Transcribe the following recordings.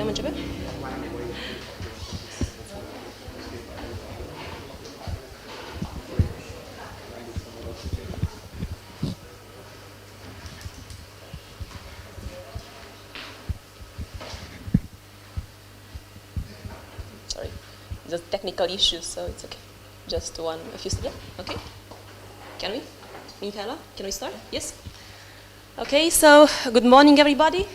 Putem începe? Sorry, just technical issues, so it's okay. Just one, a few, yeah, okay. Can we? Michaela, can we start? Yes? Okay, so good morning, everybody.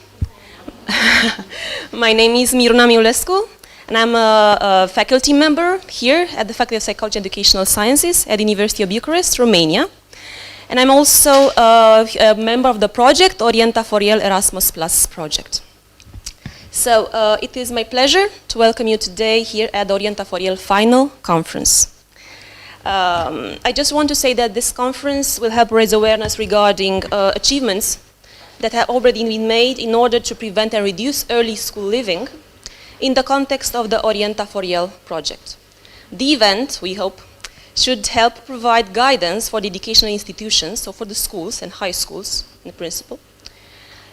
My name is Miruna Miulescu, and I'm a faculty member here at the Faculty of Psychology and Educational Sciences at the University of Bucharest, Romania. And I'm also a member of the project Orienta4YEL Erasmus Plus project. So it is my pleasure to welcome you today here at the Orienta4YEL final conference. I just want to say that this conference will help raise awareness regarding achievements that have already been made in order to prevent and reduce early school leaving in the context of the Orienta4YEL project. The event, we hope, should help provide guidance for the educational institutions, so for the schools and high schools in principle,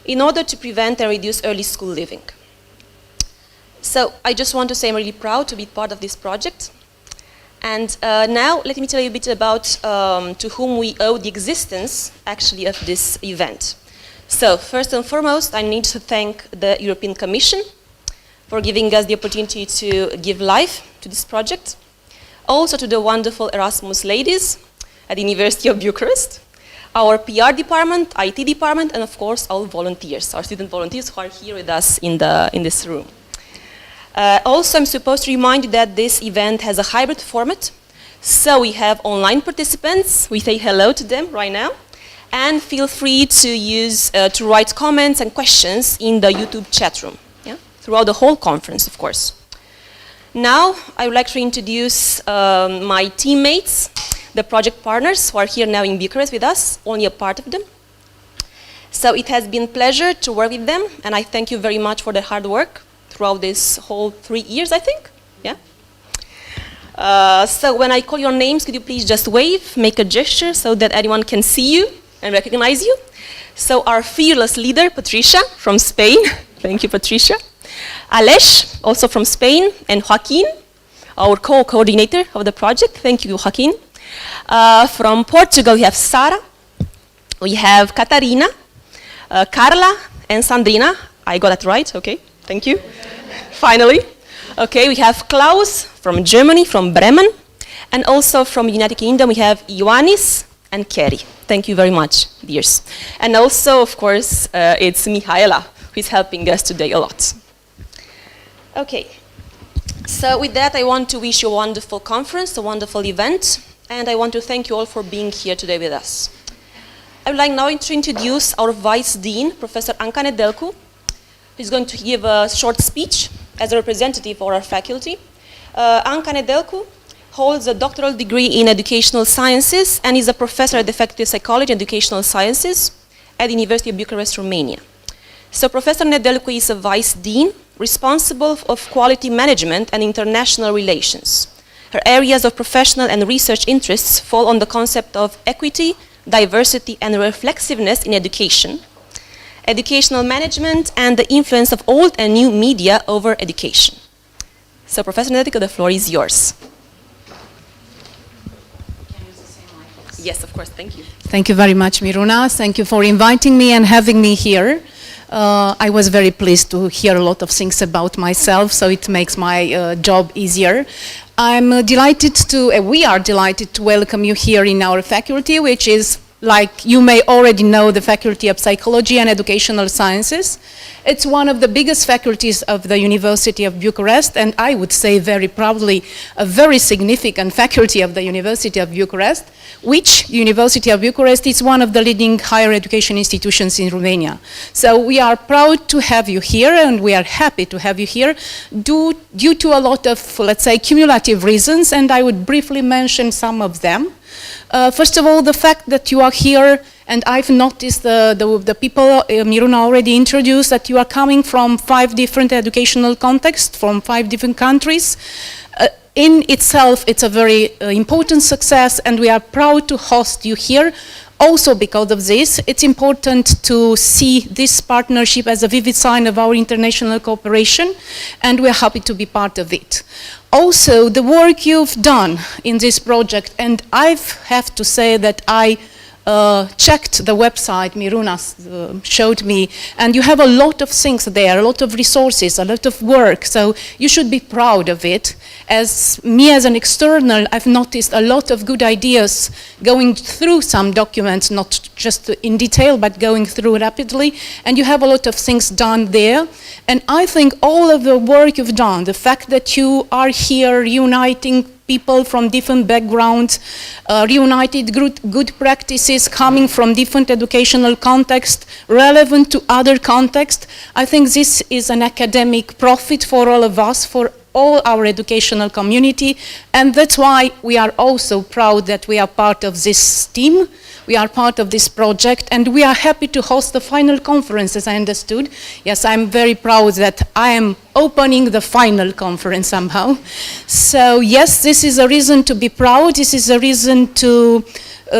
in order to prevent and reduce early school leaving. So I just want to say I'm really proud to be part of this project. And now let me tell you a bit about to whom we owe the existence actually of this event. So first and foremost, I need to thank the European Commission for giving us the opportunity to give life to this project. Also to the wonderful Erasmus ladies at the University of Bucharest, our PR department, IT department, and of course our volunteers, our student volunteers who are here with us in this room. Also, I'm supposed to remind you that this event has a hybrid format. So we have online participants. We say hello to them right now. And feel free to use, to write comments and questions in the YouTube chat room, yeah? Throughout the whole conference, of course. Now, I would like to introduce my teammates, the project partners who are here now in Bucharest with us, only a part of them. So it has been a pleasure to work with them, and I thank you very much for their hard work throughout this whole 3 years, I think, yeah? So when I call your names, could you please just wave, make a gesture so that anyone can see you and recognize you? So our fearless leader, Patricia, from Spain. Thank you, Patricia. Alesh, also from Spain, and Joaquin, our co-coordinator of the project. Thank you, Joaquin. From Portugal, we have Sara. We have Catarina, Carla, and Sandrina. I got that right, okay. Thank you. Finally. Okay, we have Klaus from Germany, from Bremen. And also from the United Kingdom, we have Ioannis and Kerry. Thank you very much, dears. And also, of course, it's Mihaela, who is helping us today a lot. Okay. So with that, I want to wish you a wonderful conference, a wonderful event. And I want to thank you all for being here today with us. I would like now to introduce our Vice Dean, Professor Anca Nedelcu, who's going to give a short speech as a representative for our faculty. Anca Nedelcu holds a doctoral degree in educational sciences and is a professor at the Faculty of Psychology and Educational Sciences at the University of Bucharest, Romania. So Professor Nedelcu is a vice dean responsible of quality management and international relations. Her areas of professional and research interests fall on the concept of equity, diversity, and reflexiveness in education, educational management, and the influence of old and new media over education. So, Professor Nedelcu, the floor is yours. Can you use the same mic? Yes, of course. Thank you. Thank you very much, Miruna. Thank you for inviting me and having me here. I was very pleased to hear a lot of things about myself, so it makes my job easier. I'm delighted to, we are delighted to welcome you here in our faculty, which is, like you may already know, the Faculty of Psychology and Educational Sciences. It's one of the biggest faculties of the University of Bucharest, and I would say very proudly a very significant faculty of the University of Bucharest, which University of Bucharest is one of the leading higher education institutions in Romania. So we are proud to have you here, and we are happy to have you here due to a lot of, let's say, cumulative reasons, and I would briefly mention some of them. First of all, the fact that you are here, and I've noticed the people Miruna already introduced, that you are coming from 5 different educational contexts, from 5 different countries. in itself, it's a very important success, and we are proud to host you here. Also because of this, it's important to see this partnership as a vivid sign of our international cooperation, and we're happy to be part of it. Also, the work you've done in this project, and I have to say that I checked the website Miruna showed me, and you have a lot of things there, a lot of resources, a lot of work, so you should be proud of it. As me as an external, I've noticed a lot of good ideas going through some documents, not just in detail, but going through rapidly, and you have a lot of things done there. And I think all of the work you've done, the fact that you are here uniting people from different backgrounds, reunited good practices coming from different educational contexts, relevant to other contexts. I think this is an academic profit for all of us, for all our educational community, and that's why we are also proud that we are part of this team. We are part of this project, and we are happy to host the final conference, as I understood. Yes, I'm very proud that I am opening the final conference somehow. So yes, this is a reason to be proud. This is a reason to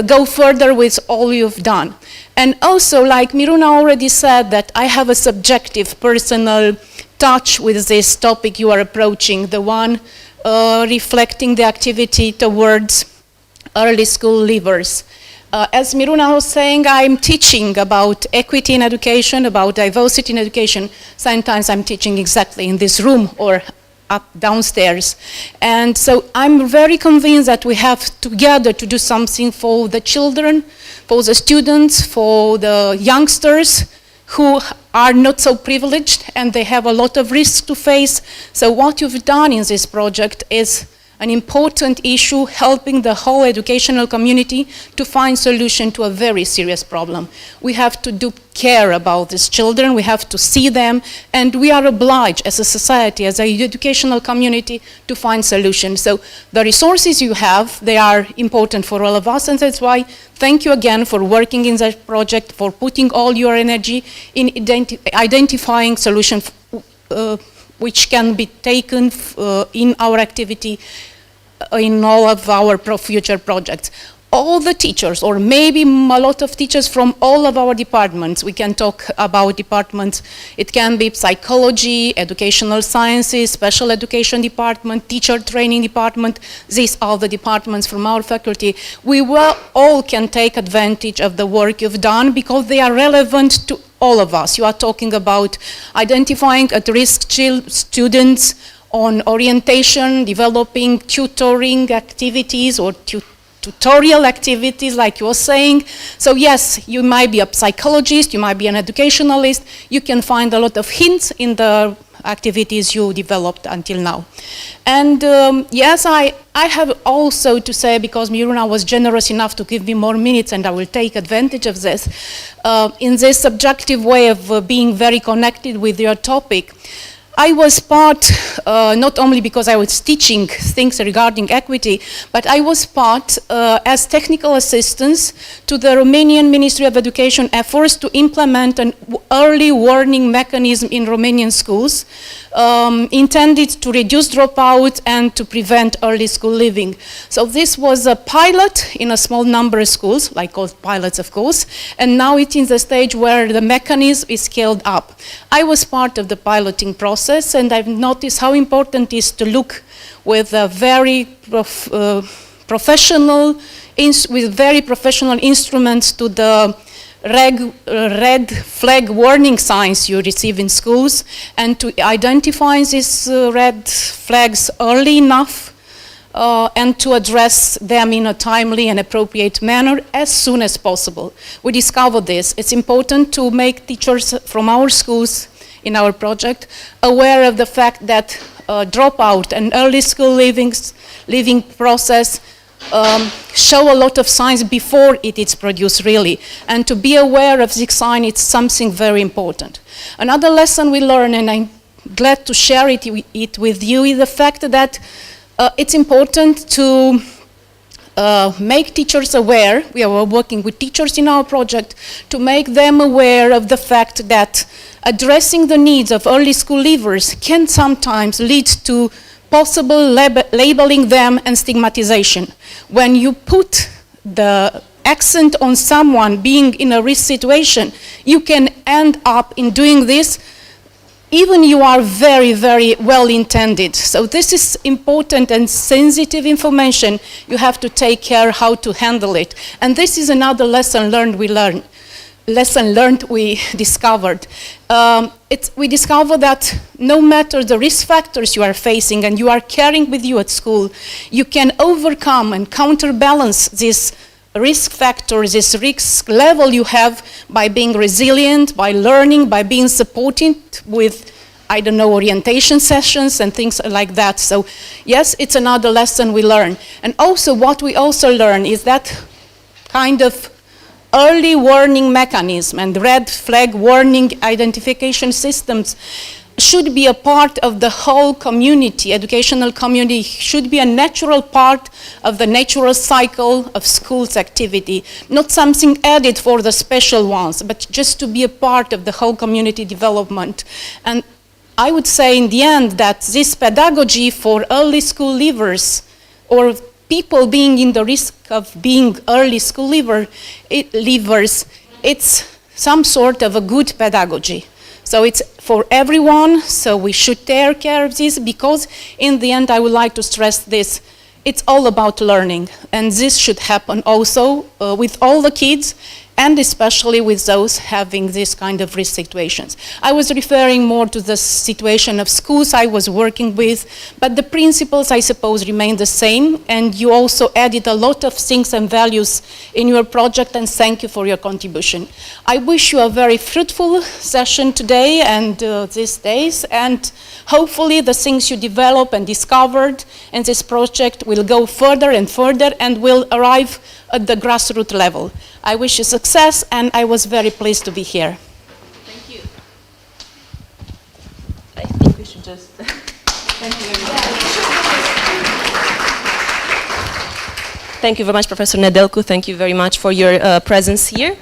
go further with all you've done. And also, like Miruna already said, that I have a subjective, personal touch with this topic you are approaching, the one reflecting the activity towards early school leavers. As Miruna was saying, I'm teaching about equity in education, about diversity in education. Sometimes I'm teaching exactly in this room or up downstairs. And so I'm very convinced that we have together to do something for the children, for the students, for the youngsters who are not so privileged and they have a lot of risks to face. So what you've done in this project is an important issue, helping the whole educational community to find solution to a very serious problem. We have to care about these children, we have to see them, and we are obliged as a society, as an educational community, to find solutions. So the resources you have, they are important for all of us, and that's why thank you again for working in that project, for putting all your energy in identifying solutions which can be taken in our activity in all of our future projects. All the teachers, or maybe a lot of teachers from all of our departments, we can talk about departments, it can be psychology, educational sciences, special education department, teacher training department, these are the departments from our faculty. We all can take advantage of the work you've done because they are relevant to all of us. You are talking about identifying at-risk students, on orientation, developing tutoring activities or tutorial activities, like you were saying. So yes, you might be a psychologist, you might be an educationalist, you can find a lot of hints in the activities you developed until now. And yes, I have also to say, because Miruna was generous enough to give me more minutes, and I will take advantage of this, in this subjective way of being very connected with your topic, I was part, not only because I was teaching things regarding equity, but I was part as technical assistance to the Romanian Ministry of Education efforts to implement an early warning mechanism in Romanian schools, intended to reduce dropout and to prevent early school leaving. So this was a pilot in a small number of schools, like called pilots of course, and now it's in the stage where the mechanism is scaled up. I was part of the piloting process, and I've noticed how important it is to look with a very professional instruments to the red flag warning signs you receive in schools, and to identify these red flags early enough and to address them in a timely and appropriate manner as soon as possible. We discovered this. It's important to make teachers from our schools in our project aware of the fact that dropout and early school leaving process show a lot of signs before it is produced really, and to be aware of this sign is something very important. Another lesson we learned, and I'm glad to share it with you, is the fact that it's important to make teachers aware. We are working with teachers in our project to make them aware of the fact that addressing the needs of early school leavers can sometimes lead to possible labeling them and stigmatization. When you put the accent on someone being in a risk situation, you can end up in doing this even you are very, very well intended. So this is important and sensitive information. You have to take care how to handle it. And this is another lesson learned we discovered. We discovered that no matter the risk factors you are facing and you are carrying with you at school, you can overcome and counterbalance this risk factors, this risk level you have by being resilient, by learning, by being supported with, I don't know, orientation sessions and things like that. So yes, it's another lesson we learn. And also what we also learn is that kind of early warning mechanism and red flag warning identification systems should be a part of the whole community, educational community, should be a natural part of the natural cycle of schools activity, not something added for the special ones, but just to be a part of the whole community development. And I would say in the end that this pedagogy for early school leavers or people being in the risk of being early school leavers, it's some sort of a good pedagogy. So it's for everyone, so we should take care of this because in the end I would like to stress this, it's all about learning and this should happen also with all the kids and especially with those having this kind of risk situations. I was referring more to the situation of schools I was working with, but the principles, I suppose, remain the same, and you also added a lot of things and values in your project, and thank you for your contribution. I wish you a very fruitful session today and these days, and hopefully the things you develop and discovered in this project will go further and further and will arrive at the grassroots level. I wish you success, and I was very pleased to be here. Thank you. I think we should just... Thank you very much. Thank you very much, Professor Nedelcu. Thank you very much for your presence here.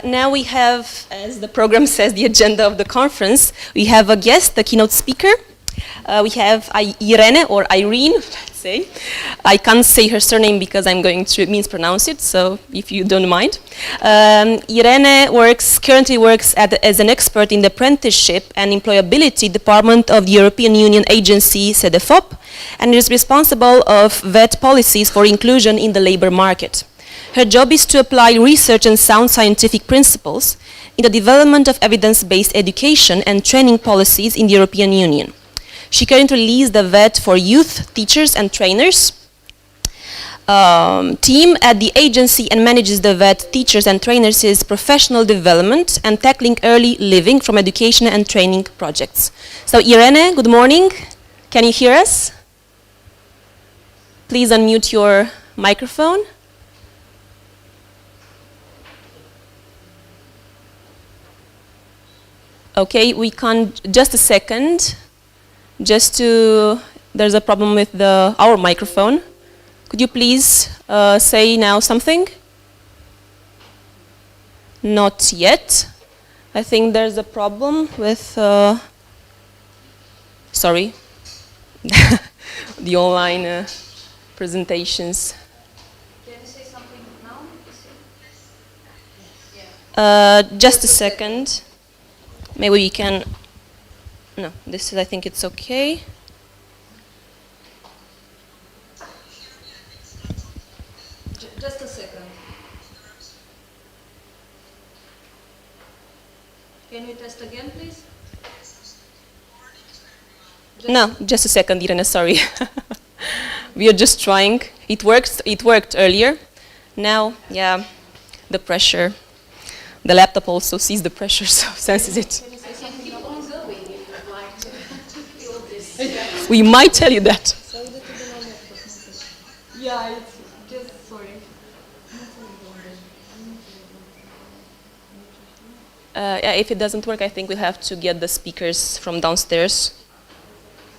Now we have, as the program says, the agenda of the conference. We have a guest, the keynote speaker. We have Irene, or Irene, let's say. I can't say her surname because I'm going to mispronounce it, so if you don't mind. Irene currently works as an expert in the apprenticeship and employability department of the European Union agency CEDEFOP, and is responsible of VET policies for inclusion in the labor market. Her job is to apply research and sound scientific principles in the development of evidence-based education and training policies in the European Union. She currently leads the VET for youth, teachers and trainers team at the agency and manages the VET teachers and trainers' professional development and tackling early living from education and training projects. So Irene, good morning. Can you hear us? Please unmute your microphone. Okay, we can't, just a second. There's a problem with our microphone. Could you please say now something? Not yet. I think there's a problem with, sorry, the online presentations. Can you say something now? Just a second. Maybe we can. No, this is, I think it's okay. Just a second. Can you test again, please? No, just a second, Irene, sorry. We are just trying. It worked earlier. Now, yeah, the pressure. The laptop also sees the pressure, so senses it. We might tell you that. Yeah, it's just, sorry. Yeah, if it doesn't work, I think we'll have to get the speakers from downstairs.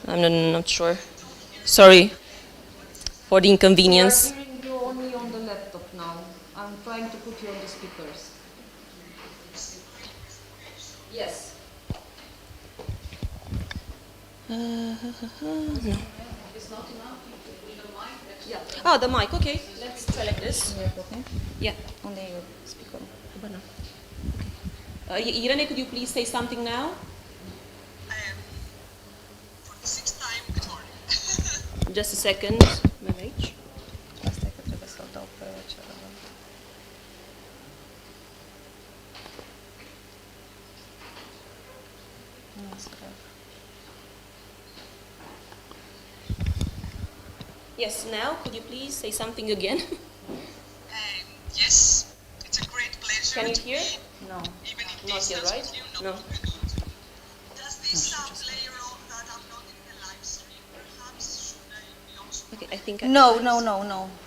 I'm not sure. Sorry for the inconvenience. We are hearing you only on the laptop now. I'm trying to put you on the speakers. Yes. No. It's not enough with the mic. Yeah. Oh, the mic. Okay. Let's try like this. Yeah. Unde e speakerul? Irene, could you please say something now? For the sixth time, good morning. Just a second. Merg aici. Asta e că trebuie să-l dau pe celălalt. Nu scrie. Yes. Now, could you please say something again? Yes, it's a great pleasure Can you to hear? be No. even in Not here, distance right? with you. No. Does this play a role that I'm not in the live stream? Perhaps should I be also... Okay, I think. No.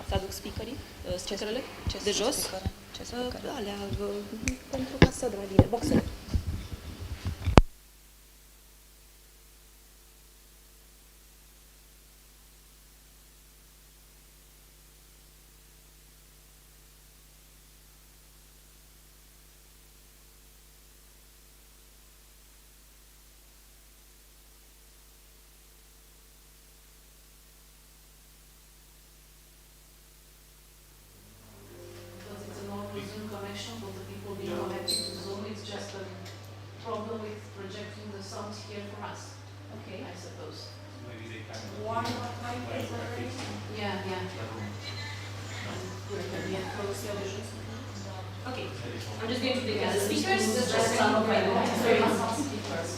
Să aduc speakerii? Speakerele? De sunt jos? speakere? Ce speakere? Alea, pentru ca să dă mai bine. Boxele. Because it's a normal Zoom connection, but the people being connected to Zoom, it's just a problem with projecting the sound here for us. Okay. I suppose. Maybe they can. Why not like this already? Yeah. Okay. I'm just going to take the Speakers, speakers. just some of my speakers.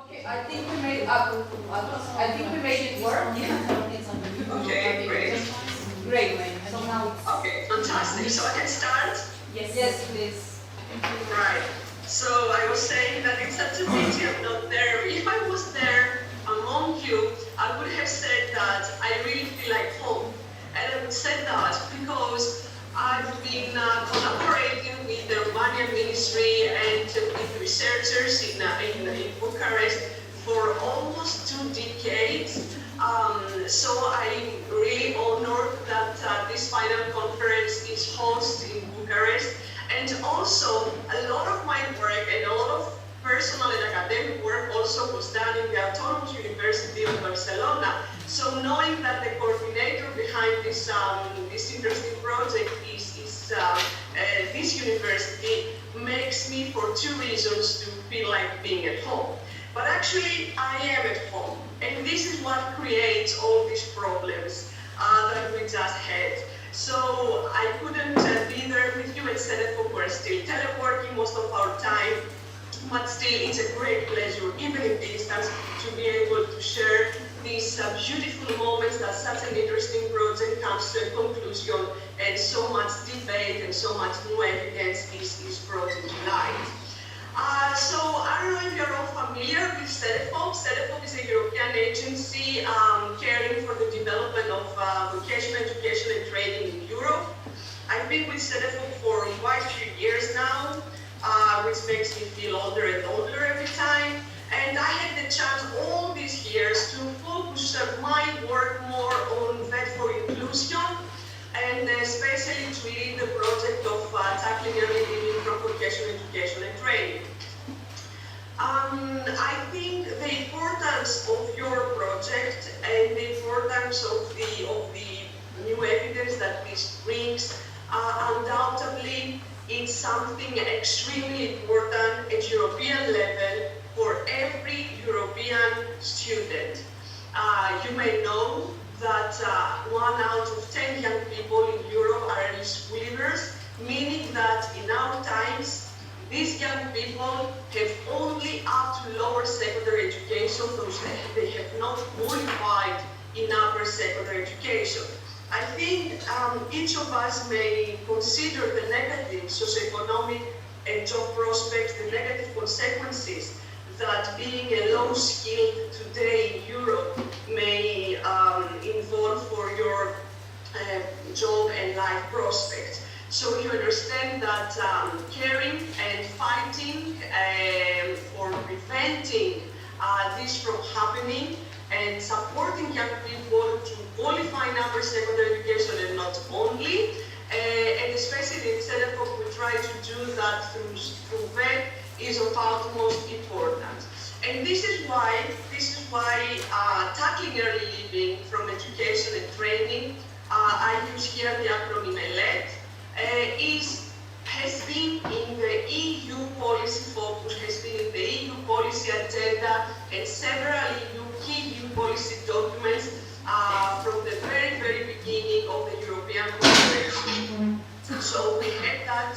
Okay. I think we made it work. Okay, great. Great. So now it's Okay, fantastic. So I can start? yes, please. Right. So I was saying that it's such a pity I'm not there. If I was there among you, I would have said that I really feel like home. And I would say that because I've been collaborating with the Romanian ministry and with researchers in Bucharest for almost 2 decades. So I'm really honored that this final conference is hosted in Bucharest. And also, a lot of my work and a lot of personal and academic work also was done in the Autonomous University of Barcelona. So knowing that the coordinator behind this interesting project is this university makes me, for 2 reasons, to feel like being at home. But actually, I am at home. And this is what creates all these problems that we just had. So I couldn't be there with you at Tentative. We're still teleworking most of our time. But still, it's a great pleasure, even in distance, to be able to share these beautiful moments that such an interesting project comes to a conclusion, and so much debate and so much new evidence is brought into light. So I don't know if you're all familiar with Tentative. Tentative is a European agency caring for the development of vocational education and training in Europe. I've been with Tentative for quite a few years now, which makes me feel older and older every time. And And I had the chance all these years to focus my work more on VET for inclusion, and especially to lead the project of tackling early living from vocational education and training. I think the importance of your project and the importance of the new evidence that this brings, undoubtedly it's something extremely important at European level for every European student. You may know that 1 out of 10 young people in Europe are early school leavers, meaning that in our times, these young people have only up to lower secondary education, so they have not qualified in upper secondary education. I think each of us may consider the negative socioeconomic and job prospects, the negative consequences that being a low-skilled today in Europe may involve for your job and life prospects. So you understand that caring and fighting for preventing this from happening and supporting young people to qualify in upper secondary education and not only, and especially in Tentative, we try to do that through VET, is of utmost importance. And this is why tackling early living from education and training, I use here the acronym ELET, has been in the EU policy focus, has been in the EU policy agenda and several key EU policy documents from the very, very beginning of the European cooperation. So we had that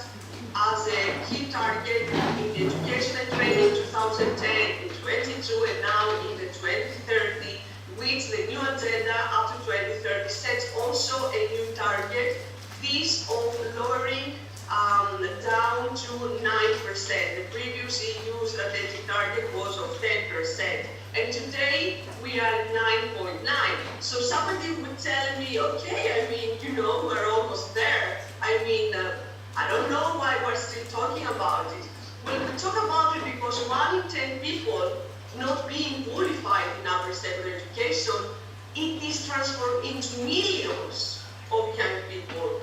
as a key target in the education and training 2010, in 22, and now in the 2030, which the new agenda up to 2030 sets also a new target, this of lowering down to 9%. The previous EU strategic target was of 10%. And today we are at 9.9. So somebody would tell me, okay, I mean, you know, we're almost there. I mean, I don't know why we're still talking about it. Well, we talk about it because 1 in 10 people not being qualified in upper secondary education, it is transformed into millions of young people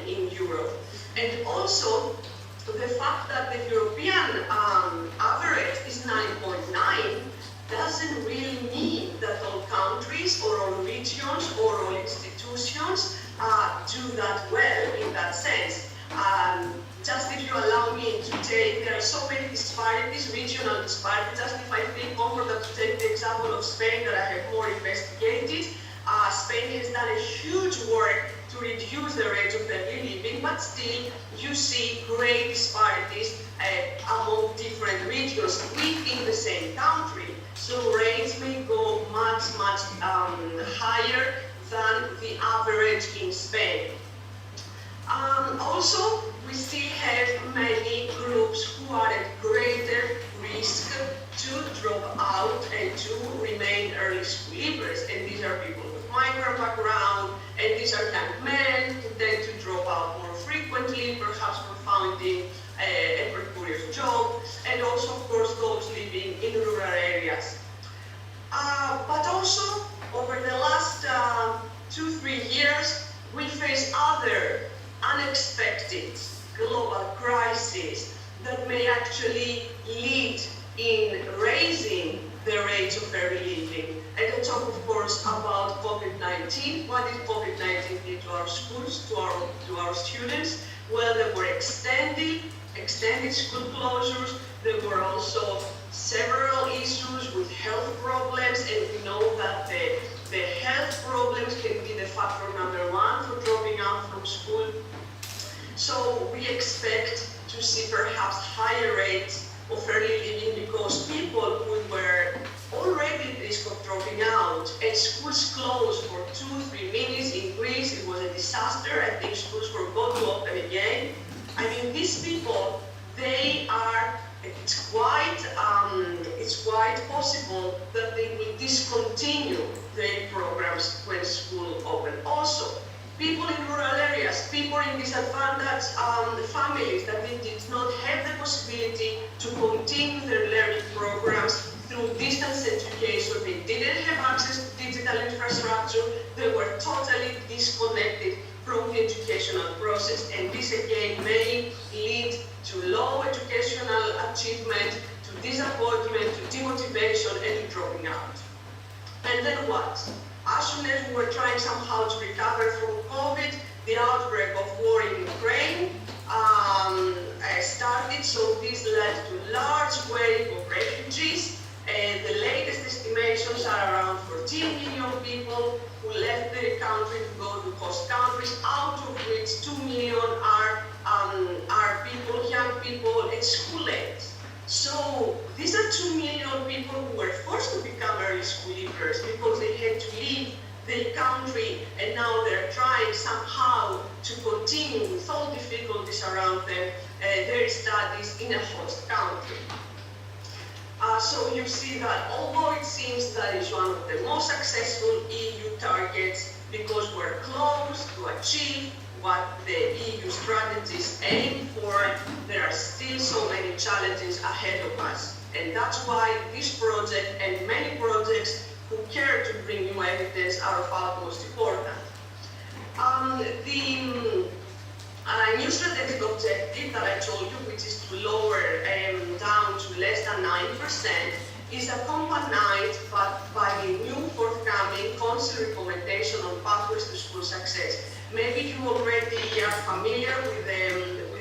in Europe. And also, the fact that the European average is 9.9 doesn't really mean that all countries or all regions or all institutions do that well in that sense. Just if you allow me to take, there are so many disparities, regional disparities. Just if I feel comfortable to take the example of Spain that I have more investigated, Spain has done a huge work to reduce the rate of early living, but still you see great disparities among different regions within the same country. So rates may go much, much higher than the average in Spain. Also, we still have many groups who are at greater risk to drop out and to remain early school leavers. And these are people with migrant background, and these are young men who tend to drop out more frequently, perhaps for finding a precarious job, and also, of course, those living in rural areas. But also, over the last 2-3 years, we face other unexpected global crises that may actually lead in raising the rate of early living. And I talk, of course, about COVID-19. What did COVID-19 do to our schools, to our students? Well, there were extended school closures. There were also several issues with health problems, and we know that the health problems can be the factor number 1 for dropping out from school. So we expect to see perhaps higher rates of early living because people who were already at risk of dropping out and schools closed for 2-3 minutes in Greece, it was a disaster. I think schools were going to open again. I mean, these people, it's quite possible that they will discontinue their programs when school open. Also, people in rural areas, people in disadvantaged families that they did not have the possibility to continue their learning programs didn't have access to digital infrastructure, they were totally disconnected from the educational process, and this again may lead to low educational achievement, to disappointment, to demotivation, and to dropping out. And then what? As soon as we were trying somehow to recover from COVID, the outbreak of war in Ukraine started, so this led to large wave of refugees. The latest estimations are around 14 million people who left the country to go to host countries, out of which 2 million are people, young people at school age. So these are 2 million people who were forced to become early school leavers because they had to leave the country, and now they're trying somehow to continue with all difficulties around them their studies in a host country. So you see that although it seems that is one of the most successful EU targets because we're close to achieve what the EU strategies aim for, there are still so many challenges ahead of us. And that's why this project and many projects who care to bring new evidence are of utmost importance. The new strategic objective that I told you, which is to lower down to less than 9%, is accompanied by the new forthcoming Council recommendation on pathways to school success. Maybe you already are familiar with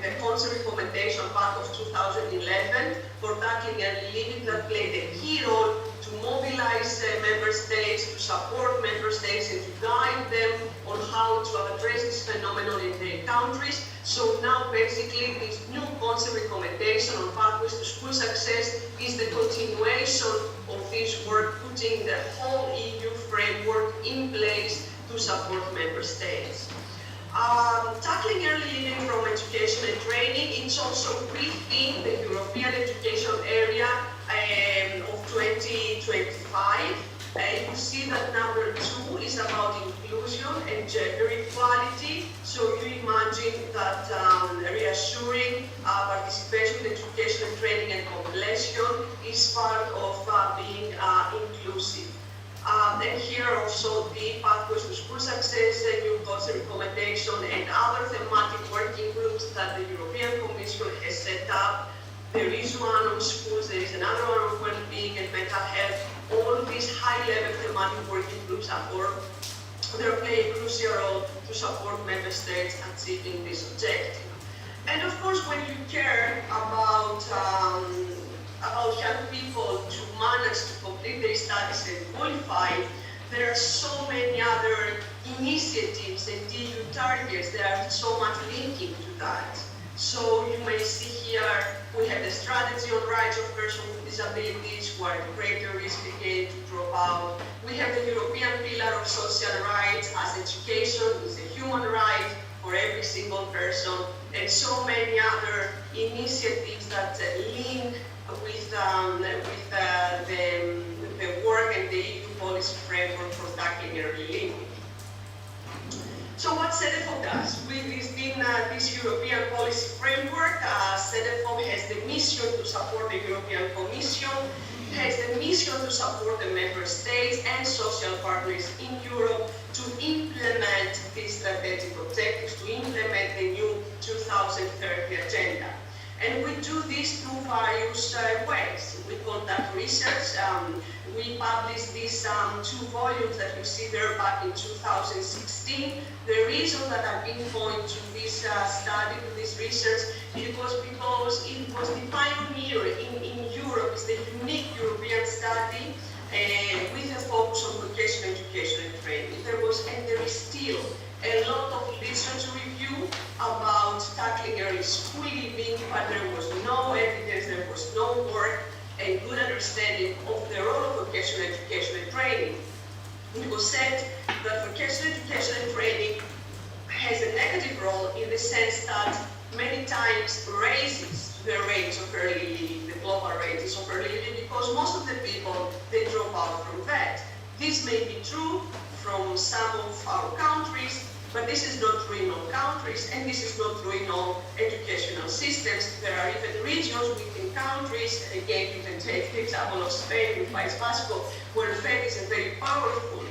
the Council recommendation part of 2011 for tackling early leaving that played a key role to mobilize member states, to support member states, and to guide them on how to address this phenomenon in their countries. So now basically this new Council recommendation on pathways to school success is the continuation of this work, putting the whole EU framework in place to support member states. Tackling early leaving from education and training, it's also within the European education area of 2025. You see that number 2 is about inclusion and gender equality. So you imagine that reassuring participation in education and training and completion is part of being inclusive. And here also the pathways to school success, the new policy recommendation, and other thematic working groups that the European Commission has set up. There is one on schools, there is another one on well-being and mental health. All these high-level thematic working groups they play a crucial role to support member states achieving this objective. And of course, when you care about young people to manage to complete their studies and qualify, there are so many other initiatives and EU targets. There are so much linking to that. So you may see here, we have the strategy on rights of persons with disabilities who are at greater risk again to drop out. We have the European Pillar of Social Rights, as education is a human right for every single person, and so many other initiatives that link with the work and the EU policy framework for tackling early leaving. So what Tentative does? Within this European policy framework, Tentative has the mission to support the European Commission, has the mission to support the member states and social partners in Europe to implement these strategic objectives, to implement the new 2030 agenda. And we do this through various ways. We conduct research. We published these 2 volumes that you see there back in 2016. The reason that I've been going to this study, to this research, because it was the pioneer in Europe. It's the unique European study with a focus on vocational education and training. There is still a lot of literature review about tackling early school leaving, but there was no evidence, there was no work and good understanding of the role of vocational education and training. It was said that vocational education and training has a negative role in the sense that many times raises the rates of early leaving, the global rates of early leaving, because most of the people, they drop out from that. This may be true from some of our countries, But this is not true in all countries, and this is not true in all educational systems. There are even regions within countries, and again, you can take the example of Spain with País Vasco, where FED is a very powerful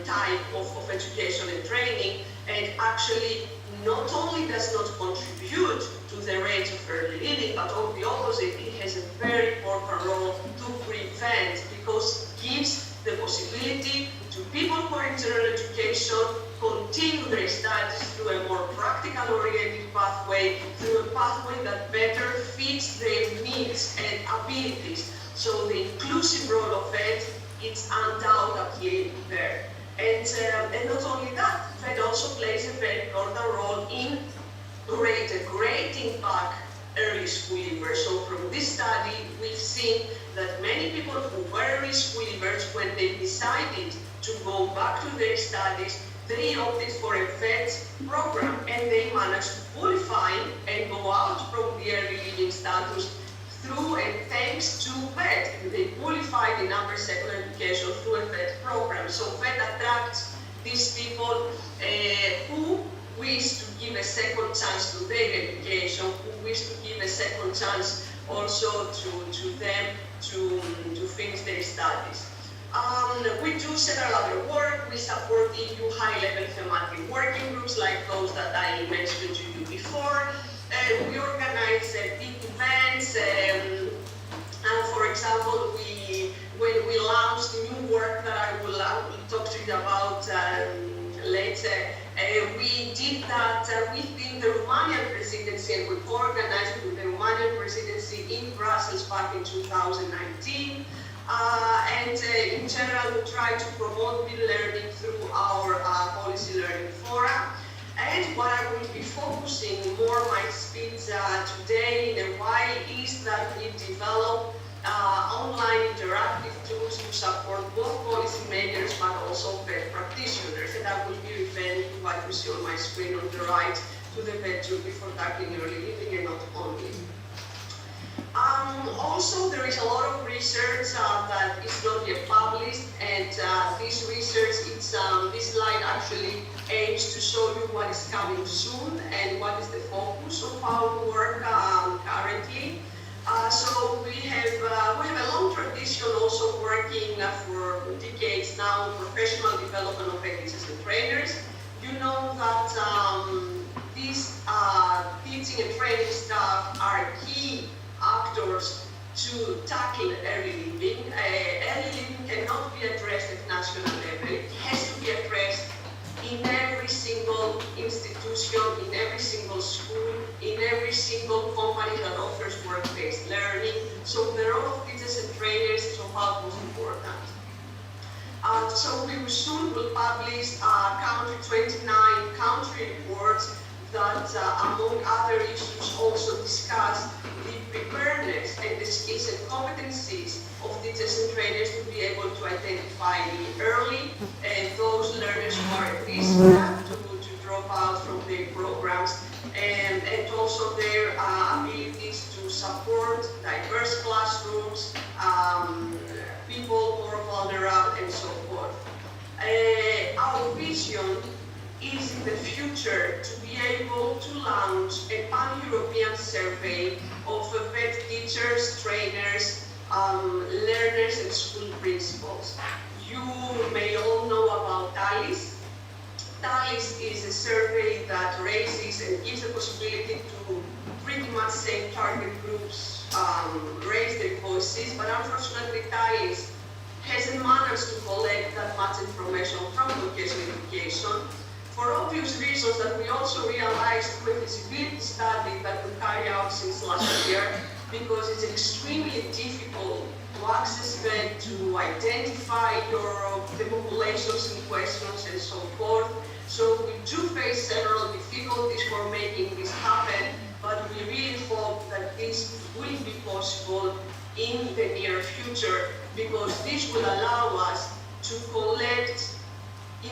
type of education and training, and actually not only does not contribute to the rates of early leaving, but on the opposite, it has a very important role to prevent, because it gives the possibility to people who are in general education continue their studies through a more practical oriented pathway, through a pathway that better fits their needs and abilities. So the inclusive role of FED is undoubtedly there. And not only that, FED also plays a very important role in reintegrating back early school leavers. So from this study, we've seen that many people who were early school leavers, when they decided to go back to their studies, they opted for a FED program, and they managed to qualify and go out from the early leaving status through and thanks to FED. They qualified in upper secondary education through a FED program. So FED attracts these people who wish to give a second chance to their education, who wish to give a second chance also to them to finish their studies. We do several other work. We support EU high-level thematic working groups like those that I mentioned to you before. We organize big events. For example, when we launched new work that I will talk to you about later, we did that within the Romanian presidency, and we organized with the Romanian presidency in Brussels back in 2019. In general, we try to promote real learning through our policy learning fora. And what I will be focusing more my speech today in a while is that we develop online interactive tools to support both policymakers but also FED practitioners. And I will be referring to what you see on my screen on the right, to the FED tool before tackling early leaving, and not only. Also, there is a lot of research that is not yet published, and this research, this slide actually aims to show you what is coming soon and what is the focus of our work currently. So we have a long tradition also working for decades now on professional development of teachers and trainers. You know that these teaching and training staff are key actors to tackle early leaving. Early leaving cannot be addressed at national level. It has to be addressed in every single institution, in every single school, in every single company that offers work-based learning. So the role of teachers and trainers is of utmost importance. So we soon will publish 29 country reports that, among other issues, also discuss the preparedness and the skills and competencies of teachers and trainers to be able to identify early those learners who are at risk to drop out from their programs, and also their abilities to support diverse classrooms, people more vulnerable, and so forth. Our vision is in the future to be able to launch a pan-European survey of FED teachers, trainers, learners, and school principals. You may all know about TALIS. TALIS is a survey that raises and gives the possibility to pretty much same target groups raise their voices, but unfortunately TALIS hasn't managed to collect that much information from vocational education, for obvious reasons that we also realized through a feasibility study that we carried out since last year, because it's extremely difficult to access FED, to identify the populations in questions and so forth. So we do face several difficulties for making this happen, but we really hope that this will be possible in the near future, because this will allow us to collect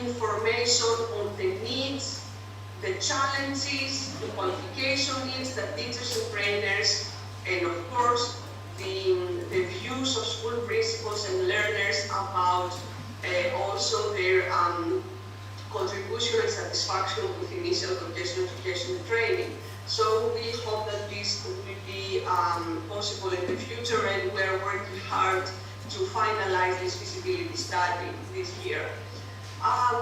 information on the needs, the challenges, the qualification needs that teachers and trainers, and of course the views of school principals and learners about also their contribution and satisfaction with initial vocational education training. So we hope that this will be possible in the future, and we are working hard to finalize this feasibility study this year.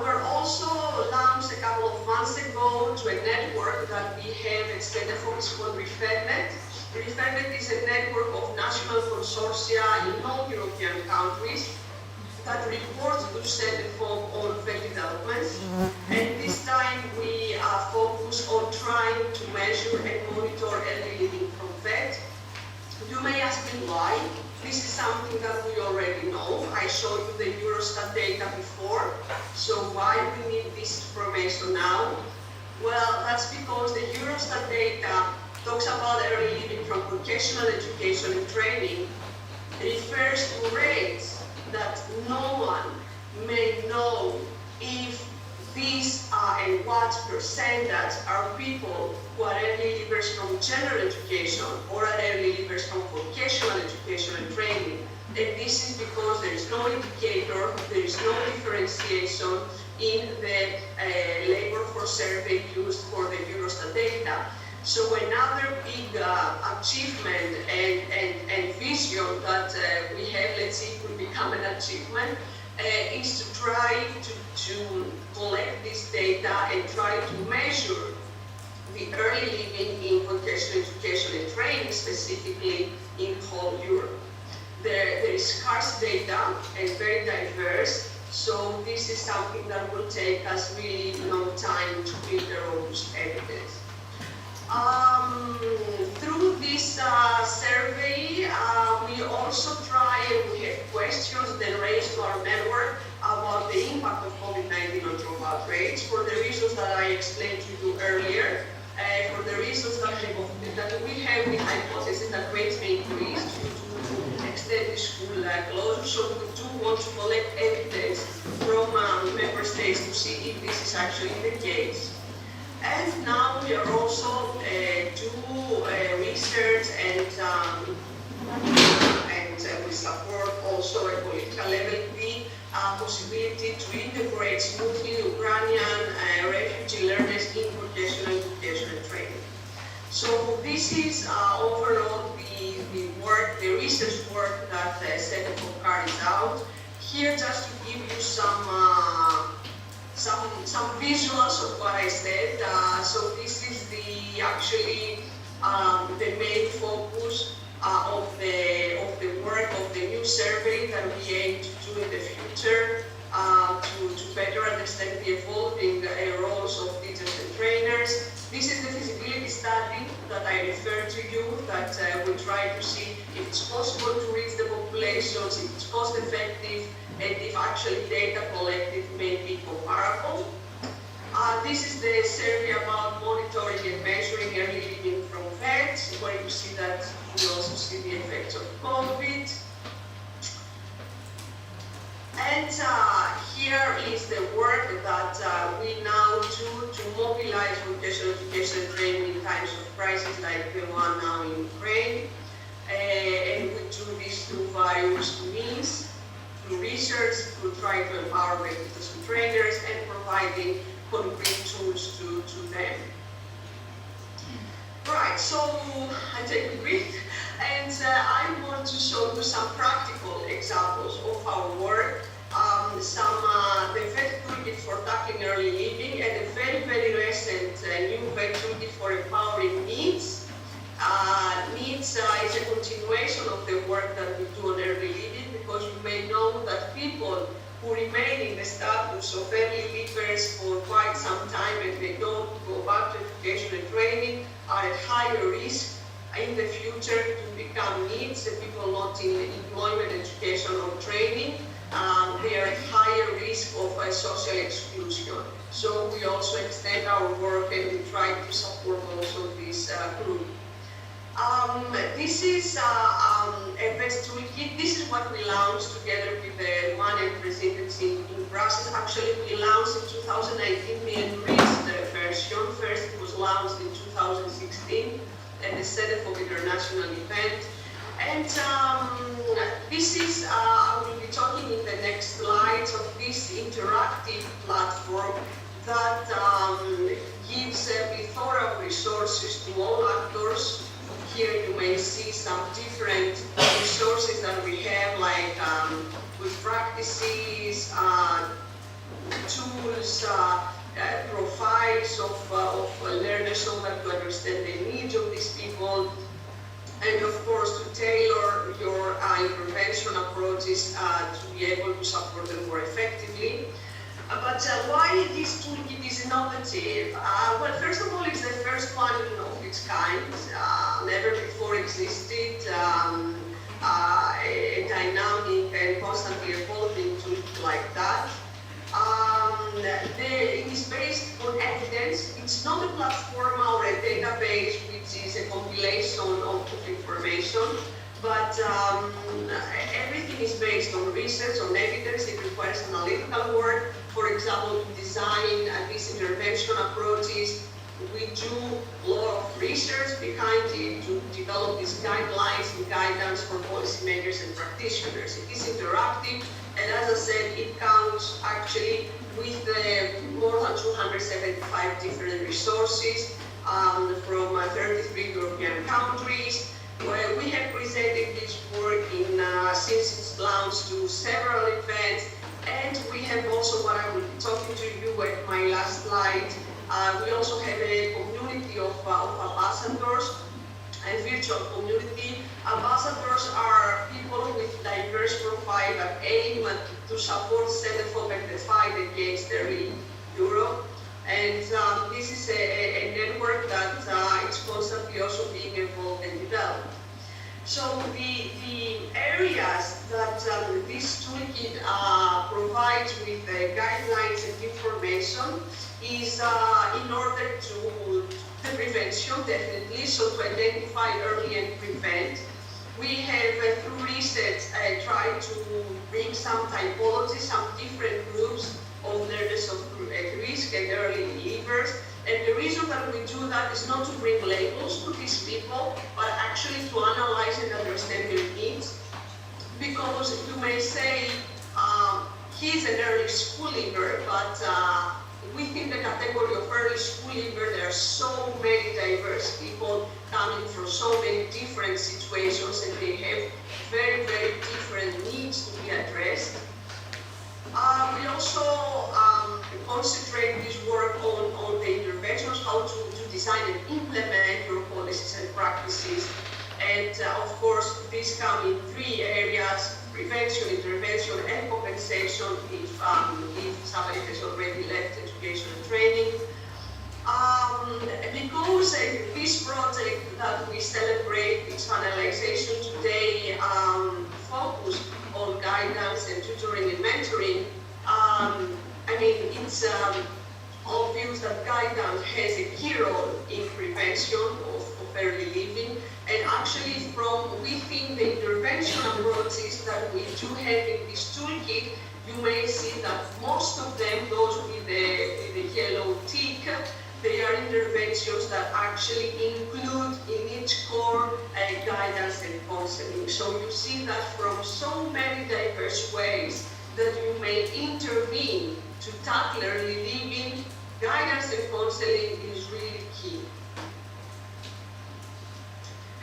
We're also launched a couple of months ago to a network that we have at Tentative. It's called Refernet. Refernet is a network of national consortia in all European countries that reports to Tentative on fact developments. And this time we focus on trying to measure and monitor early living from fact. You may ask me why. This is something that we already know. I showed you the Eurostat data before. So why we need this information now? Well, that's because the Eurostat data talks about early living from vocational education and training, refers to rates that no one may know if these and what percentage are people who are early leavers from general education or are early leavers from vocational education and training. And this is because there is no indicator, there is no differentiation in the labor force survey used for the Eurostat data. So another big achievement and vision that we have, let's see if it will become an achievement, is to try to collect this data and try to measure the early living in vocational education and training, specifically in whole Europe. There is scarce data and very diverse, so this is something that will take us really long time to build the robust evidence. Through this survey, we also try and we have questions then raised to our network about the impact of COVID-19 on dropout rates for the reasons that I explained to you earlier, for the reasons that we have the hypothesis that rates may increase due to extended school closure. So we do want to collect evidence from member states to see if this is actually the case. And now we are also do research and we support also at political level the possibility to integrate smoothly Ukrainian refugee learners in vocational education and training. So this is overall the work, the research work that Tentative carries out. Here just to give you some visuals of what I said. So this is actually the main focus of the work of the new survey that we aim to do in the future to better understand the evolving roles of teachers and trainers. This is the feasibility study that I referred to you, that we try to see if it's possible to reach the populations, if it's cost effective, and if actually data collected may be comparable. This is the survey about monitoring and measuring early living from facts, where you see that we also see the effects of COVID. And here is the work that we now do to mobilize vocational education and training in times of crisis like the one now in Ukraine. And we do this through various means, through research, through trying to empower teachers and trainers, and providing concrete tools to them. Right, so I take a breath, and I want to show you some practical examples of our work, the VET toolkit for tackling early living, and a very, very recent new VET toolkit for empowering needs. Needs is a continuation of the work that we do on early living, because you may know that people who remain in the status of early leavers for quite some time and they don't go back to education and training are at higher risk in the future to become needs, and people not in employment, education or training. They are at higher risk of social exclusion. So we also extend our work and we try to support also this group. This is a best toolkit. This is what we launched together with the one and presented in Brussels. Actually, we launched in 2019 the enriched version. First, it was launched in 2016 at the Tentative International event. And this is, I will be talking in the next slides of this interactive platform that gives a plethora of resources to all actors. Here you may see some different resources that we have, like good practices, tools, profiles of learners so that to understand the needs of these people, and of course to tailor your intervention approaches to be able to support them more effectively. But why this toolkit is innovative? Well, first of all, it's the first one of its kind. Never before existed a dynamic and constantly evolving toolkit like that. It is based on evidence. It's not a platform or a database which is a compilation of information, but everything is based on research, on evidence. It requires analytical work. For example, to design these intervention approaches, we do a lot of research behind it to develop these guidelines and guidance for policymakers and practitioners. It is interactive, and as I said, it counts actually with more than 275 different resources from 33 European countries. Where we have presented this work since its launch to several events, and we have also, what I will be talking to you at my last slide, we also have a community of ambassadors, a virtual community. Ambassadors are people with diverse profile that aim to support Tentative and the fight against early Europe. And this is a network that is constantly also being evolved and developed. So the areas that this toolkit provides with guidelines and information is in order to the prevention, definitely, so to identify early and prevent. We have, through research, tried to bring some typology, some different groups of learners of risk and early believers. And the reason that we do that is not to bring labels to these people, but actually to analyze and understand their needs. Because you may say, he's an early school leaver, but within the category of early school leaver, there are so many diverse people coming from so many different situations, and they have very, very different needs to be addressed. We also concentrate this work on the interventions, how to design and implement your policies and practices. And of course, these come in three areas: prevention, intervention, and compensation if somebody has already left education and training. Because this project that we celebrate, its finalization today, focus on guidance and tutoring and mentoring, I mean, it's obvious that guidance has a key role in prevention of early living. And actually, from within the intervention approaches that we do have in this toolkit, you may see that most of them, those with the yellow tick, they are interventions that actually include in each core guidance and counseling. So you see that from so many diverse ways that you may intervene to tackle early living, guidance and counseling is really key.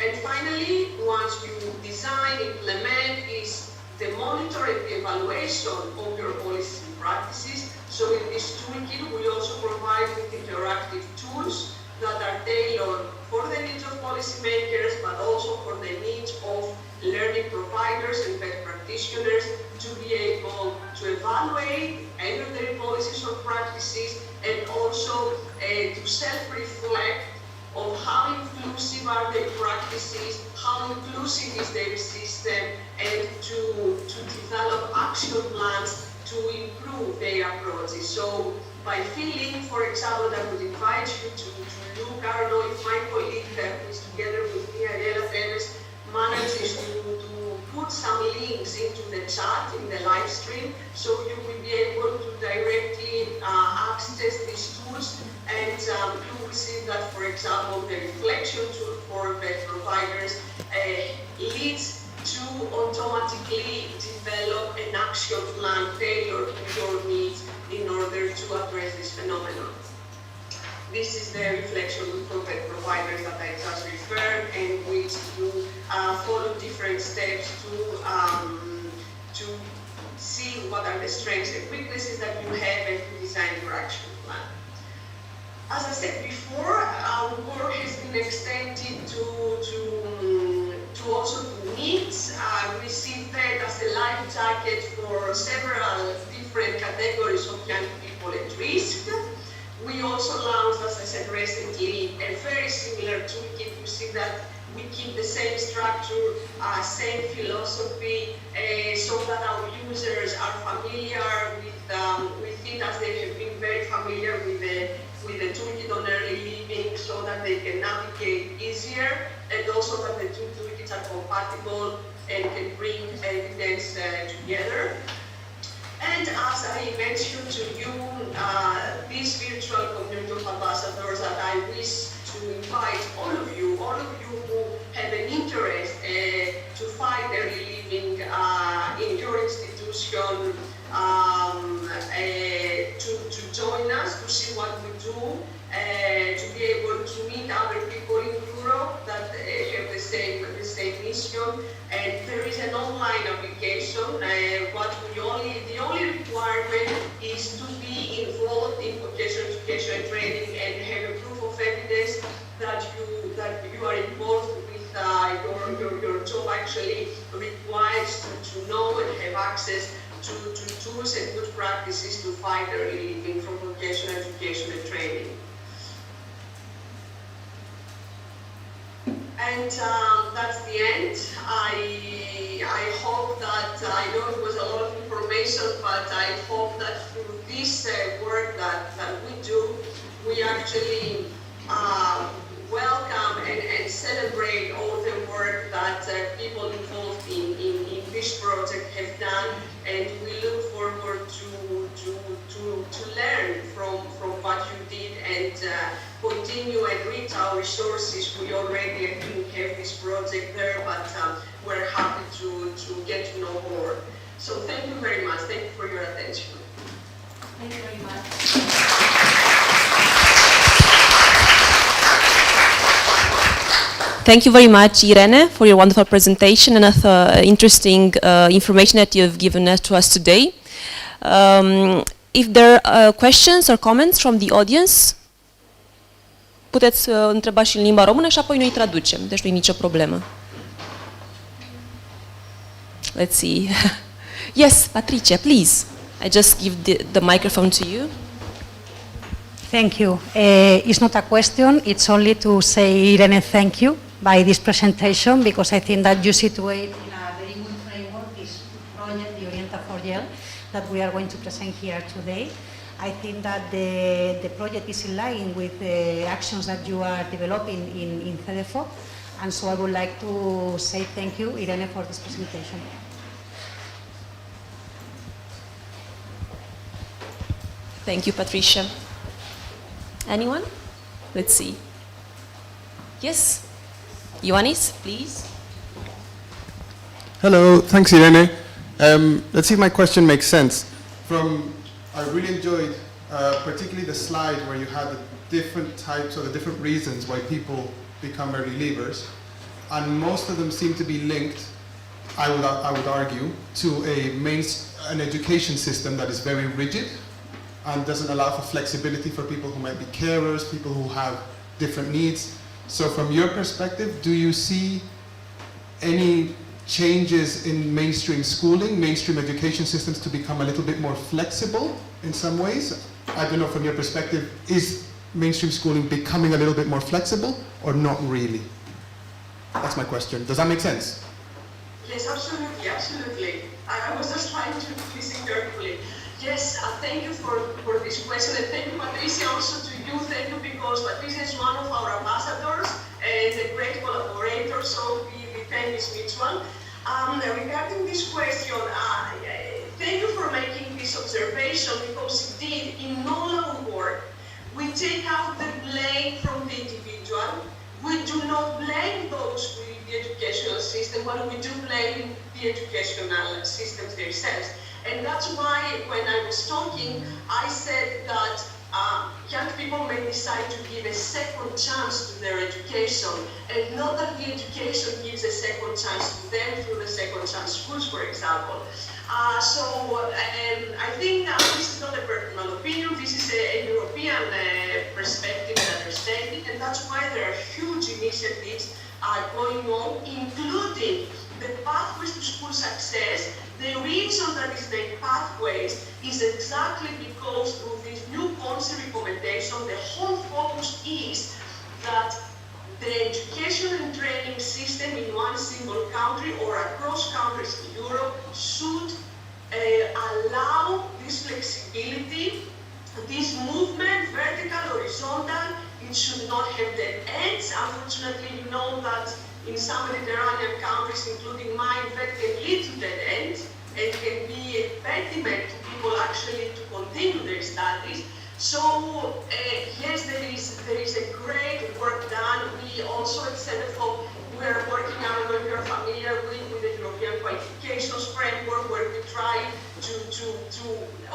And finally, once you design, implement, is the monitoring, the evaluation of your policies and practices. So in this toolkit, we also provide with interactive tools that are tailored for the needs of policymakers, but also for the needs of learning providers and best practitioners to be able to evaluate either their policies or practices, and also to self-reflect on how inclusive are their practices, how inclusive is their system, and to develop action plans to improve their approaches. So by filling, for example, I would invite you to look, I don't know if my colleague who is together with me, Ariela Perez, manages to put some links into the chat, in the live stream, so you will be able to directly access these tools. And you will see that, for example, the reflection tool for vet providers leads to automatically develop an action plan tailored to your needs in order to address this phenomenon. This is the reflection from the providers that I just referred, and which you follow different steps to see what are the strengths and weaknesses that you have and to design your action plan. As I said before, our work has been extended to also to needs. We see that as a life jacket for several different categories of young people at risk. We also launched, as I said recently, a very similar toolkit. You see that we keep the same structure, same philosophy, so that our users are familiar with it, as they have been very familiar with the toolkit on early living, so that they can navigate easier, and also that the two toolkits are compatible and can bring evidence together. And as I mentioned to you, this virtual community of ambassadors that I wish to invite all of you who have an interest to find early living in your institution, to join us, to see what we do, to be able to meet other people in Europe that have the same mission. And there is an online application. The only requirement is to be involved in vocational education and training and have a proof of evidence that you are involved with your job actually requires to know and have access to tools and good practices to find early living from vocational education and training. And that's the end. I hope that, I know it was a lot of information, but I hope that through this work that we do, we actually welcome and celebrate all the work that people involved in this project have done, and we look forward to learn from what you did and continue and reach our resources. We already, I think, have this project there, but we're happy to get to know more. So thank you very much. Thank you for your attention. Thank you very much. Thank you very much, Irene, for your wonderful presentation and interesting information that you have given to us today. If there are questions or comments from the audience, puteți întreba și în limba română și apoi noi traducem, deci nu e nicio problemă. Let's see. Yes, Patricia, please. I just give the microphone to you. Thank you. It's not a question, it's only to say, Irene, thank you by this presentation, because I think that you situate in a very good framework this project, the Orienta4YEL, that we are going to present here today. I think that the project is in line with the actions that you are developing in CEDEFOP, and so I would like to say thank you, Irene, for this presentation. Thank you, Patricia. Anyone? Let's see. Yes? Ioannis, please. Hello, thanks Irene. Let's see if my question makes sense. I really enjoyed particularly the slide where you had the different types or the different reasons why people become early leavers, and most of them seem to be linked, I would argue, to an education system that is very rigid and doesn't allow for flexibility for people who might be carers, people who have different needs. So from your perspective, do you see any changes in mainstream schooling, mainstream education systems to become a little bit more flexible in some ways? I don't know, from your perspective, is mainstream schooling becoming a little bit more flexible or not really? That's my question. Does that make sense? Yes, absolutely, absolutely. I was just trying to listen carefully. Yes, thank you for this question, and thank you, Patricia, also to you. Thank you, because Patricia is one of our ambassadors and a great collaborator, so the thank is mutual. Regarding this question, thank you for making this observation, because indeed, in all our work, we take out the blame from the individual. We do not blame those with the educational system, but we do blame the educational systems themselves. And that's why when I was talking, I said that young people may decide to give a second chance to their education, and not that the education gives a second chance to them through the second chance schools, for example. I think this is not a personal opinion, this is a European perspective and understanding, and that's why there are huge initiatives going on, including the pathways to school success. The reason that is named pathways is exactly because of this new policy recommendation. The whole focus is that the education and training system in one single country or across countries in Europe should allow this flexibility, this movement, vertical, horizontal. It should not have dead ends. Unfortunately, you know that in some Mediterranean countries, including mine, that can lead to dead ends and can be a impediment to people actually to continue their studies. So yes, there is a great work done. We also at Tentative, we are working, I don't know if you're familiar with the European qualifications framework, where we try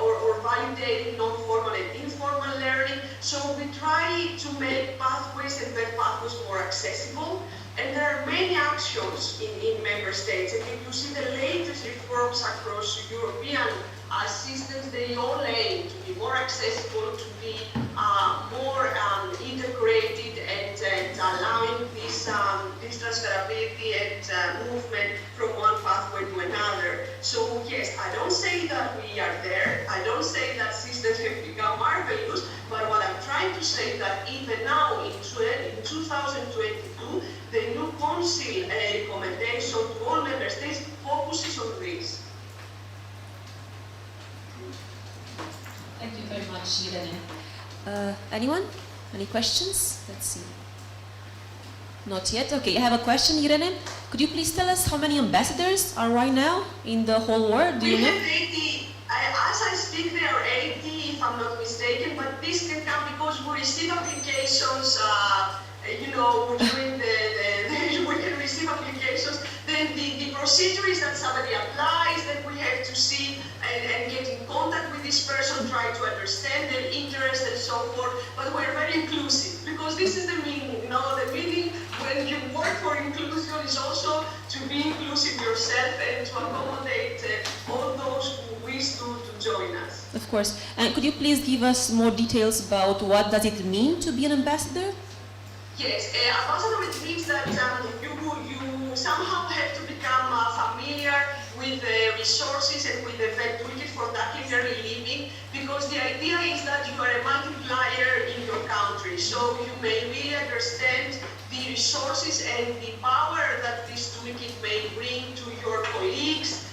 or validating non-formal and informal learning. So we try to make pathways and best pathways more accessible. And there are many actions in member states. And if you see the latest reforms across European systems, they all aim to be more accessible, to be more integrated, and allowing this transferability and movement from one pathway to another. So yes, I don't say that we are there. I don't say that systems have become marvelous. But what I'm trying to say is that even now in 2022, the new Council recommendation to all member states focuses on this. Thank you very much, Irene. Anyone? Any questions? Let's see. Not yet. Okay, I have a question, Irene. Could you please tell us how many ambassadors are right now in the whole world? Do you know? We have 80. As I speak, there are 80, if I'm not mistaken, but this can come because we receive applications, during we can receive applications. Then the procedure is that somebody applies, then we have to see and get in contact with this person, try to understand their interest and so forth. But we're very inclusive because this is the meaning. The meaning when you work for inclusion is also to be inclusive yourself and to accommodate all those who wish to join us. Of course. And could you please give us more details about what does it mean to be an ambassador? Yes, ambassador, it means that you somehow have to become familiar with the resources and with the toolkit for tackling early living, because the idea is that you are a multiplier in your country. So you may really understand the resources and the power that this toolkit may bring to your colleagues.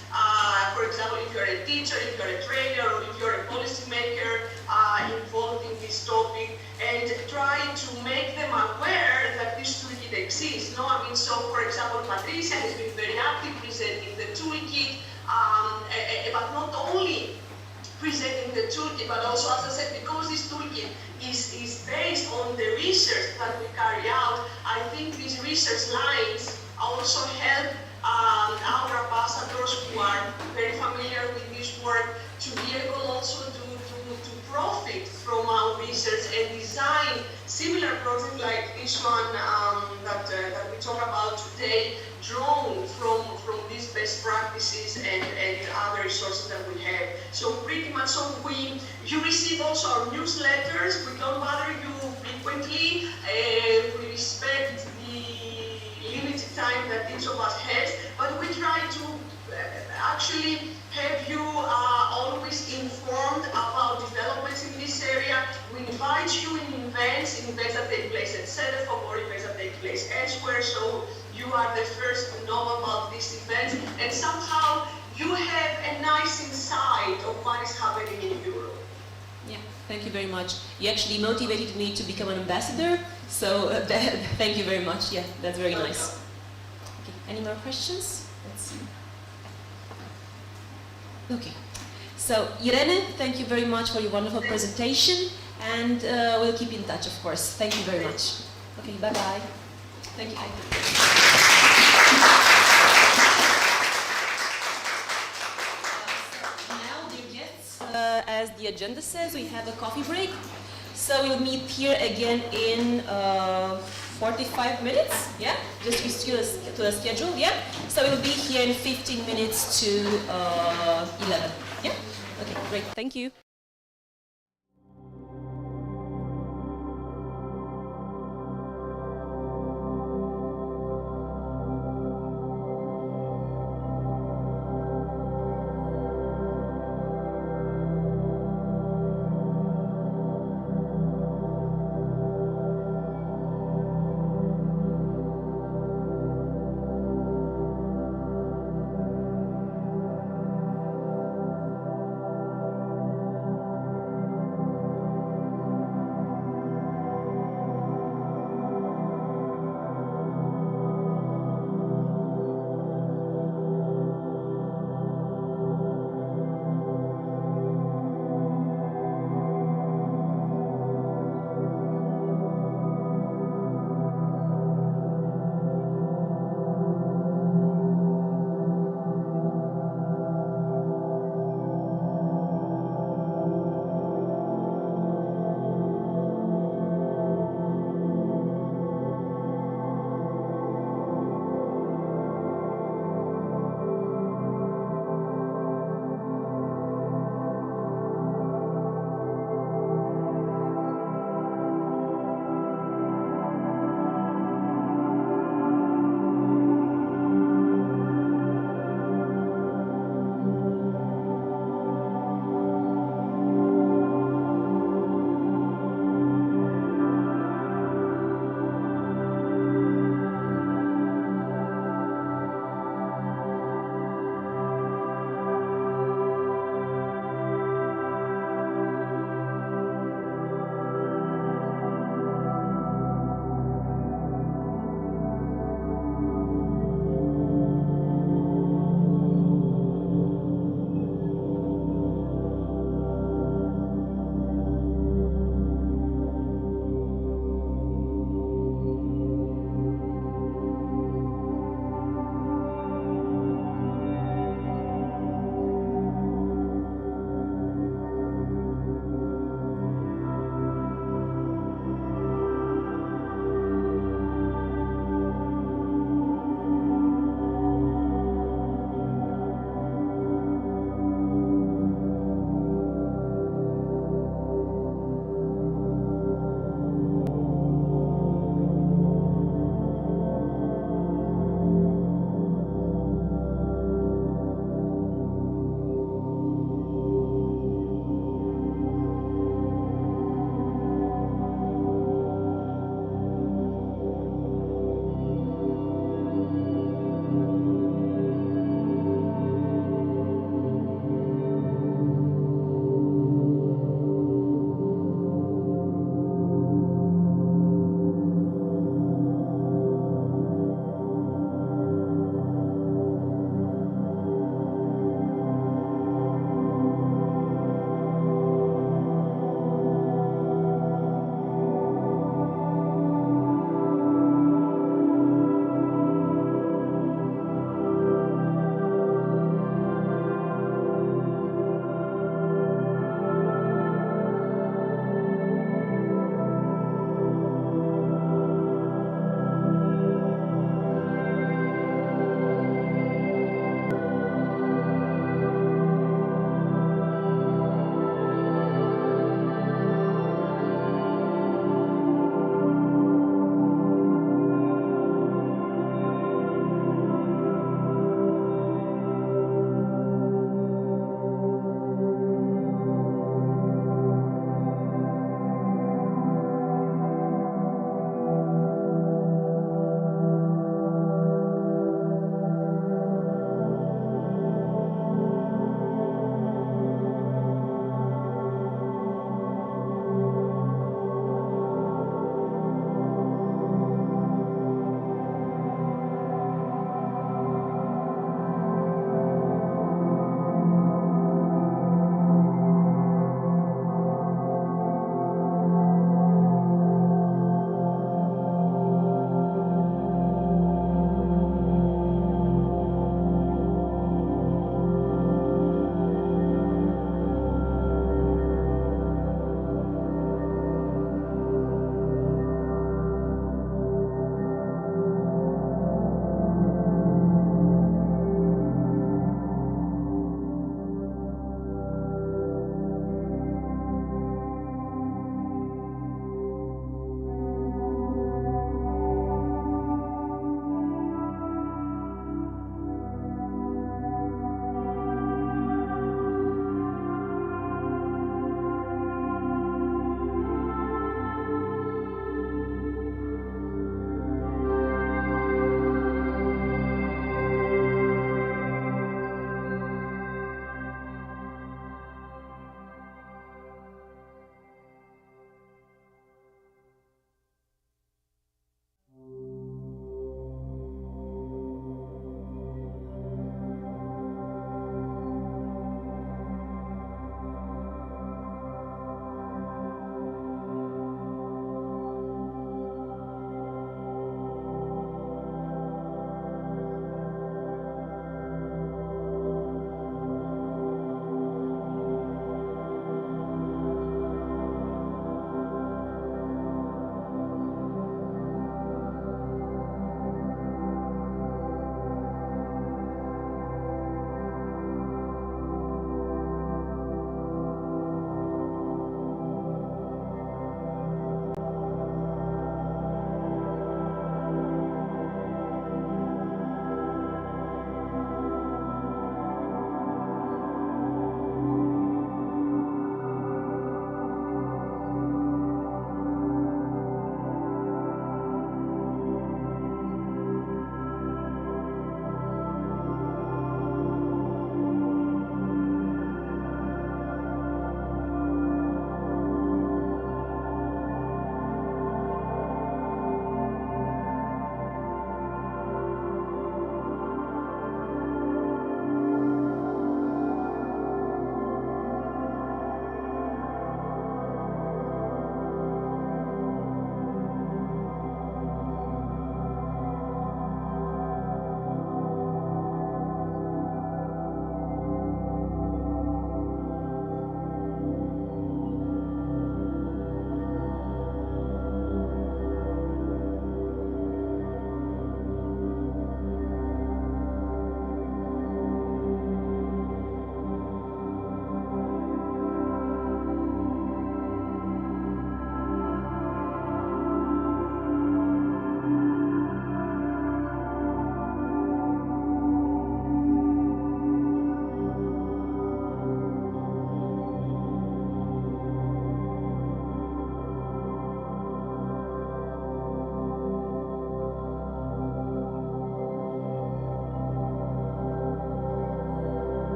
For example, if you're a teacher, if you're a trainer, or if you're a policymaker involved in this topic, and try to make them aware that this toolkit exists. So for example, Patricia has been very active presenting the toolkit, but not only presenting the toolkit, but also, as I said, because this toolkit is based on the research that we carry out, I think these research lines also help our ambassadors who are very familiar with this work to be able also to profit from our research and design similar projects like this one that we talk about today, drawn from these best practices and other resources that we have. So pretty much, you receive also our newsletters. We don't bother you frequently. We respect the limited time that each of us has, but we try to actually have you always informed about developments in this area. We invite you in events that take place at Tentative or events that take place elsewhere, so you are the first to know about these events, and somehow you have a nice insight of what is happening in Europe. Yeah, thank you very much. You actually motivated me to become an ambassador, so thank you very much. Yeah, that's very nice. Okay, any more questions? Let's see. Okay, so Irene, thank you very much for your wonderful presentation, and we'll keep in touch, of course. Thank you very much. Okay, bye-bye. Thank you. Now the agenda says, we have a coffee break. So we'll meet here again in 45 minutes, yeah? Just to the schedule, yeah? So we'll be here in 15 minutes to 11, yeah? Okay, great, thank you.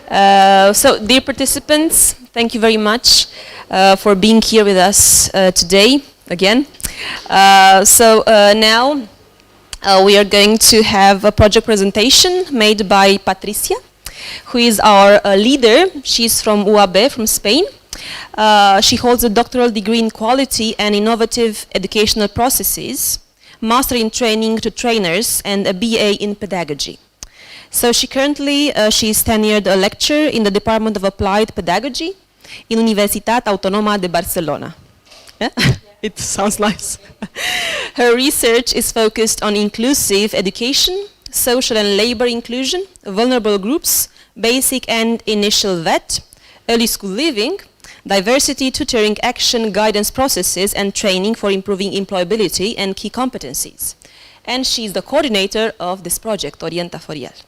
So, dear participants, thank you very much for being here with us today again. Now we are going to have a project presentation made by Patricia, who is our leader. She's from UAB, from Spain. She holds a doctoral degree in quality and innovative educational processes, master in training to trainers, and a BA in pedagogy. So she currently, she's tenured a lecturer in the Department of Applied Pedagogy in Universitat Autonoma de Barcelona. Yeah? It sounds nice. Her research is focused on inclusive education, social and labor inclusion, vulnerable groups, basic and initial VET, early school living, diversity, tutoring, action, guidance processes, and training for improving employability and key competencies. And she's the coordinator of this project, Orienta4YEL.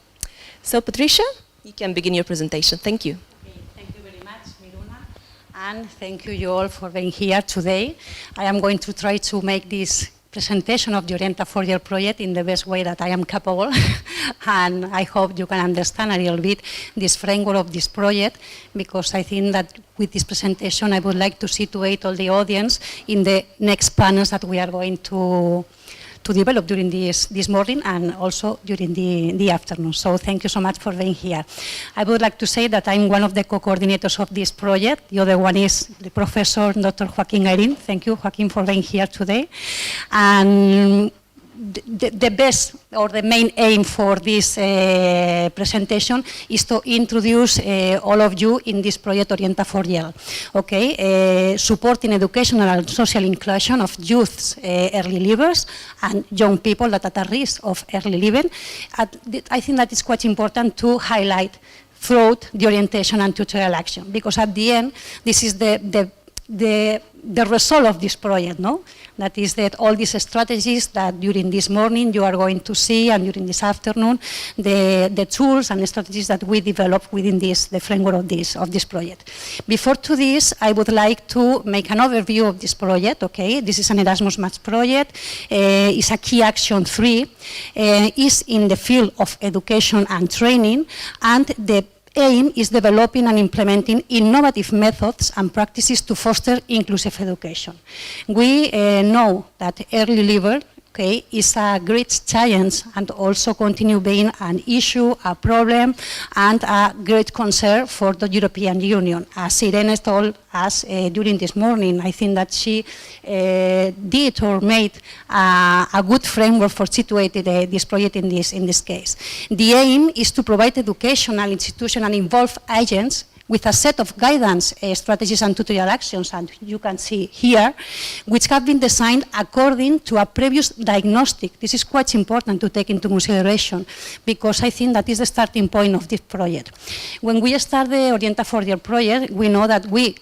So, Patricia, you can begin your presentation. Thank you. Okay, thank you very much, Miruna, and thank you all for being here today. I am going to try to make this presentation of the Orienta4YEL project in the best way that I am capable, and I hope you can understand a little bit this framework of this project, because I think that with this presentation I would like to situate all the audience in the next panels that we are going to develop during this morning and also during the afternoon. So thank you so much for being here. I would like to say that I'm one of the co-coordinators of this project. The other one is the Professor Dr. Joaquin Ayrin. Thank you, Joaquin, for being here today. And the best or the main aim for this presentation is to introduce all of you in this project Orienta4YEL. Okay, supporting educational and social inclusion of youths, early leavers, and young people that are at risk of early leaving. I think that it's quite important to highlight throughout the orientation and tutorial action, because at the end, this is the result of this project, no? That is that all these strategies that during this morning you are going to see, and during this afternoon, the tools and the strategies that we develop within the framework of this project. Before to this, I would like to make an overview of this project, okay? This is an Erasmus Match project. It's a key action 3, is in the field of education and training, and the aim is developing and implementing innovative methods and practices to foster inclusive education. We know that early leaver, okay, is a great challenge and also continue being an issue, a problem, and a great concern for the European Union. As Irene told us during this morning, I think that she did or made a good framework for situating this project in this case. The aim is to provide educational institutions and involved agents with a set of guidance strategies and tutorial actions, and you can see here, which have been designed according to a previous diagnostic. This is quite important to take into consideration, because I think that is the starting point of this project. When we start the Orienta4YEL project, we know that we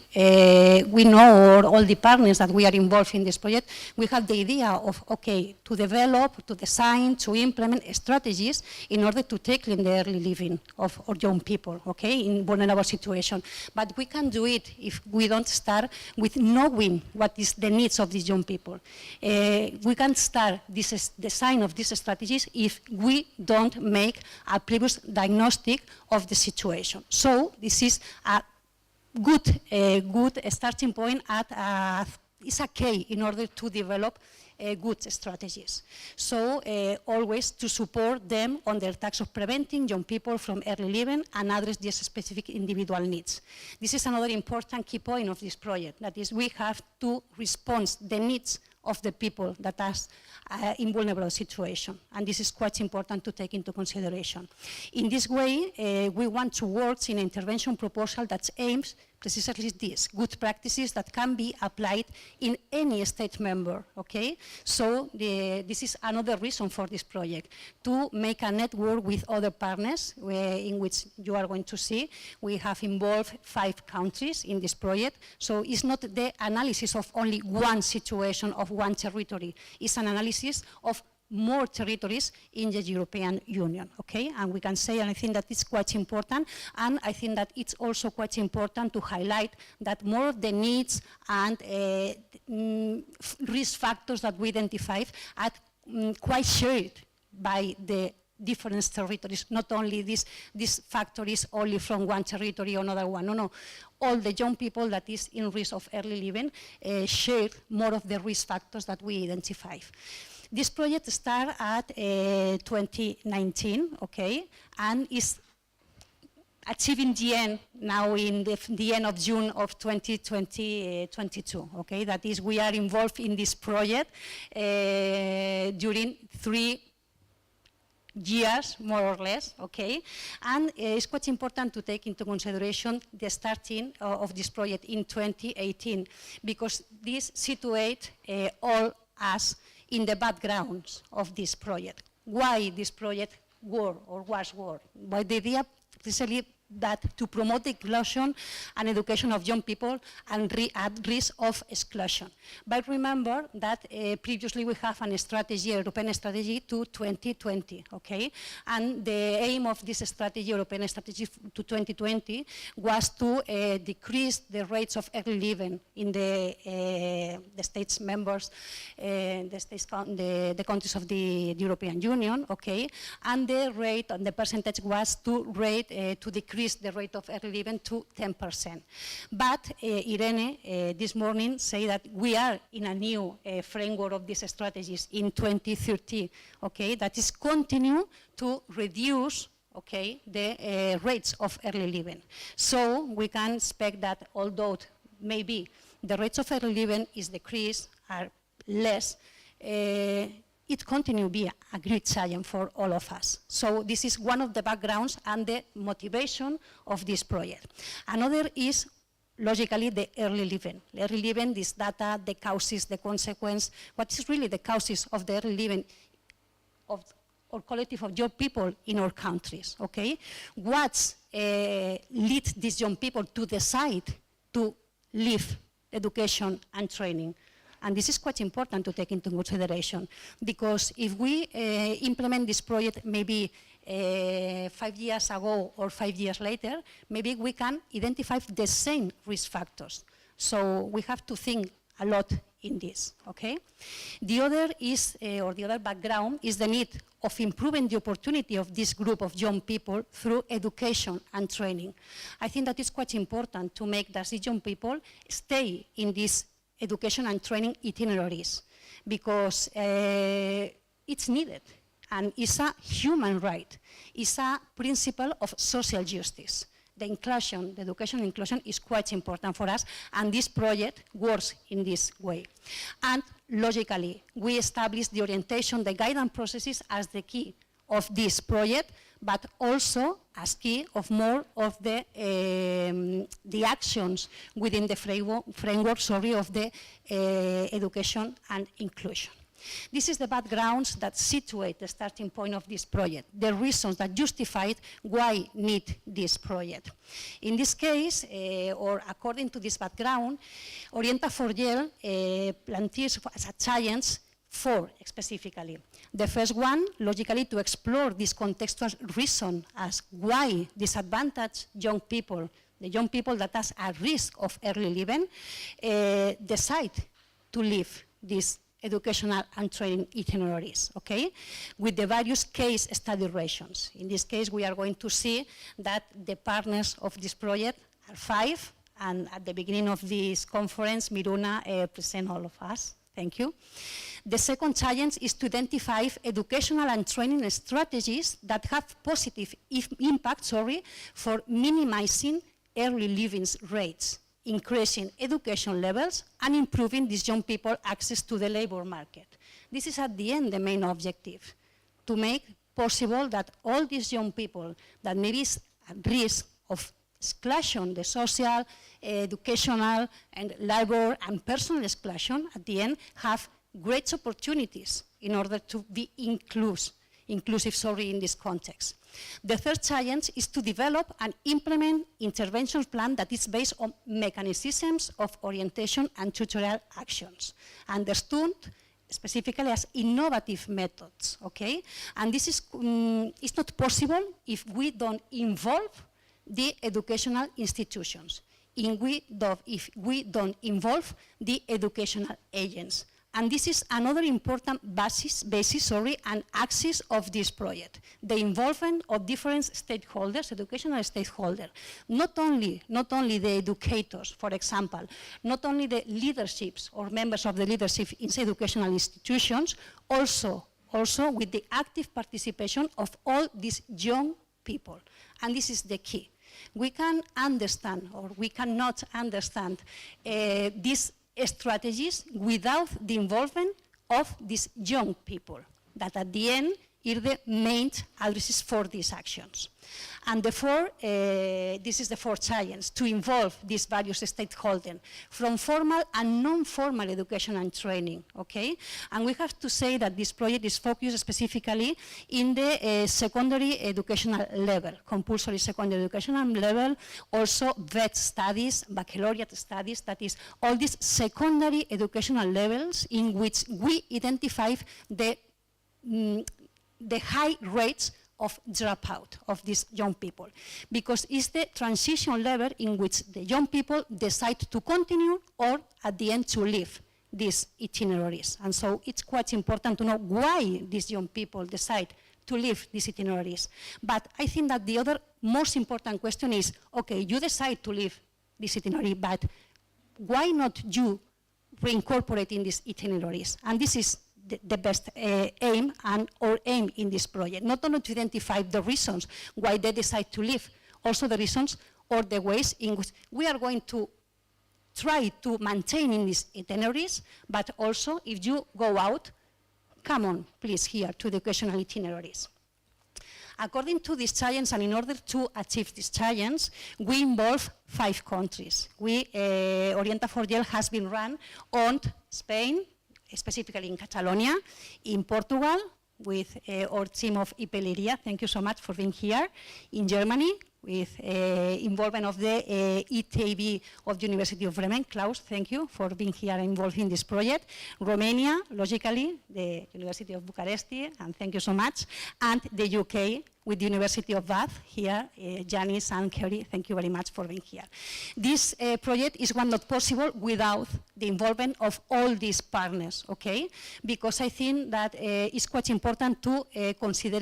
know all the partners that we are involved in this project. We have the idea of, okay, to develop, to design, to implement strategies in order to tackle the early living of our young people, okay, in vulnerable situations. But we can do it if we don't start with knowing what is the needs of these young people. We can start this design of these strategies if we don't make a previous diagnostic of the situation. So this is a good starting point it's a key in order to develop good strategies. So always to support them on their task of preventing young people from early leaving and address these specific individual needs. This is another important key point of this project, that is we have to respond to the needs of the people that are in vulnerable situation, and this is quite important to take into consideration. In this way, we want to work in an intervention proposal that aims precisely this, good practices that can be applied in any state member, okay? So this is another reason for this project, to make a network with other partners in which you are going to see. We have involved 5 countries in this project, so it's not the analysis of only one situation of one territory, it's an analysis of more territories in the European Union, okay? And we can say, and I think that it's quite important, and I think that it's also quite important to highlight that more of the needs and risk factors that we identified are quite shared by the different territories, not only this factor is only from one territory or another one. No. All the young people that is in risk of early living share more of the risk factors that we identify. This project started at 2019, okay, and is achieving the end now in the end of June of 2022, okay? That is, we are involved in this project during 3 years, more or less, okay? And it's quite important to take into consideration the starting of this project in 2018, because this situates all us in the backgrounds of this project. Why this project was work? By the idea precisely that to promote the inclusion and education of young people and at risk of exclusion. But remember that previously we have a strategy, European strategy to 2020, okay? And the aim of this strategy, European strategy to 2020, was to decrease the rates of early living in the states members, the countries of the European Union, okay? And the rate and the percentage was to decrease the rate of early living to 10%. But Irene this morning said that we are in a new framework of these strategies in 2030, okay, that is continue to reduce, okay, the rates of early living. So we can expect that although maybe the rates of early living is decreased, are less, it continues to be a great challenge for all of us. So this is one of the backgrounds and the motivation of this project. Another is, logically, the early living. Early living, this data, the causes, the consequence, what is really the causes of the early living of or collective of young people in our countries, okay? What leads these young people to decide to leave education and training? And this is quite important to take into consideration, because if we implement this project maybe 5 years ago or 5 years later, maybe we can identify the same risk factors. So we have to think a lot in this, okay? The other is, or the other background is the need of improving the opportunity of this group of young people through education and training. I think that is quite important to make these young people stay in this education and training itineraries, because it's needed and it's a human right. It's a principle of social justice. The inclusion, the education inclusion is quite important for us, and this project works in this way. And logically, we establish the orientation, the guidance processes as the key of this project, but also as key of more of the actions within the framework of the education and inclusion. This is the backgrounds that situate the starting point of this project, the reasons that justified why need this project. In this case, or according to this background, Orienta4YEL plantees as a challenge 4 specifically. The first one, logically, to explore this contextual reason as why disadvantaged young people, the young people that are at risk of early living, decide to leave these educational and training itineraries, okay, with the various case study rations. In this case, we are going to see that the partners of this project are 5, and at the beginning of this conference, Miruna present all of us. Thank you. The second challenge is to identify educational and training strategies that have positive impact, for minimizing early living rates, increasing education levels, and improving these young people access to the labor market. This is at the end the main objective, to make possible that all these young people that may be at risk of exclusion, the social, educational, and labor and personal exclusion, at the end have great opportunities in order to be inclusive in this context. The third challenge is to develop and implement intervention plan that is based on mechanisms of orientation and tutorial actions, understood specifically as innovative methods, okay? And this is it's not possible if we don't involve the educational institutions, if we don't involve the educational agents. And this is another important basis and axis of this project, the involvement of different stakeholders, educational stakeholders, not only the educators, for example, not only the leaderships or members of the leadership in educational institutions, also with the active participation of all these young people. And this is the key. We can understand, or we cannot understand these strategies without the involvement of these young people, that at the end are the main addresses for these actions. And therefore, this is the fourth challenge, to involve these various stakeholders from formal and non-formal education and training, okay? And we have to say that this project is focused specifically in the secondary educational level, compulsory secondary educational level, also VET studies, baccalaureate studies, that is all these secondary educational levels in which we identify the high rates of dropout of these young people, because it's the transition level in which the young people decide to continue or at the end to leave these itineraries. And so it's quite important to know why these young people decide to leave these itineraries. But I think that the other most important question is, okay, you decide to leave this itinerary, but why not you reincorporate in these itineraries? And this is the best aim in this project, not only to identify the reasons why they decide to leave, also the reasons or the ways in which we are going to try to maintain in these itineraries, but also if you go out, come on, please, here to educational itineraries. According to this challenge, and in order to achieve this challenge, we involve 5 countries. Orienta4YEL has been run on Spain, specifically in Catalonia, in Portugal, with our team of Ipeliria, thank you so much for being here, in Germany, with involvement of the ETB of the University of Bremen. Klaus, thank you for being here involved in this project. Romania, logically, the University of Bucharest, and thank you so much. And the UK, with the University of Bath, here, Janice and Kerry, thank you very much for being here. This project is one not possible without the involvement of all these partners, okay? Because I think that it's quite important to consider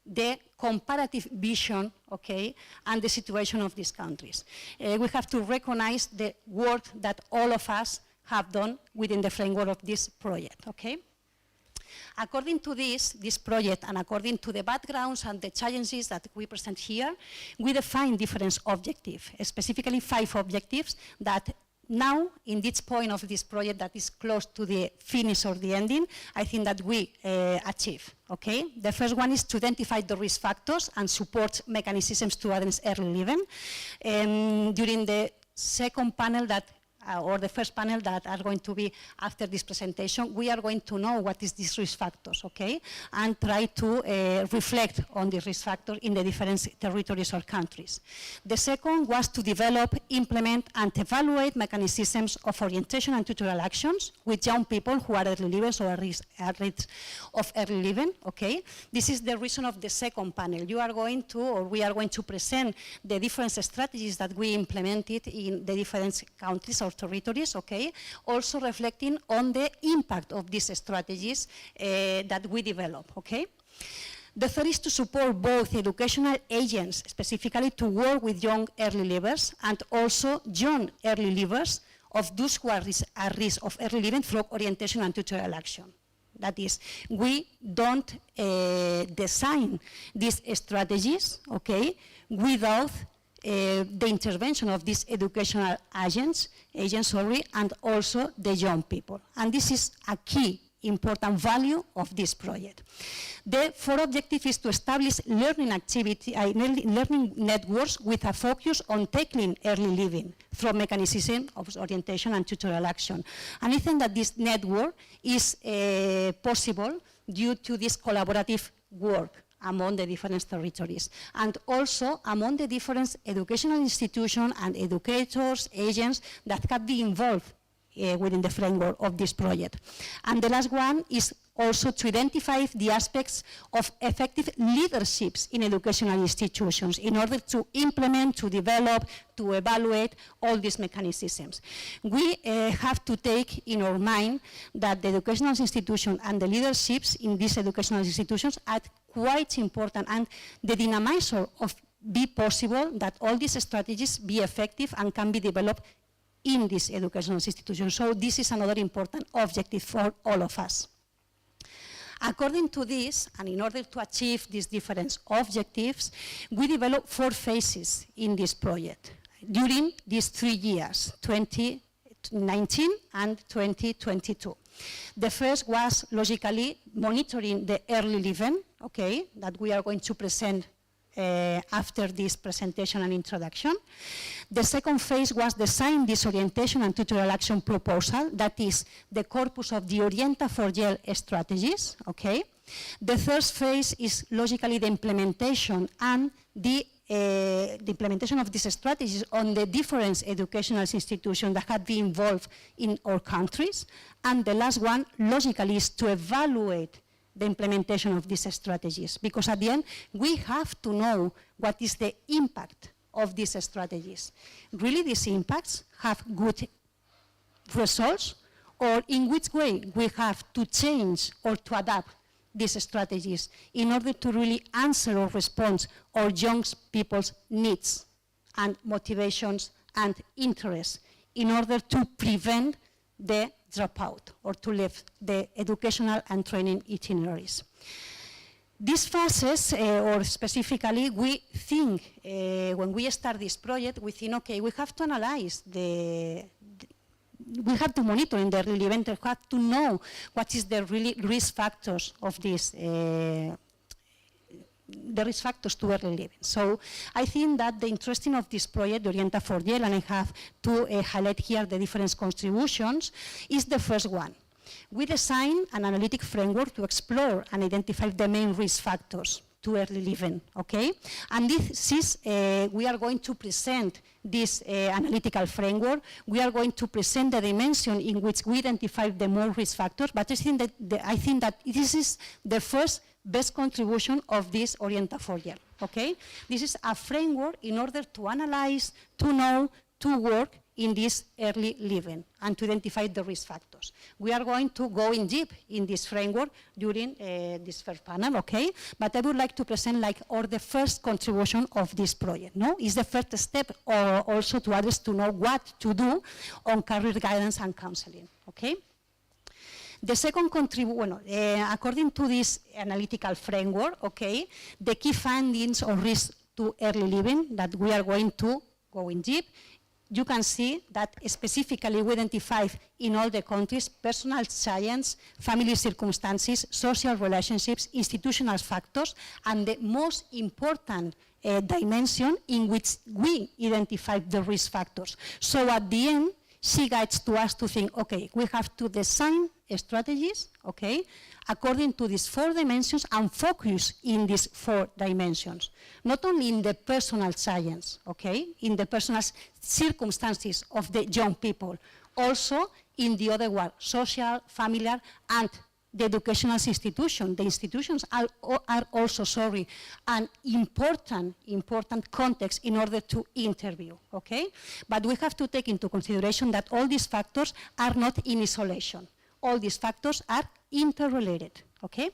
the comparative vision, okay, and the situation of these countries. We have to recognize the work that all of us have done within the framework of this project, okay? According to this project, and according to the backgrounds and the challenges that we present here, we define different objectives, specifically 5 objectives that now, in this point of this project that is close to the finish or the ending, I think that we achieve, okay? The first one is to identify the risk factors and support mechanisms to address early leaving. During the second panel that or the first panel that are going to be after this presentation, we are going to know what is these risk factors, okay? And try to reflect on the risk factor in the different territories or countries. The second was to develop, implement, and evaluate mechanisms of orientation and tutorial actions with young people who are early leavers or at risk of early leaving, okay? This is the reason of the second panel. You are going to, or we are going to present the different strategies that we implemented in the different countries or territories, okay? Also reflecting on the impact of these strategies that we develop, okay? The third is to support both educational agents, specifically to work with young early leavers and also young early leavers of those who are at risk of early leaving through orientation and tutorial action. That is, we don't design these strategies, okay, without the intervention of these educational agents, and also the young people. And this is a key important value of this project. The fourth objective is to establish learning learning networks with a focus on tackling early leaving through mechanism of orientation and tutorial action. And I think that this network is possible due to this collaborative work among the different territories, and also among the different educational institutions and educators, agents that can be involved within the framework of this project. And the last one is also to identify the aspects of effective leaderships in educational institutions in order to implement, to develop, to evaluate all these mechanisms. We have to take in our mind that the educational institution and the leaderships in these educational institutions are quite important, and the dynamizer of be possible that all these strategies be effective and can be developed in this educational institution. So this is another important objective for all of us. According to this, and in order to achieve these different objectives, we developed 4 phases in this project during these 3 years, 2019 and 2022. The first was logically monitoring the early living, okay, that we are going to present after this presentation and introduction. The second phase was design this orientation and tutorial action proposal, that is the corpus of the Orienta4YEL strategies, okay. The third phase is logically the implementation and the implementation of these strategies on the different educational institutions that have been involved in our countries. And the last one, logically, is to evaluate the implementation of these strategies, because at the end we have to know what is the impact of these strategies. Really these impacts have good results, or in which way we have to change or to adapt these strategies in order to really answer or respond our young people's needs and motivations and interests in order to prevent the dropout or to leave the educational and training itineraries. These phases, or specifically, we think, when we start this project, we think, okay, we have to analyze we have to monitor in the early event, we have to know what is the really risk factors of this, the risk factors to early living. So I think that the interesting of this project, Orienta4YEL, and I have to highlight here the different contributions, is the first one. We designed an analytic framework to explore and identify the main risk factors to early living, okay? And this is, we are going to present this analytical framework. We are going to present the dimension in which we identify the more risk factors, but I think that this is the first best contribution of this Orienta4YEL, okay? This is a framework in order to analyze, to know, to work in this early living and to identify the risk factors. We are going to go in deep in this framework during this first panel, okay? But I would like to present the first contribution of this project, no? It's the first step also to others to know what to do on career guidance and counseling, okay? The second contribution, according to this analytical framework, okay, the key findings or risks to early living that we are going to go in deep, you can see that specifically we identify in all the countries personal science, family circumstances, social relationships, institutional factors, and the most important dimension in which we identify the risk factors. So at the end, she guides to us to think, okay, we have to design strategies, okay, according to these 4 dimensions and focus in these 4 dimensions. Not only in the personal science, okay, in the personal circumstances of the young people, also in the other one, social, familiar, and the educational institution. The institutions are also, an important context in order to interview, okay? But we have to take into consideration that all these factors are not in isolation. All these factors are interrelated, okay?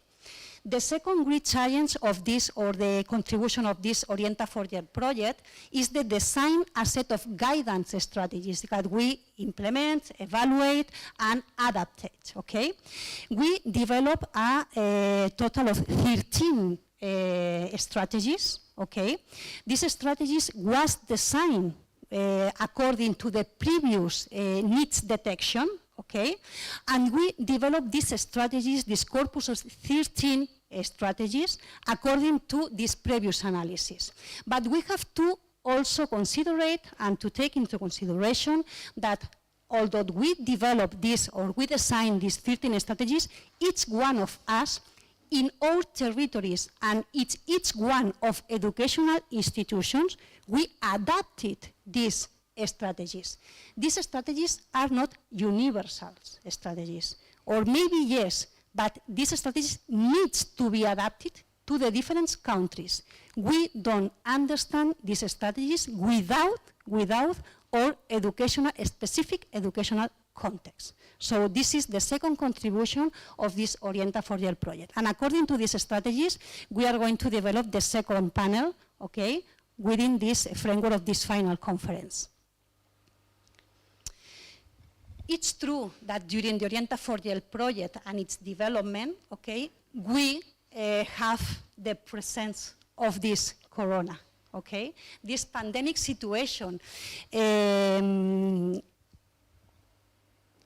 The second great challenge of this, or the contribution of this Orienta4YEL project, is the design a set of guidance strategies that we implement, evaluate, and adapt, okay? We develop a total of 13 strategies, okay? These strategies was designed according to the previous needs detection, okay? And we developed these strategies, this corpus of 13 strategies, according to this previous analysis. But we have to also consider and to take into consideration that although we develop this or we design these 13 strategies, each one of us in our territories and each one of educational institutions, we adapted these strategies. These strategies are not universal strategies, or maybe yes, but these strategies need to be adapted to the different countries. We don't understand these strategies without our specific educational context. So this is the second contribution of this Orienta4YEL project. And according to these strategies, we are going to develop the second panel, okay, within this framework of this final conference. It's true that during the Orienta4YEL project and its development, okay, we have the presence of this corona, okay? This pandemic situation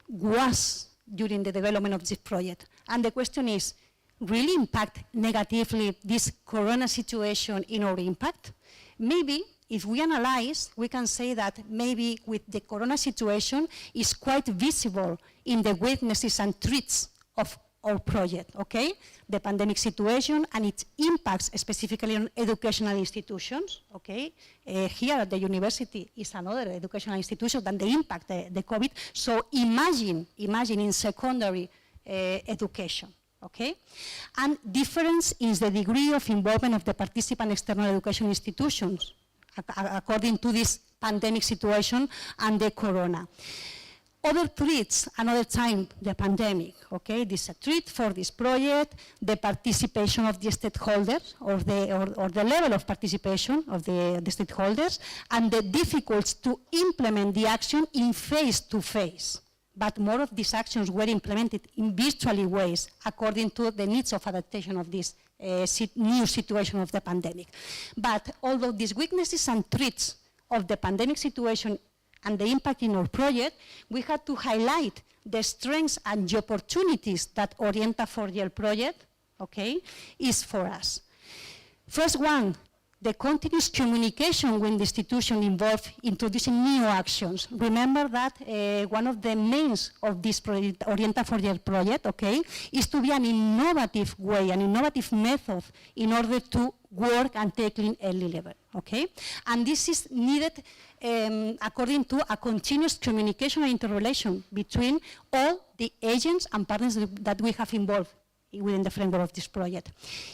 was during the development of this project. And the question is, really impact negatively this corona situation in our impact? Maybe if we analyze, we can say that maybe with the corona situation is quite visible in the weaknesses and threats of our project, okay? The pandemic situation and its impacts specifically on educational institutions, okay? Here at the university is another educational institution than the impact, the COVID. So imagine in secondary education, okay? And difference is the degree of involvement of the participant external education institutions according to this pandemic situation and the corona. Other threats, another time, the pandemic, okay? This is a threat for this project, the participation of the stakeholders, or the level of participation of the stakeholders, and the difficulties to implement the action in face-to-face. But more of these actions were implemented in virtual ways according to the needs of adaptation of this new situation of the pandemic. But although these weaknesses and threats of the pandemic situation and the impact in our project, we had to highlight the strengths and the opportunities that Orienta4YEL project, okay, is for us. First one, the continuous communication with the institution involved introducing new actions. Remember that one of the mains of this project, Orienta4YEL project, okay, is to be an innovative way, an innovative method in order to work and tackling early level, okay? And this is needed according to a continuous communication and interrelation between all the agents and partners that we have involved within the framework of this project.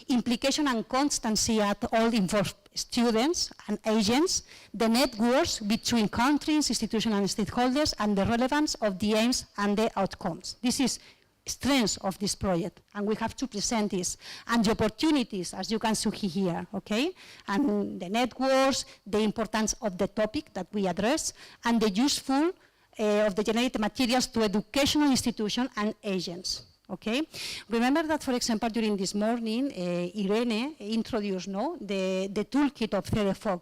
Implication and constancy at all involved students and agents, the networks between countries, institutions and stakeholders, and the relevance of the aims and the outcomes. This is strengths of this project, and we have to present this. And the opportunities, as you can see here, okay? And the networks, the importance of the topic that we address, and the useful of the generated materials to educational institutions and agents. Okay. Remember that, for example, during this morning, Irene introduced the toolkit of CDFOG.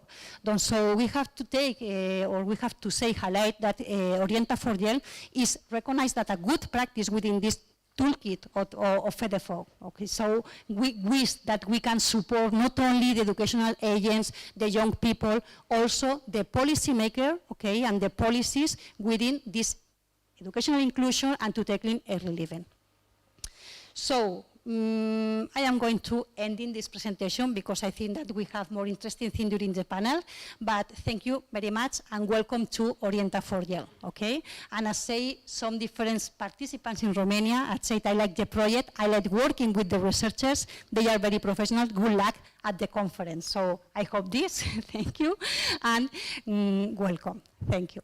So we have to take, or we have to say, highlight that Orienta4YEL is recognized as a good practice within this toolkit of CDFOG. Okay. So we wish that we can support not only the educational agents, the young people, also the policymaker, okay, and the policies within this educational inclusion and to tackling early living. So, I am going to end in this presentation because I think that we have more interesting things during the panel, but thank you very much and welcome to Orienta4YEL, okay? And I say some different participants in Romania, I said I like the project, I like working with the researchers, they are very professional, good luck at the conference. So, I hope this, thank you, and welcome, thank you.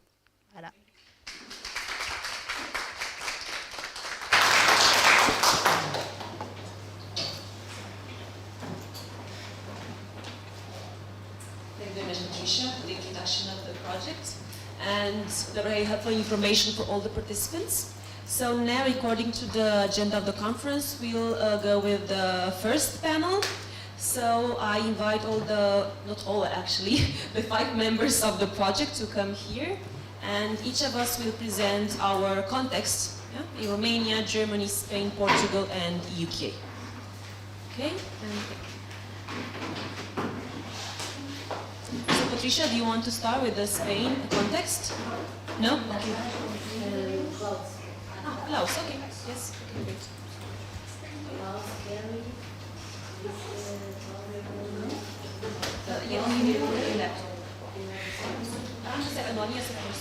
Patricia for the introduction of the project and the very helpful information for all the participants. So now, according to the agenda of the conference, we'll go with the first panel. So I invite all the, not all actually, the 5 members of the project to come here, and each of us will present our context in Romania, Germany, Spain, Portugal, and UK. Okay? Patricia, do you want to start with the Spain context? No? Okay. Klaus, okay. Yes, okay, great. Yes, you left. The second one, yes, of course.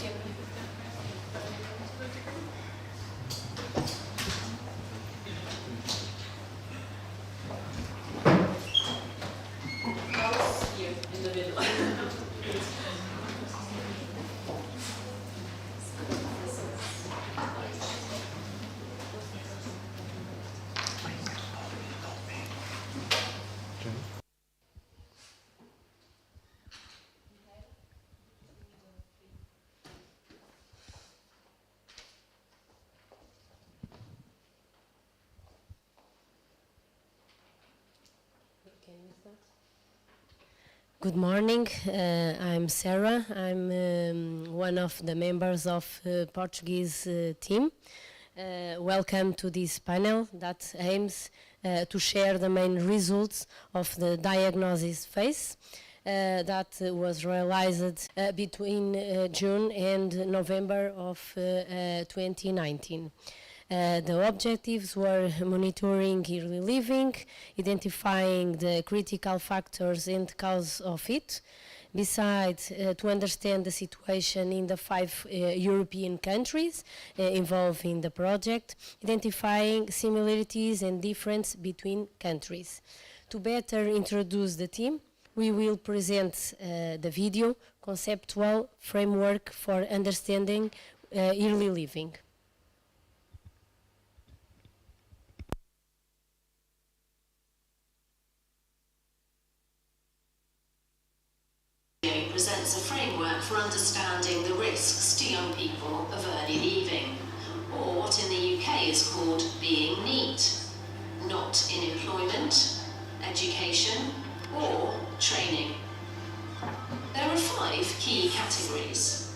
Good morning. I'm Sarah. I'm one of the members of Portuguese team. Welcome to this panel that aims to share the main results of the diagnosis phase that was realized between June and November of 2019. The objectives were monitoring early living, identifying the critical factors and cause of it, besides to understand the situation in the 5 European countries involved in the project, identifying similarities and difference between countries. To better introduce the team, we will present the video conceptual framework for understanding early living. Presents a framework for understanding the risks to young people of early leaving, or what in the UK is called being neat, not in employment, education, or training. There are 5 key categories.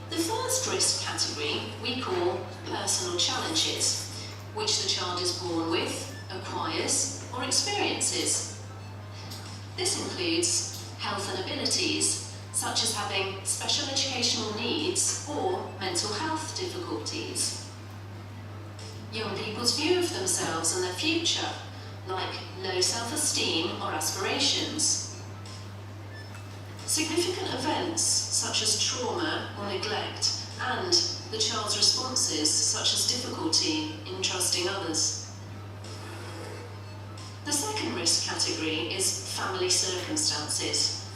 The first risk category we call personal challenges, which the child is born with, acquires, or experiences. This includes health and abilities, such as having special educational needs or mental health difficulties. Young people's view of themselves and their future, like low self-esteem or aspirations. Significant events, such as trauma or neglect, and the child's responses, such as difficulty in trusting others. The second risk category is family circumstances,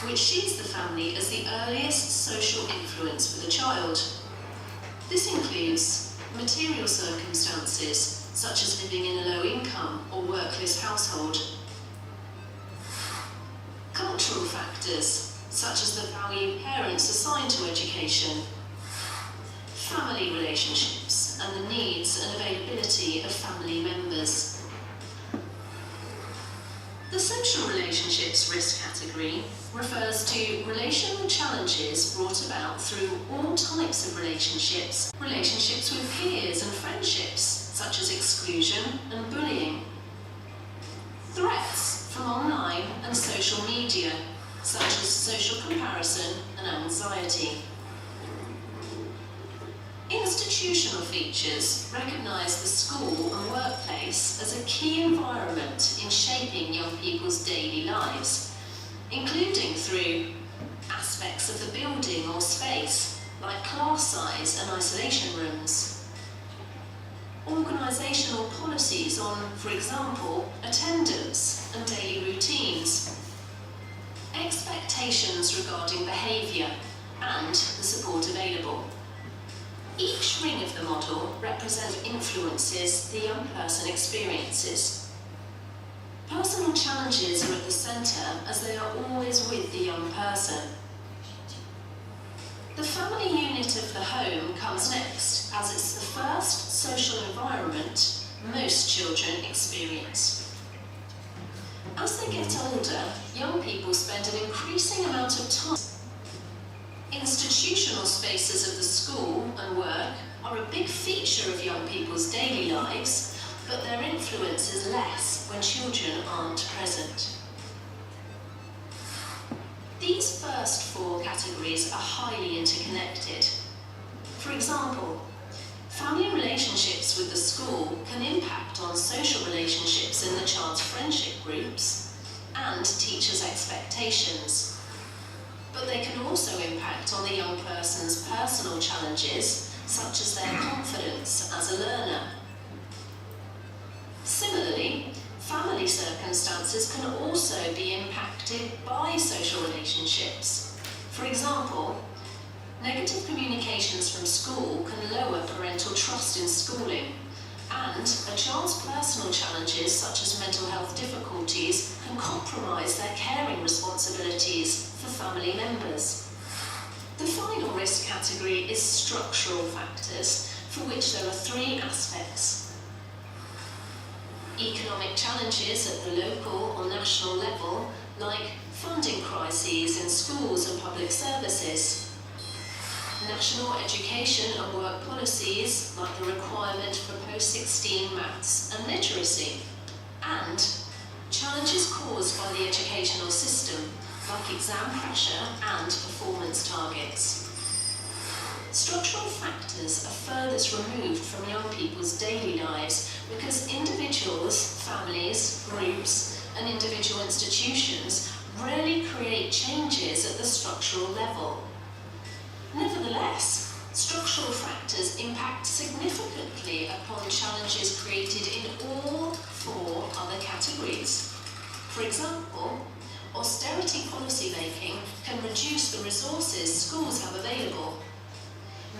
which sees the family as the earliest social influence for the child. This includes material circumstances, such as living in a low-income or workless household. Cultural factors, such as the value parents assign to education. Family relationships and the needs and availability of family members. The social relationships risk category refers to relational challenges brought about through all types of relationships, relationships with peers and friendships, such as exclusion and bullying. Threats from online and social media, such as social comparison and anxiety. Institutional features recognise the school and workplace as a key environment in shaping young people's daily lives, including through aspects of the building or space, like class size and isolation rooms. Organisational policies on, for example, attendance and daily routines. Expectations regarding behaviour and the support available. Each ring of the model represents influences the young person experiences. Personal challenges are at the centre as they are always with the young person. The family unit of the home comes next, as it's the first social environment most children experience. As they get older, young people spend an increasing amount of time. Institutional spaces of the school and work are a big feature of young people's daily lives, but their influence is less when children aren't present. These first 4 categories are highly interconnected. For example, family relationships with the school can impact on social relationships in the child's friendship groups and teachers' expectations. But they can also impact on the young person's personal challenges, such as their confidence as a learner. Similarly, family circumstances can also be impacted by social relationships. For example, negative communications from school can lower parental trust in schooling, and a child's personal challenges, such as mental health difficulties, can compromise their caring responsibilities for family members. The final risk category is structural factors, for which there are 3 aspects. Economic challenges at the local or national level, like funding crises in schools and public services. National education and work policies, like the requirement for post-16 maths and literacy. And challenges caused by the educational system, like exam pressure and performance targets. Structural factors are furthest removed from young people's daily lives because individuals, families, groups, and individual institutions rarely create changes at the structural level. Nevertheless, structural factors impact significantly upon challenges created in all four other categories. For example, austerity policy making can reduce the resources schools have available,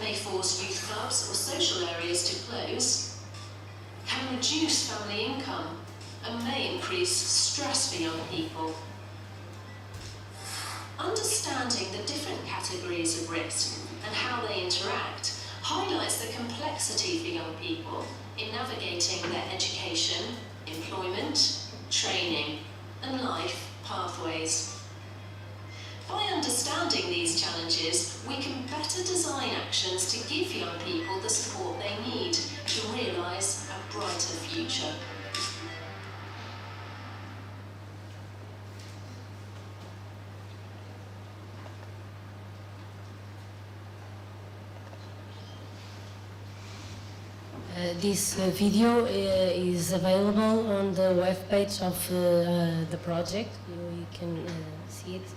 may force youth clubs or social areas to close, can reduce family income, and may increase stress for young people. Understanding the different categories of risk and how they interact highlights the complexity for young people in navigating their education, employment, training, and life pathways. By understanding these challenges, we can better design actions to give young people the support they need to realise a brighter future. This video is available on the webpage of the project. You can see it.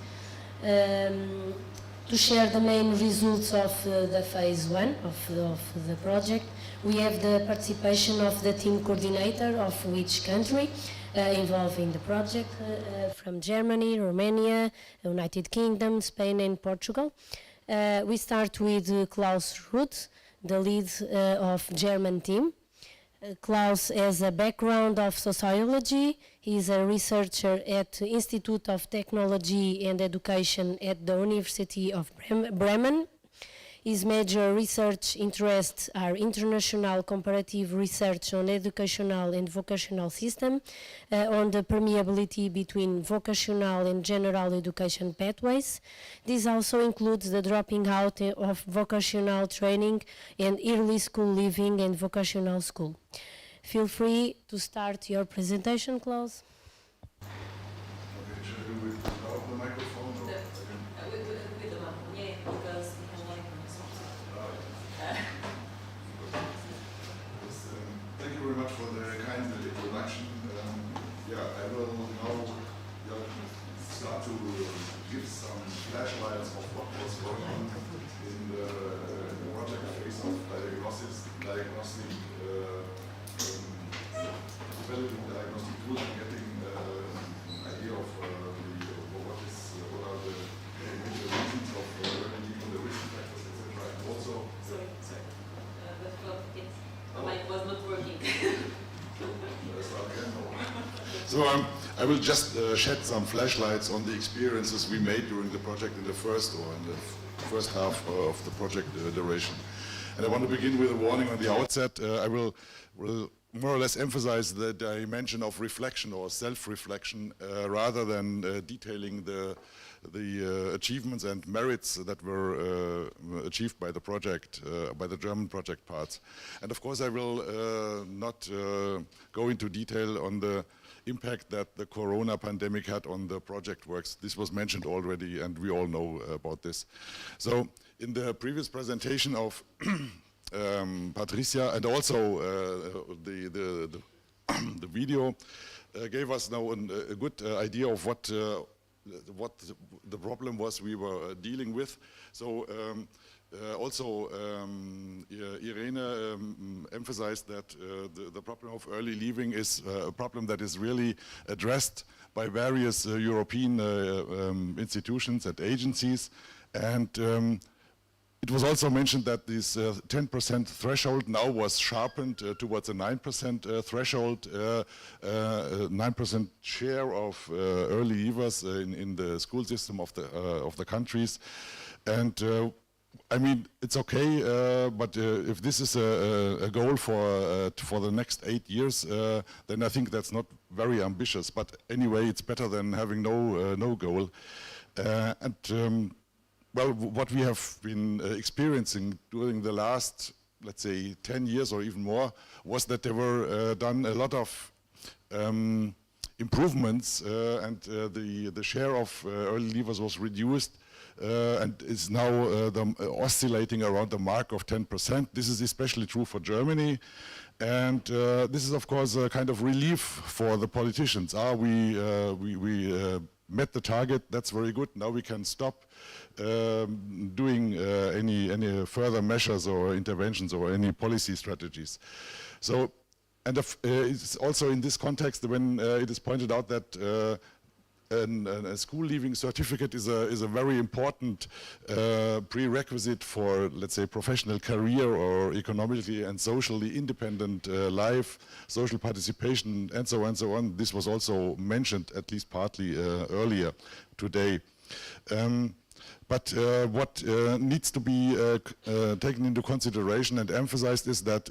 To share the main results of the phase 1 of the project, we have the participation of the team coordinator of each country involved in the project from Germany, Romania, United Kingdom, Spain and Portugal. We start with Klaus Ruth, the lead of German team. Klaus has a background of sociology. He is a researcher at the Institute of Technology and Education at the University of Bremen. His major research interests are international comparative research on educational and vocational system, on the permeability between vocational and general education pathways. This also includes the dropping out of vocational training and early school leaving and vocational school. Feel free to start your presentation, Klaus. Okay, should I do it without the microphone? Or With the microphone, yeah, because we have like Thank you very much for the kind introduction. I will now start to give some flashlights of what was going on in the project phase of diagnostic developing diagnostic tools and getting an idea of what are the major reasons of early people, the risk factors, etc. And also, sorry. The mic was not working. So I will just shed some flashlights on the experiences we made during the project in the first half of the project duration. And I want to begin with a warning on the outset. I will more or less emphasize the dimension of reflection or self-reflection rather than detailing the achievements and merits that were achieved by the project, by the German project parts. And of course I will not go into detail on the impact that the corona pandemic had on the project works. This was mentioned already and we all know about this. So in the previous presentation of Patricia and also the video gave us now a good idea of what the problem was we were dealing with. So also Irene emphasized that the problem of early leaving is a problem that is really addressed by various European institutions and agencies, and it was also mentioned that this 10% threshold now was sharpened towards a 9% threshold, 9% share of early leavers in the school system of the countries. And I mean, it's okay, but if this is a goal for the next 8 years, then I think that's not very ambitious. But anyway, it's better than having no goal. Well, what we have been experiencing during the last, let's say, 10 years or even more, was that there were done a lot of improvements, and the share of early leavers was reduced. And is now oscillating around the mark of 10%. This is especially true for Germany. And this is, of course, a kind of relief for the politicians. We met the target, that's very good. Now we can stop doing any further measures or interventions or any policy strategies. So, and it's also in this context when it is pointed out that a school leaving certificate is a very important prerequisite for, let's say, professional career or economically and socially independent life, social participation, and so on and so on. This was also mentioned, at least partly, earlier today. But what needs to be taken into consideration and emphasized is that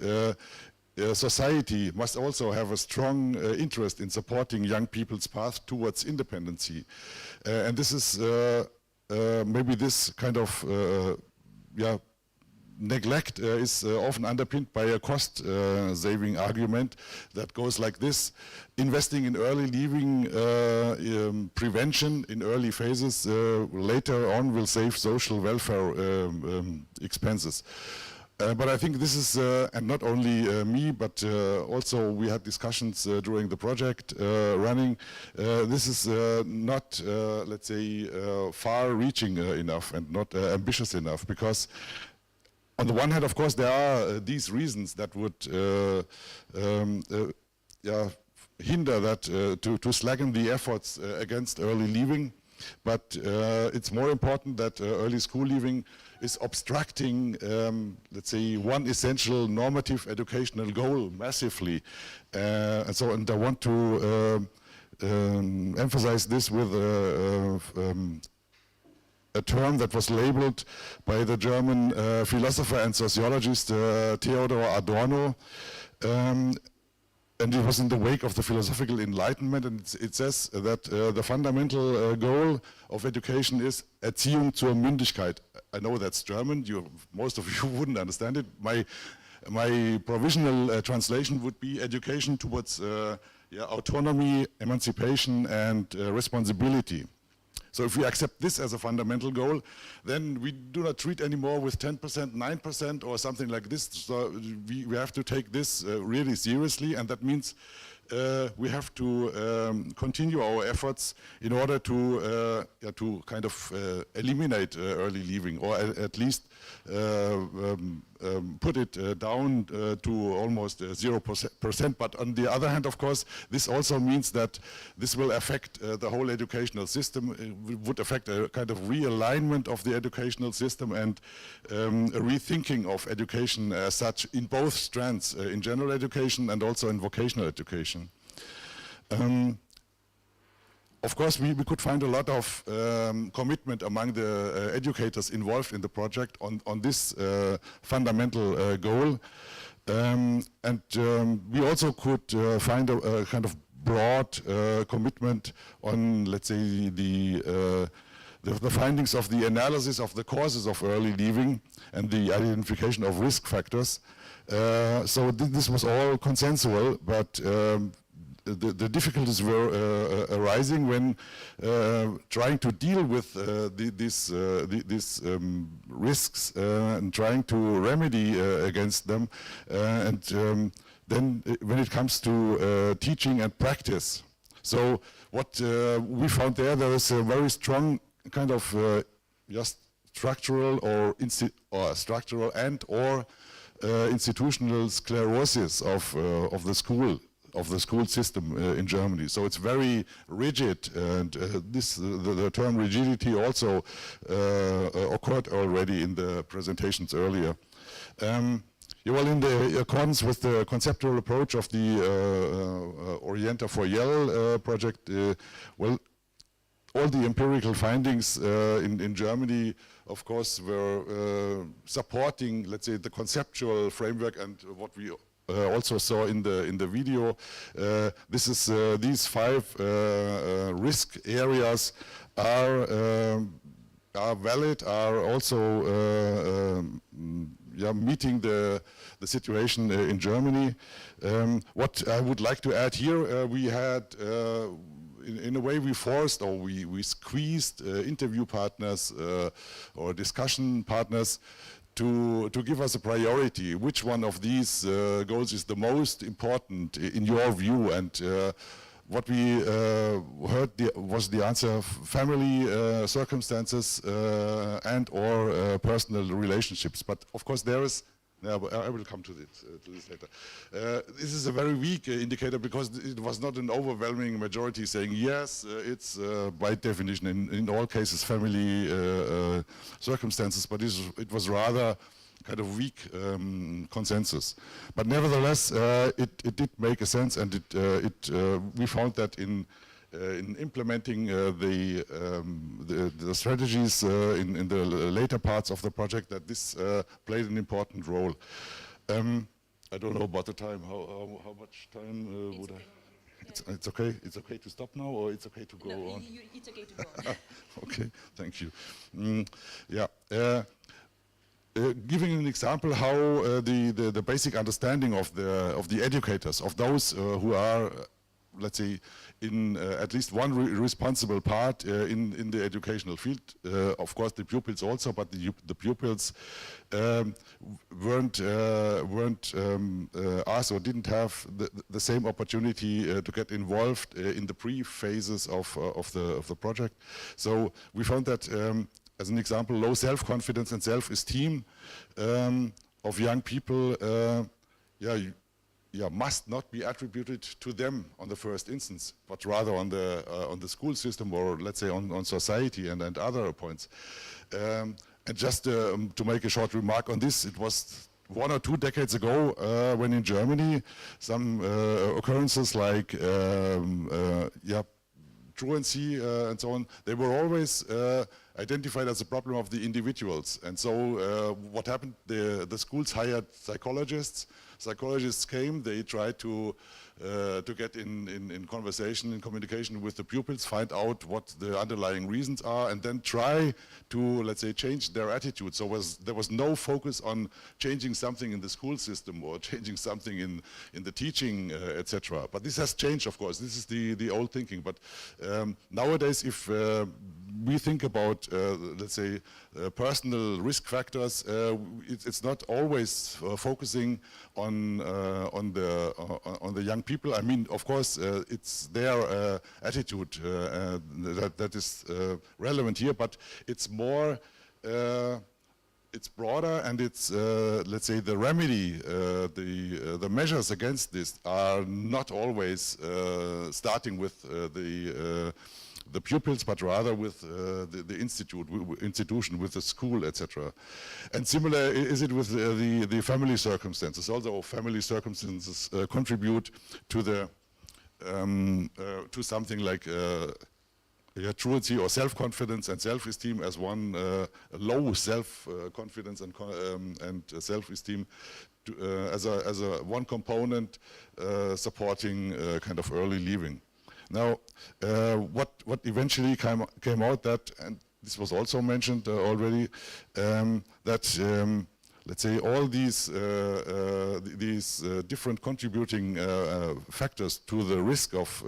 society must also have a strong interest in supporting young people's path towards independency. And this is maybe this kind of neglect is often underpinned by a cost-saving argument that goes like this: investing in early leaving prevention in early phases later on will save social welfare expenses. But I think this is, and not only me, but also we had discussions during the project running. This is not, let's say, far-reaching enough and not ambitious enough, because on the one hand, of course, there are these reasons that would hinder that to slacken the efforts against early leaving. But it's more important that early school leaving is obstructing, let's say, one essential normative educational goal massively. And I want to emphasize this with a term that was labeled by the German philosopher and sociologist Theodor Adorno. And it was in the wake of the philosophical enlightenment, and it says that the fundamental goal of education is Erziehung zur Mündigkeit. I know that's German, most of you wouldn't understand it. My provisional translation would be education towards autonomy, emancipation, and responsibility. So if we accept this as a fundamental goal, then we do not treat anymore with 10%, 9% or something like this. So we have to take this really seriously, and that means we have to continue our efforts in order to kind of eliminate early leaving, or at least put it down to almost 0%. But on the other hand, of course, this also means that this will affect the whole educational system. It would affect a kind of realignment of the educational system and a rethinking of education as such in both strands, in general education and also in vocational education. Of course, we could find a lot of commitment among the educators involved in the project on this fundamental goal. We also could find a kind of broad commitment on, let's say, the findings of the analysis of the causes of early leaving and the identification of risk factors. So this was all consensual, but the difficulties were arising when trying to deal with these risks and trying to remedy against them, and then when it comes to teaching and practice. So what we found there is a very strong kind of just structural or structural and or institutional sclerosis of the school system in Germany. So it's very rigid, and the term rigidity also occurred already in the presentations earlier. Well, in the accordance with the conceptual approach of the Orienta4YEL project, well, all the empirical findings in Germany, of course, were supporting, let's say, the conceptual framework and what we also saw in the video. These 5 risk areas are valid, are also meeting the situation in Germany. What I would like to add here, we had, in a way, we forced or we squeezed interview partners or discussion partners to give us a priority. Which one of these goals is the most important in your view? And what we heard was the answer: family circumstances and or personal relationships. But of course there is, I will come to this later. This is a very weak indicator because it was not an overwhelming majority saying yes, it's by definition in all cases family circumstances, but it was rather kind of weak consensus. But nevertheless, it did make a sense, and we found that in implementing the strategies in the later parts of the project, that this played an important role. I don't know about the time. How much time would I? It's okay. It's okay to stop now, or it's okay to go on? It's okay to go on. Okay, thank you. Giving an example how the basic understanding of the educators, of those who are, let's say, in at least one responsible part in the educational field. Of course, the pupils also, but the pupils weren't asked or didn't have the same opportunity to get involved in the pre-phases of the project. So we found that, as an example, low self-confidence and self-esteem of young people must not be attributed to them on the first instance, but rather on the school system, or let's say on society and other points. And just to make a short remark on this, it was 1 or 2 decades ago when in Germany some occurrences like truancy and so on, they were always identified as a problem of the individuals. And so what happened, the schools hired psychologists. Psychologists came, they tried to get in conversation, in communication with the pupils, find out what the underlying reasons are, and then try to, let's say, change their attitude. So there was no focus on changing something in the school system or changing something in the teaching, etc. But this has changed, of course. This is the old thinking. But nowadays, if we think about, let's say, personal risk factors, it's not always focusing on the young people. I mean, of course, it's their attitude that is relevant here, but it's more, it's broader, and it's, let's say, the remedy, the measures against this are not always starting with the pupils, but rather with the institution, with the school, etc. And similar is it with the family circumstances. Although family circumstances contribute to the to something like truancy or self-confidence and self-esteem as one low self-confidence and self-esteem as a one component supporting kind of early leaving. Now, what eventually came out that, and this was also mentioned already, that let's say all these different contributing factors to the risk of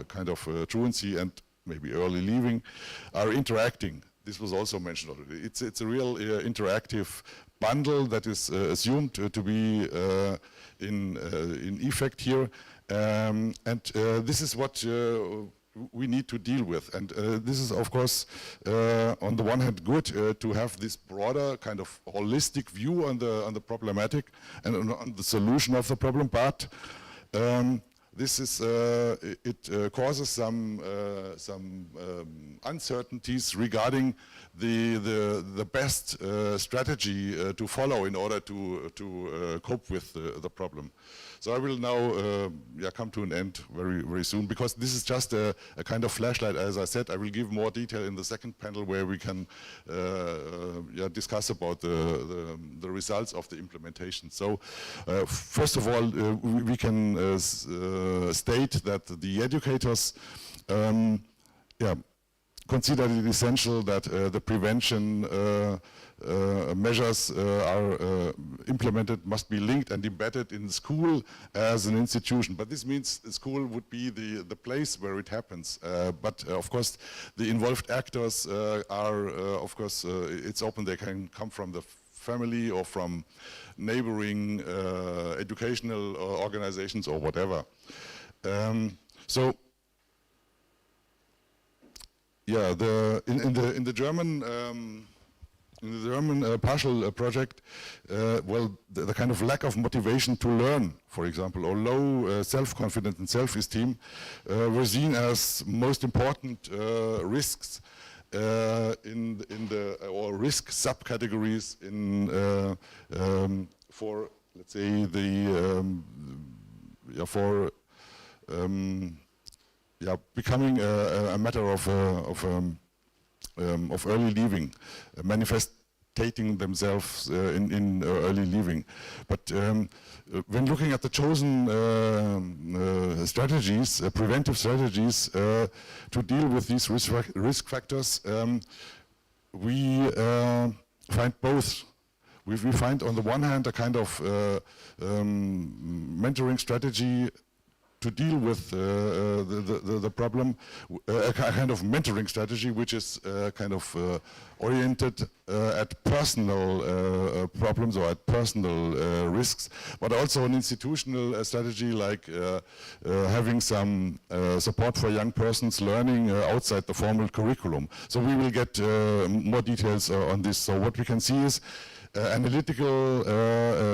kind of truancy and maybe early leaving are interacting. This was also mentioned already. It's a real interactive bundle that is assumed to be in effect here. And this is what we need to deal with. And this is, of course, on the one hand, good to have this broader kind of holistic view on the problematic and on the solution of the problem. But this is it causes some uncertainties regarding the best strategy to follow in order to cope with the problem. So I will now come to an end very, very soon, because this is just a kind of flashlight. As I said, I will give more detail in the second panel, where we can discuss about the results of the implementation. So first of all, we can state that the educators consider it essential that the prevention measures are implemented, must be linked and embedded in school as an institution. But this means the school would be the place where it happens. But of course, the involved actors are, of course, it's open. They can come from the family or from neighboring educational organizations or whatever. Yeah, in the German partial project, the kind of lack of motivation to learn, for example, or low self-confidence and self-esteem were seen as most important risks in the risk subcategories for, let's say, becoming a matter of early leaving, manifesting themselves in early leaving. But when looking at the chosen strategies, preventive strategies to deal with these risk factors, we find both. We find on the one hand a kind of mentoring strategy to deal with the problem, a kind of mentoring strategy which is kind of oriented at personal problems or at personal risks, but also an institutional strategy like having some support for young persons learning outside the formal curriculum. So we will get more details on this. So what we can see is analytical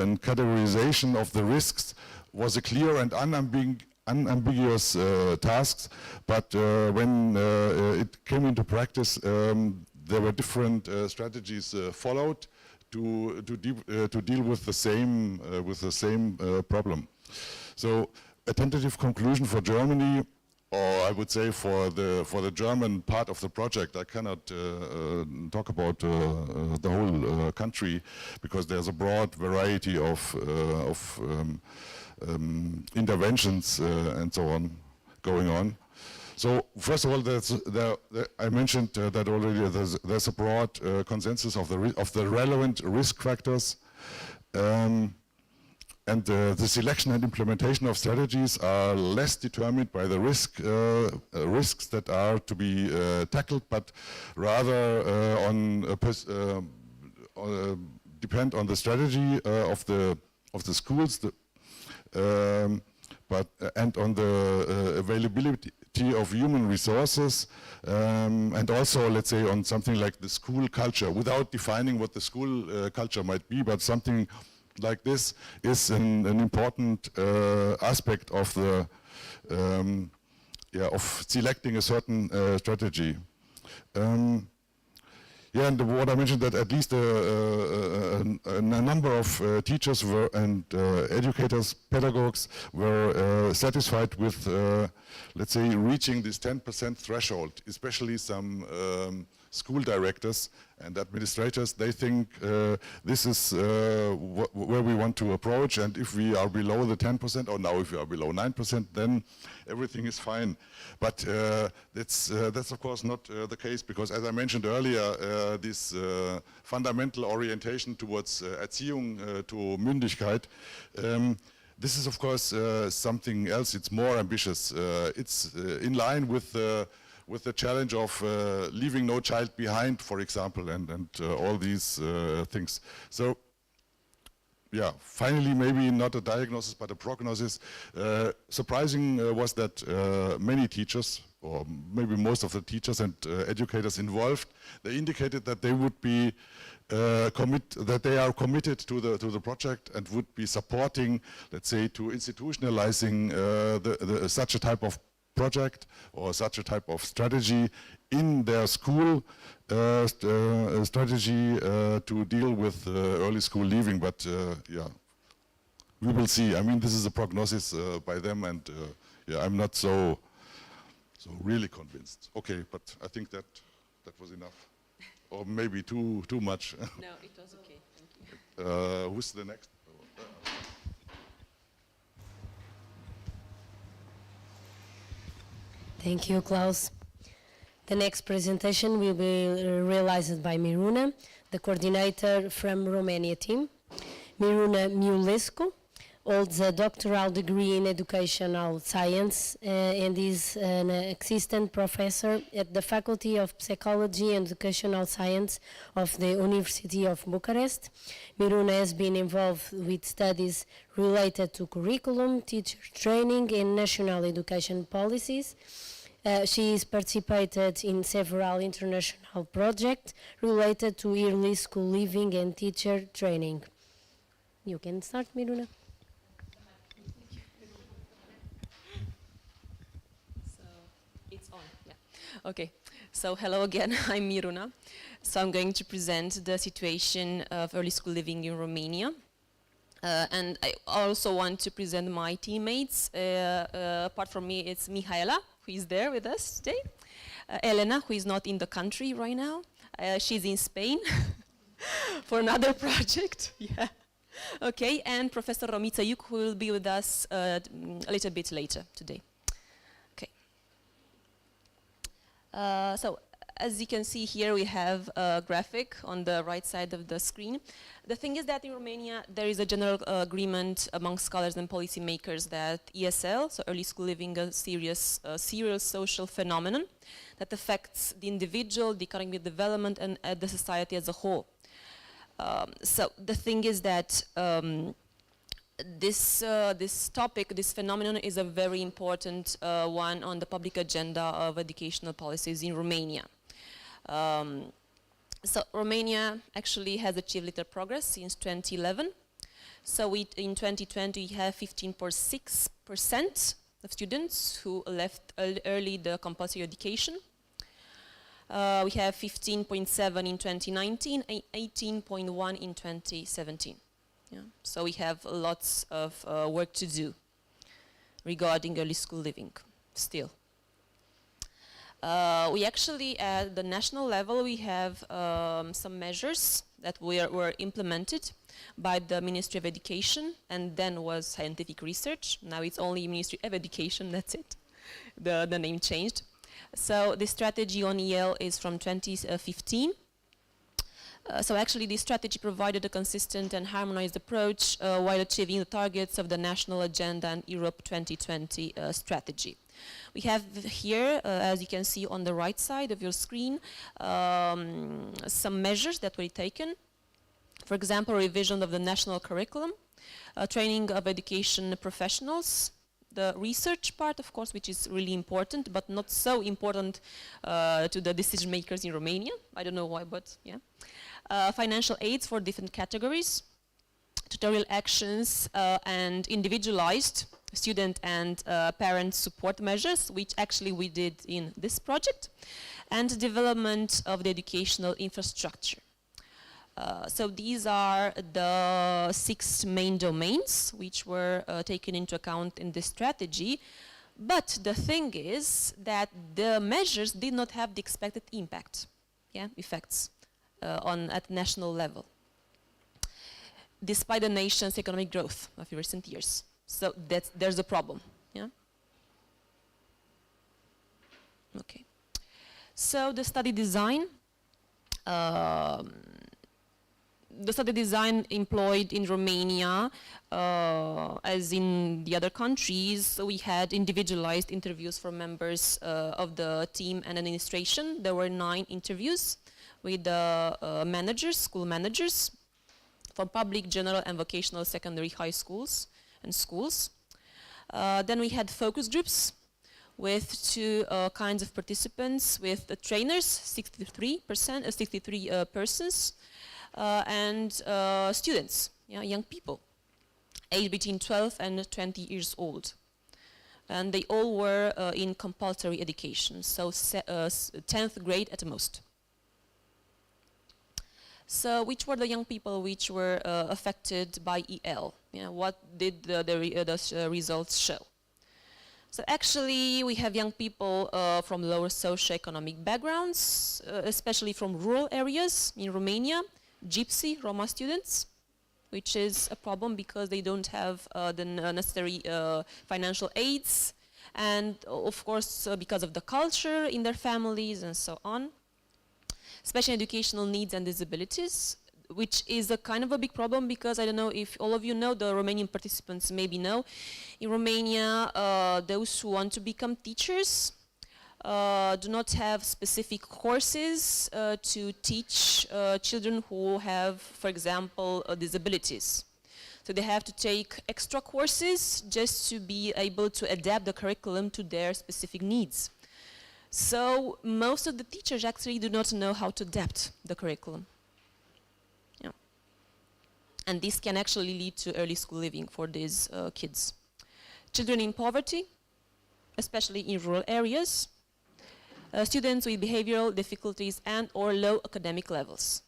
and categorization of the risks was a clear and unambiguous tasks, but when it came into practice, there were different strategies followed to deal with the same problem. So a tentative conclusion for Germany, or I would say for the German part of the project. I cannot talk about the whole country, because there's a broad variety of interventions and so on going on. So first of all, I mentioned that already. There's a broad consensus of the relevant risk factors, and the selection and implementation of strategies are less determined by the risks that are to be tackled, but rather depend on the strategy of the schools, and on the availability of human resources, and also, let's say, on something like the school culture, without defining what the school culture might be, but something like this is an important aspect of the of selecting a certain strategy. Yeah, and what I mentioned, that at least a number of teachers and educators, pedagogues were satisfied with, let's say, reaching this 10% threshold, especially some school directors and administrators. They think this is where we want to approach, and if we are below the 10%, or now if we are below 9%, then everything is fine. But that's of course not the case, because as I mentioned earlier, this fundamental orientation towards Erziehung to Mündigkeit, this is of course something else. It's more ambitious. It's in line with the challenge of leaving no child behind, for example, and all these things. So, yeah, finally, maybe not a diagnosis, but a prognosis. Surprising was that many teachers, or maybe most of the teachers and educators involved, they indicated that they would be that they are committed to the project and would be supporting, let's say, to institutionalizing such a type of project or such a type of strategy in their school strategy to deal with early school leaving. But yeah, we will see. I mean, this is a prognosis by them, and yeah, I'm not so really convinced. Okay, but I think that was enough, or maybe too much. No, it was okay. Thank you. Who's the next? Thank you, Klaus. The next presentation will be realized by Miruna, the coordinator from Romania team. Miruna Miulescu holds a doctoral degree in educational science and is an assistant professor at the Faculty of Psychology and Educational Science of the University of Bucharest. Miruna has been involved with studies related to curriculum, teacher training, and national education policies. She has participated in several international projects related to early school living and teacher training. You can start, Miruna. So it's on, yeah. Okay, so hello again, I'm Miruna. So I'm going to present the situation of early school living in Romania. And I also want to present my teammates. Apart from me, it's Mihaela, who is there with us today. Elena, who is not in the country right now. She's in Spain for another project. Yeah. Okay, and Professor Romița Iuc, who will be with us a little bit later today. Okay. So, as you can see here, we have a graphic on the right side of the screen. The thing is that in Romania, there is a general agreement among scholars and policymakers that ESL, so early school living, a serious social phenomenon that affects the individual, the economic development, and the society as a whole. So the thing is that this topic, this phenomenon, is a very important one on the public agenda of educational policies in Romania. So Romania actually has achieved little progress since 2011. So in 2020 we have 15.6% of students who left early the compulsory education. We have 15.7 in 2019 and 18.1 in 2017. Yeah. So we have lots of work to do regarding early school living still. We actually, at the national level, we have some measures that were implemented by the Ministry of Education, and then was scientific research. Now it's only Ministry of Education, that's it. The name changed. So the strategy on EL is from 2015. So actually this strategy provided a consistent and harmonized approach while achieving the targets of the National Agenda and Europe 2020 strategy. We have here, as you can see on the right side of your screen, some measures that were taken. For example, revision of the national curriculum, training of education professionals, the research part, of course, which is really important, but not so important to the decision makers in Romania. I don't know why, but yeah. Financial aids for different categories, tutorial actions, and individualized student and parent support measures, which actually we did in this project, and development of the educational infrastructure. So these are the 6 main domains which were taken into account in this strategy. But the thing is that the measures did not have the expected impact, effects at national level, despite the nation's economic growth of recent years. So there's a problem. Yeah. Okay. So the study design. The study design employed in Romania, as in the other countries, so we had individualized interviews for members of the team and administration. There were 9 interviews with the managers, school managers, from public, general, and vocational secondary high schools and schools. Then we had focus groups with 2 kinds of participants, with the trainers, 63 persons, and students, young people, aged between 12 and 20 years old. And they all were in compulsory education, so 10th grade at most. So which were the young people which were affected by EL? Yeah, what did the results show? So actually, we have young people from lower socioeconomic backgrounds, especially from rural areas in Romania, Gypsy, Roma students, which is a problem because they don't have the necessary financial aids, and of course because of the culture in their families and so on. Special educational needs and disabilities, which is a kind of a big problem because I don't know if all of you know, the Romanian participants maybe know, in Romania those who want to become teachers do not have specific courses to teach children who have, for example, disabilities. So they have to take extra courses just to be able to adapt the curriculum to their specific needs. So most of the teachers actually do not know how to adapt the curriculum. Yeah. And this can actually lead to early school leaving for these kids. Children in poverty, especially in rural areas. Students with behavioral difficulties and or low academic levels.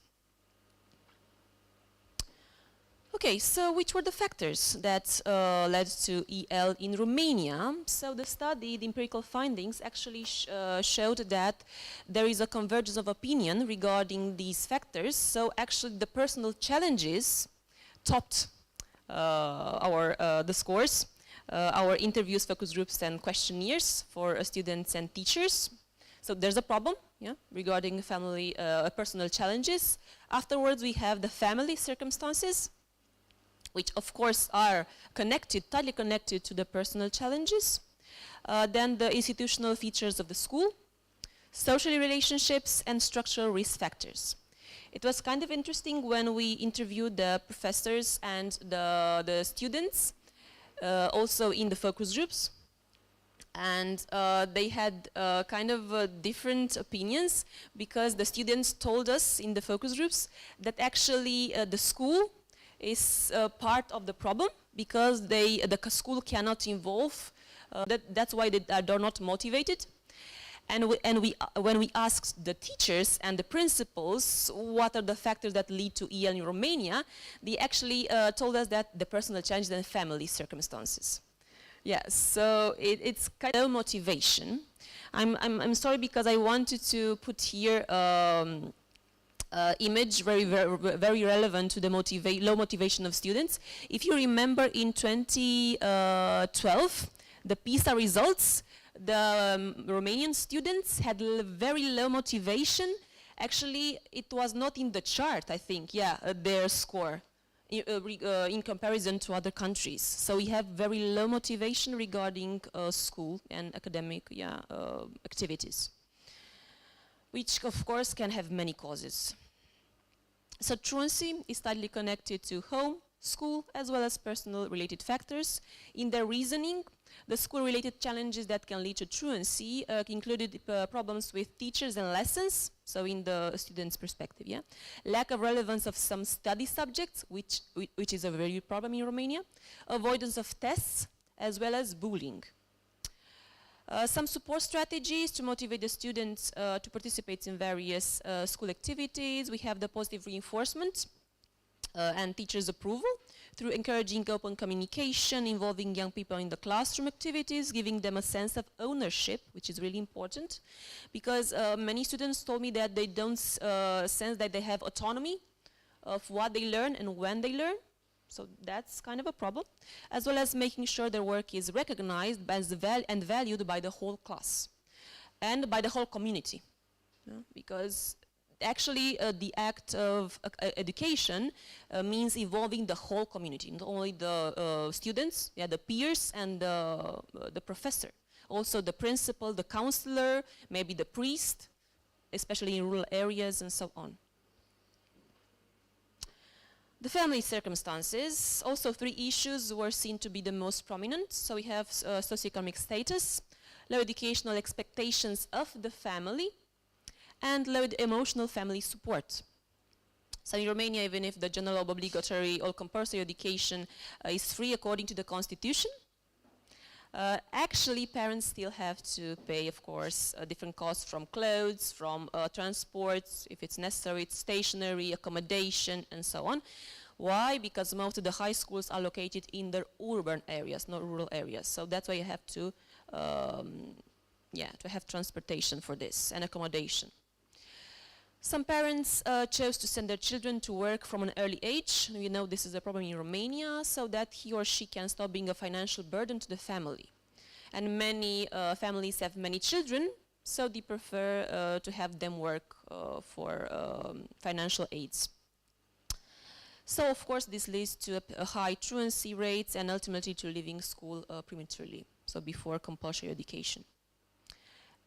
Okay, so which were the factors that led to EL in Romania? So the study, the empirical findings actually showed that there is a convergence of opinion regarding these factors. So actually the personal challenges topped the scores, our interviews, focus groups and questionnaires for students and teachers. So there's a problem, yeah, regarding family personal challenges. Afterwards we have the family circumstances, which of course are connected, tightly connected to the personal challenges. Then the institutional features of the school, social relationships and structural risk factors. It was kind of interesting when we interviewed the professors and the students, also in the focus groups. And they had kind of different opinions because the students told us in the focus groups that actually the school is part of the problem because the school cannot involve, that's why they are not motivated. And when we asked the teachers and the principals what are the factors that lead to EL in Romania, they actually told us that the personal challenges and family circumstances. Yeah, so it's kind of low motivation. I'm sorry because I wanted to put here image very relevant to the low motivation of students. If you remember in 2012, the PISA results, the Romanian students had very low motivation. Actually, it was not in the chart, I think, yeah, their score in comparison to other countries. So we have very low motivation regarding school and academic activities, which of course can have many causes. So truancy is tightly connected to home, school, as well as personal related factors. In their reasoning, the school-related challenges that can lead to truancy included problems with teachers and lessons, so in the student's perspective, yeah. Lack of relevance of some study subjects, which is a very big problem in Romania. Avoidance of tests, as well as bullying. Some support strategies to motivate the students to participate in various school activities. We have the positive reinforcement and teachers' approval through encouraging open communication, involving young people in the classroom activities, giving them a sense of ownership, which is really important, because many students told me that they don't sense that they have autonomy of what they learn and when they learn. So that's kind of a problem, as well as making sure their work is recognized and valued by the whole class and by the whole community. Yeah? Because actually the act of education means involving the whole community, not only the students, yeah, the peers and the professor, also the principal, the counselor, maybe the priest, especially in rural areas and so on. The family circumstances, also 3 issues were seen to be the most prominent. So we have socioeconomic status, low educational expectations of the family, and low emotional family support. So in Romania, even if the general obligatory or compulsory education is free according to the constitution, actually parents still have to pay, of course, different costs from clothes, from transport, if it's necessary, it's stationery, accommodation, and so on, Why? Because most of the high schools are located in the urban areas, not rural areas. So that's why you have to have transportation for this and accommodation. Some parents chose to send their children to work from an early age. You know this is a problem in Romania, so that he or she can stop being a financial burden to the family. And many families have many children, so they prefer to have them work for financial aids. So of course this leads to a high truancy rates and ultimately to leaving school prematurely, so before compulsory education.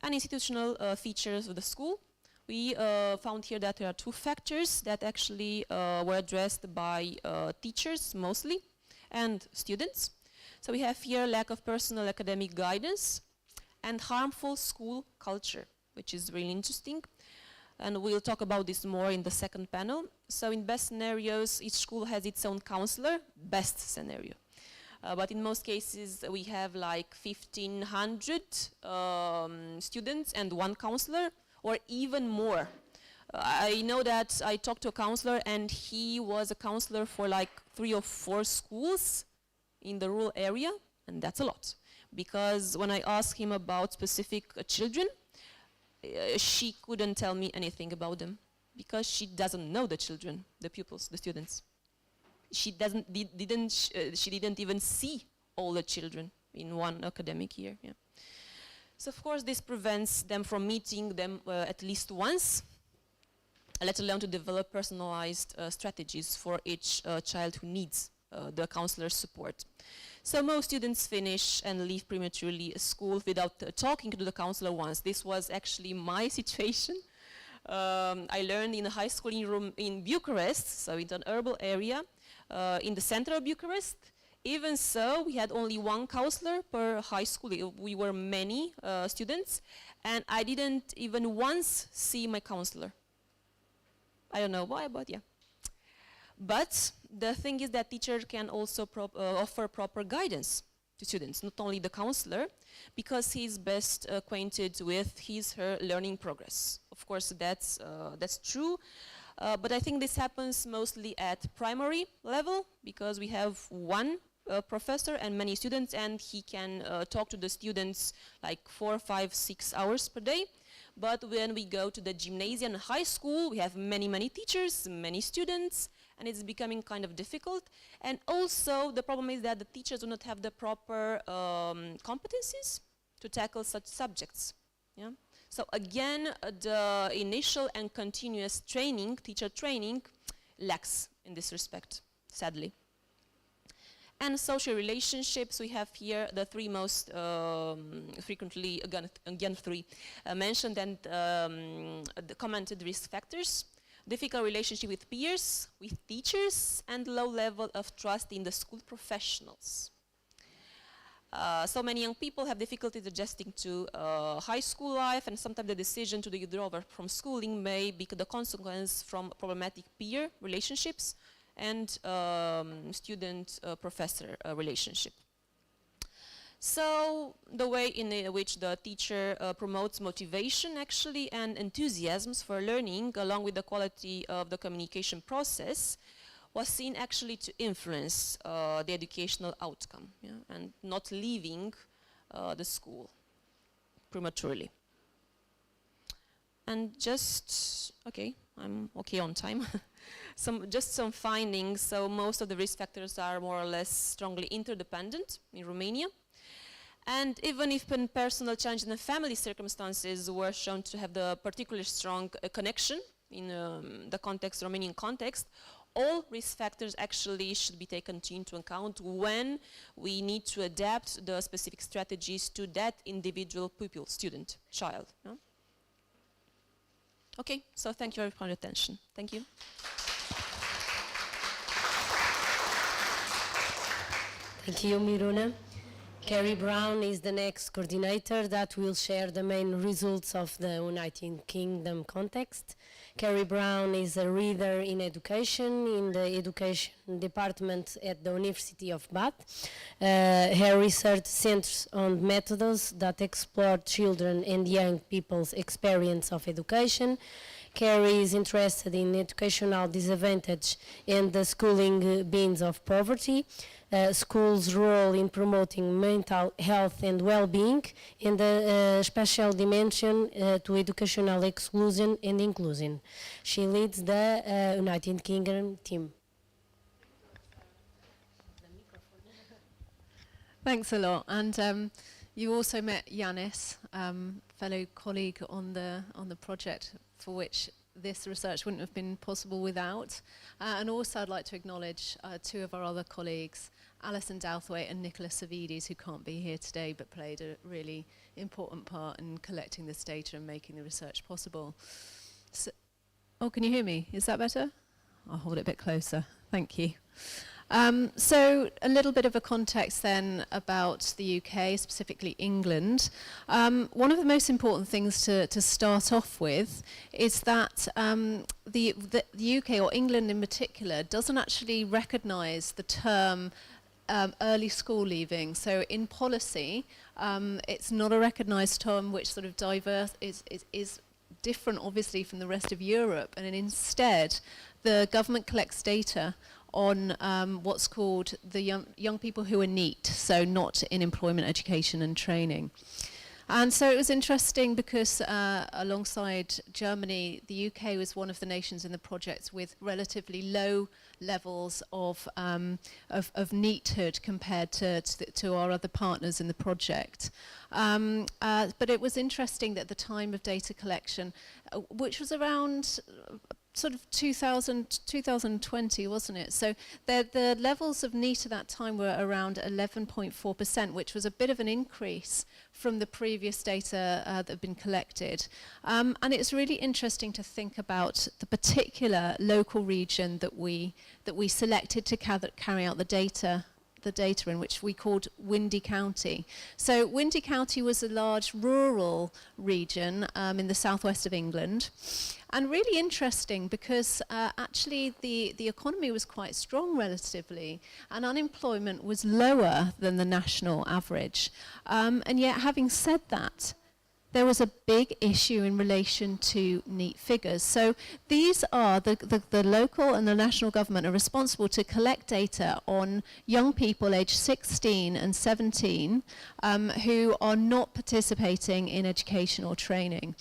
And institutional features of the school. We found here that there are two factors that actually were addressed by teachers mostly and students. So we have here lack of personal academic guidance and harmful school culture, which is really interesting. And we'll talk about this more in the second panel. So in best scenarios, each school has its own counselor, best scenario. But in most cases, we have like 1,500 students and one counselor, or even more. I know that I talked to a counselor and he was a counselor for like 3 or 4 schools in the rural area, and that's a lot. Because when I asked him about specific children, she couldn't tell me anything about them because she doesn't know the children, the pupils, the students. She didn't even see all the children in one academic year. Yeah. So of course this prevents them from meeting them at least once, let alone to develop personalized strategies for each child who needs the counselor's support. So most students finish and leave prematurely school without talking to the counselor once. This was actually my situation. I learned in a high school in Bucharest, so in an urban area, in the center of Bucharest. Even so, we had only one counselor per high school. We were many students, and I didn't even once see my counselor. I don't know why, but yeah. But the thing is that teacher can also offer proper guidance to students, not only the counselor, because he's best acquainted with her learning progress. Of course, that's true, but I think this happens mostly at primary level, because we have one professor and many students, and he can talk to the students like 4, 5, 6 hours per day. But when we go to the gymnasium and high school, we have many teachers, many students, and it's becoming kind of difficult. And also the problem is that the teachers do not have the proper competencies to tackle such subjects. Yeah? So again, the initial and continuous training, teacher training, lacks in this respect, sadly. And social relationships, we have here the 3 most frequently, again 3, mentioned and commented risk factors: difficult relationship with peers, with teachers, and low level of trust in the school professionals. So many young people have difficulties adjusting to high school life, and sometimes the decision to withdraw from schooling may be the consequence from problematic peer relationships and student-professor relationship. So the way in which the teacher promotes motivation actually and enthusiasms for learning, along with the quality of the communication process, was seen actually to influence the educational outcome, yeah, and not leaving the school prematurely. And just, okay, I'm okay on time. Just some findings. So most of the risk factors are more or less strongly interdependent in Romania. And even if personal challenges and family circumstances were shown to have the particularly strong connection in the context, Romanian context, all risk factors actually should be taken into account when we need to adapt the specific strategies to that individual pupil, student, child. Yeah? Okay, so thank you for your attention. Thank you. Thank you, Miruna. Carrie Brown is the next coordinator that will share the main results of the United Kingdom context. Carrie Brown is a reader in education in the education department at the University of Bath. Her research centers on methods that explore children and young people's experience of education. Carrie is interested in educational disadvantage and the schooling beings of poverty, schools' role in promoting mental health and well-being, and a special dimension to educational exclusion and inclusion. She leads the United Kingdom team. Thanks a lot. And you also met Yanis, fellow colleague on the project, for which this research wouldn't have been possible without. And also I'd like to acknowledge two of our other colleagues, Alison Douthwaite and Nicholas Savides, who can't be here today but played a really important part in collecting this data and making the research possible. So, oh, can you hear me? Is that better? I'll hold it a bit closer. Thank you. So a little bit of a context then about the UK, specifically England. One of the most important things to start off with is that the UK, or England in particular, doesn't actually recognise the term early school leaving. So in policy, it's not a recognised term which sort of is different obviously from the rest of Europe, and instead the government collects data on what's called the young people who are NEET, so not in employment, education and training. And so it was interesting because alongside Germany, the UK was one of the nations in the project with relatively low levels of NEEThood compared to our other partners in the project. But it was interesting that at the time of data collection, which was around sort of 2020, wasn't it? So the levels of NEET at that time were around 11.4%, which was a bit of an increase from the previous data that had been collected. And it's really interesting to think about the particular local region that we selected to carry out the data in, which we called Windy County. So Windy County was a large rural region in the southwest of England, and really interesting because actually the economy was quite strong relatively, and unemployment was lower than the national average. And yet, having said that, there was a big issue in relation to NEET figures. So these are the local and the national government are responsible to collect data on young people aged 16 and 17 who are not participating in education or training.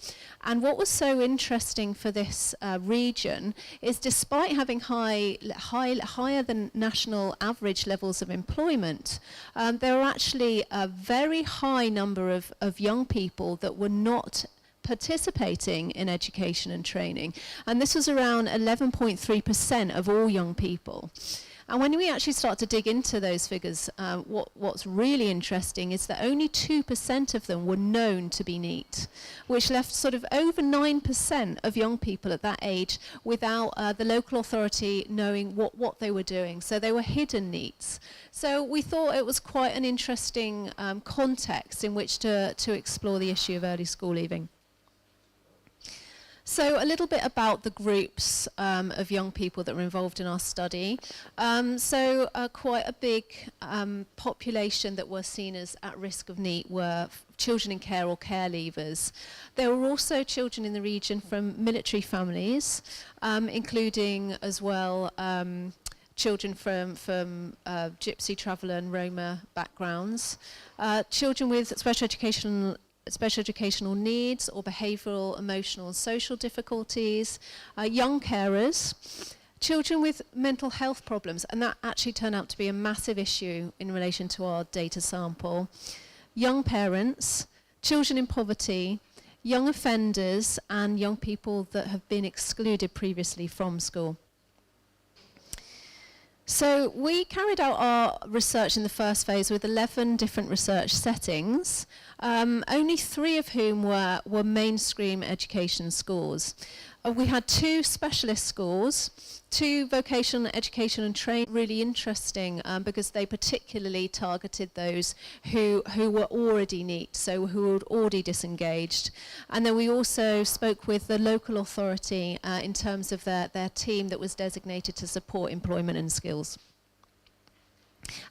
And what was so interesting for this region is, despite having higher than national average levels of employment, there were actually a very high number of young people that were not participating in education and training. And this was around 11.3% of all young people. And when we actually start to dig into those figures, what's really interesting is that only 2% of them were known to be NEET, which left sort of over 9% of young people at that age without the local authority knowing what they were doing. So they were hidden NEETs. So we thought it was quite an interesting context in which to explore the issue of early school leaving. So a little bit about the groups of young people that were involved in our study. So quite a big population that were seen as at risk of NEET were children in care or care leavers. There were also children in the region from military families, including as well children from Gypsy, Traveller and Roma backgrounds, children with special educational needs or behavioural, emotional and social difficulties, young carers, children with mental health problems, and that actually turned out to be a massive issue in relation to our data sample, young parents, children in poverty, young offenders and young people that have been excluded previously from school. So we carried out our research in the first phase with 11 different research settings, only 3 of whom were mainstream education schools. We had 2 specialist schools, 2 vocational education and training, really interesting because they particularly targeted those who were already NEET, so who were already disengaged. And then we also spoke with the local authority in terms of their team that was designated to support employment and skills.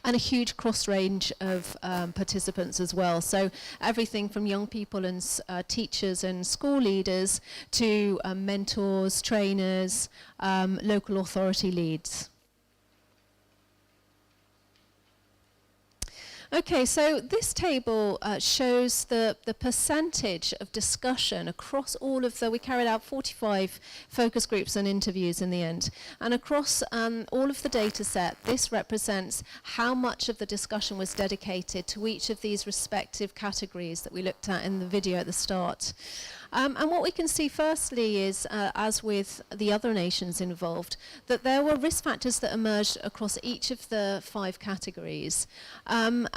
and a huge cross range of participants as well. So everything from young people and teachers and school leaders to mentors, trainers, local authority leads. Okay, so this table shows the percentage of discussion across all of we carried out 45 focus groups and interviews in the end. And across all of the data set, this represents how much of the discussion was dedicated to each of these respective categories that we looked at in the video at the start. And what we can see firstly is, as with the other nations involved, that there were risk factors that emerged across each of the 5 categories.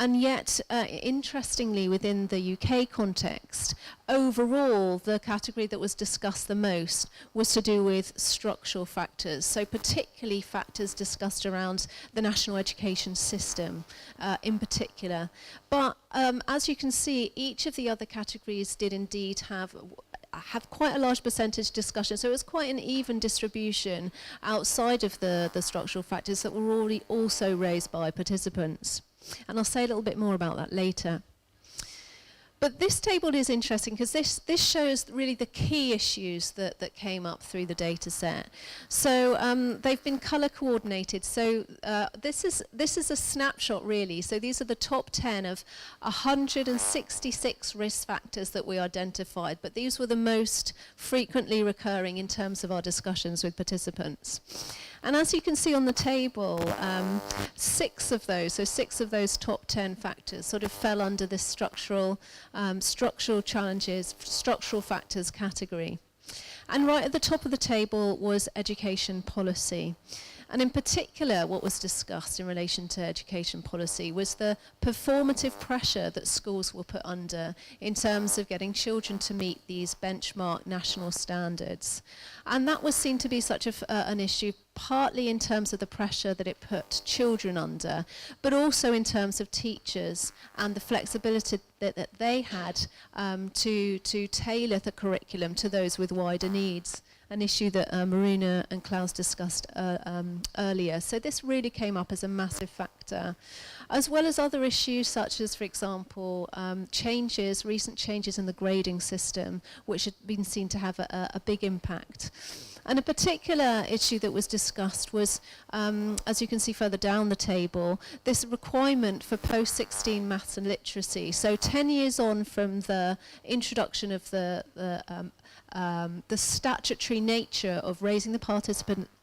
And yet, interestingly, within the UK context, overall, the category that was discussed the most was to do with structural factors, so particularly factors discussed around the national education system in particular. But as you can see, each of the other categories did indeed have quite a large percentage discussion, so it was quite an even distribution outside of the structural factors that were already also raised by participants. And I'll say a little bit more about that later. But this table is interesting because this shows really the key issues that came up through the data set. So they've been color coordinated. So this is a snapshot really. So these are the top 10 of 166 risk factors that we identified, but these were the most frequently recurring in terms of our discussions with participants. And as you can see on the table, 6 of those top 10 factors sort of fell under this structural challenges, structural factors category. And right at the top of the table was education policy. And in particular, what was discussed in relation to education policy was the performative pressure that schools were put under in terms of getting children to meet these benchmark national standards. And that was seen to be such an issue, partly in terms of the pressure that it put children under, but also in terms of teachers and the flexibility that they had to tailor the curriculum to those with wider needs, an issue that Marina and Klaus discussed earlier. So this really came up as a massive factor, as well as other issues such as, for example, recent changes in the grading system, which had been seen to have a big impact. And a particular issue that was discussed was, as you can see further down the table, this requirement for post-16 maths and literacy. So 10 years on from the introduction of the statutory nature of raising the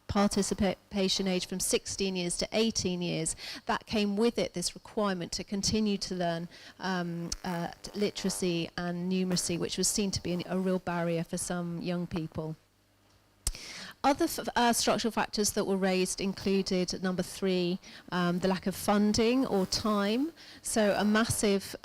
participation age from 16 years to 18 years, that came with it this requirement to continue to learn literacy and numeracy, which was seen to be a real barrier for some young people. Other structural factors that were raised included, number 3, the lack of funding or time, so a massive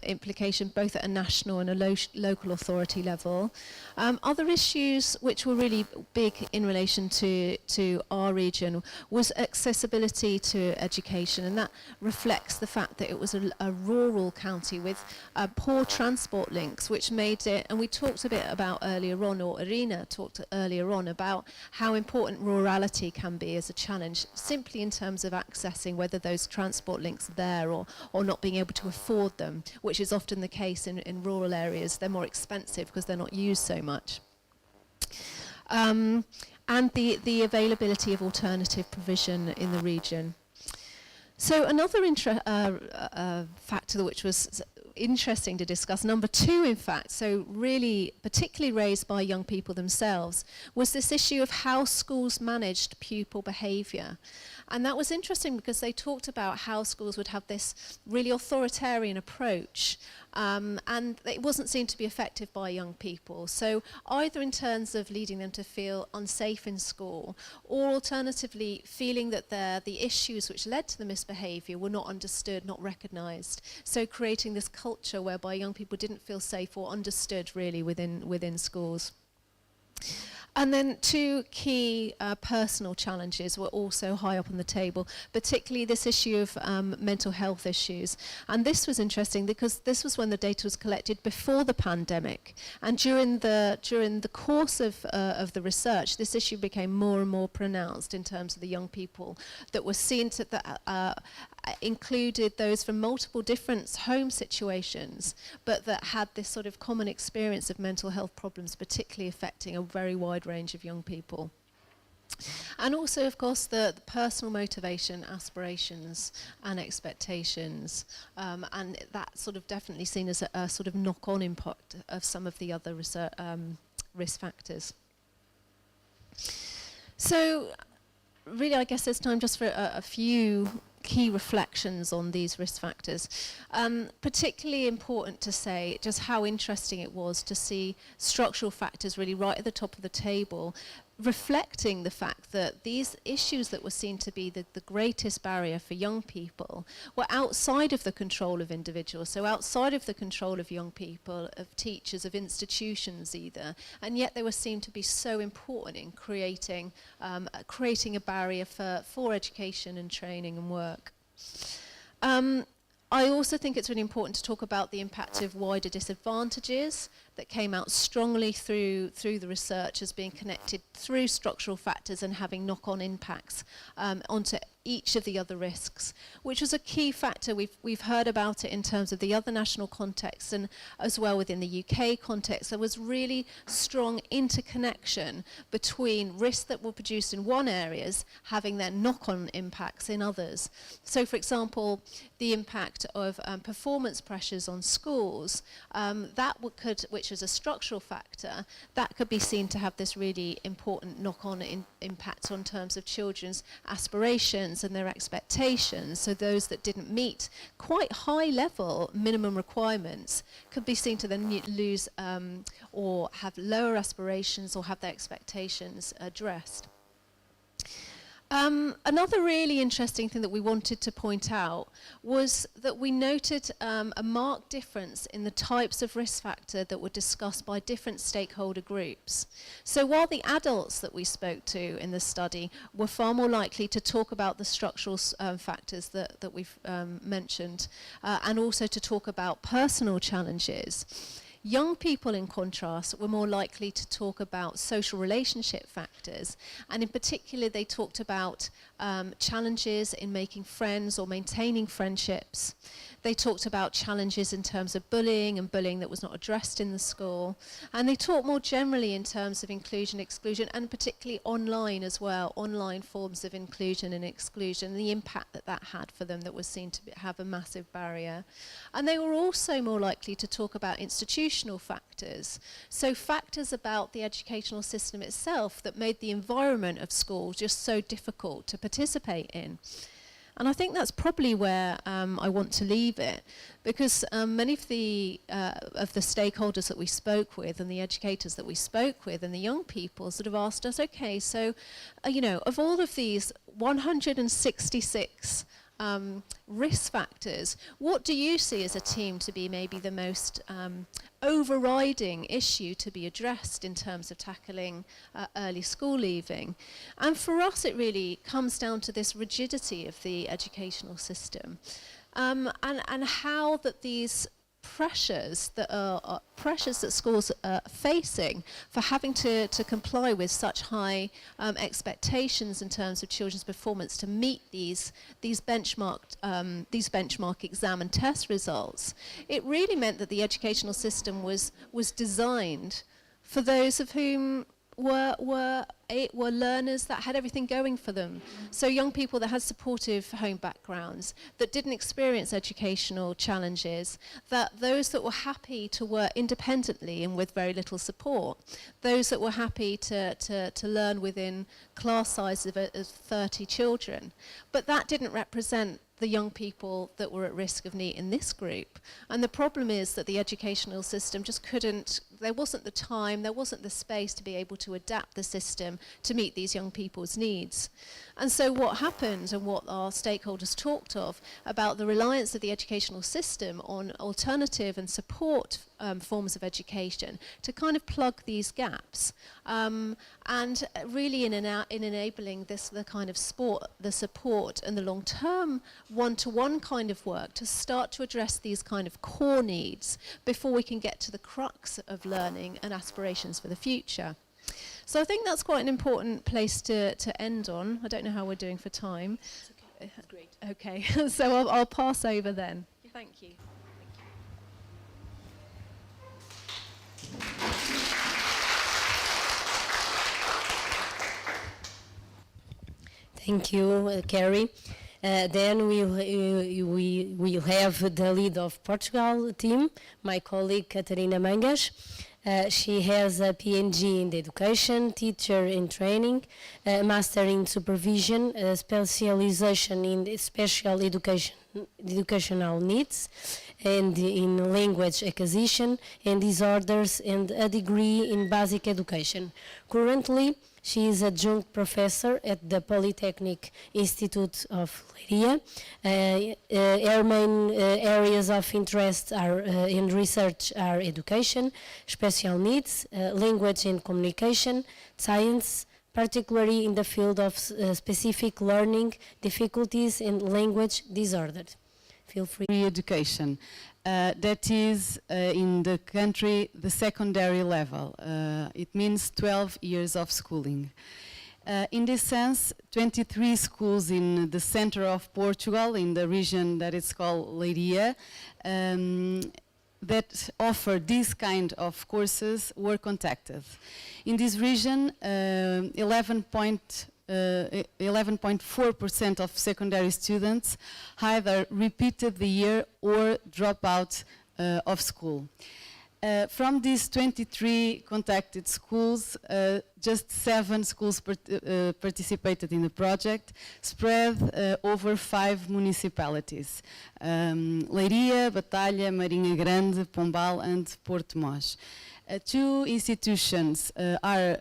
implication both at a national and a local authority level. Other issues which were really big in relation to our region was accessibility to education, and that reflects the fact that it was a rural county with poor transport links, which made it, and we talked a bit about earlier on, or Irina talked earlier on about how important rurality can be as a challenge, simply in terms of accessing whether those transport links are there or not being able to afford them, which is often the case in rural areas. They're more expensive because they're not used so much. And the availability of alternative provision in the region. So another factor which was interesting to discuss, number 2 in fact, so really particularly raised by young people themselves, was this issue of how schools managed pupil behaviour. And that was interesting because they talked about how schools would have this really authoritarian approach, and it wasn't seen to be effective by young people. So either in terms of leading them to feel unsafe in school, or alternatively feeling that the issues which led to the misbehaviour were not understood, not recognised. So creating this culture whereby young people didn't feel safe or understood really within schools. And then two key personal challenges were also high up on the table, particularly this issue of mental health issues. And this was interesting because this was when the data was collected before the pandemic. And during the course of the research, this issue became more and more pronounced in terms of the young people that were seen to included those from multiple different home situations, but that had this sort of common experience of mental health problems, particularly affecting a very wide range of young people. And also, of course, the personal motivation, aspirations and expectations, and that sort of definitely seen as a sort of knock-on impact of some of the other risk factors. So, really, I guess it's time just for a few key reflections on these risk factors. Particularly important to say just how interesting it was to see structural factors really right at the top of the table, reflecting the fact that these issues that were seen to be the greatest barrier for young people were outside of the control of individuals, so outside of the control of young people, of teachers, of institutions either, and yet they were seen to be so important in creating a barrier for education and training and work. I also think it's really important to talk about the impact of wider disadvantages that came out strongly through the research as being connected through structural factors and having knock-on impacts onto each of the other risks, which was a key factor. We've heard about it in terms of the other national contexts and as well within the UK context. There was really strong interconnection between risks that were produced in one areas having their knock-on impacts in others. So, for example, the impact of performance pressures on schools, which is a structural factor, that could be seen to have this really important knock-on impact on terms of children's aspirations and their expectations. So those that didn't meet quite high-level minimum requirements could be seen to then lose or have lower aspirations or have their expectations addressed. Another really interesting thing that we wanted to point out was that we noted a marked difference in the types of risk factor that were discussed by different stakeholder groups. So while the adults that we spoke to in the study were far more likely to talk about the structural factors that we've mentioned, and also to talk about personal challenges, young people, in contrast, were more likely to talk about social relationship factors, and in particular they talked about challenges in making friends or maintaining friendships. They talked about challenges in terms of bullying and bullying that was not addressed in the school, and they talked more generally in terms of inclusion, exclusion, and particularly online as well, online forms of inclusion and exclusion, and the impact that that had for them that was seen to have a massive barrier. And they were also more likely to talk about institutional factors, so factors about the educational system itself that made the environment of school just so difficult to participate in. And I think that's probably where I want to leave it, because many of the stakeholders that we spoke with and the educators that we spoke with and the young people sort of asked us, okay, so, you know, of all of these 166 risk factors, what do you see as a team to be maybe the most overriding issue to be addressed in terms of tackling early school leaving? And for us it really comes down to this rigidity of the educational system, and how that these pressures that schools are facing for having to comply with such high expectations in terms of children's performance to meet these benchmark exam and test results. It really meant that the educational system was designed for those of whom were learners that had everything going for them. So young people that had supportive home backgrounds, that didn't experience educational challenges, that those that were happy to work independently and with very little support, those that were happy to learn within class sizes of 30 children. But that didn't represent the young people that were at risk of NEET in this group. And the problem is that the educational system just couldn't, there wasn't the time, there wasn't the space to be able to adapt the system to meet these young people's needs. And so what happened, and what our stakeholders talked of, about the reliance of the educational system on alternative and support forms of education to kind of plug these gaps, and really in enabling this, the kind of the support and the long-term one-to-one kind of work to start to address these kind of core needs before we can get to the crux of learning and aspirations for the future. So I think that's quite an important place to end on. I don't know how we're doing for time. It's okay. That's great. Okay, so I'll pass over then. Thank you. Thank you, Carrie. Then we'll have the lead of Portugal team, my colleague Catarina Mangas. She has a PhD in education, teacher in training, master in supervision, specialization in special educational needs, and in language acquisition and disorders, and a degree in basic education. Currently, she is adjunct professor at the Polytechnic Institute of Leiria. Her main areas of interest are in research are education, special needs, language and communication, science, particularly in the field of specific learning difficulties and language disorders. Feel free. Education. That is in the country the secondary level. It means 12 years of schooling. In this sense, 23 schools in the center of Portugal, in the region that is called Leiria, that offer this kind of courses were contacted. In this region, 11.4% of secondary students either repeated the year or drop out of school. From these 23 contacted schools, just 7 schools participated in the project, spread over 5 municipalities: Leiria, Batalha, Marinha Grande, Pombal and Porto Mós. 2 institutions are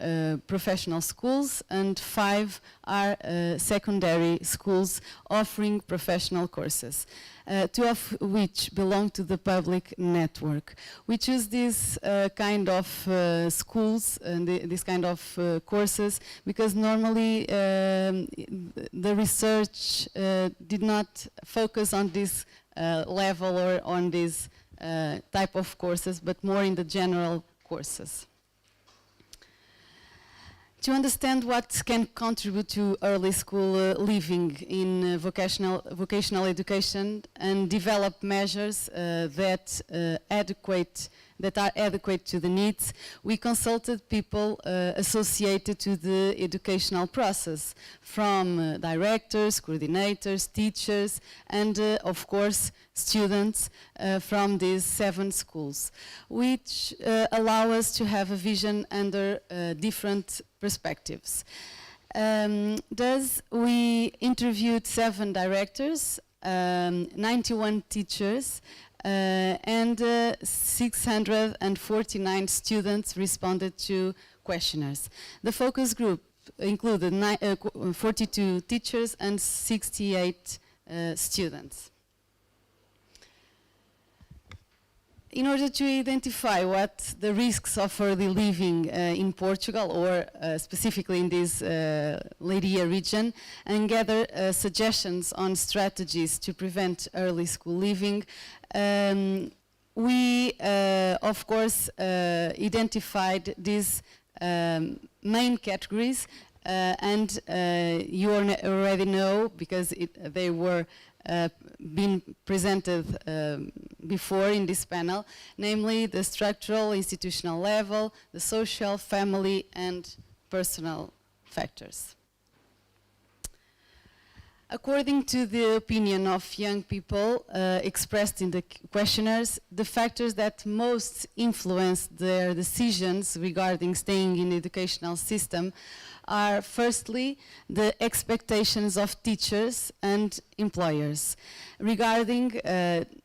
professional schools, and 5 are secondary schools offering professional courses, 2 of which belong to the public network. We choose this kind of schools and this kind of courses because normally the research did not focus on this level or on this type of courses, but more in the general courses. To understand what can contribute to early school living in vocational education and develop measures that are adequate to the needs, we consulted people associated to the educational process, from directors, coordinators, teachers, and of course students from these 7 schools, which allow us to have a vision under different perspectives. Thus, we interviewed 7 directors, 91 teachers, and 649 students responded to questionnaires. The focus group included 42 teachers and 68 students. In order to identify what the risks of early living in Portugal, or specifically in this Leiria region, and gather suggestions on strategies to prevent early school living, we, of course, identified these main categories, and you already know, because they were been presented before in this panel, namely the structural, institutional level, the social, family, and personal factors. According to the opinion of young people expressed in the questionnaires, the factors that most influence their decisions regarding staying in the educational system are firstly the expectations of teachers and employers regarding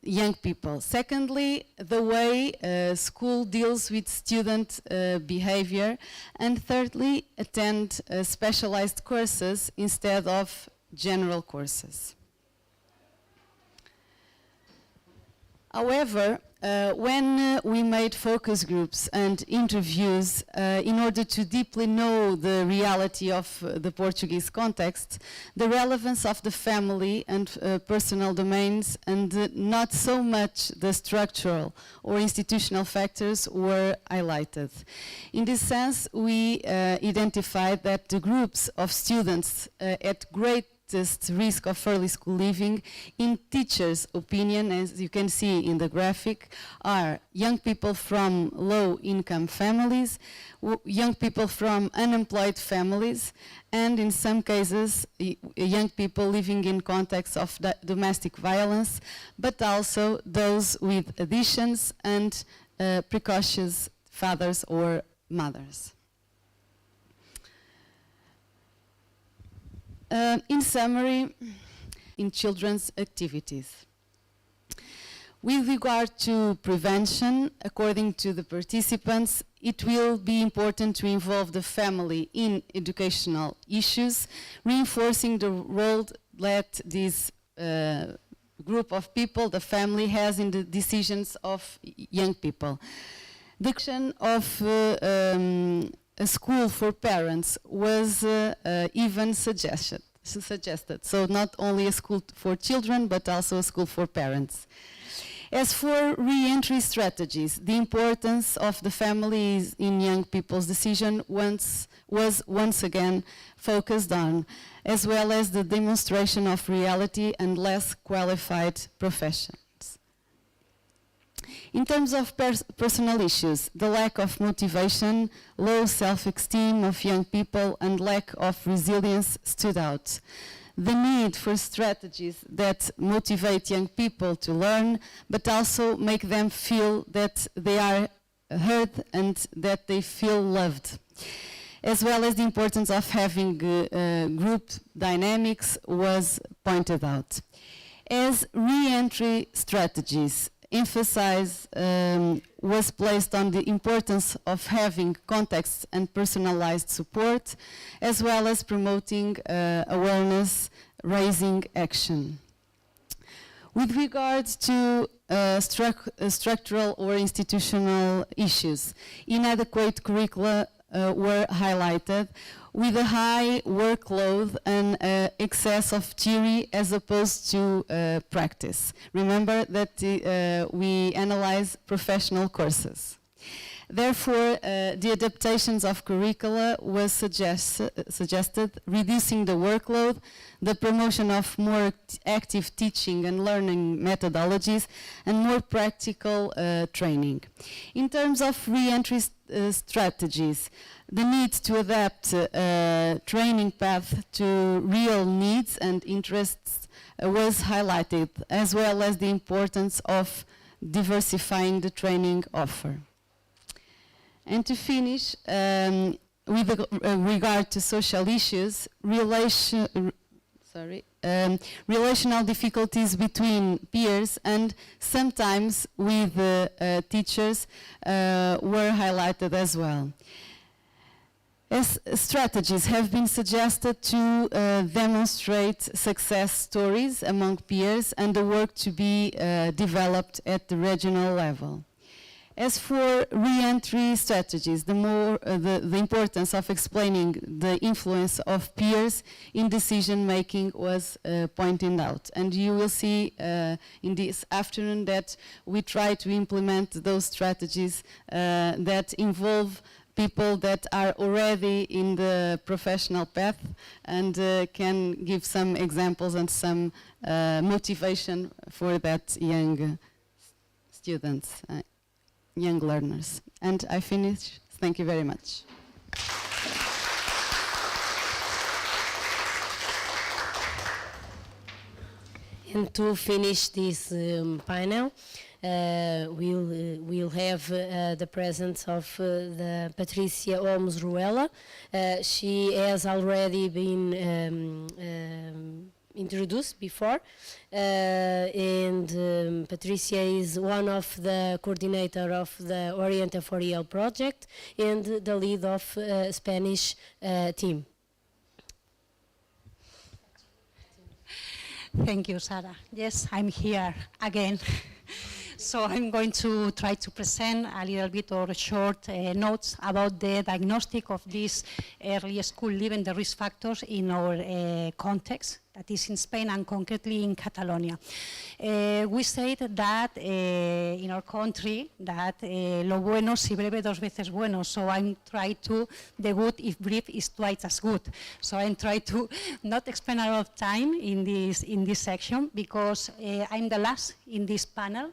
young people. Secondly, the way school deals with student behavior. And thirdly, attend specialized courses instead of general courses. However, when we made focus groups and interviews in order to deeply know the reality of the Portuguese context, the relevance of the family and personal domains and not so much the structural or institutional factors were highlighted. In this sense, we identified that the groups of students at greatest risk of early school leaving, in teachers' opinion, as you can see in the graphic, are young people from low-income families, young people from unemployed families, and in some cases, young people living in contexts of domestic violence, but also those with addictions and precocious fathers or mothers. In summary, in children's activities. With regard to prevention, according to the participants, it will be important to involve the family in educational issues, reinforcing the role that this group of people, the family, has in the decisions of young people. The creation of a school for parents was even suggested. So not only a school for children, but also a school for parents. As for re-entry strategies, the importance of the families in young people's decision was once again focused on, as well as the demonstration of reality and less qualified profession. In terms of personal issues, the lack of motivation, low self-esteem of young people, and lack of resilience stood out. The need for strategies that motivate young people to learn, but also make them feel that they are heard and that they feel loved, as well as the importance of having group dynamics was pointed out. As re-entry strategies, emphasis was placed on the importance of having context and personalized support, as well as promoting awareness, raising action. With regards to structural or institutional issues, inadequate curricula were highlighted, with a high workload and excess of theory as opposed to practice. Remember that we analyze professional courses. Therefore, the adaptations of curricula was suggested, reducing the workload, the promotion of more active teaching and learning methodologies, and more practical training. In terms of re-entry strategies, the need to adapt training path to real needs and interests was highlighted, as well as the importance of diversifying the training offer. And to finish, with regard to social issues, relational difficulties between peers and sometimes with teachers were highlighted as well. As strategies have been suggested to demonstrate success stories among peers and the work to be developed at the regional level. As for re-entry strategies, the importance of explaining the influence of peers in decision-making was pointed out. And you will see in this afternoon that we try to implement those strategies that involve people that are already in the professional path and can give some examples and some motivation for that young students. Young learners. And I finish. Thank you very much. And to finish this panel, we'll have the presence of the Patricia Olmos Ruela. She has already been introduced before, and Patricia is one of the coordinator of the Orienta4YEL project and the lead of Spanish team. Thank you, Sarah. Yes, I'm here again. So I'm going to try to present a little bit or short notes about the diagnostic of this early school living, the risk factors in our context, that is in Spain and concretely in Catalonia. We said that in our country that lo bueno si breve dos veces bueno, so I'm trying to, the good if brief is twice as good. So I'm trying to not spend a lot of time in this section because I'm the last in this panel,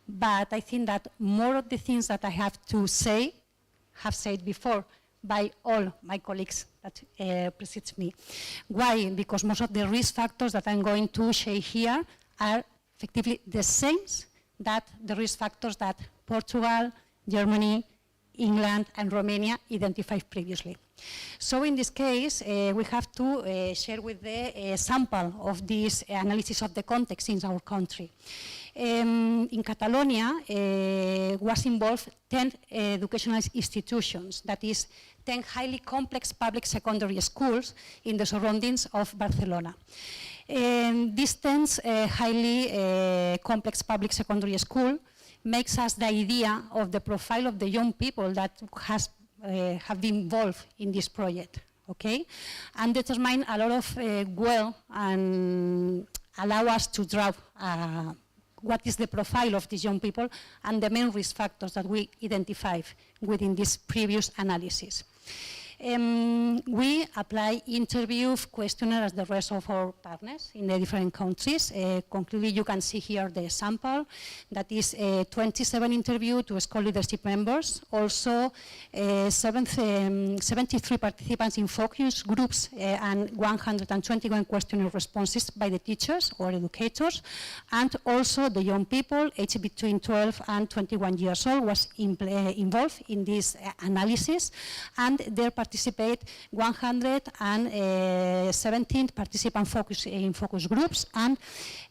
but I think that more of the things that I have to say have said before by all my colleagues that precedes me. Why? Because most of the risk factors that I'm going to share here are effectively the same that the risk factors that Portugal, Germany, England and Romania identified previously. So in this case, we have to share with the sample of this analysis of the context in our country. In Catalonia was involved 10 educational institutions, that is 10 highly complex public secondary schools in the surroundings of Barcelona. These 10 highly complex public secondary schools makes us the idea of the profile of the young people that have been involved in this project, okay? And determine a lot of well and allow us to draw what is the profile of these young people and the main risk factors that we identified within this previous analysis. We apply interview questionnaire as the rest of our partners in the different countries. Concretely, you can see here the sample. That is 27 interview to school leadership members. Also, 73 participants in focus groups and 121 questionnaire responses by the teachers or educators. And also the young people aged between 12 and 21 years old was involved in this analysis, and their participate 117 participant in focus groups and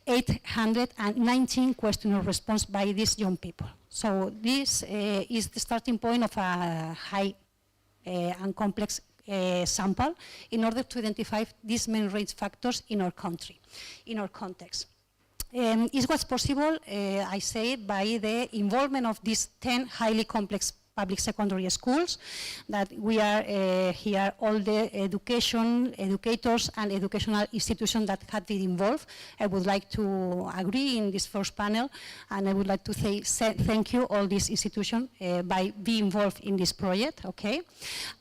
819 questionnaire response by these young people. So this is the starting point of a high and complex sample in order to identify these main risk factors in our country, in our context. It was possible, I say, by the involvement of these 10 highly complex public secondary schools, that we are here, all the educators and educational institutions that have been involved. I would like to agree in this first panel, and I would like to say thank you all these institutions by being involved in this project, okay?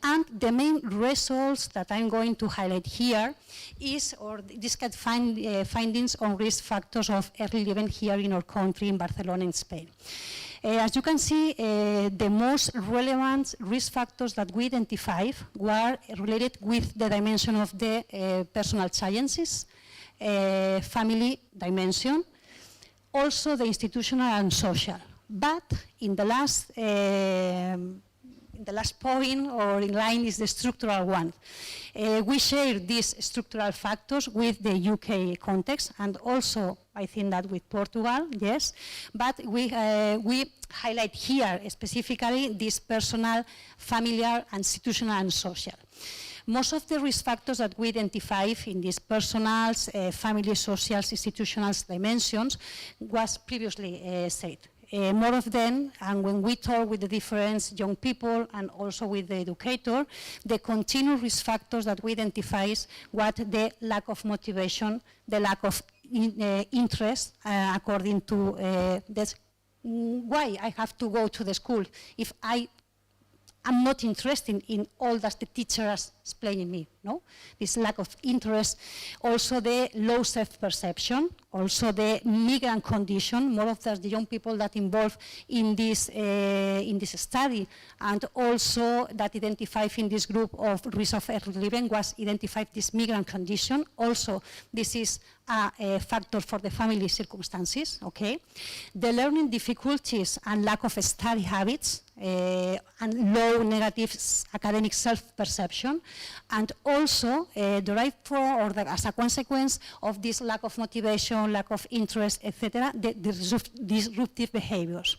And the main results that I'm going to highlight here is, or this kind of findings on risk factors of early living here in our country, in Barcelona, in Spain. As you can see, the most relevant risk factors that we identified were related with the dimension of the personal sciences, family dimension, also the institutional and social. But in the last point or in line is the structural one. We share these structural factors with the UK context and also I think that with Portugal, yes, but we highlight here specifically this personal, familiar, institutional and social. Most of the risk factors that we identify in these personal, family, social, institutional dimensions was previously said. More of them, and when we talk with the different young people and also with the educator, the continued risk factors that we identify what the lack of motivation, the lack of interest, according to this, why I have to go to the school if I'm not interested in all that the teacher is explaining me, no? This lack of interest, also the low self-perception, also the migrant condition, more of the young people that involved in this study, and also that identified in this group of risk of early living was identified this migrant condition. Also, this is a factor for the family circumstances, okay? The learning difficulties and lack of study habits, and low negative academic self-perception, and also derived from, or as a consequence of this lack of motivation, lack of interest, etc., the disruptive behaviors.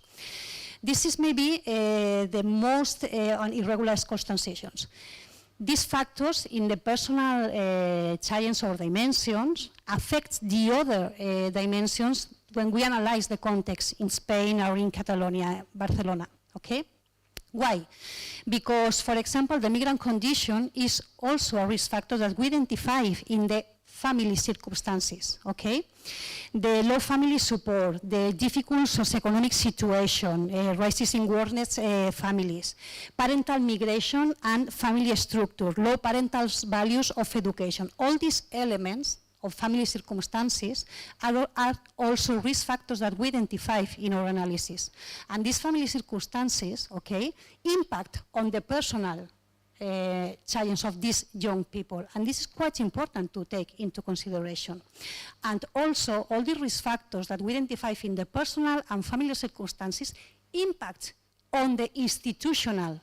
This is maybe the most on irregular school transitions. These factors in the personal challenges or dimensions affect the other dimensions when we analyze the context in Spain or in Catalonia, Barcelona. Okay? Why? Because, for example, the migrant condition is also a risk factor that we identify in the family circumstances, okay? The low family support, the difficult socioeconomic situation, rises in workness families, parental migration and family structure, low parental values of education. All these elements of family circumstances are also risk factors that we identify in our analysis. And these family circumstances, okay, impact on the personal challenge of these young people. And this is quite important to take into consideration. And also, all the risk factors that we identify in the personal and family circumstances impact on the institutional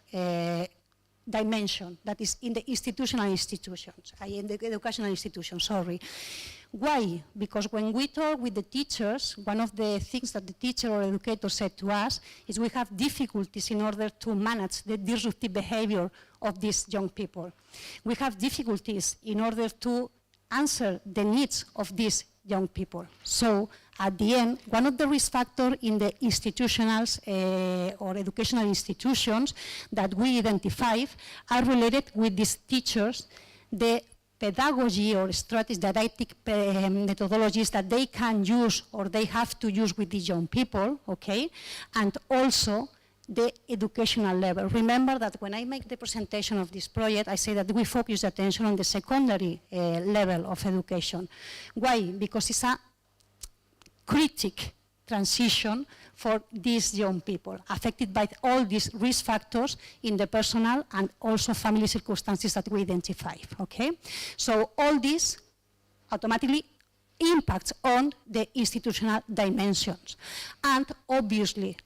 dimension, that is in the institutional institutions, in the educational institutions, sorry. Why? Because when we talk with the teachers, one of the things that the teacher or educator said to us is we have difficulties in order to manage the disruptive behavior of these young people. We have difficulties in order to answer the needs of these young people. So at the end, one of the risk factors in the institutionals or educational institutions that we identify are related with these teachers, the pedagogy or strategies, didactic methodologies that they can use or they have to use with these young people, okay? And also the educational level. Remember that when I make the presentation of this project, I say that we focus attention on the secondary level of education. Why? Because it's a critic transition for these young people, affected by all these risk factors in the personal and also family circumstances that we identify, okay? So all this automatically impacts on the institutional dimensions. And obviously,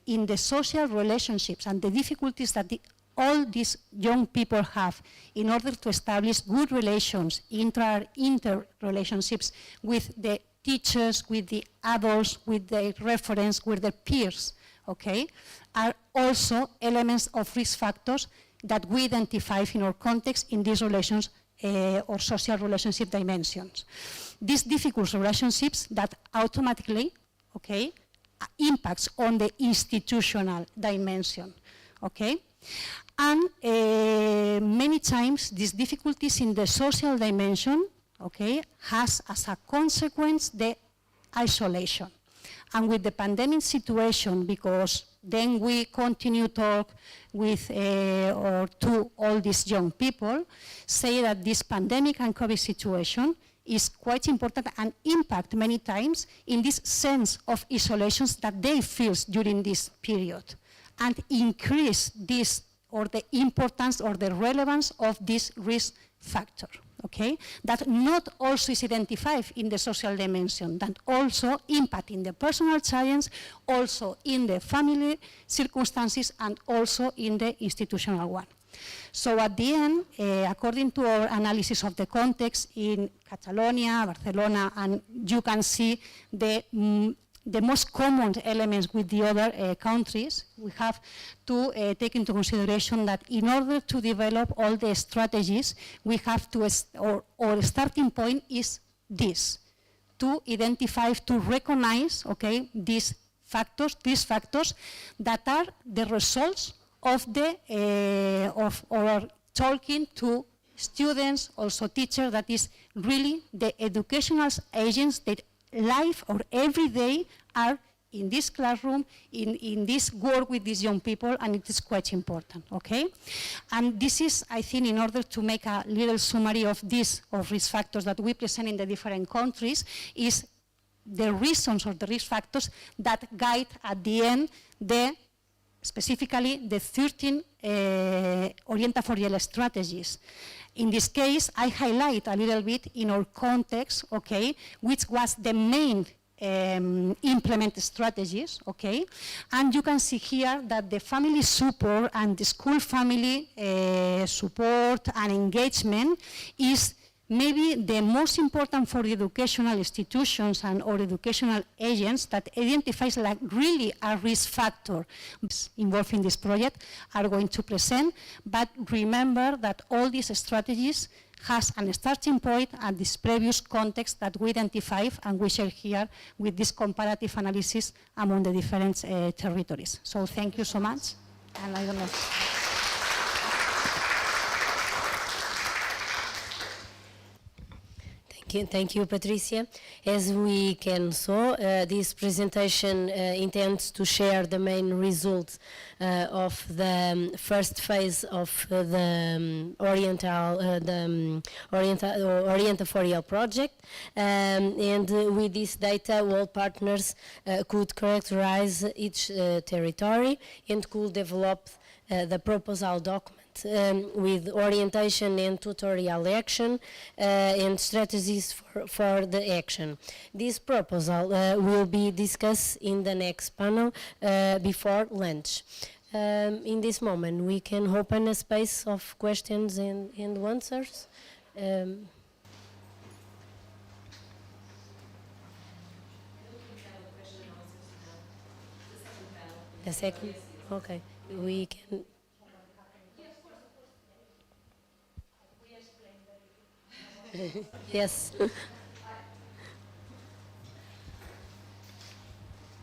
in the social relationships and the difficulties that all these young people have in order to establish good relations, inter-relationships with the teachers, with the adults, with the reference, with their peers, okay, are also elements of risk factors that we identify in our context in these relations or social relationship dimensions. These difficult relationships that automatically, okay, impacts on the institutional dimension, okay? And many times these difficulties in the social dimension, okay, has as a consequence the isolation. And with the pandemic situation, because then we continue to talk with or to all these young people, say that this pandemic and COVID situation is quite important and impact many times in this sense of isolations that they feel during this period, and increase this or the importance or the relevance of this risk factor. Okay, that not also is identified in the social dimension, that also impact in the personal challenge, also in the family circumstances, and also in the institutional one. So at the end, according to our analysis of the context in Catalonia, Barcelona, and you can see the most common elements with the other countries, we have to take into consideration that in order to develop all the strategies, we have to, our starting point is this, to identify, to recognize, okay, these factors that are the results of of our talking to students, also teachers, that is really the educational agents that life or every day are in this classroom, in this work with these young people, and it is quite important, okay? And this is, I think, in order to make a little summary of these, of risk factors that we present in the different countries, is the reasons or the risk factors that guide at the end specifically the 13 Orienta4YEL strategies. In this case, I highlight a little bit in our context, okay, which was the main implement strategies, okay? And you can see here that the family support and the school family support and engagement is maybe the most important for the educational institutions and or educational agents that identifies like really a risk factor involved in this project are going to present. But remember that all these strategies has a starting point at this previous context that we identify and we share here with this comparative analysis among the different territories. So thank you so much. And I don't know. Thank you, Patricia. As we can saw, this presentation intends to share the main results of the first phase of the Orienta4YEL project, and with this data, all partners could characterize each territory and could develop the proposal document with orientation and tutorial action and strategies for the action. This proposal will be discussed in the next panel before lunch. In this moment, we can open a space of questions and answers. The second? Okay. We can. Yes.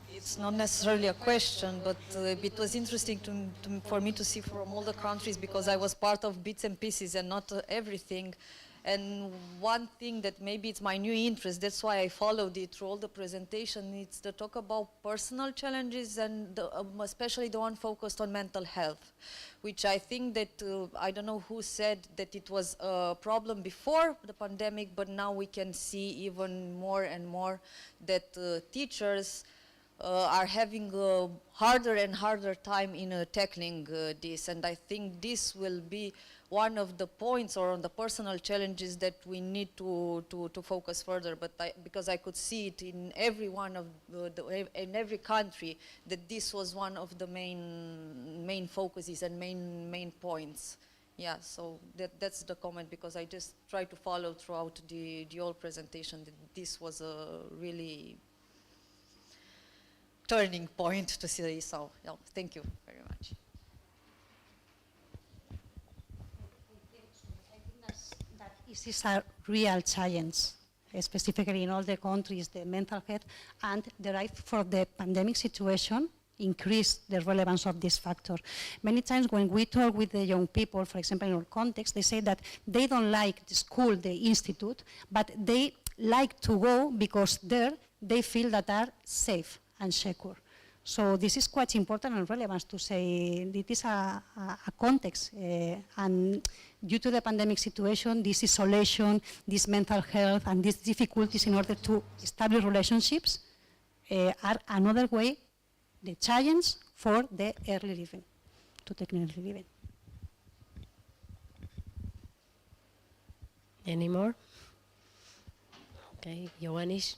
It's not necessarily a question, but it was interesting for me to see from all the countries because I was part of bits and pieces and not everything. And one thing that maybe it's my new interest, that's why I followed it through all the presentation, it's the talk about personal challenges and especially the one focused on mental health, which I think that, I don't know who said that it was a problem before the pandemic, but now we can see even more and more that teachers are having a harder and harder time in tackling this, and I think this will be one of the points or on the personal challenges that we need to focus further. But because I could see it in every one of in every country that this was one of the main focuses and main points. Yeah, so that's the comment because I just try to follow throughout the whole presentation that this was a really turning point to see. So yeah, thank you very much. I think that this is a real challenge, specifically in all the countries, the mental health, and derived from the pandemic situation increase the relevance of this factor. Many times when we talk with the young people, for example, in our context, they say that they don't like the school, the institute, but they like to go because there they feel that are safe and secure. So this is quite important and relevant to say it is a context and due to the pandemic situation, this isolation, this mental health and these difficulties in order to establish relationships are another way, the challenge for the early living, to take early living. Any more? Okay, Ioannis.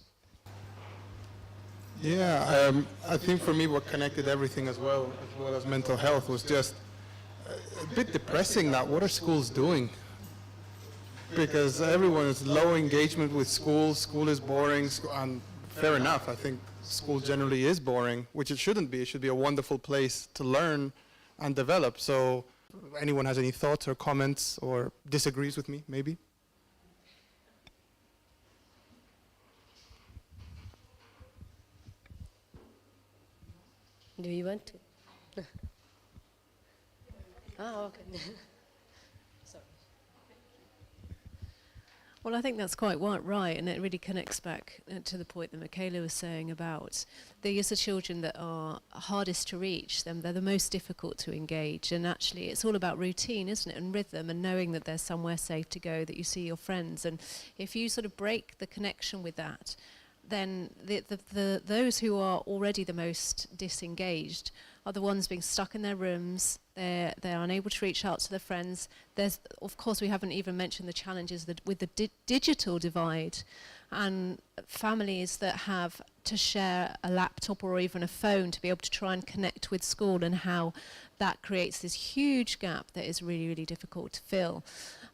Yeah, I think for me what connected everything as well as mental health was just a bit depressing that what are schools doing? Because everyone is low engagement with school is boring, and fair enough, I think school generally is boring, which it shouldn't be. It should be a wonderful place to learn and develop. So anyone has any thoughts or comments or disagrees with me, maybe? Do you want to? Okay. Sorry. Well, I think that's quite right, and it really connects back to the point that Michaela was saying about these are children that are hardest to reach, they're the most difficult to engage, and actually it's all about routine, isn't it, and rhythm, and knowing that there's somewhere safe to go, that you see your friends, and if you sort of break the connection with that, then those who are already the most disengaged are the ones being stuck in their rooms. They're unable to reach out to their friends. There's, of course, we haven't even mentioned the challenges with the digital divide, and families that have to share a laptop or even a phone to be able to try and connect with school, and how that creates this huge gap that is really, really difficult to fill.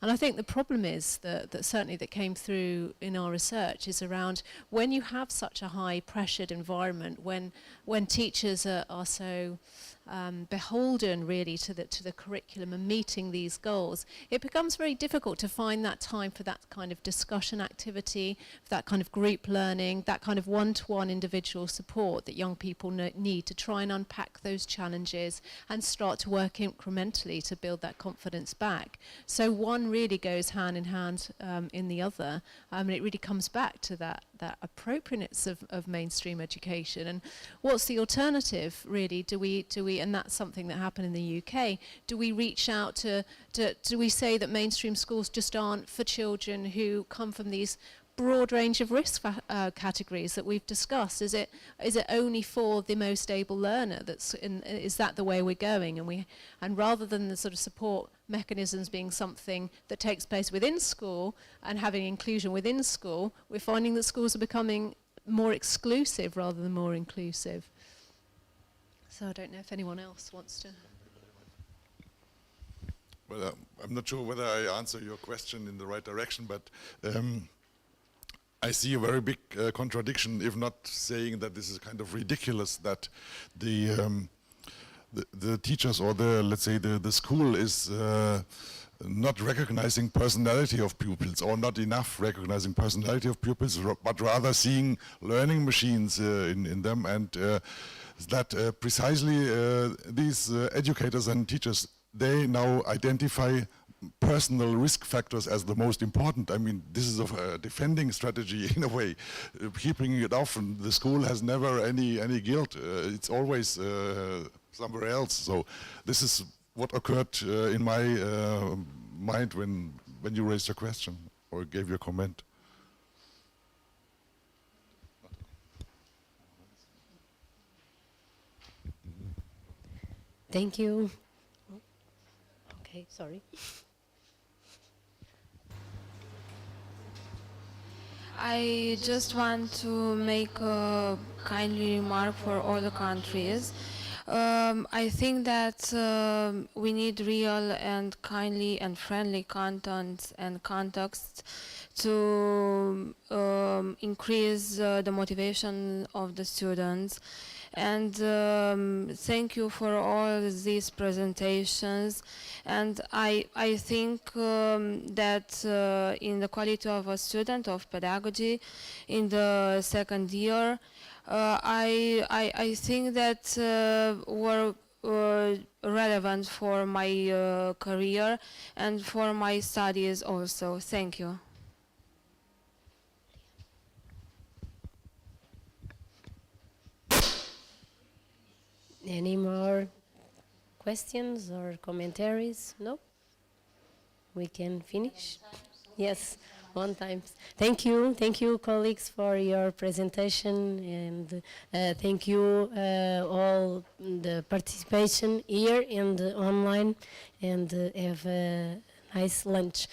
And I think the problem is that certainly that came through in our research is around when you have such a high pressured environment, when teachers are so beholden really to the curriculum and meeting these goals, it becomes very difficult to find that time for that kind of discussion activity, for that kind of group learning, that kind of one-to-one individual support that young people need to try and unpack those challenges and start to work incrementally to build that confidence back. So one really goes hand in hand in the other, and it really comes back to that appropriateness of mainstream education. And what's the alternative really? Do we and that's something that happened in the UK, do we reach out do we say that mainstream schools just aren't for children who come from these broad range of risk categories that we've discussed? Is it only for the most able learner? Is that the way we're going? And rather than the sort of support mechanisms being something that takes place within school and having inclusion within school, we're finding that schools are becoming more exclusive rather than more inclusive. So I don't know if anyone else wants to. Well, I'm not sure whether I answer your question in the right direction, but I see a very big contradiction, if not saying that this is kind of ridiculous, that the teachers or let's say the school is not recognizing personality of pupils, or not enough recognizing personality of pupils, but rather seeing learning machines in them, and that precisely these educators and teachers, they now identify personal risk factors as the most important. I mean, this is a defending strategy in a way, keeping it off, and the school has never any guilt. It's always somewhere else. So this is what occurred in my mind when you raised your question or gave your comment. Thank you. Okay, sorry. I just want to make a kindly remark for all the countries. I think that we need real and kindly and friendly content and context to increase the motivation of the students. And thank you for all these presentations. And I think that in the quality of a student of pedagogy in the second year, I think that were relevant for my career and for my studies also. Thank you. Any more questions or commentaries? No? We can finish? Yes, one time. Thank you colleagues for your presentation, and thank you all the participation here and online, and have a nice lunch.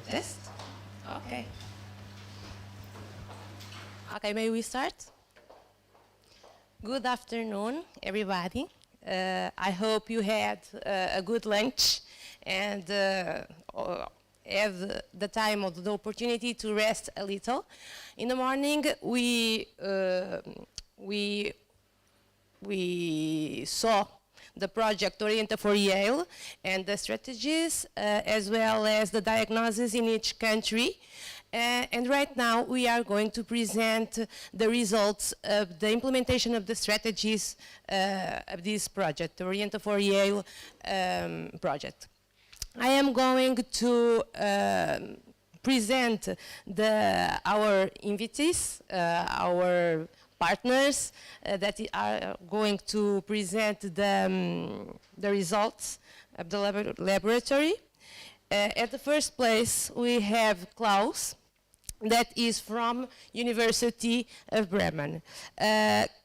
Test? Okay. Okay, may we start? Good afternoon, everybody. I hope you had a good lunch and have the time or the opportunity to rest a little. In the morning, we saw the project Orienta4YEL and the strategies, as well as the diagnosis in each country. And right now we are going to present the results of the implementation of the strategies of this project, the Orienta4YEL project. I am going to present our invitees, our partners that are going to present the results of the laboratory. At the first place, we have Klaus, that is from University of Bremen.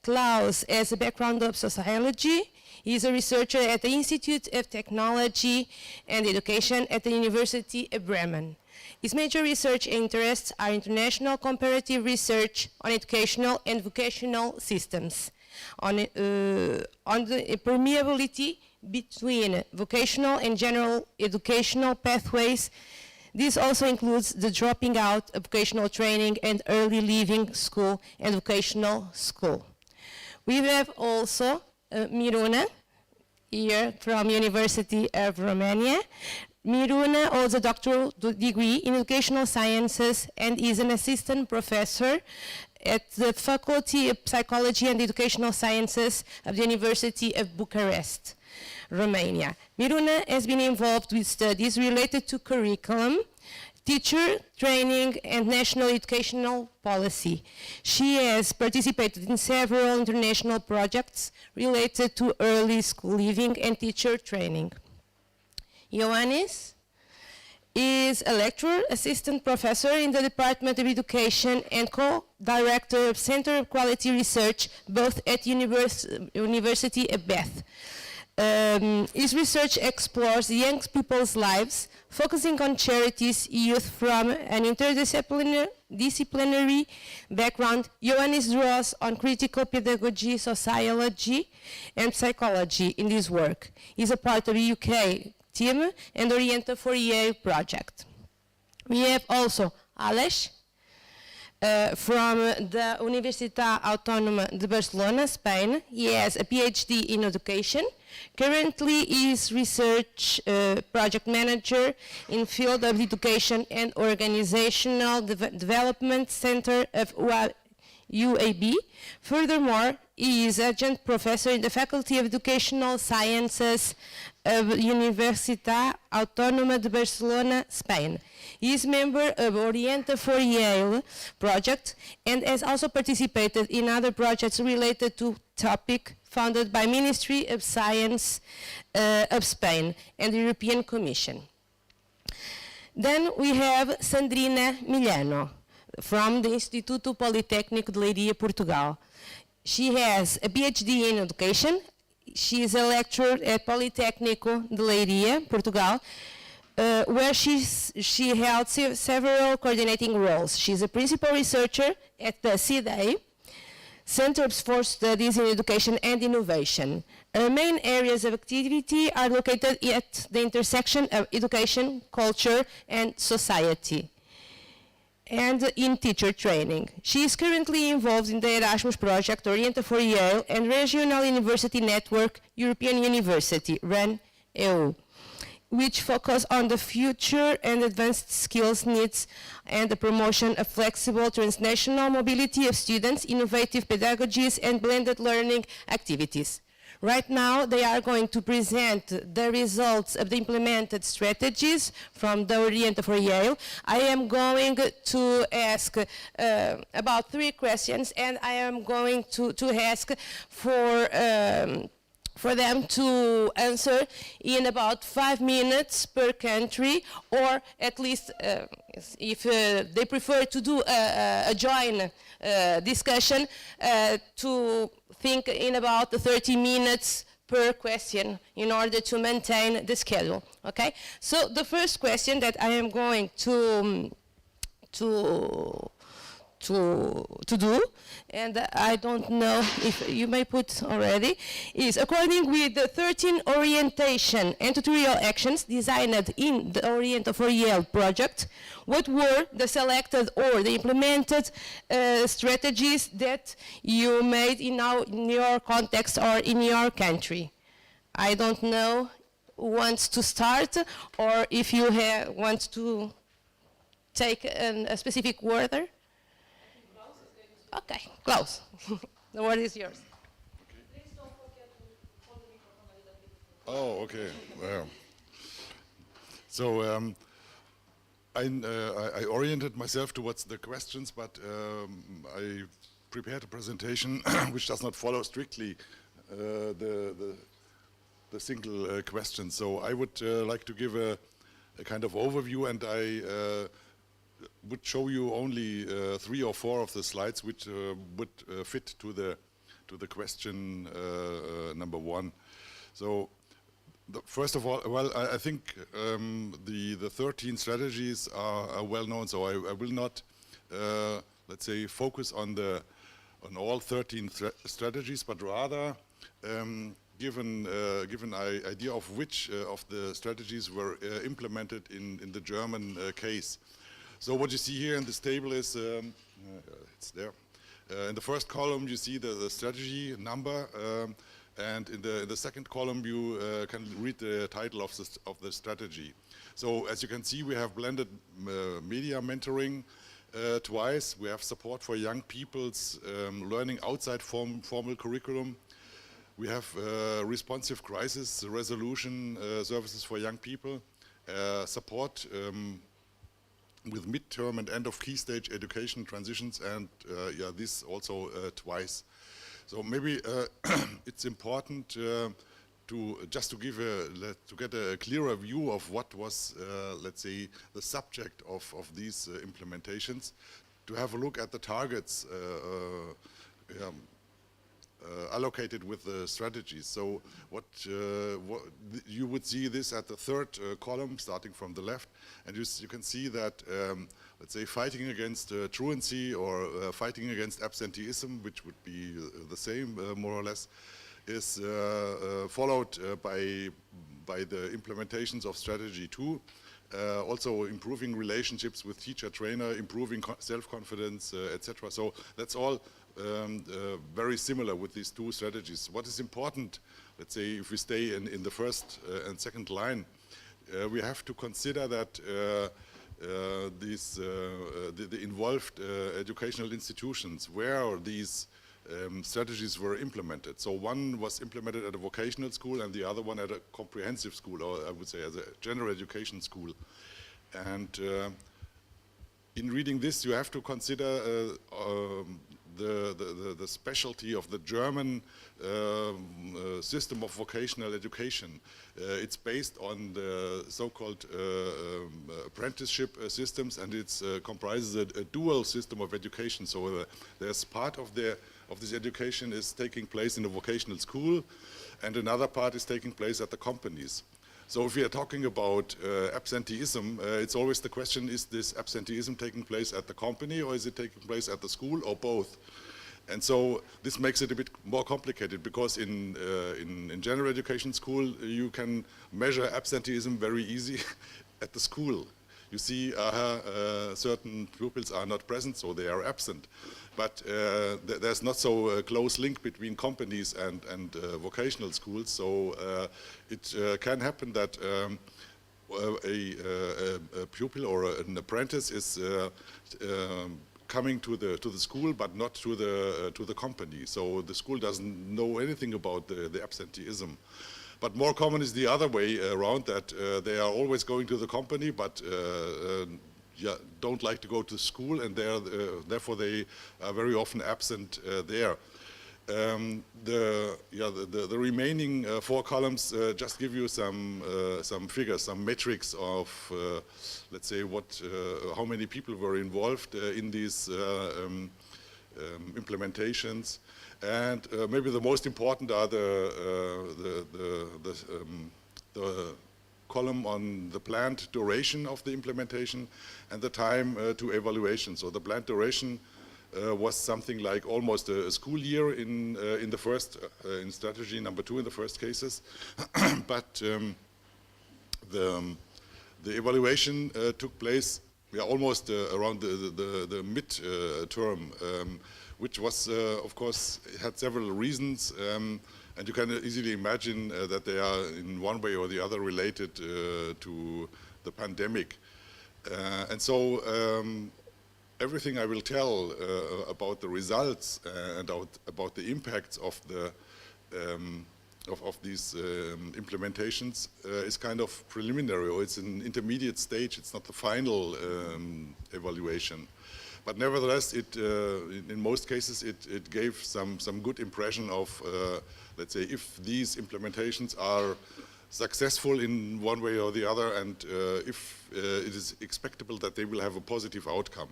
Klaus has a background of sociology. He is a researcher at the Institute of Technology and Education at the University of Bremen. His major research interests are international comparative research on educational and vocational systems, on the permeability between vocational and general educational pathways. This also includes the dropping out of vocational training and early leaving school and vocational school. We have also Miruna here from University of Romania. Miruna holds a doctoral degree in educational sciences and is an assistant professor at the Faculty of Psychology and Educational Sciences of the University of Bucharest, Romania. Miruna has been involved with studies related to curriculum, teacher training, and national educational policy. She has participated in several international projects related to early school leaving and teacher training. Ioannis is a lecturer, assistant professor in the Department of Education and co-director of Center of Quality Research, both at University of Bath. His research explores young people's lives, focusing on charities, youth from an interdisciplinary background. Ioannis draws on critical pedagogy, sociology, and psychology in this work. He is a part of the UK team and Orienta4YEL project. We have also Alex from the Universitat Autònoma de Barcelona, Spain. He has a PhD in education. Currently, he is research project manager in field of education and organizational development center of UAB. Furthermore, he is adjunct professor in the Faculty of Educational Sciences of Universitat Autònoma de Barcelona, Spain. He is member of Orienta4YEL project and has also participated in other projects related to topic funded by Ministry of Science of Spain and the European Commission. Then we have Sandrina Milhano from the Instituto Politécnico de Leiria, Portugal. She has a PhD in education. She is a lecturer at Politécnico de Leiria, Portugal, where she held several coordinating roles. She is a principal researcher at the CIDE, Centers for Studies in Education and Innovation. Her main areas of activity are located at the intersection of education, culture, and society, and in teacher training. She is currently involved in the Erasmus project, Orienta4YEL, and Regional University Network, European University, RAN-EU, which focus on the future and advanced skills needs and the promotion of flexible transnational mobility of students, innovative pedagogies, and blended learning activities. Right now, they are going to present the results of the implemented strategies from the Orienta4YEL. I am going to ask about 3 questions, and I am going to ask for for them to answer in about 5 minutes per country, or at least if they prefer to do a joint discussion, to think in about 30 minutes per question in order to maintain the schedule. Okay? So the first question that I am going to do, and I don't know if you may put already, is according with the 13 orientation and tutorial actions designed in the Orienta4YEL project, what were the selected or the implemented strategies that you made in your context or in your country? I don't know who wants to start, or if you want to take a specific word there. Okay, Klaus, the word is yours. Oh, okay. Well, so I oriented myself towards the questions, but I prepared a presentation which does not follow strictly the single question. So I would like to give a kind of overview, and I would show you only 3 or 4 of the slides which would fit to the question number 1. So first of all, well, I think the 13 strategies are well known, so I will not let's say focus on all 13 strategies, but rather give an idea of which of the strategies were implemented in the German case. So what you see here in this table is, it's there. In the first column you see the strategy number, and in the second column you can read the title of the strategy. So as you can see, we have blended media mentoring twice. We have support for young people's learning outside formal curriculum. We have responsive crisis resolution services for young people, support with midterm and end of key stage education transitions, and yeah, this also twice. So maybe it's important to get a clearer view of what was, let's say, the subject of these implementations, to have a look at the targets allocated with the strategies. So what you would see this at the third column, starting from the left, and you can see that let's say fighting against truancy or fighting against absenteeism, which would be the same more or less, is followed by the implementations of strategy 2. Also improving relationships with teacher trainer, improving self-confidence, etc. So that's all very similar with these 2 strategies. What is important, let's say, if we stay in the first and second line, we have to consider that the involved educational institutions where these strategies were implemented. So one was implemented at a vocational school and the other one at a comprehensive school, or I would say as a general education school. And in reading this, you have to consider the specialty of the German system of vocational education. It's based on the so-called apprenticeship systems, and it comprises a dual system of education. So there's part of this education is taking place in a vocational school, and another part is taking place at the companies. So if we are talking about absenteeism, it's always the question, is this absenteeism taking place at the company, or is it taking place at the school, or both? And so this makes it a bit more complicated, because in general education school you can measure absenteeism very easy at the school. You see certain pupils are not present, so they are absent. But there's not so a close link between companies and vocational schools, so it can happen that a pupil or an apprentice is coming to the school, but not to the company. So the school doesn't know anything about the absenteeism. But more common is the other way around, that they are always going to the company, but yeah, don't like to go to school, and therefore they are very often absent there. The remaining 4 columns just give you some figures, some metrics of, let's say, how many people were involved in these implementations, and maybe the most important are the column on the planned duration of the implementation and the time to evaluation. So the planned duration was something like almost a school year in the first, in strategy number 2 in the first cases, but the evaluation took place almost around the mid-term, which was, of course, had several reasons, and you can easily imagine that they are in one way or the other related to the pandemic. And so everything I will tell about the results and about the impacts of these implementations is kind of preliminary, or it's an intermediate stage. It's not the final evaluation. But nevertheless, in most cases, it gave some good impression of, let's say, if these implementations are successful in one way or the other, and if it is expectable that they will have a positive outcome.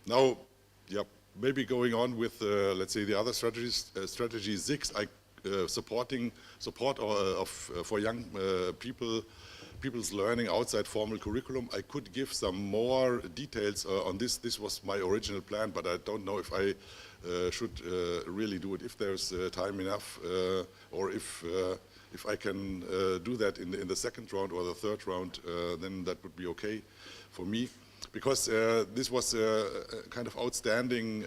Now, maybe going on with, let's say, the other strategies, strategy 6, support for young people's learning outside formal curriculum. I could give some more details on this. This was my original plan, but I don't know if I should really do it, if there's time enough, or if I can do that in the second round or the third round, then that would be okay for me. Because this was a kind of outstanding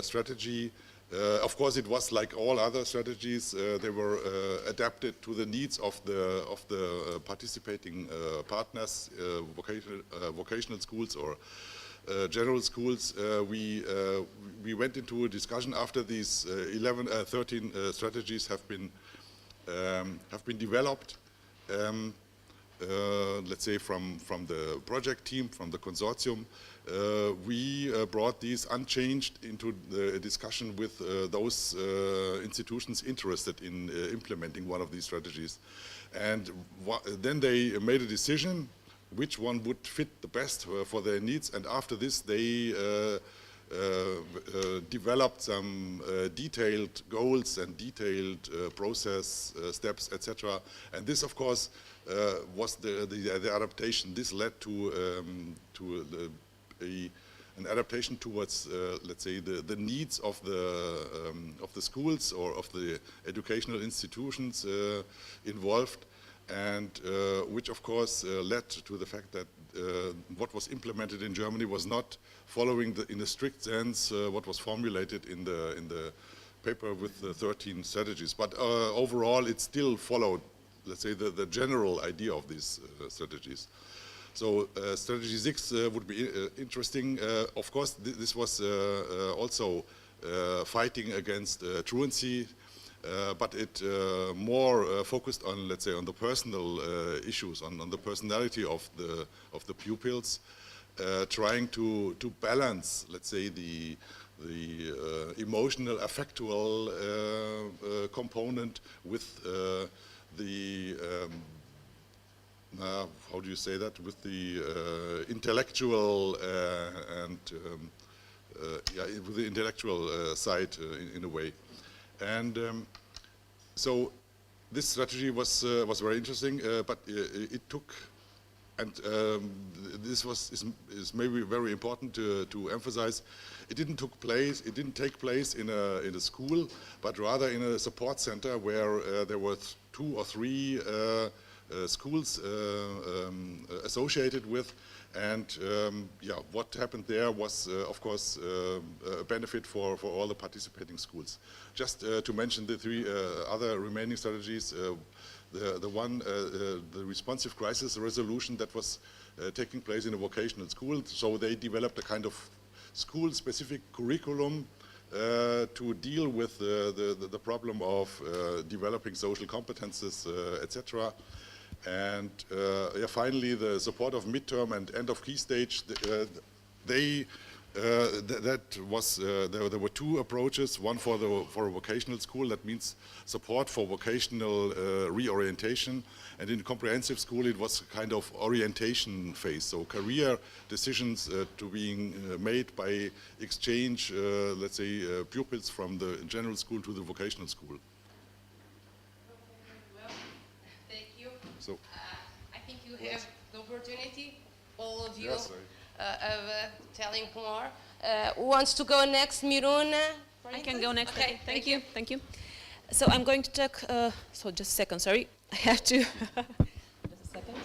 strategy. Of course, it was like all other strategies. They were adapted to the needs of the participating partners, vocational schools or general schools. We went into a discussion after these 13 strategies have been developed. Let's say from the project team, from the consortium, we brought these unchanged into the discussion with those institutions interested in implementing one of these strategies. And then they made a decision which one would fit the best for their needs, and after this they developed some detailed goals and detailed process steps, etc. And this, of course, was the adaptation. This led to an adaptation towards, let's say, the needs of the schools or of the educational institutions involved, and which, of course, led to the fact that what was implemented in Germany was not following in a strict sense what was formulated in the paper with the 13 strategies. But overall, it still followed, let's say, the general idea of these strategies. So strategy 6 would be interesting. Of course, this was also fighting against truancy, but it more focused on, let's say, on the personal issues, on the personality of the pupils, trying to balance, let's say, the emotional, affectual component with the how do you say that? With the intellectual and with the intellectual side in a way. And so this strategy was very interesting, but it took, and this is maybe very important to emphasize. It didn't take place in a school, but rather in a support center where there were 2 or 3 schools associated with, and what happened there was, of course, a benefit for all the participating schools. Just to mention the 3 other remaining strategies, the responsive crisis resolution that was taking place in a vocational school. So they developed a kind of school-specific curriculum to deal with the problem of developing social competences, etc. And finally, the support of midterm and end of key stage, they There were two approaches. One for a vocational school, that means support for vocational reorientation, and in comprehensive school it was a kind of orientation phase. So career decisions to being made by exchange, let's say, pupils from the general school to the vocational school. Well, thank you. So I think you have the opportunity, all of you. Yes, of telling more. Who wants to go next? Miruna? I can go next. Okay, Thank you. Thank you. So I'm going to talk, so just a second, sorry. I have to, just a second.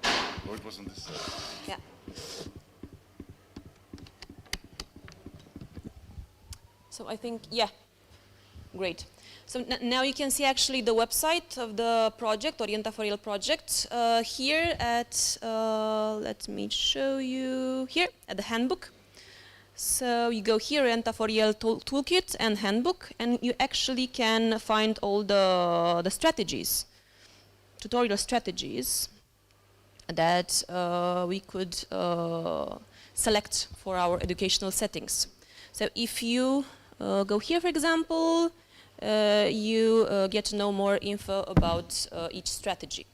Oh, it was on this side. Yeah. So I think, yeah, great. So now you can see actually the website of the project, Orienta4YEL project, here at, let me show you, here at the handbook. So you go here, Orienta4YEL toolkit and handbook, and you actually can find all the strategies, tutorial strategies that we could select for our educational settings. So if you go here, for example, you get to know more info about each strategy.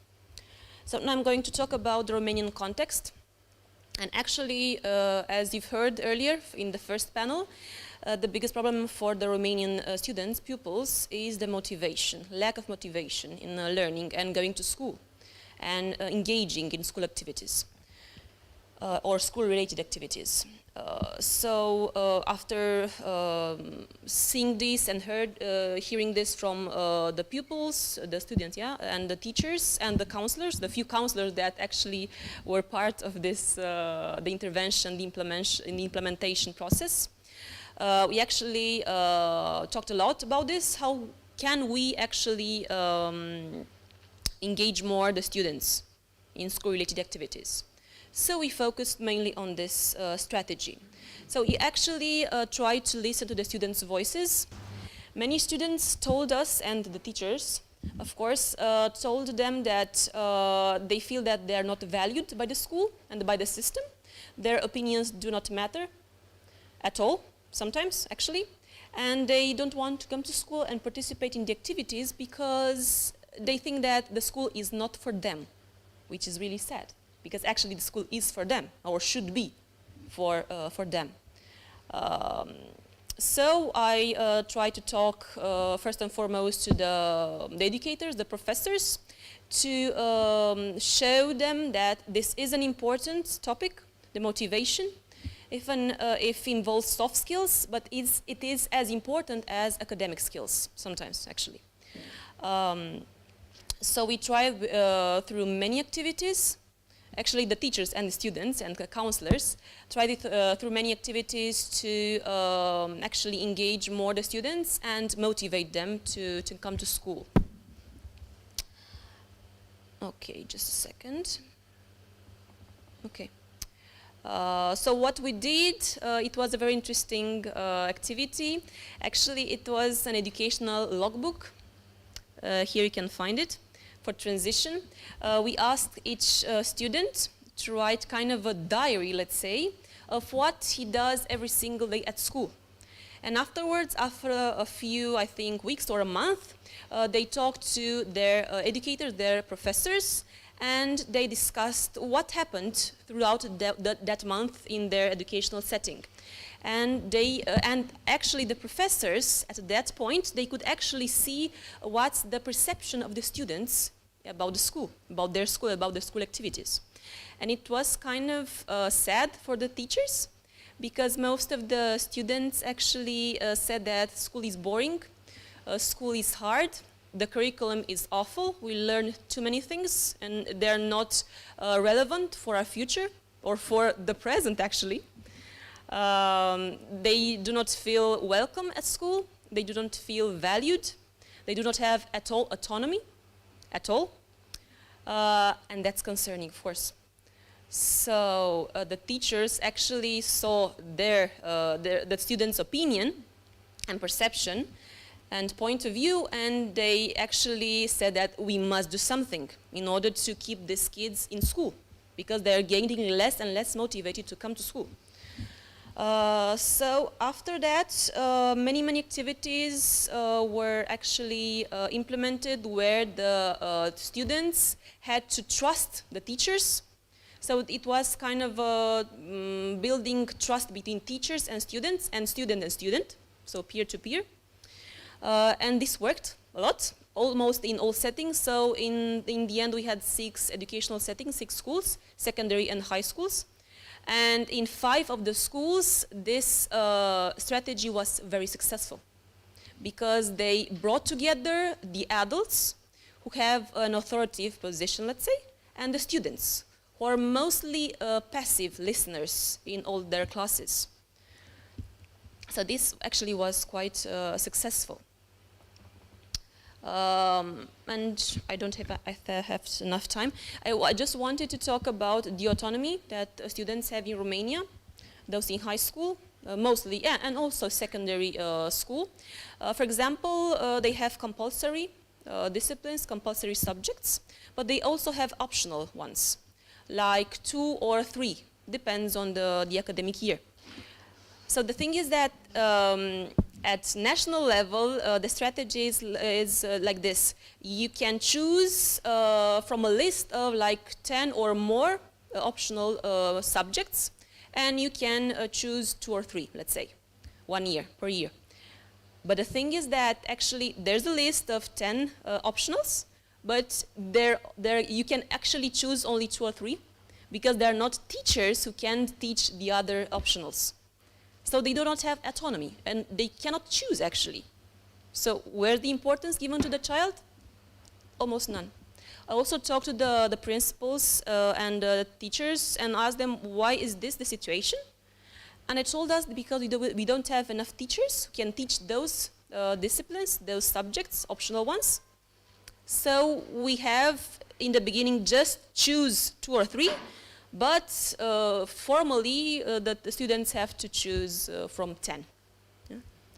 So now I'm going to talk about the Romanian context. And actually, as you've heard earlier in the first panel, the biggest problem for the Romanian students, pupils, is the motivation, lack of motivation in learning and going to school and engaging in school activities or school-related activities. After seeing this and hearing this from the pupils, the students, yeah, and the teachers and the counselors, the few counselors that actually were part of this, the intervention, the implementation process, we actually talked a lot about this. How can we actually engage more the students in school-related activities? So we focused mainly on this strategy. So we actually tried to listen to the students' voices. Many students told us, and the teachers, of course, told them that they feel that they are not valued by the school and by the system. Their opinions do not matter at all, sometimes, actually. And they don't want to come to school and participate in the activities because they think that the school is not for them, which is really sad. Because actually the school is for them, or should be for them. So I try to talk first and foremost to the educators, the professors, to show them that this is an important topic, the motivation, if it involves soft skills, but it is as important as academic skills, sometimes actually. So we try through many activities. Actually, the teachers and the students and the counselors tried it through many activities to actually engage more the students and motivate them to come to school. Okay, just a second. Okay. So what we did, it was a very interesting activity. Actually, it was an educational logbook. Here you can find it. For transition, we asked each student to write kind of a diary, let's say, of what he does every single day at school. And afterwards, after a few, I think, weeks or a month, they talked to their educators, their professors, and they discussed what happened throughout that month in their educational setting. And and actually the professors at that point, they could actually see what's the perception of the students about the school, about their school, about the school activities. And it was kind of sad for the teachers because most of the students actually said that school is boring, school is hard, the curriculum is awful, we learn too many things and they're not relevant for our future or for the present actually. They do not feel welcome at school, they do not feel valued, they do not have at all autonomy, at all, and that's concerning, of course. So the teachers actually saw the students' opinion and perception and point of view, and they actually said that we must do something in order to keep these kids in school because they're getting less and less motivated to come to school. So after that, many activities were actually implemented where the students had to trust the teachers. So it was kind of building trust between teachers and students, and student, so peer to peer. And this worked a lot, almost in all settings. So in the end, we had 6 educational settings, 6 schools, secondary and high schools. And in 5 of the schools, this strategy was very successful because they brought together the adults who have an authoritative position, let's say, and the students who are mostly passive listeners in all their classes. So this actually was quite successful. And I don't have enough time. I just wanted to talk about the autonomy that students have in Romania, those in high school, mostly, yeah, and also secondary school. For example, they have compulsory disciplines, compulsory subjects, but they also have optional ones, like 2 or 3, depends on the academic year. So the thing is that at national level, the strategy is like this. You can choose from a list of like 10 or more optional subjects, and you can choose 2 or 3, let's say, 1 year per year. But the thing is that actually there's a list of 10 optionals, but you can actually choose only 2 or 3 because there are not teachers who can teach the other optionals. So they do not have autonomy, and they cannot choose, actually. So where's the importance given to the child? Almost none. I also talked to the principals and the teachers and asked them, why is this the situation? And they told us because we don't have enough teachers who can teach those disciplines, those subjects, optional ones. So we have, in the beginning, just choose 2 or 3, but formally, the students have to choose from 10. Yeah?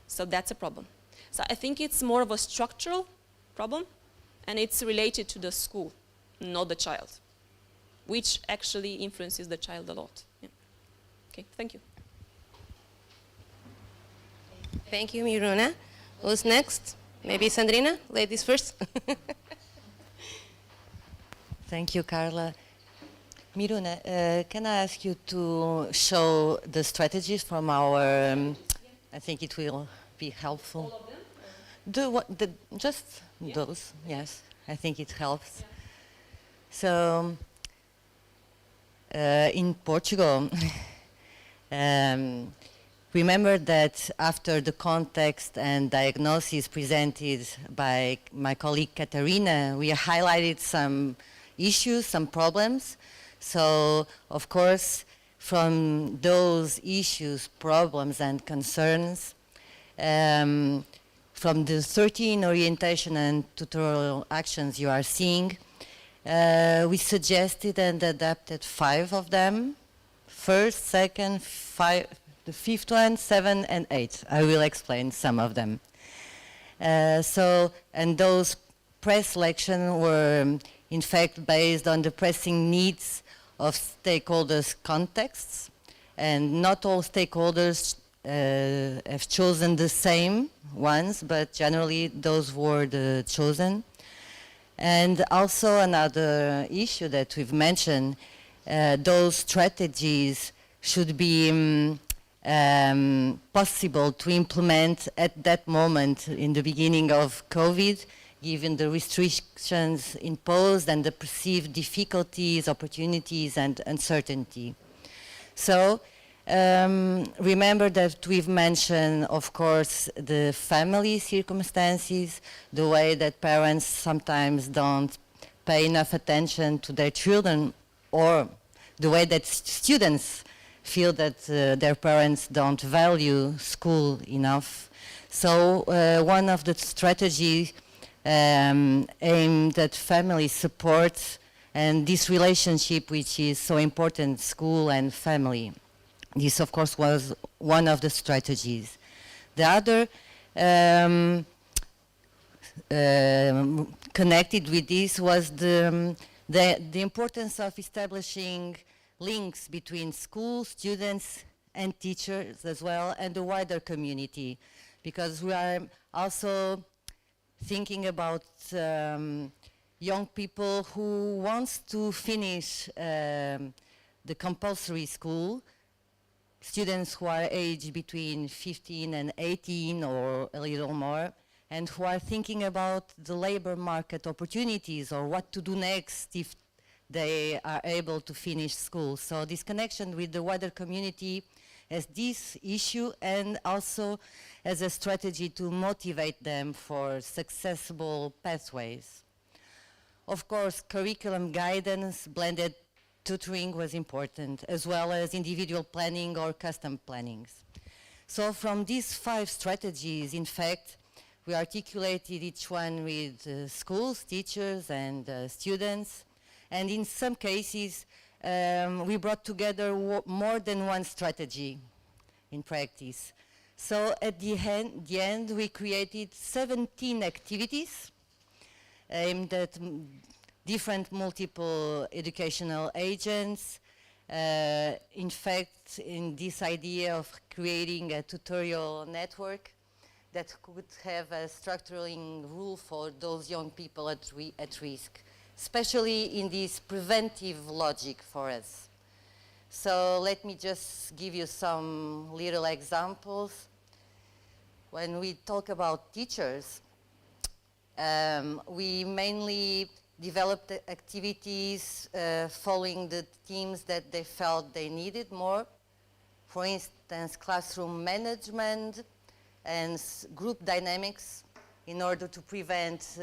So that's a problem. So I think it's more of a structural problem, and it's related to the school, not the child, which actually influences the child a lot. Yeah. Okay, thank you. Thank you, Miruna. Who's next? Maybe Sandrina? Ladies first. Thank you, Carla. Miruna, can I ask you to show the strategies from our, I think it will be helpful. All of them? Just those, yes. I think it helps. Yeah. So, in Portugal, remember that after the context and diagnosis presented by my colleague Katarina, we highlighted some issues, some problems. So, of course, from those issues, problems and concerns, from the 13 orientation and tutorial actions you are seeing, we suggested and adapted 5 of them. First, second, 5, the 5th one, 7 and 8. I will explain some of them. And those pre-selection were in fact based on the pressing needs of stakeholders' contexts, and not all stakeholders have chosen the same ones, but generally those were the chosen. And also another issue that we've mentioned, those strategies should be possible to implement at that moment in the beginning of COVID, given the restrictions imposed and the perceived difficulties, opportunities, and uncertainty. So, remember that we've mentioned, of course, the family circumstances, the way that parents sometimes don't pay enough attention to their children, or the way that students feel that their parents don't value school enough. So, one of the strategies aimed at family support and this relationship which is so important, school and family. This, of course, was one of the strategies. The other, connected with this, was the importance of establishing links between school, students, and teachers as well, and the wider community, because we are also thinking about young people who wants to finish the compulsory school, students who are aged between 15 and 18 or a little more, and who are thinking about the labor market opportunities or what to do next if they are able to finish school. So this connection with the wider community as this issue, and also as a strategy to motivate them for successful pathways. Of course, curriculum guidance, blended tutoring was important, as well as individual planning or custom plannings. So from these 5 strategies, in fact, we articulated each one with schools, teachers, and students. And in some cases, we brought together more than one strategy in practice. So at the end, we created 17 activities aimed at different multiple educational agents. In fact, in this idea of creating a tutorial network that could have a structuring rule for those young people at risk, especially in this preventive logic for us. So let me just give you some little examples. When we talk about teachers, we mainly developed activities following the themes that they felt they needed more. For instance, classroom management and group dynamics, in order to prevent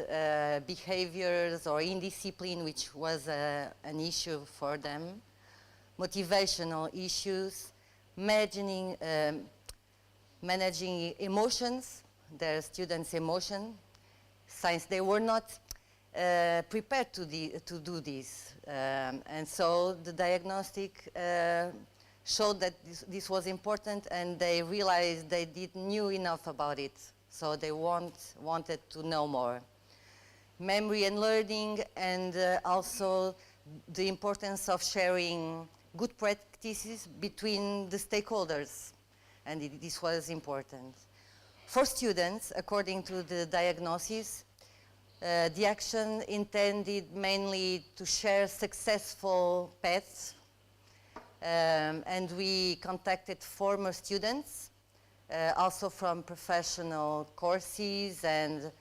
behaviors or indiscipline, which was an issue for them. Motivational issues, managing emotions, their students' emotion, since they were not prepared to do this. And so the diagnostic showed that this was important, and they realized they didn't knew enough about it. So they wanted to know more. Memory and learning, and also the importance of sharing good practices between the stakeholders. And this was important. For students, according to the diagnosis, the action intended mainly to share successful paths. And we contacted former students, also from professional courses, and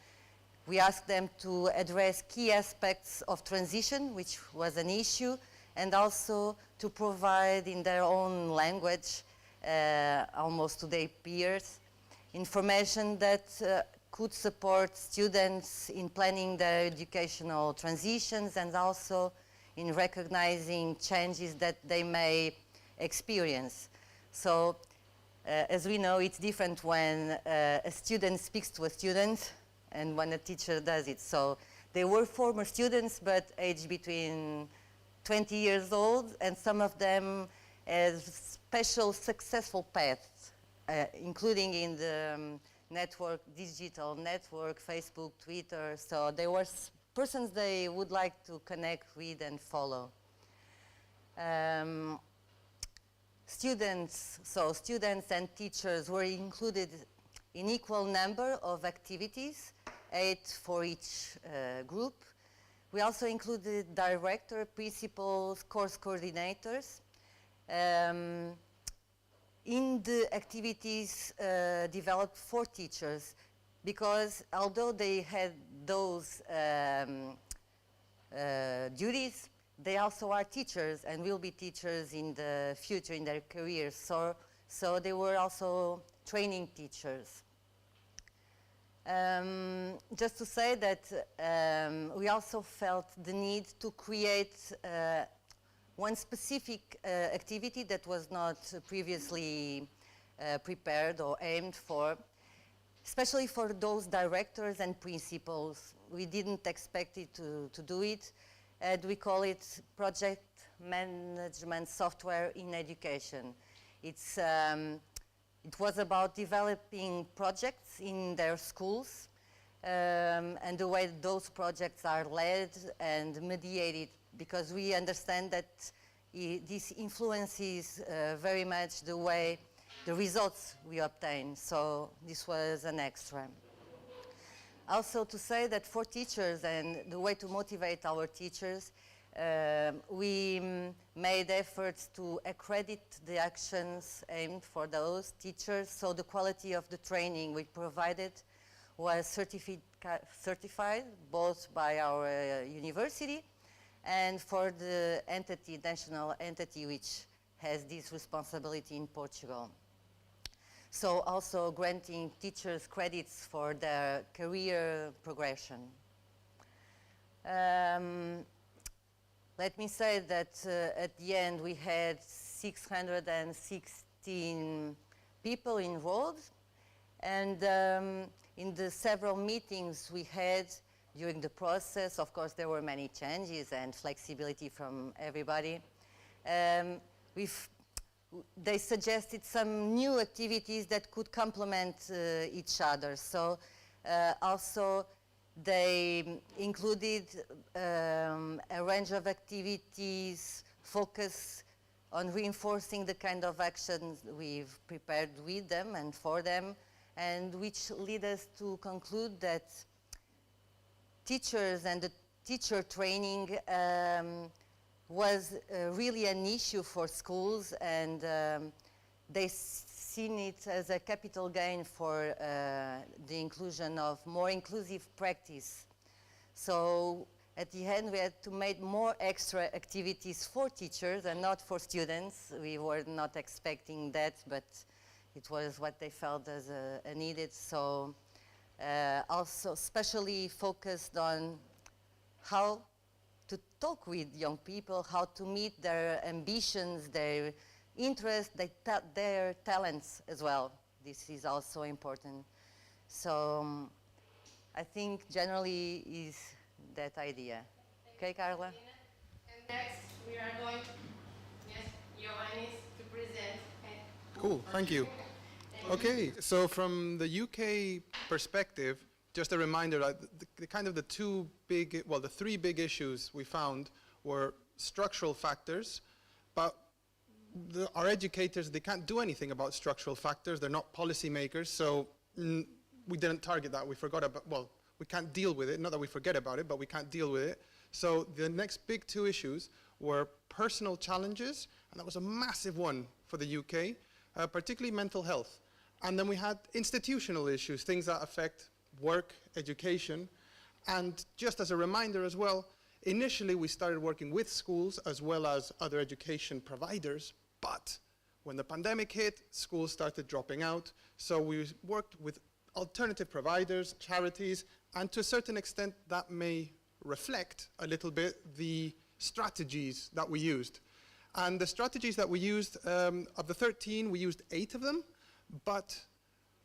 we asked them to address key aspects of transition, which was an issue, and also to provide in their own language, almost to their peers, information that could support students in planning their educational transitions and also in recognizing changes that they may experience. So, as we know, it's different when a student speaks to a student and when a teacher does it. So they were former students, but aged between 20 years old, and some of them as special successful paths, including in the digital network, Facebook, Twitter. So they were persons they would like to connect with and follow. Students and teachers were included in equal number of activities, 8 for each group. We also included director, principals, course coordinators. In the activities developed for teachers, because although they had those duties, they also are teachers and will be teachers in the future in their careers. So they were also training teachers. Just to say that we also felt the need to create one specific activity that was not previously prepared or aimed for, especially for those directors and principals. We didn't expect it to do it, and we call it Project Management Software in Education. It was about developing projects in their schools and the way those projects are led and mediated, because we understand that this influences very much the way, the results we obtain. So this was an extra. Also to say that for teachers and the way to motivate our teachers, we made efforts to accredit the actions aimed for those teachers, so the quality of the training we provided was certified both by our university and for the entity, national entity, which has this responsibility in Portugal. So also granting teachers credits for their career progression. Let me say that at the end we had 616 people enrolled, and in the several meetings we had during the process, of course there were many changes and flexibility from everybody. They suggested some new activities that could complement each other. So also they included a range of activities focused on reinforcing the kind of actions we've prepared with them and for them, and which lead us to conclude that teachers and the teacher training was really an issue for schools, and they seen it as a capital gain for the inclusion of more inclusive practice. So at the end we had to make more extra activities for teachers and not for students. We were not expecting that, but it was what they felt as needed. So also especially focused on how to talk with young people, how to meet their ambitions, their interests, their talents as well. This is also important. So I think generally is that idea. Okay, Carla? And next we are going, yes, Ioannis to present. Cool, thank you. Okay, so from the UK perspective, just a reminder, the three big issues we found were structural factors, but our educators, they can't do anything about structural factors. They're not policymakers, so we didn't target that. We forgot about, well, we can't deal with it. Not that we forget about it, but we can't deal with it. So the next big two issues were personal challenges, and that was a massive one for the UK, particularly mental health. And then we had institutional issues, things that affect work, education. And just as a reminder as well, initially we started working with schools as well as other education providers, but when the pandemic hit, schools started dropping out. So we worked with alternative providers, charities, and to a certain extent that may reflect a little bit the strategies that we used. And the strategies that we used, of the 13, we used 8 of them, but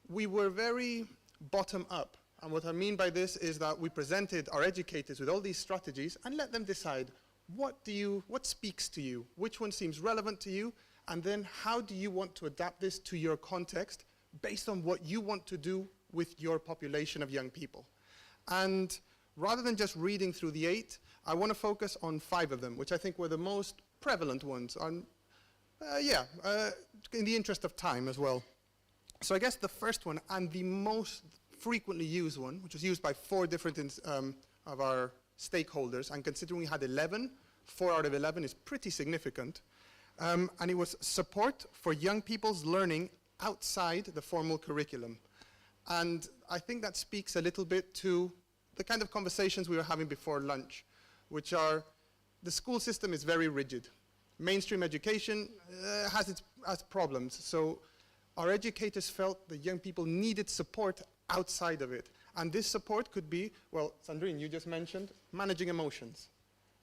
we were very bottom up. And what I mean by this is that we presented our educators with all these strategies and let them decide what speaks to you, which one seems relevant to you, and then how do you want to adapt this to your context based on what you want to do with your population of young people. And rather than just reading through the 8, I want to focus on 5 of them, which I think were the most prevalent ones, in the interest of time as well. So I guess the first one, and the most frequently used one, which was used by 4 different of our stakeholders, and considering we had 11, 4 out of 11 is pretty significant, and it was support for young people's learning outside the formal curriculum. And I think that speaks a little bit to the kind of conversations we were having before lunch, which are, the school system is very rigid. Mainstream education has problems, so our educators felt that young people needed support outside of it. And this support could be, well, Sandrine, you just mentioned, managing emotions.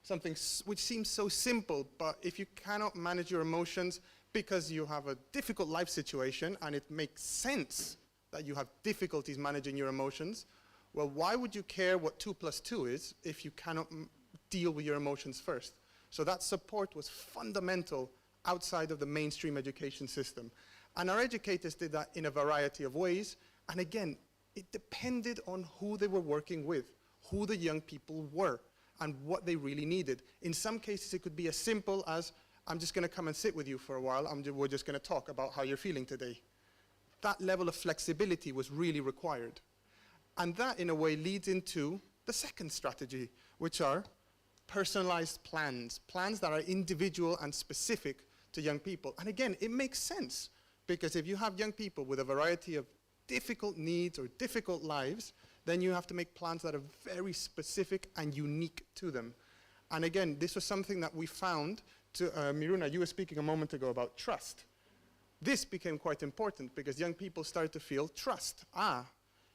Something which seems so simple, but if you cannot manage your emotions because you have a difficult life situation and it makes sense that you have difficulties managing your emotions, well, why would you care what 2 + 2 is if you cannot deal with your emotions first? So that support was fundamental outside of the mainstream education system. And our educators did that in a variety of ways. And again, it depended on who they were working with, who the young people were, and what they really needed. In some cases, it could be as simple as I'm just going to come and sit with you for a while. We're just going to talk about how you're feeling today. That level of flexibility was really required. And that, in a way, leads into the second strategy, which are personalized plans, plans that are individual and specific to young people. And again, it makes sense, because if you have young people with a variety of difficult needs or difficult lives, then you have to make plans that are very specific and unique to them. And again, this was something that we found Miruna, you were speaking a moment ago about trust. This became quite important because young people started to feel trust.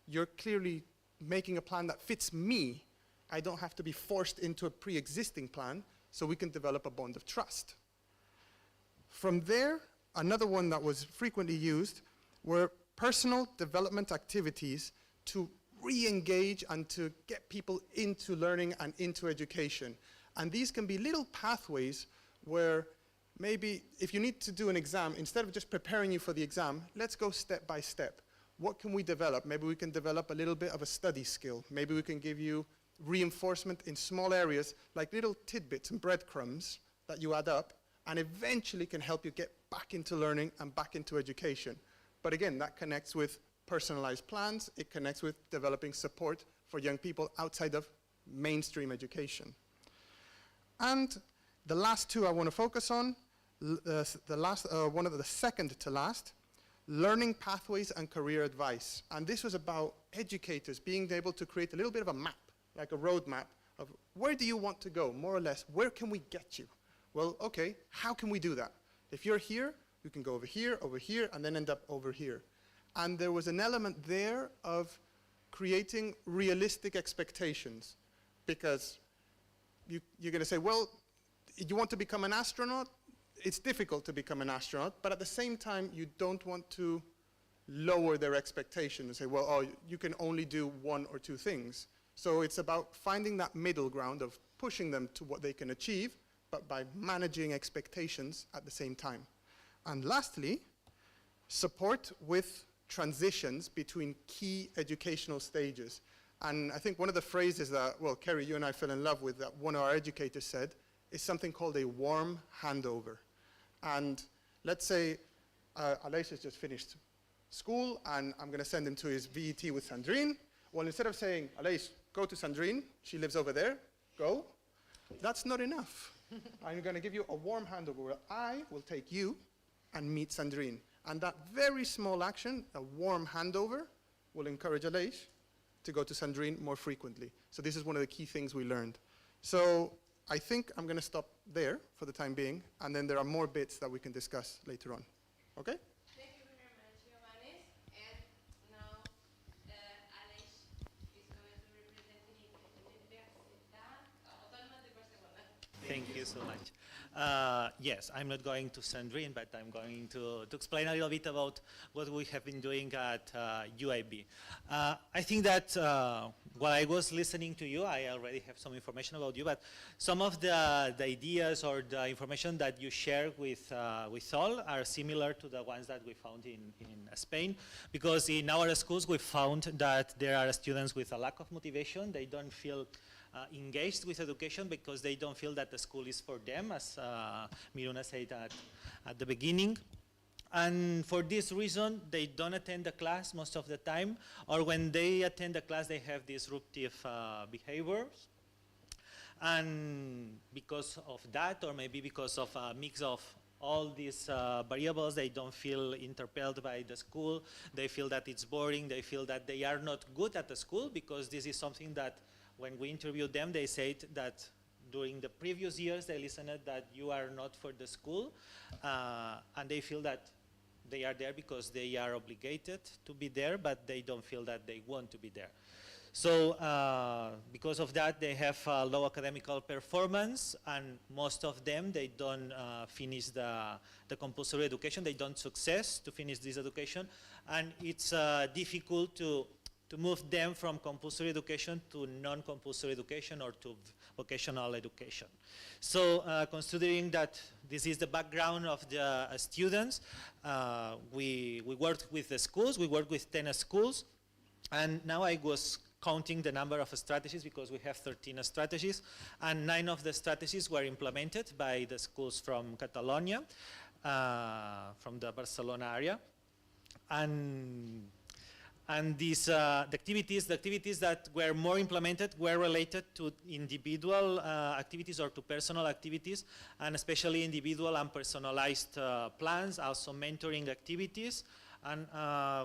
You're clearly making a plan that fits me. I don't have to be forced into a pre-existing plan, so we can develop a bond of trust. From there, another one that was frequently used were personal development activities to re-engage and to get people into learning and into education. And these can be little pathways where maybe if you need to do an exam, instead of just preparing you for the exam, let's go step by step. What can we develop? Maybe we can develop a little bit of a study skill. Maybe we can give you reinforcement in small areas, like little tidbits and breadcrumbs that you add up, and eventually can help you get back into learning and back into education. But again, that connects with personalized plans. It connects with developing support for young people outside of mainstream education. And the last two I want to focus on, the second to last, learning pathways and career advice. And this was about educators being able to create a little bit of a map, like a roadmap of where do you want to go, more or less, where can we get you? Well, okay, how can we do that? If you're here, you can go over here, and then end up over here. And there was an element there of creating realistic expectations, because you're going to say, well, you want to become an astronaut? It's difficult to become an astronaut, but at the same time, you don't want to lower their expectations and say, well, oh, you can only do one or two things. So it's about finding that middle ground of pushing them to what they can achieve, but by managing expectations at the same time. And lastly, support with transitions between key educational stages. And I think one of the phrases that, well, Kerry, you and I fell in love with, that one of our educators said, is something called a warm handover. And let's say Aleix has just finished school, and I'm going to send him to his VET with Sandrine. Well, instead of saying, Aleix, go to Sandrine, she lives over there, go, that's not enough. I'm going to give you a warm handover where I will take you and meet Sandrine. And that very small action, a warm handover, will encourage Aleix to go to Sandrine more frequently. So this is one of the key things we learned. So I think I'm going to stop there for the time being, and then there are more bits that we can discuss later on. Okay? Thank you very much, Giovanni. And now Aleix is going to represent the Universitat Autònoma de Barcelona. Thank you so much. Yes, I'm not going to Sandrine, but I'm going to explain a little bit about what we have been doing at UIB. I think that while I was listening to you, I already have some information about you, but some of the ideas or the information that you share with all are similar to the ones that we found in Spain, because in our schools we found that there are students with a lack of motivation. They don't feel engaged with education because they don't feel that the school is for them, as Miruna said at the beginning. And for this reason, they don't attend the class most of the time, or when they attend the class, they have disruptive behaviors. And because of that, or maybe because of a mix of all these variables, they don't feel interpelled by the school. They feel that it's boring. They feel that they are not good at the school, because this is something that when we interviewed them, they said that during the previous years, they listened that you are not for the school, and they feel that they are there because they are obligated to be there, but they don't feel that they want to be there. So because of that, they have low academical performance, and most of them, they don't finish the compulsory education. They don't success to finish this education, and it's difficult to move them from compulsory education to non-compulsory education or to vocational education. So considering that this is the background of the students, we worked with the schools, we worked with 10 schools, and now I was counting the number of strategies, because we have 13 strategies, and 9 of the strategies were implemented by the schools from Catalonia, from the Barcelona area. And these the activities that were more implemented were related to individual activities or to personal activities, and especially individual and personalized plans, also mentoring activities. And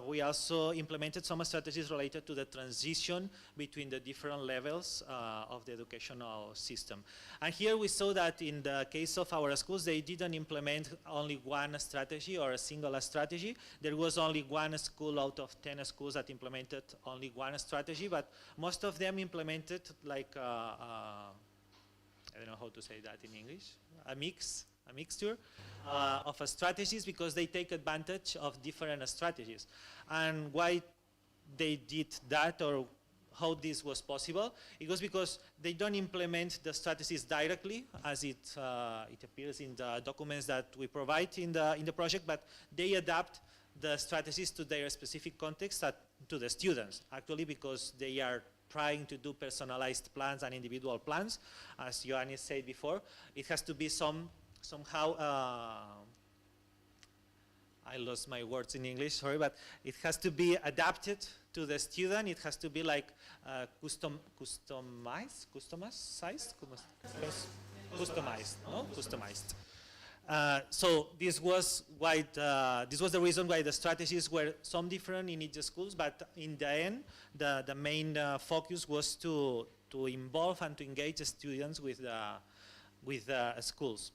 we also implemented some strategies related to the transition between the different levels of the educational system. And here we saw that in the case of our schools, they didn't implement only one strategy or a single strategy. There was only one school out of 10 schools that implemented only one strategy, but most of them implemented like, I don't know how to say that in English, a mixture of strategies, because they take advantage of different strategies. And why they did that, or how this was possible, it was because they don't implement the strategies directly, as it appears in the documents that we provide in the project, but they adapt the strategies to their specific context, to the students, actually, because they are trying to do personalized plans and individual plans. As Ioannis said before, it has to be somehow, I lost my words in English, sorry, but it has to be adapted to the student. It has to be like customized. So this was the reason why the strategies were some different in each schools, but in the end, the main focus was to involve and to engage the students with the schools.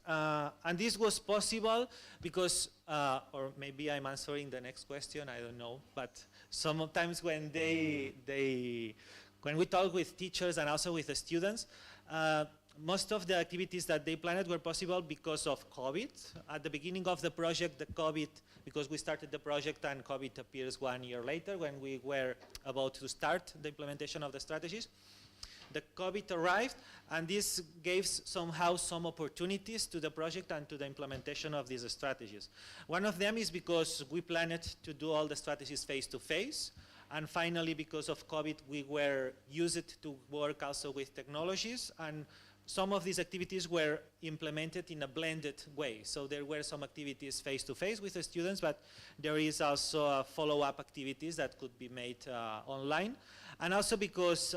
And this was possible because, or maybe I'm answering the next question, I don't know, but sometimes when when we talk with teachers and also with the students, most of the activities that they planned were possible because of COVID. At the beginning of the project, because we started the project and COVID appears 1 year later when we were about to start the implementation of the strategies. The COVID arrived, and this gave somehow some opportunities to the project and to the implementation of these strategies. One of them is because we planned to do all the strategies face-to-face, and finally, because of COVID, we were used to work also with technologies, and some of these activities were implemented in a blended way. So there were some activities face-to-face with the students, but there is also follow-up activities that could be made online. And also because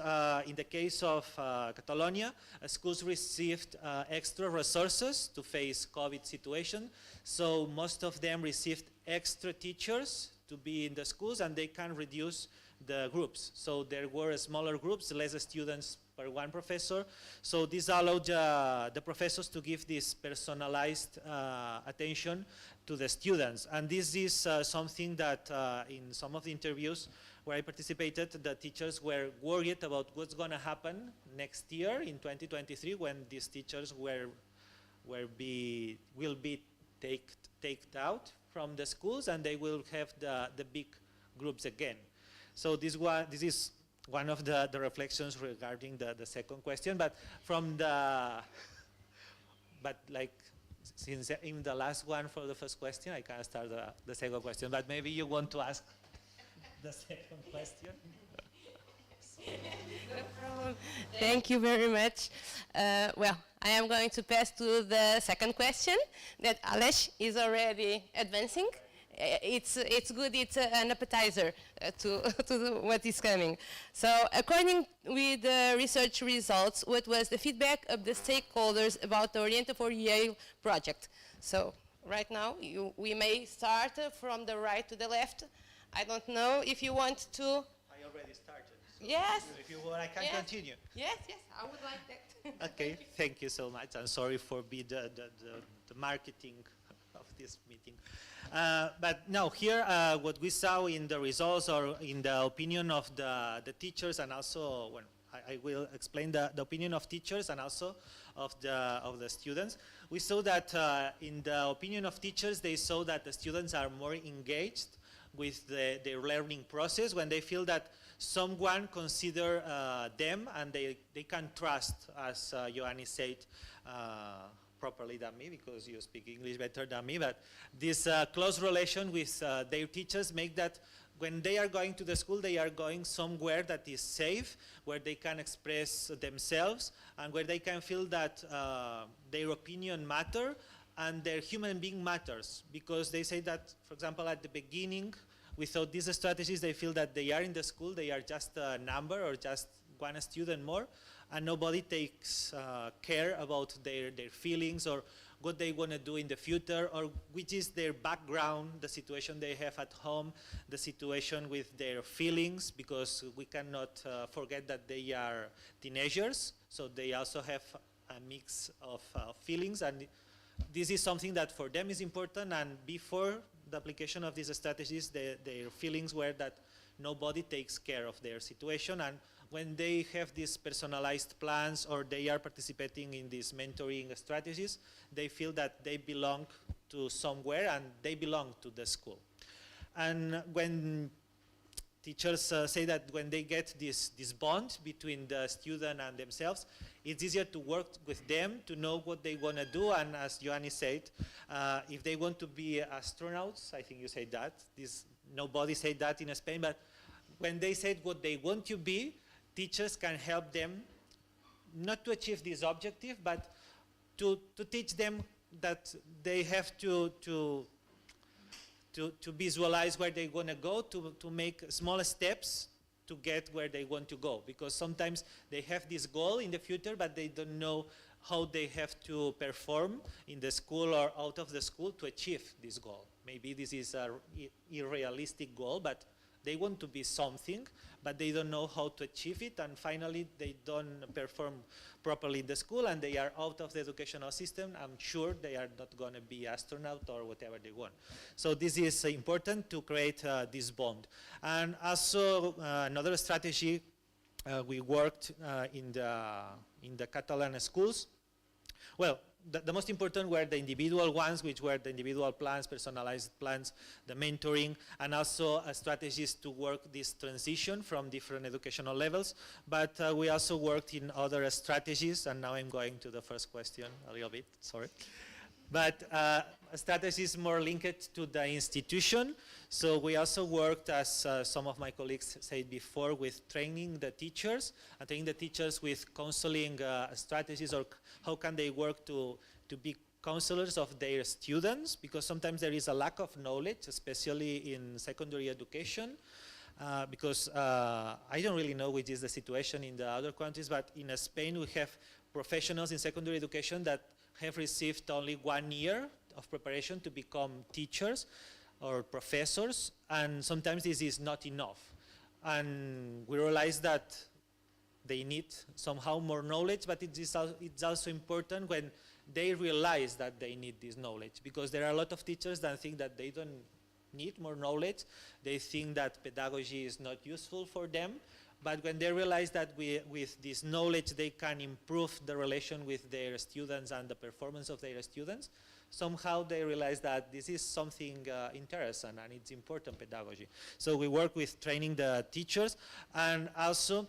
in the case of Catalonia, schools received extra resources to face COVID situation. So most of them received extra teachers to be in the schools, and they can reduce the groups. So there were smaller groups, less students per one professor. So this allowed the professors to give this personalized attention to the students. And this is something that in some of the interviews where I participated, the teachers were worried about what's going to happen next year in 2023 when these teachers will be taken out from the schools, and they will have the big groups again. So this is one of the reflections regarding the second question, but since in the last one for the first question, I can't start the second question, but maybe you want to ask the second question. No problem. Thank you very much. Well, I am going to pass to the second question that Aleš is already advancing. It's good, it's an appetizer to what is coming. So according with the research results, what was the feedback of the stakeholders about the Orienta4YEL project? So right now, we may start from the right to the left. I don't know if you want to. I already started. So yes. If you want, I can continue. Yes, I would like that. Okay, thank you so much. I'm sorry for the marketing of this meeting. But now here, what we saw in the results or in the opinion of the teachers, and also when I will explain the opinion of teachers and also of the students. We saw that in the opinion of teachers, they saw that the students are more engaged with their learning process when they feel that someone consider them and they can trust, as Ioannis said, properly than me, because you speak English better than me, but this close relation with their teachers make that when they are going to the school, they are going somewhere that is safe, where they can express themselves, and where they can feel that their opinion matter and their human being matters. Because they say that, for example, at the beginning, without these strategies, they feel that they are in the school, they are just a number or just one student more, and nobody takes care about their feelings or what they want to do in the future, or which is their background, the situation they have at home, the situation with their feelings, because we cannot forget that they are teenagers, so they also have a mix of feelings, and this is something that for them is important. And before the application of these strategies, their feelings were that nobody takes care of their situation, and when they have these personalized plans or they are participating in these mentoring strategies, they feel that they belong to somewhere and they belong to the school. And when teachers say that when they get this bond between the student and themselves, it's easier to work with them, to know what they want to do. And as Ioannis said, if they want to be astronauts, I think you said that, nobody said that in Spain, but when they said what they want to be, teachers can help them not to achieve this objective, but to teach them that they have to visualize where they want to go, to make small steps to get where they want to go. Because sometimes they have this goal in the future, but they don't know how they have to perform in the school or out of the school to achieve this goal. Maybe this is an unrealistic goal, but they want to be something, but they don't know how to achieve it, and finally they don't perform properly in the school and they are out of the educational system. I'm sure they are not going to be astronaut or whatever they want. So this is important to create this bond. And also another strategy, we worked in the Catalan schools. Well, the most important were the individual ones, which were the individual plans, personalized plans, the mentoring, and also strategies to work this transition from different educational levels. But we also worked in other strategies, and now I'm going to the first question a little bit, sorry. But strategies more linked to the institution. So we also worked, as some of my colleagues said before, with training the teachers, and training the teachers with counseling strategies, or how can they work to be counselors of their students, because sometimes there is a lack of knowledge, especially in secondary education, because I don't really know which is the situation in the other countries, but in Spain we have professionals in secondary education that have received only 1 year of preparation to become teachers or professors, and sometimes this is not enough. And we realize that they need somehow more knowledge, but it's also important when they realize that they need this knowledge, because there are a lot of teachers that think that they don't need more knowledge. They think that pedagogy is not useful for them. But when they realize that with this knowledge they can improve the relation with their students and the performance of their students, somehow they realize that this is something interesting and it's important pedagogy. So we work with training the teachers, and also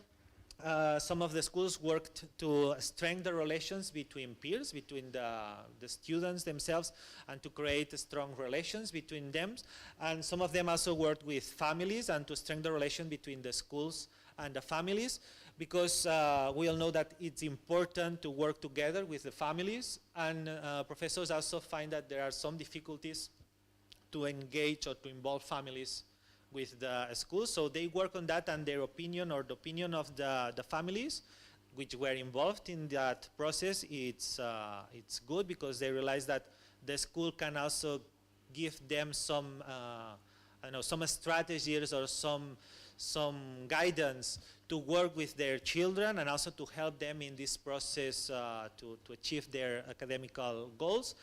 some of the schools worked to strengthen the relations between peers, between the students themselves, and to create strong relations between them. And some of them also worked with families and to strengthen the relation between the schools and the families, because we all know that it's important to work together with the families, and professors also find that there are some difficulties to engage or to involve families with the schools. So they work on that, and their opinion, or the opinion of the families which were involved in that process, it's good, because they realize that the school can also give them some I know, some strategies or some guidance to work with their children, and also to help them in this process to achieve their academical goals.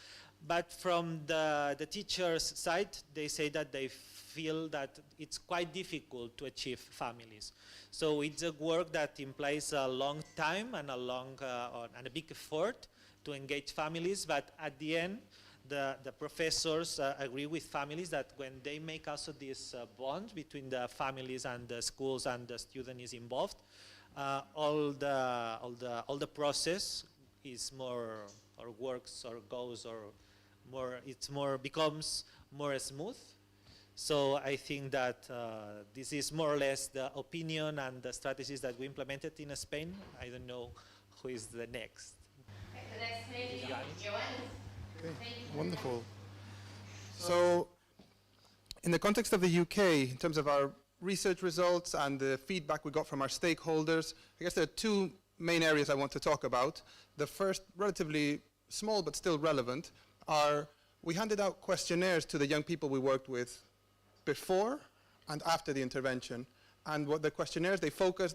But from the teacher's side, they say that they feel that it's quite difficult to achieve families. So it's a work that implies a long time and a big effort to engage families, but at the end, the professors agree with families that when they make also this bond between the families and the schools and the student is involved, all the process is more, or works or goes, or more, becomes more smooth. So I think that this is more or less the opinion and the strategies that we implemented in Spain. I don't know who is the next. The next maybe Joanne. Okay, wonderful. So, in the context of the UK, in terms of our research results and the feedback we got from our stakeholders, I guess there are two main areas I want to talk about. The first, relatively small but still relevant, are we handed out questionnaires to the young people we worked with before and after the intervention. And what the questionnaires, they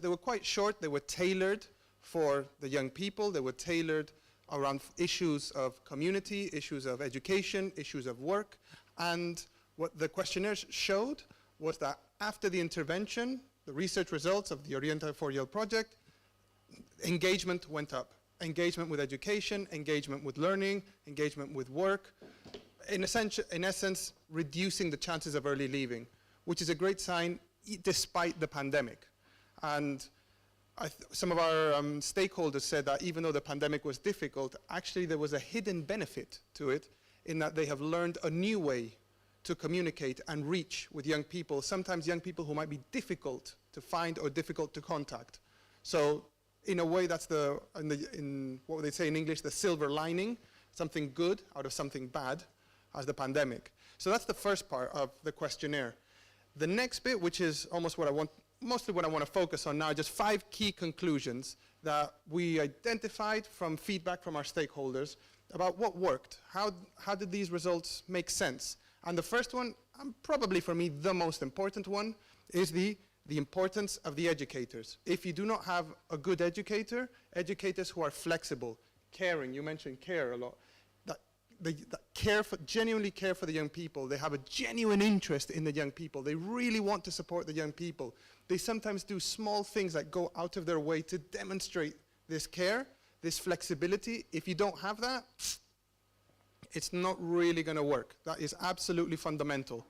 were quite short, they were tailored for the young people, they were tailored around issues of community, issues of education, issues of work. And what the questionnaires showed was that after the intervention, the research results of the Orienta4YEL project, engagement went up. Engagement with education, engagement with learning, engagement with work. In essence, reducing the chances of early leaving, which is a great sign despite the pandemic. And some of our stakeholders said that even though the pandemic was difficult, actually there was a hidden benefit to it in that they have learned a new way to communicate and reach with young people, sometimes young people who might be difficult to find or difficult to contact. So in a way, that's in what they say in English, the silver lining, something good out of something bad, as the pandemic. So that's the first part of the questionnaire. The next bit, which is almost mostly what I want to focus on now, just 5 key conclusions that we identified from feedback from our stakeholders about what worked. How did these results make sense? And the first one, probably for me the most important one, is the importance of the educators. If you do not have a good educator, educators who are flexible, caring, you mentioned care a lot, that genuinely care for the young people. They have a genuine interest in the young people. They really want to support the young people. They sometimes do small things that go out of their way to demonstrate this care, this flexibility. If you don't have that, it's not really going to work. That is absolutely fundamental.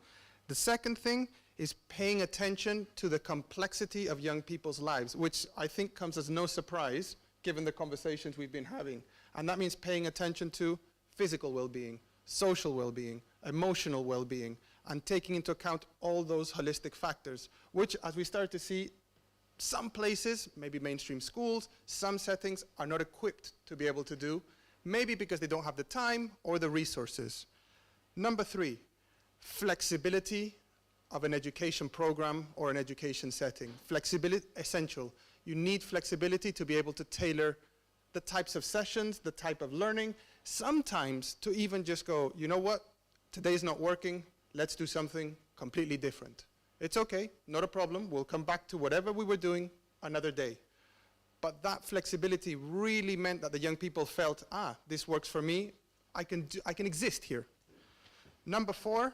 The second thing is paying attention to the complexity of young people's lives, which I think comes as no surprise given the conversations we've been having. And that means paying attention to physical well-being, social well-being, emotional well-being, and taking into account all those holistic factors, which, as we start to see, some places, maybe mainstream schools, some settings are not equipped to be able to do, maybe because they don't have the time or the resources. Number 3, flexibility of an education program or an education setting. Flexibility, essential. You need flexibility to be able to tailor the types of sessions, the type of learning, sometimes to even just go, you know what, today's not working, let's do something completely different. It's okay, not a problem, we'll come back to whatever we were doing another day. But that flexibility really meant that the young people felt, this works for me, I can exist here. Number 4,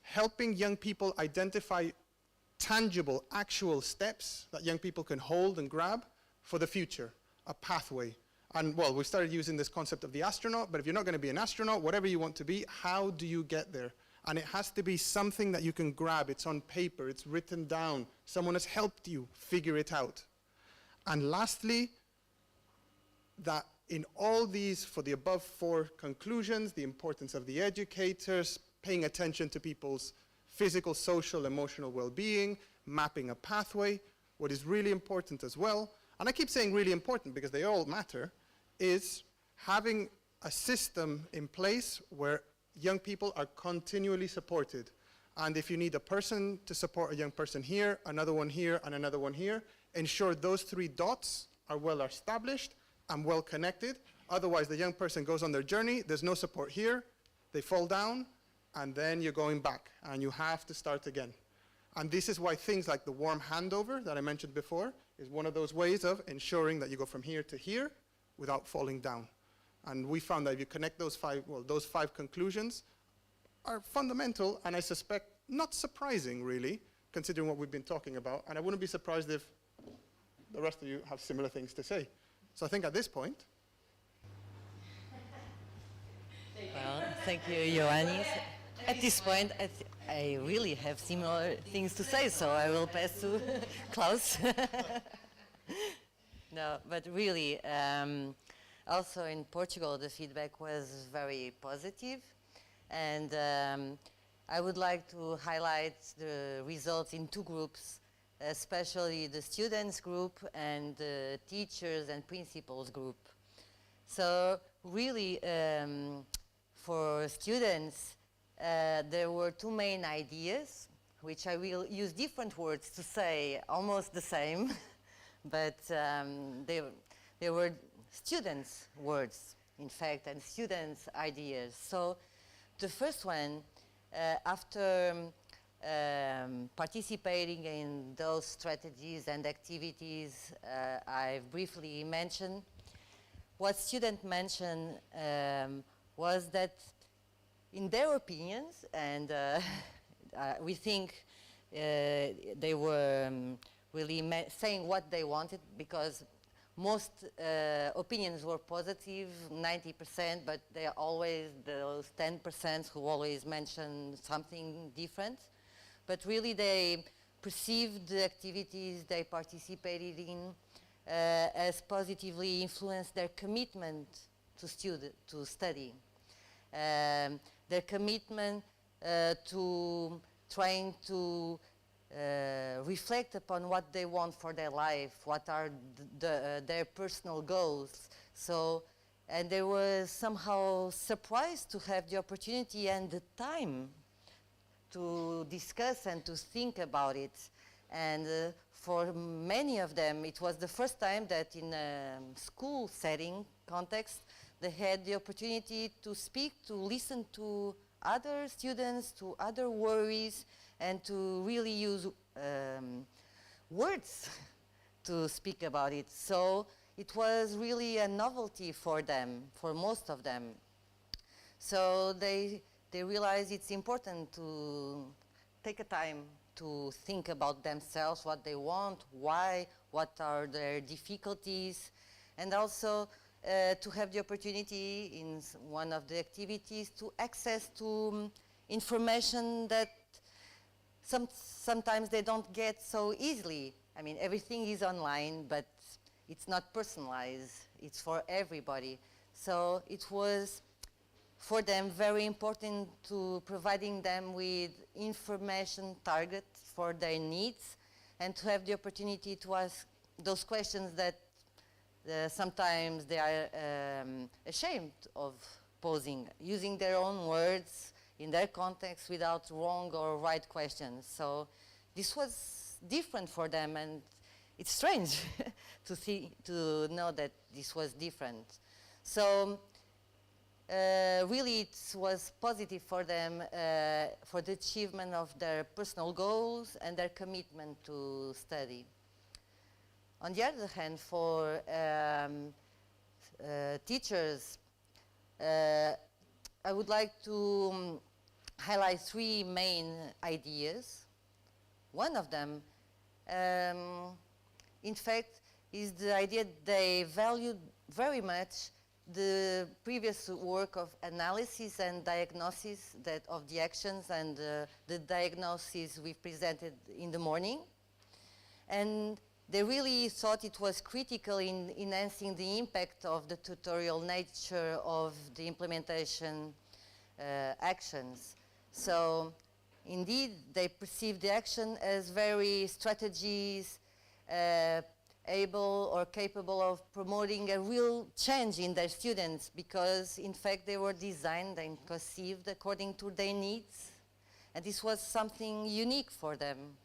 helping young people identify tangible, actual steps that young people can hold and grab for the future, a pathway. And well, we started using this concept of the astronaut, but if you're not going to be an astronaut, whatever you want to be, how do you get there? And it has to be something that you can grab. It's on paper, it's written down. Someone has helped you figure it out. And lastly, that in all these, for the above 4 conclusions, the importance of the educators, paying attention to people's physical, social, emotional well-being, mapping a pathway, what is really important as well, and I keep saying really important because they all matter, is having a system in place where young people are continually supported. And if you need a person to support a young person here, another one here, and another one here, ensure those 3 dots are well established and well connected. Otherwise, the young person goes on their journey, there's no support here, they fall down, and then you're going back, and you have to start again. And this is why things like the warm handover that I mentioned before is one of those ways of ensuring that you go from here to here without falling down. And we found that if you connect those 5 conclusions are fundamental, and I suspect not surprising really, considering what we've been talking about. And I wouldn't be surprised if the rest of you have similar things to say. So I think at this point. Well, thank you, Ioannis. At this point, I really have similar things to say, so I will pass to Klaus. No, but really, also in Portugal, the feedback was very positive, and I would like to highlight the results in two groups, especially the students group and the teachers and principals group. So really, for students, there were two main ideas, which I will use different words to say almost the same, but they were students' words, in fact, and students' ideas. So the first one, after participating in those strategies and activities I've briefly mentioned, what students mentioned was that in their opinions, and we think they were really saying what they wanted, because most opinions were positive, 90%, but there are always those 10% who always mention something different. But really they perceived the activities they participated in as positively influenced their commitment to study. Their commitment to trying to reflect upon what they want for their life, what are their personal goals. So, and they were somehow surprised to have the opportunity and the time to discuss and to think about it. And for many of them, it was the first time that in a school setting context, they had the opportunity to speak, to listen to other students, to other worries, and to really use words to speak about it. So it was really a novelty for them, for most of them. So they realized it's important to take a time to think about themselves, what they want, why, what are their difficulties, and also to have the opportunity in one of the activities to access to information that sometimes they don't get so easily. I mean, everything is online, but it's not personalized. It's for everybody. So it was for them very important to providing them with information targets for their needs, and to have the opportunity to ask those questions that sometimes they are ashamed of posing, using their own words in their context without wrong or right questions. So this was different for them, and it's strange to know that this was different. So really it was positive for them for the achievement of their personal goals and their commitment to study. On the other hand, for teachers, I would like to highlight three main ideas. One of them, in fact, is the idea they valued very much the previous work of analysis and diagnosis of the actions and the diagnosis we presented in the morning. And they really thought it was critical in enhancing the impact of the tutorial nature of the implementation actions. So indeed, they perceived the action as very strategies able or capable of promoting a real change in their students, because in fact they were designed and conceived according to their needs, and this was something unique for them,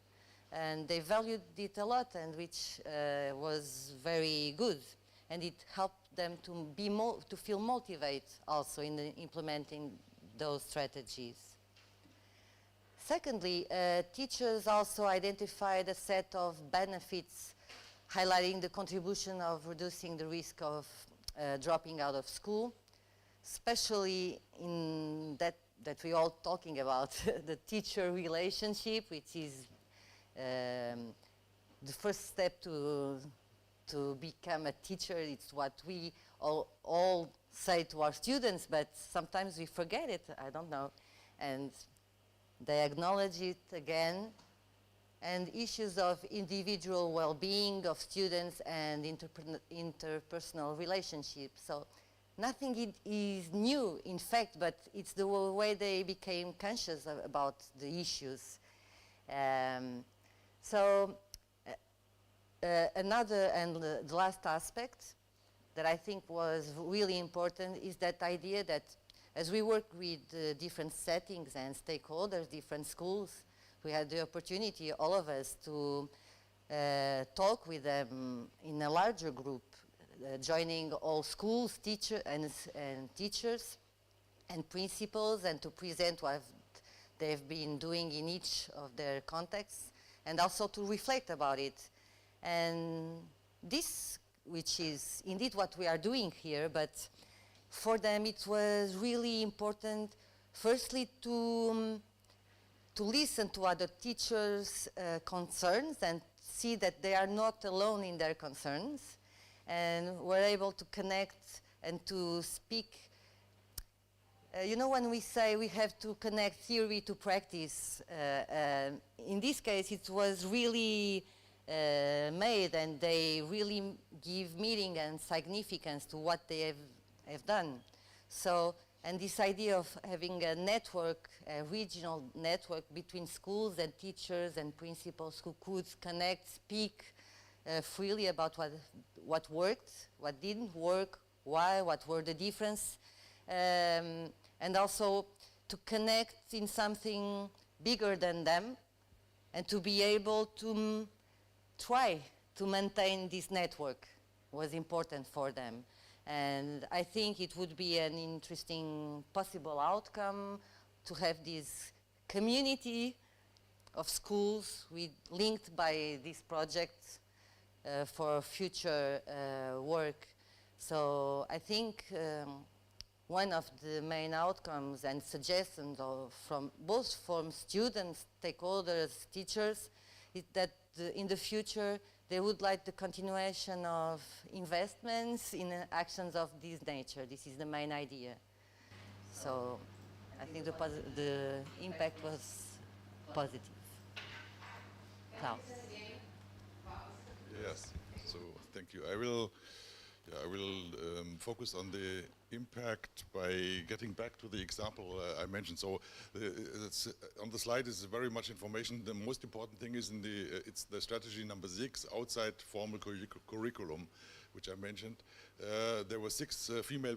and they valued it a lot, and which was very good, and it helped them to be to feel motivated also in implementing those strategies. Secondly, teachers also identified a set of benefits highlighting the contribution of reducing the risk of dropping out of school, especially in that we're all talking about, the teacher relationship, which is the first step to become a teacher. It's what we all say to our students, but sometimes we forget it, I don't know. And they acknowledge it again. And issues of individual well-being of students and interpersonal relationships. So nothing is new, in fact, but it's the way they became conscious about the issues. Another and the last aspect that I think was really important is that idea that as we work with different settings and stakeholders, different schools, we had the opportunity, all of us, to talk with them in a larger group, joining all schools, teachers and principals, and to present what they've been doing in each of their contexts, and also to reflect about it. And this, which is indeed what we are doing here, but for them it was really important, firstly, to listen to other teachers' concerns and see that they are not alone in their concerns, and were able to connect and to speak. You know, when we say we have to connect theory to practice, in this case it was really made, and they really give meaning and significance to what they have done. So, and this idea of having a network, a regional network between schools and teachers and principals who could connect, speak freely about what worked, what didn't work, why, what were the differences, and also to connect in something bigger than them, and to be able to try to maintain this network was important for them. And I think it would be an interesting possible outcome to have this community of schools linked by this project for future work. So I think one of the main outcomes and suggestions from both students, stakeholders, teachers, is that in the future they would like the continuation of investments in actions of this nature. This is the main idea. So I think the impact was positive. Klaus. Yes, so thank you. I will focus on the impact by getting back to the example I mentioned. So on the slide is very much information. The most important thing is it's the strategy number 6, outside formal curriculum, which I mentioned. There were 6 female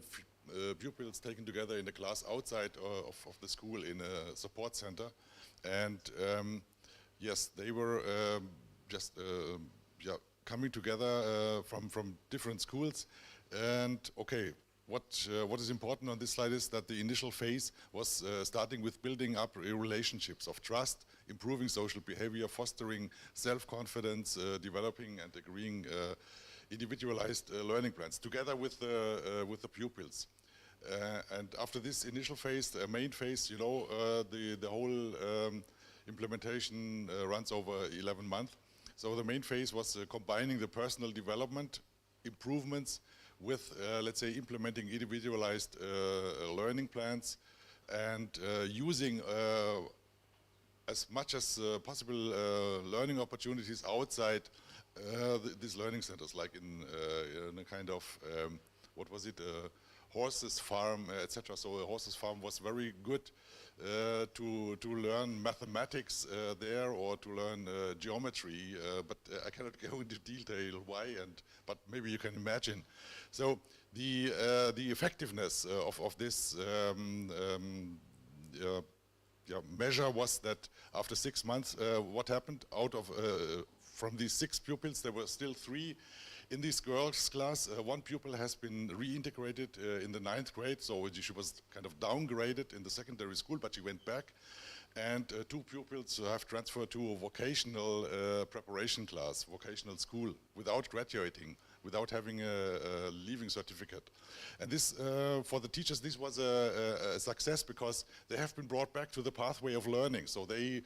pupils taken together in a class outside of the school in a support center, and yes, they were coming together from different schools. And okay, what is important on this slide is that the initial phase was starting with building up relationships of trust, improving social behavior, fostering self-confidence, developing and agreeing individualized learning plans together with the pupils. And after this initial phase, the main phase, you know, the whole implementation runs over 11 months. So the main phase was combining the personal development improvements with, let's say, implementing individualized learning plans and using as much as possible learning opportunities outside these learning centers, like in a kind of, what was it, horses farm, etc. So a horses farm was very good to learn mathematics there, or to learn geometry, but I cannot go into detail why, but maybe you can imagine. So the effectiveness of this measure was that after 6 months, what happened from these 6 pupils, there were still 3 in this girls' class. 1 pupil has been reintegrated in the 9th grade, so she was kind of downgraded in the secondary school, but she went back. And 2 pupils have transferred to a vocational preparation class, vocational school, without graduating, without having a leaving certificate. And this, for the teachers, this was a success, because they have been brought back to the pathway of learning. So they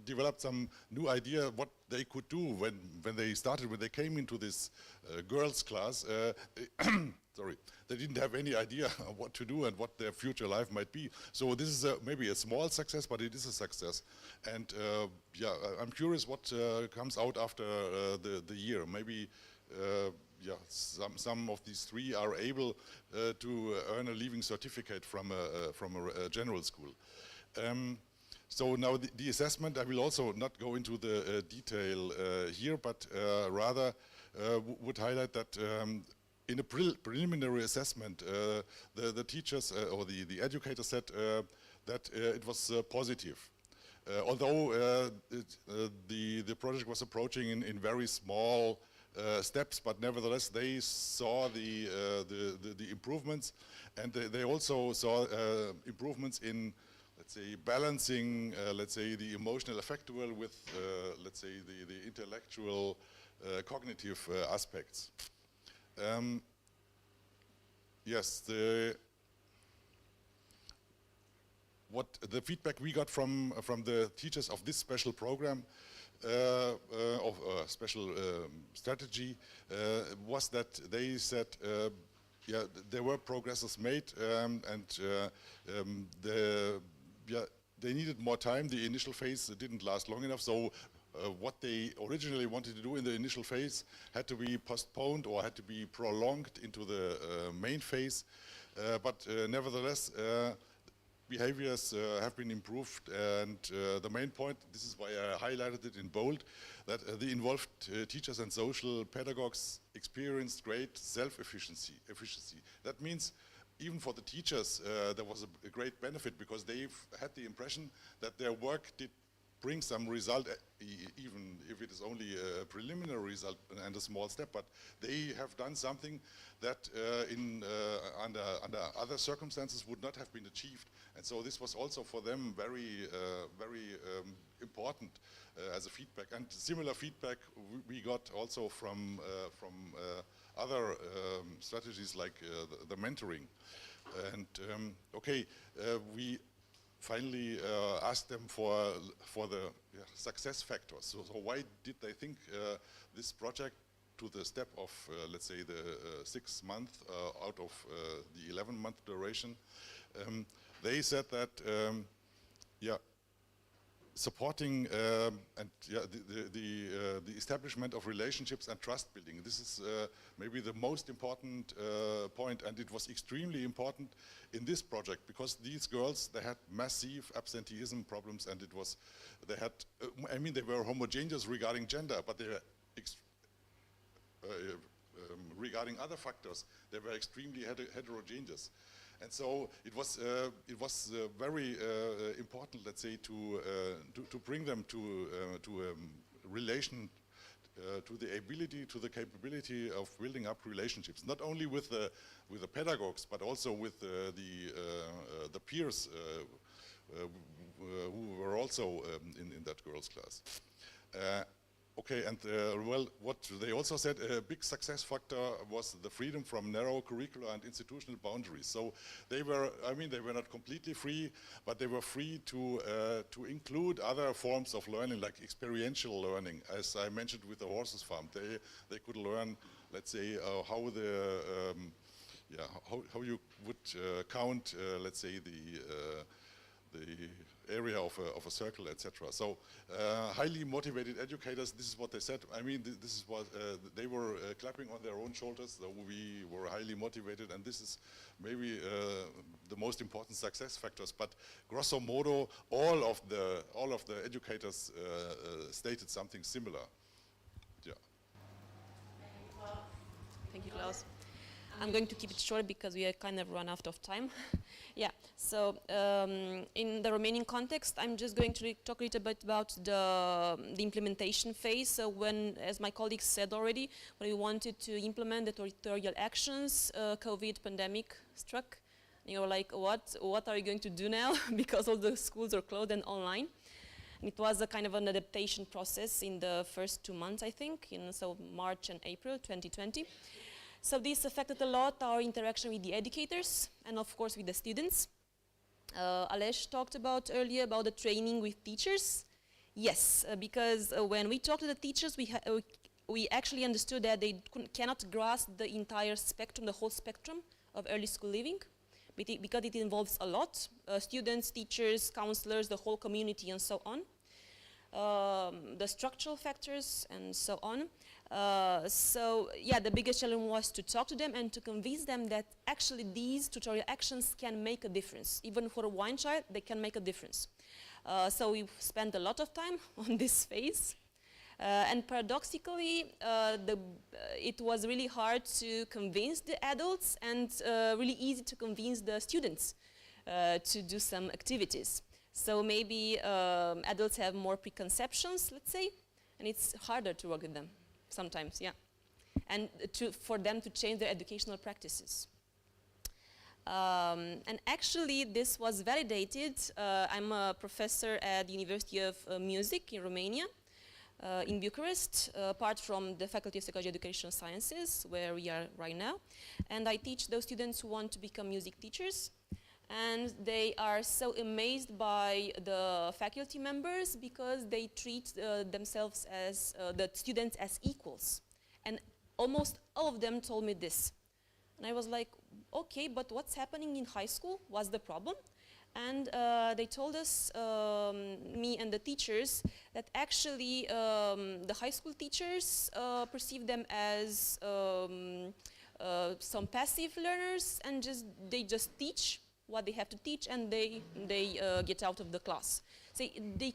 developed some new idea what they could do when they came into this girls' class. Sorry, they didn't have any idea what to do and what their future life might be. So this is maybe a small success, but it is a success. And yeah, I'm curious what comes out after the year. Maybe yeah, some of these three are able to earn a leaving certificate from a general school. So now the assessment, I will also not go into the detail here, but rather would highlight that in a preliminary assessment, the teachers or the educators said that it was positive. Although the project was approaching in very small steps, but nevertheless they saw the improvements, and they also saw improvements in, let's say, balancing, let's say, the emotional affectual with, let's say, the intellectual cognitive aspects. Yes, what the feedback we got from the teachers of this special program, of special strategy, was that they said, yeah, there were progresses made, and they needed more time. The initial phase didn't last long enough, so what they originally wanted to do in the initial phase had to be postponed or had to be prolonged into the main phase. But nevertheless, behaviors have been improved, and the main point, this is why I highlighted it in bold, that the involved teachers and social pedagogues experienced great self-efficiency. That means even for the teachers there was a great benefit, because they've had the impression that their work did bring some result, even if it is only a preliminary result and a small step, but they have done something that under other circumstances would not have been achieved. And so this was also for them very important as a feedback. And similar feedback we got also from other strategies like the mentoring. And okay, we finally asked them for the success factors. So why did they think this project to the step of, let's say, the 6 month out of the 11-month duration? They said that, yeah, supporting and the establishment of relationships and trust building. This is maybe the most important point, and it was extremely important in this project, because these girls, they had massive absenteeism problems, and they had, I mean, they were homogeneous regarding gender, but they were regarding other factors, they were extremely heterogeneous. And so it was very important, let's say, to bring them to relation, to the ability, to the capability of building up relationships, not only with the pedagogues, but also with the peers who were also in that girls' class. Okay, and well, what they also said, a big success factor was the freedom from narrow curricular and institutional boundaries. So they were, I mean, they were not completely free, but they were free to include other forms of learning, like experiential learning. As I mentioned with the horses farm, they could learn, let's say, how how you would count, let's say, the area of a circle, etc. So highly motivated educators, this is what they said. I mean, this is what they were clapping on their own shoulders. So we were highly motivated, and this is maybe the most important success factors. But grosso modo, all of the educators stated something similar. Yeah. Thank you, Klaus. I'm going to keep it short because we are kind of run out of time. Yeah, so in the Romanian context, I'm just going to talk a little bit about the implementation phase. So when, as my colleagues said already, when we wanted to implement the territorial actions, COVID pandemic struck. You were like, what are you going to do now? Because all the schools are closed and online. And it was a kind of an adaptation process in the first 2 months, I think, so March and April 2020. So this affected a lot our interaction with the educators and of course with the students. Aleš talked about earlier about the training with teachers. Yes, because when we talked to the teachers, we actually understood that they cannot grasp the entire spectrum, the whole spectrum of early school living, because it involves a lot, students, teachers, counselors, the whole community and so on. The structural factors and so on. So yeah, the biggest challenge was to talk to them and to convince them that actually these tutorial actions can make a difference. Even for one child, they can make a difference. So we spent a lot of time on this phase. And paradoxically, it was really hard to convince the adults and really easy to convince the students to do some activities. So maybe adults have more preconceptions, let's say, and it's harder to work with them sometimes, yeah. And for them to change their educational practices. And actually, this was validated. I'm a professor at the University of Music in Romania, in Bucharest, apart from the Faculty of Psychology and Educational Sciences, where we are right now. And I teach those students who want to become music teachers. And they are so amazed by the faculty members because they treat themselves as, the students as equals. And almost all of them told me this. And I was like, okay, but what's happening in high school? What's the problem? And they told us, me and the teachers, that actually the high school teachers perceive them as some passive learners, and they just teach what they have to teach, and they get out of the class. So they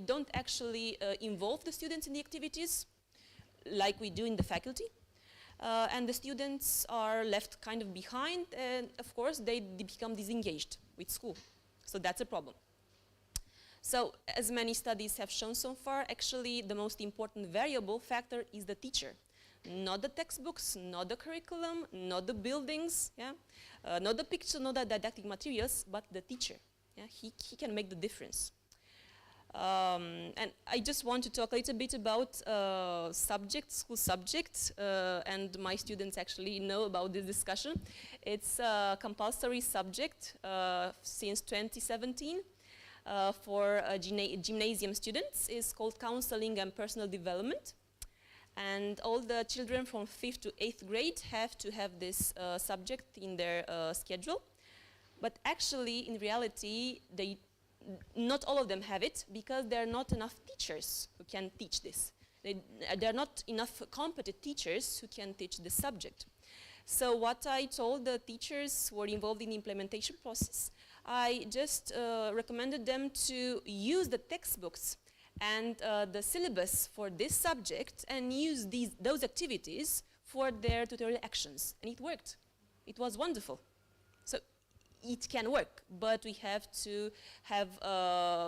don't actually involve the students in the activities like we do in the faculty. And the students are left kind of behind, and of course they become disengaged with school. So that's a problem. So as many studies have shown so far, actually the most important variable factor is the teacher. Not the textbooks, not the curriculum, not the buildings, yeah? Not the picture, not the didactic materials, but the teacher. Yeah? He can make the difference. And I just want to talk a little bit about school subject, and my students actually know about this discussion. It's a compulsory subject since 2017 for gymnasium students. It's called Counseling and Personal Development. And all the children from 5th to 8th grade have to have this subject in their schedule. But actually, in reality, not all of them have it because there are not enough teachers who can teach this. There are not enough competent teachers who can teach the subject. So what I told the teachers who were involved in the implementation process, I just recommended them to use the textbooks and the syllabus for this subject and use those activities for their tutorial actions. And it worked. It was wonderful. So it can work, but we have to have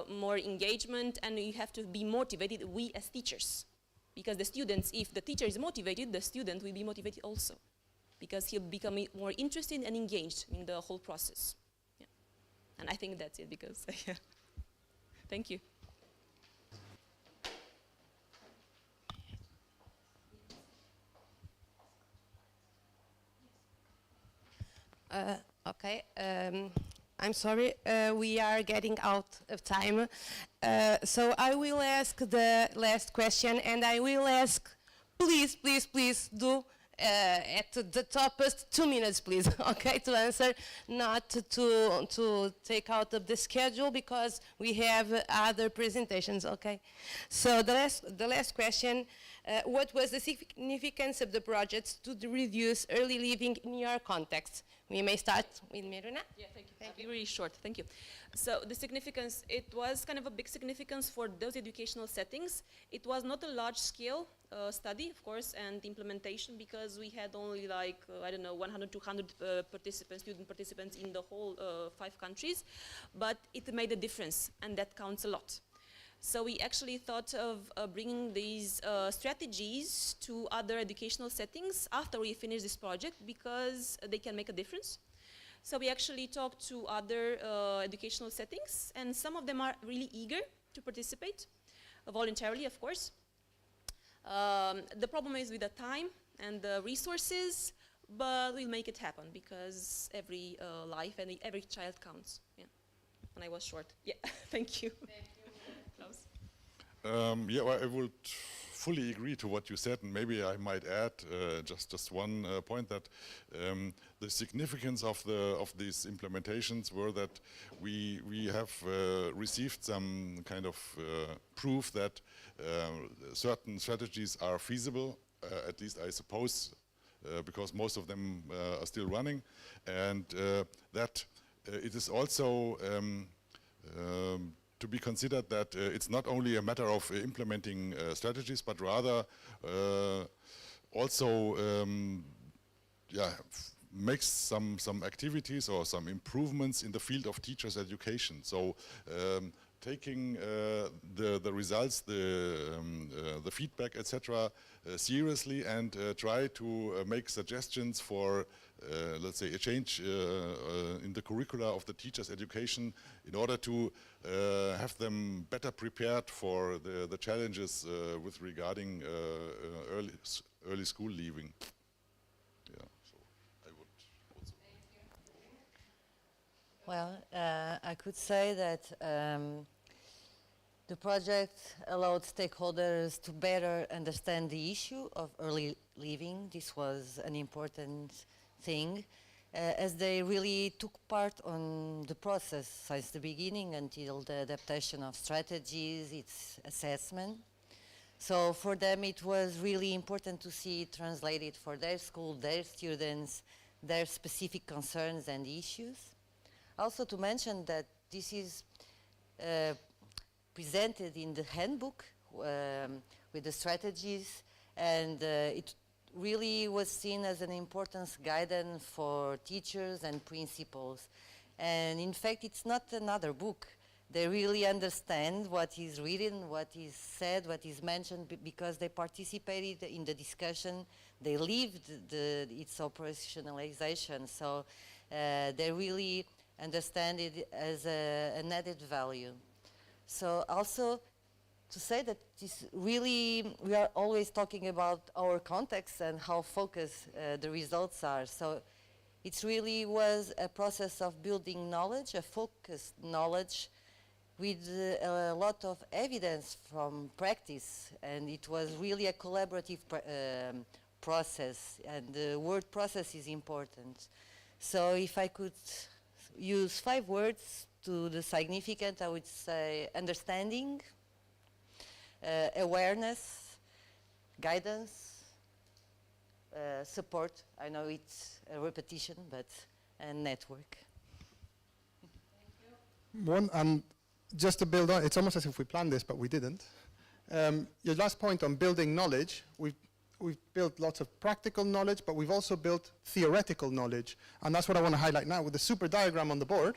more engagement, and we have to be motivated, we as teachers. Because the students, if the teacher is motivated, the student will be motivated also. Because he'll become more interested and engaged in the whole process. Yeah. And I think that's it, because, yeah. Thank you. Okay, I'm sorry, we are getting out of time. So I will ask the last question, and I will ask, please, please, please do at the toppest 2 minutes, please, okay, to answer, not to take out of the schedule, because we have other presentations, okay? So the last question, what was the significance of the projects to reduce early leaving in your context? We may start with Miruna. Yeah, thank you. I'll be really short. Thank you. So the significance, it was kind of a big significance for those educational settings. It was not a large-scale study, of course, and implementation, because we had only like, I don't know, 100, 200 student participants in the whole 5 countries, but it made a difference, and that counts a lot. So we actually thought of bringing these strategies to other educational settings after we finish this project, because they can make a difference. So we actually talked to other educational settings, and some of them are really eager to participate, voluntarily, of course. The problem is with the time and the resources, but we'll make it happen, because every life and every child counts. Yeah. And I was short. Yeah, thank you. Thank you. Yeah, well, I would fully agree to what you said, and maybe I might add just one point that the significance of these implementations were that we have received some kind of proof that certain strategies are feasible, at least I suppose, because most of them are still running, and that it is also to be considered that it's not only a matter of implementing strategies, but rather also makes some activities or some improvements in the field of teachers' education. So taking the results, the feedback, etc., seriously, and try to make suggestions for, let's say, a change in the curricula of the teachers' education in order to have them better prepared for the challenges with regarding early school leaving. Yeah, so I would also. Well, I could say that the project allowed stakeholders to better understand the issue of early leaving. This was an important thing, as they really took part on the process since the beginning until the adaptation of strategies, its assessment. So for them it was really important to see it translated for their school, their students, their specific concerns and issues. Also to mention that this is presented in the handbook with the strategies, and it really was seen as an important guidance for teachers and principals. And in fact, it's not another book. They really understand what is written, what is said, what is mentioned, because they participated in the discussion, they lived its operationalization, so they really understand it as an added value. So also to say that this really, we are always talking about our context and how focused the results are. So it really was a process of building knowledge, a focused knowledge with a lot of evidence from practice, and it was really a collaborative process, and the word process is important. So if I could use 5 words to the significant, I would say understanding, awareness, guidance, support, I know it's a repetition, but and network. One, just to build on, it's almost as if we planned this, but we didn't. Your last point on building knowledge, we've built lots of practical knowledge, but we've also built theoretical knowledge. And that's what I want to highlight now with the super diagram on the board,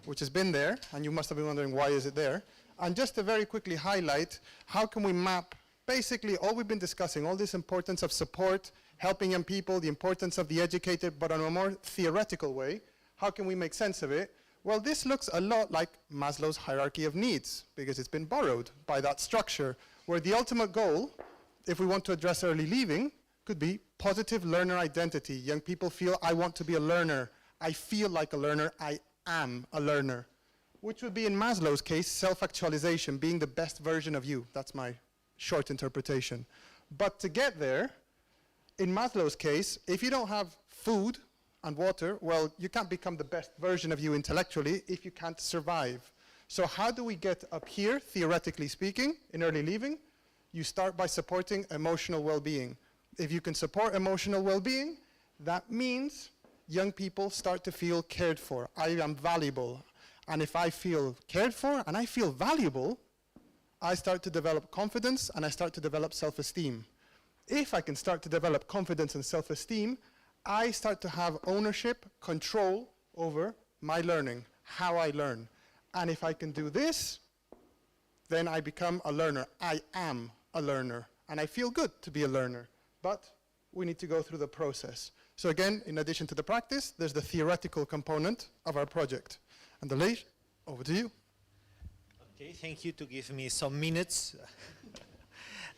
which has been there, and you must have been wondering why is it there. And just to very quickly highlight, how can we map basically all we've been discussing, all this importance of support, helping young people, the importance of the educated, but on a more theoretical way, how can we make sense of it? Well, this looks a lot like Maslow's hierarchy of needs, because it's been borrowed by that structure, where the ultimate goal, if we want to address early leaving, could be positive learner identity. Young people feel, I want to be a learner, I feel like a learner, I am a learner, which would be in Maslow's case, self-actualization, being the best version of you. That's my short interpretation. But to get there, in Maslow's case, if you don't have food and water, well, you can't become the best version of you intellectually if you can't survive. So how do we get up here, theoretically speaking, in early leaving? You start by supporting emotional well-being. If you can support emotional well-being, that means young people start to feel cared for. I am valuable. And if I feel cared for and I feel valuable, I start to develop confidence and I start to develop self-esteem. If I can start to develop confidence and self-esteem, I start to have ownership, control over my learning, how I learn. And if I can do this, then I become a learner. I am a learner. And I feel good to be a learner. But we need to go through the process. So again, in addition to the practice, there's the theoretical component of our project. And Alej, over to you. Okay, thank you to give me some minutes.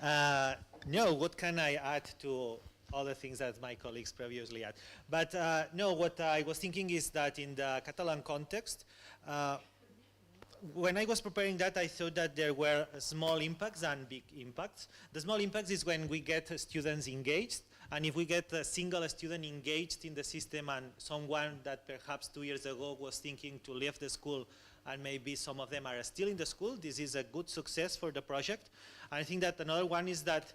No, what can I add to all the things that my colleagues previously had? But no, what I was thinking is that in the Catalan context, when I was preparing that, I thought that there were small impacts and big impacts. The small impacts is when we get students engaged, and if we get a single student engaged in the system and someone that perhaps 2 years ago was thinking to leave the school, and maybe some of them are still in the school, this is a good success for the project. And I think that another one is that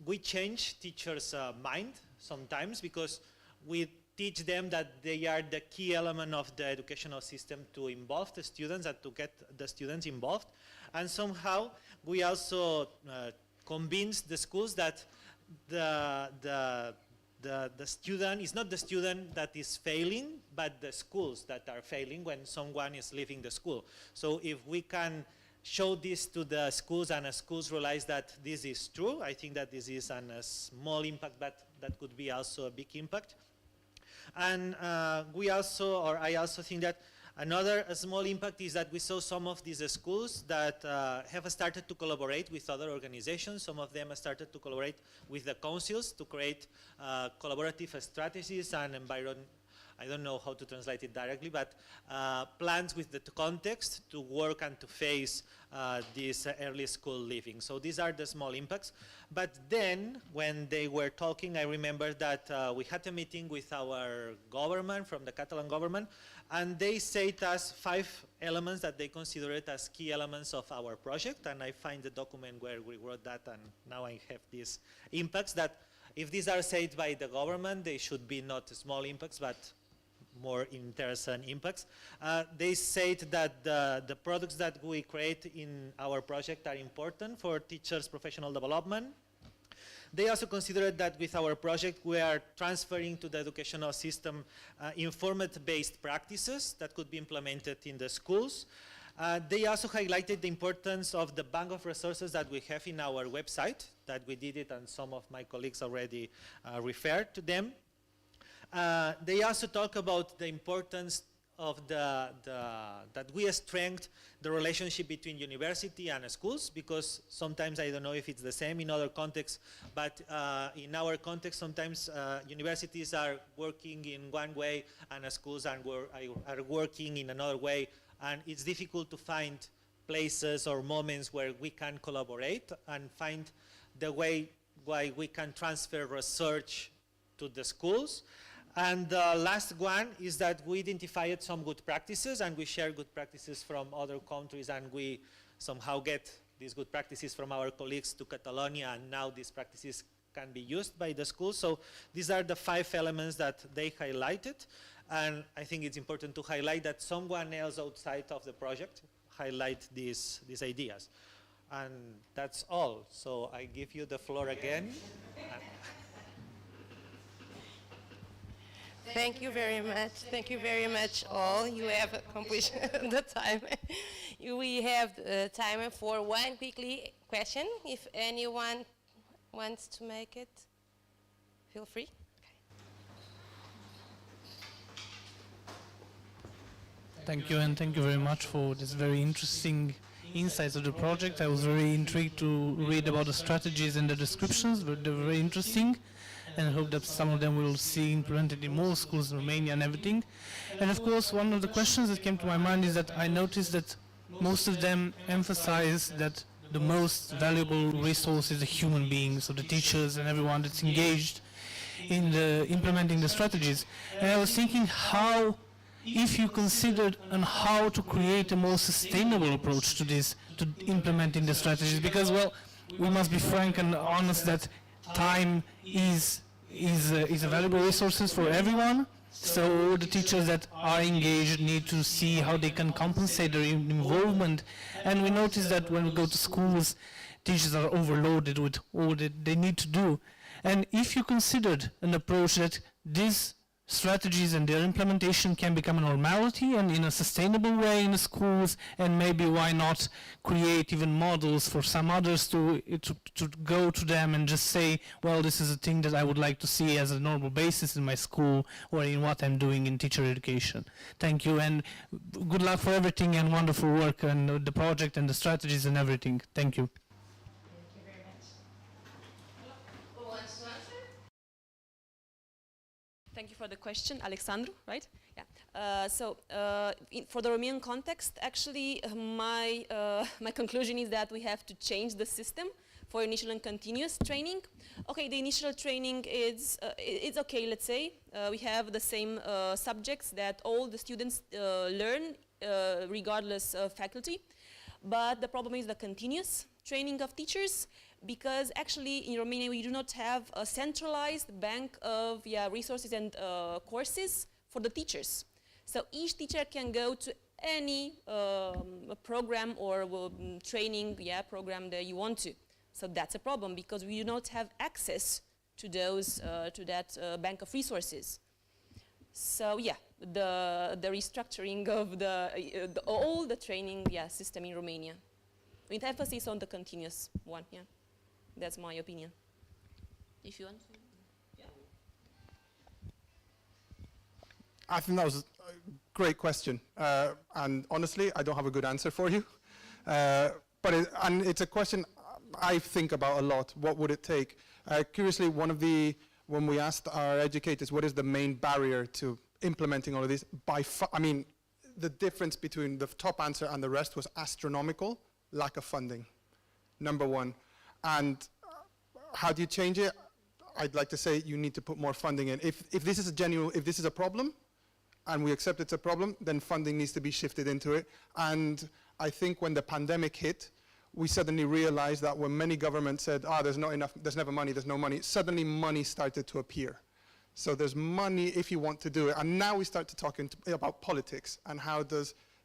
we change teachers' mind sometimes, because we teach them that they are the key element of the educational system to involve the students and to get the students involved. And somehow we also convince the schools that the student is not the student that is failing, but the schools that are failing when someone is leaving the school. So if we can show this to the schools and the schools realize that this is true, I think that this is a small impact, but that could be also a big impact. And I also think that another small impact is that we saw some of these schools that have started to collaborate with other organizations. Some of them have started to collaborate with the councils to create collaborative strategies and I don't know how to translate it directly, but plans with the context to work and to face this early school leaving. So these are the small impacts. But then, when they were talking, I remember that we had a meeting with our government, from the Catalan government, and they said to us 5 elements that they considered as key elements of our project, and I find the document where we wrote that, and now I have these impacts that, if these are said by the government, they should be not small impacts, but more interesting impacts. They said that the products that we create in our project are important for teachers' professional development. They also considered that with our project we are transferring to the educational system informant-based practices that could be implemented in the schools. They also highlighted the importance of the bank of resources that we have in our website, that we did it and some of my colleagues already referred to them. They also talk about the importance of that we strengthen the relationship between university and schools, because sometimes, I don't know if it's the same in other contexts, but in our context sometimes universities are working in one way and schools are working in another way, and it's difficult to find places or moments where we can collaborate and find the way why we can transfer research to the schools. And the last one is that we identified some good practices, and we share good practices from other countries, and we somehow get these good practices from our colleagues to Catalonia, and now these practices can be used by the schools. So these are the 5 elements that they highlighted, and I think it's important to highlight that someone else outside of the project highlight these ideas. And that's all. So I give you the floor again. Thank you very much. Thank you very much, all. You have accomplished the time. We have time for one quickly question. If anyone wants to make it, feel free. Thank you, and thank you very much for this very interesting insights of the project. I was very intrigued to read about the strategies and the descriptions, but they were very interesting. And I hope that some of them will see implemented in more schools in Romania and everything. And of course, one of the questions that came to my mind is that I noticed that most of them emphasize that the most valuable resource is the human being, so the teachers and everyone that's engaged in implementing the strategies. And I was thinking how, if you considered on how to create a more sustainable approach to this, to implementing the strategies, because, well, we must be frank and honest that time is a valuable resource for everyone. So the teachers that are engaged need to see how they can compensate their involvement. And we notice that when we go to schools, teachers are overloaded with all that they need to do. And if you considered an approach that these strategies and their implementation can become a normality and in a sustainable way in the schools, and maybe why not create even models for some others to go to them and just say, well, this is a thing that I would like to see as a normal basis in my school or in what I'm doing in teacher education. Thank you, and good luck for everything, and wonderful work and the project and the strategies and everything. Thank you. Thank you for the question, Alexandru, right? Yeah. For the Romanian context, actually, my conclusion is that we have to change the system for initial and continuous training. Okay, the initial training is it's okay, let's say. We have the same subjects that all the students learn regardless of faculty. But the problem is the continuous training of teachers, because actually in Romania we do not have a centralized bank of resources and courses for the teachers. So each teacher can go to any program or training program that you want to. So that's a problem, because we do not have access to those to that bank of resources. So yeah, the restructuring of all the training system in Romania, with emphasis on the continuous one. Yeah, that's my opinion. If you want to. I think that was a great question, and honestly, I don't have a good answer for you. But it's a question I think about a lot. What would it take? Curiously, when we asked our educators what is the main barrier to implementing all of this, the difference between the top answer and the rest was astronomical: lack of funding, number one. And how do you change it? I'd like to say you need to put more funding in. If this is a problem, and we accept it's a problem, then funding needs to be shifted into it. And I think when the pandemic hit, we suddenly realized that when many governments said, there's not enough, there's never money, there's no money, suddenly money started to appear. So there's money if you want to do it. And now we start to talk about politics and how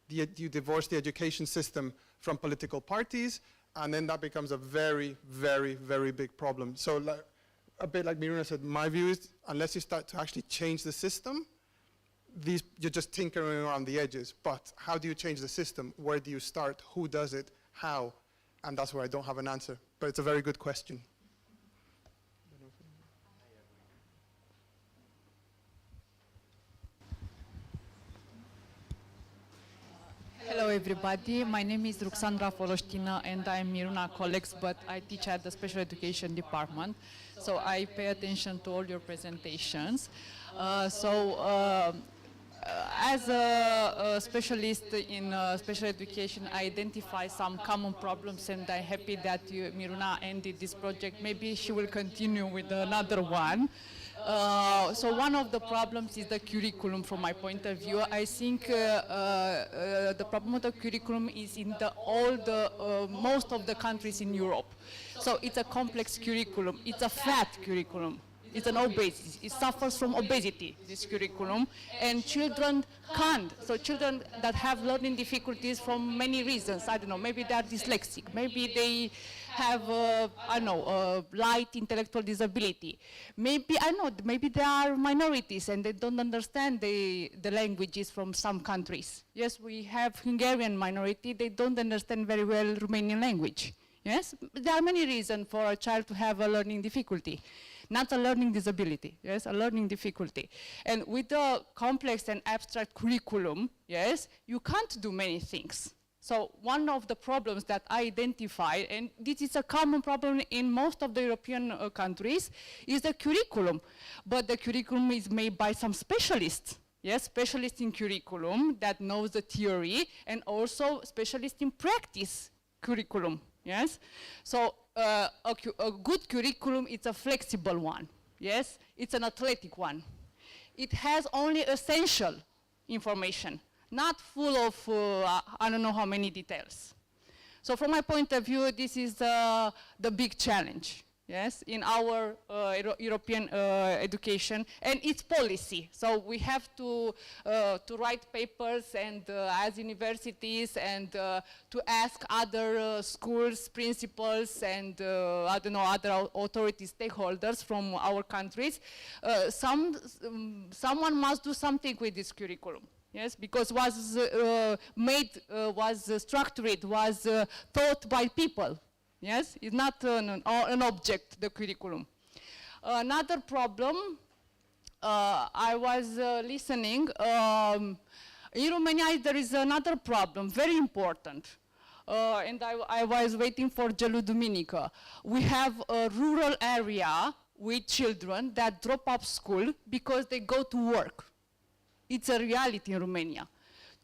you divorce the education system from political parties, and then that becomes a very, very, very big problem. So a bit like Miruna said, my view is unless you start to actually change the system, you're just tinkering around the edges. But how do you change the system? Where do you start? Who does it? How? And that's where I don't have an answer. But it's a very good question. Hello everybody, my name is Ruxandra Foloștina and I'm Miruna colleagues, but I teach at the special education department. So I pay attention to all your presentations. As a specialist in special education, I identify some common problems, and I'm happy that Miruna ended this project. Maybe she will continue with another one. So one of the problems is the curriculum from my point of view. I think the problem with the curriculum is in most of the countries in Europe. So it's a complex curriculum, it's a fat curriculum. It's an obesity. It suffers from obesity, this curriculum, and children can't. So children that have learning difficulties from many reasons, I don't know, maybe they are dyslexic, maybe they have, light intellectual disability. Maybe they are minorities and they don't understand the languages from some countries. Yes, we have Hungarian minority, they don't understand very well Romanian language. Yes, there are many reasons for a child to have a learning difficulty. Not a learning disability, yes, a learning difficulty. And with the complex and abstract curriculum, yes, you can't do many things. So one of the problems that I identified, and this is a common problem in most of the European countries, is the curriculum. But the curriculum is made by some specialists. Yes, specialists in curriculum that knows the theory, and also specialists in practice curriculum. Yes, so a good curriculum is a flexible one. Yes, it's an athletic one. It has only essential information, not full of I don't know how many details. So from my point of view, this is the big challenge. Yes, in our European education and its policy. So we have to write papers and as universities and to ask other schools, principals and other authorities, stakeholders from our countries. Someone must do something with this curriculum. Yes, because was structured, was taught by people. Yes, it's not an object, the curriculum. Another problem, I was listening, in Romania there is another problem, very important. And I was waiting for Gelu Duminică. We have a rural area with children that drop out of school because they go to work. It's a reality in Romania.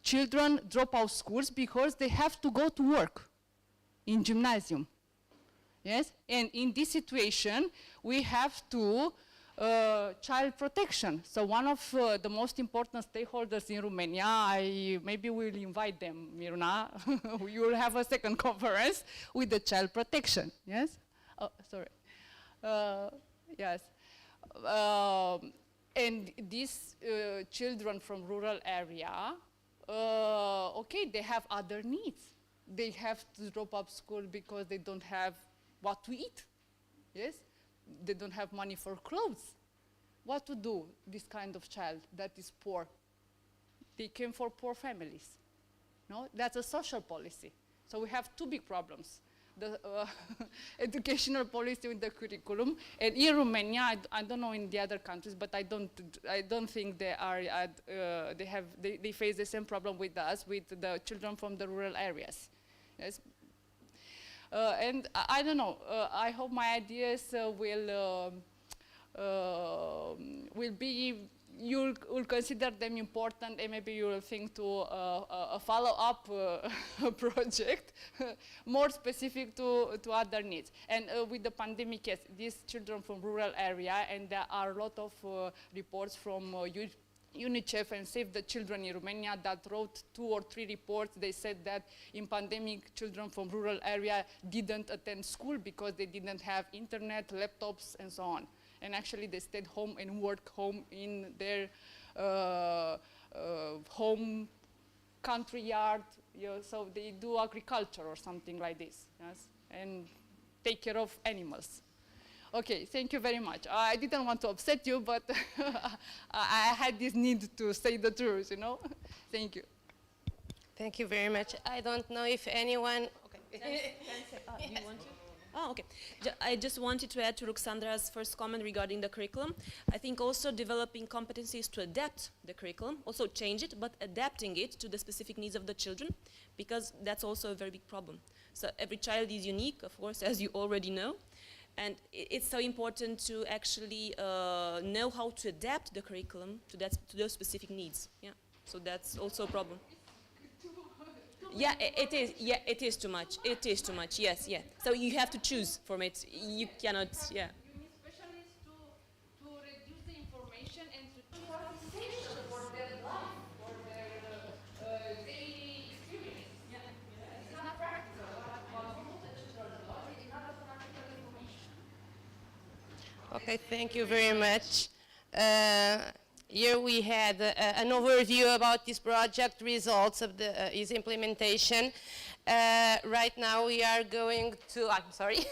Children drop out schools because they have to go to work in gymnasium. Yes, and in this situation, we have to child protection. So one of the most important stakeholders in Romania, maybe we'll invite them, Miruna. You will have a second conference with the child protection. Yes. Oh, sorry. Yes. And these children from rural area, okay, they have other needs. They have to drop up school because they don't have what to eat. Yes? They don't have money for clothes. What to do, this kind of child that is poor? They came for poor families. No? That's a social policy. So we have two big problems. The educational policy with the curriculum, and in Romania, I don't know in the other countries, but I don't think they are they face the same problem with us, with the children from the rural areas. Yes. And I don't know. I hope my ideas will be. You'll consider them important, and maybe you will think to a follow-up project more specific to other needs. And with the pandemic, yes, these children from rural area, and there are a lot of reports from UNICEF and Save the Children in Romania that wrote 2 or 3 reports. They said that in pandemic, children from rural area didn't attend school because they didn't have internet, laptops, and so on. And actually they stayed home and worked home in their home country yard. You know, so they do agriculture or something like this, yes, and take care of animals. Okay, thank you very much. I didn't want to upset you, but I had this need to say the truth, you know. Thank you. Thank you very much. I don't know if anyone... Okay. You want to? Oh, okay. I just wanted to add to Ruxandra's first comment regarding the curriculum. I think also developing competencies to adapt the curriculum, also change it, but adapting it to the specific needs of the children, because that's also a very big problem. So every child is unique, of course, as you already know. And it's so important to actually know how to adapt the curriculum to those specific needs. Yeah, so that's also a problem. Yeah, it is. Yeah, it is too much. It is too much. Yes, yeah. So you have to choose from it. You cannot. Yeah. You need specialists to reduce the information and to participation for their life, for their daily experience. Yeah. It's not practical. It's not practical information. Okay, thank you very much. Here we had an overview about this project, results of its implementation. Right now we are going to, I'm sorry.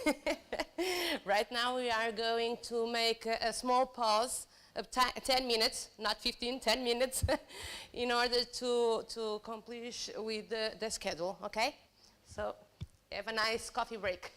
Right now we are going to make a small pause of 10 minutes, not 15, 10 minutes, in order to complete with the schedule, okay? So have a nice coffee break.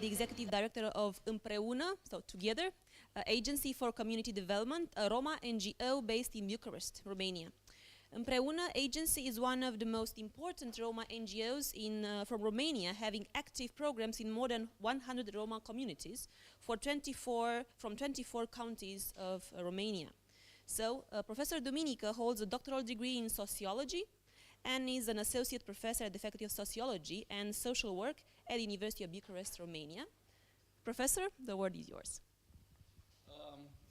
the executive director of Împreună, so together, Agency for Community Development, a Roma NGO based in Bucharest, Romania. Împreună agency is one of the most important Roma NGOs from Romania, having active programs in more than 100 Roma communities from 24 counties of Romania. So, Professor Duminica holds a doctoral degree in sociology and is an associate professor at the Faculty of Sociology and Social Work at the University of Bucharest, Romania. Professor, the word is yours.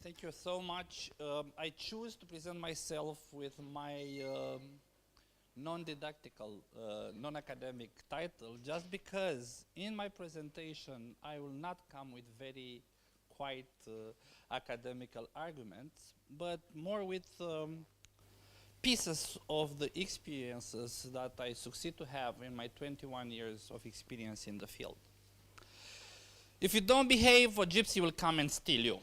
Thank you so much. I choose to present myself with my non-didactical, non-academic title just because in my presentation I will not come with very quite academical arguments, but more with pieces of the experiences that I succeed to have in my 21 years of experience in the field. If you don't behave, a gypsy will come and steal you.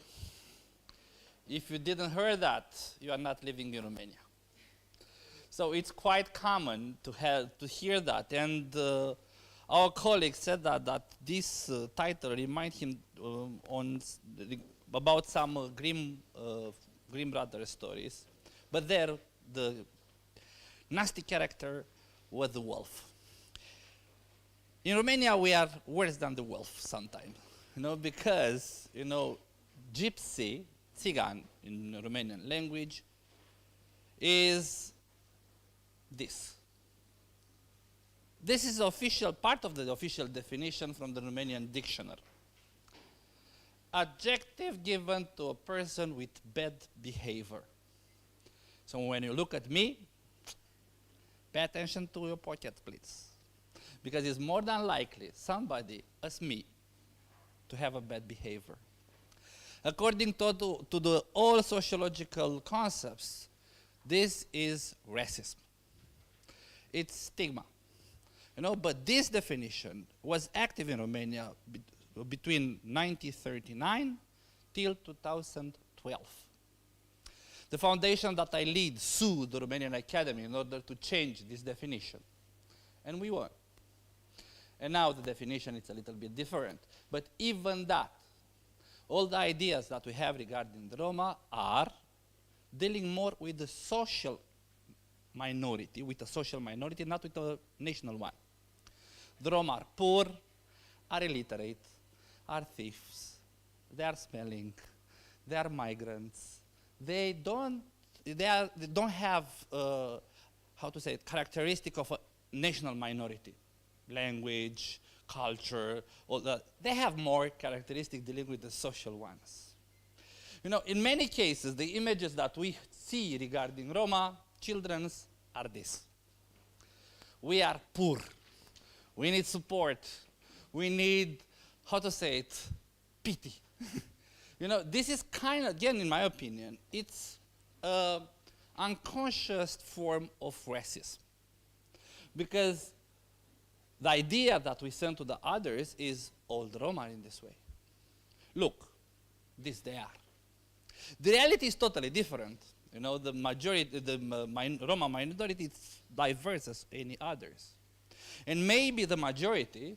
If you didn't hear that, you are not living in Romania. So it's quite common to hear that, and our colleague said that this title reminds him about some Grimm Brothers stories, but there the nasty character was the wolf. In Romania, we are worse than the wolf sometimes, because gypsy, Țigan in Romanian language, is this. This is official part of the official definition from the Romanian dictionary. Adjective given to a person with bad behavior. So when you look at me, pay attention to your pocket, please. Because it's more than likely somebody as me to have a bad behavior. According to the all sociological concepts, this is racism. It's stigma. But this definition was active in Romania between 1939 till 2012. The foundation that I lead sued the Romanian Academy in order to change this definition. And we won. And now the definition is a little bit different. But even that, all the ideas that we have regarding the Roma are dealing more with the social minority, not with a national one. The Roma are poor, are illiterate, are thieves, they are smelling, they are migrants. They don't have, characteristic of a national minority, language, culture, all that. They have more characteristics dealing with the social ones. In many cases, the images that we see regarding Roma children are this. We are poor. We need support. We need, pity. This is kind of, again, in my opinion, it's an unconscious form of racism. Because the idea that we send to the others is all the Roma are in this way. Look, this they are. The reality is totally different. The majority, the Roma minority is diverse as any others. And maybe the majority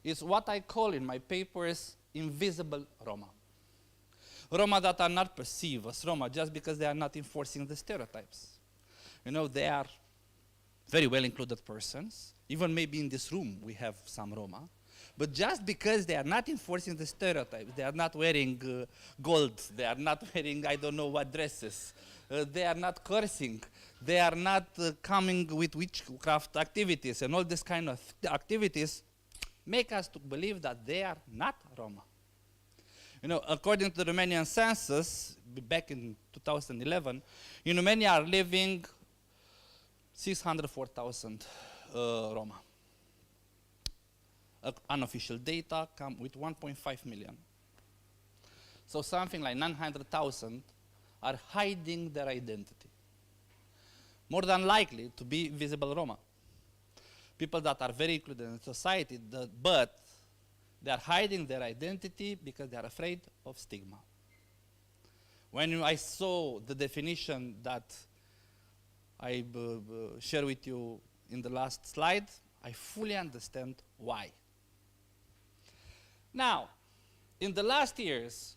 is what I call in my papers invisible Roma. Roma that are not perceived as Roma just because they are not enforcing the stereotypes. They are very well included persons. Even maybe in this room we have some Roma. But just because they are not enforcing the stereotypes, they are not wearing gold, they are not wearing I don't know what dresses, they are not cursing, they are not coming with witchcraft activities and all this kind of activities, make us to believe that they are not Roma. According to the Romanian census, back in 2011, in Romania are living 604,000 Roma. Unofficial data come with 1.5 million. So something like 900,000 are hiding their identity. More than likely to be visible Roma. People that are very included in society, but they are hiding their identity because they are afraid of stigma. When I saw the definition that I shared with you in the last slide, I fully understand why. Now, in the last years,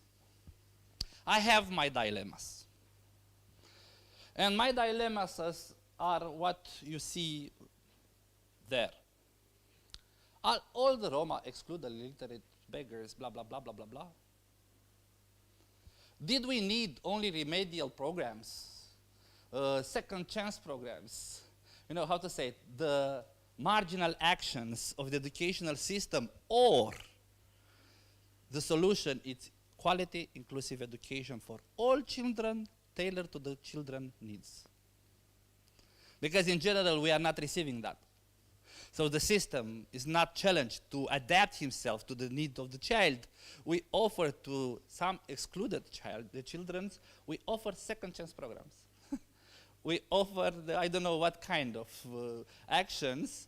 I have my dilemmas. And my dilemmas are what you see there. All the Roma exclude the illiterate beggars, blah, blah, blah, blah, blah, blah. Did we need only remedial programs, second chance programs? You know, how to say it, the marginal actions of the educational system, or the solution is quality, inclusive education for all children, tailored to the children's needs. Because in general, we are not receiving that. So the system is not challenged to adapt himself to the need of the child. We offer to some excluded children, we offer second chance programs. We offer, I don't know what kind of actions,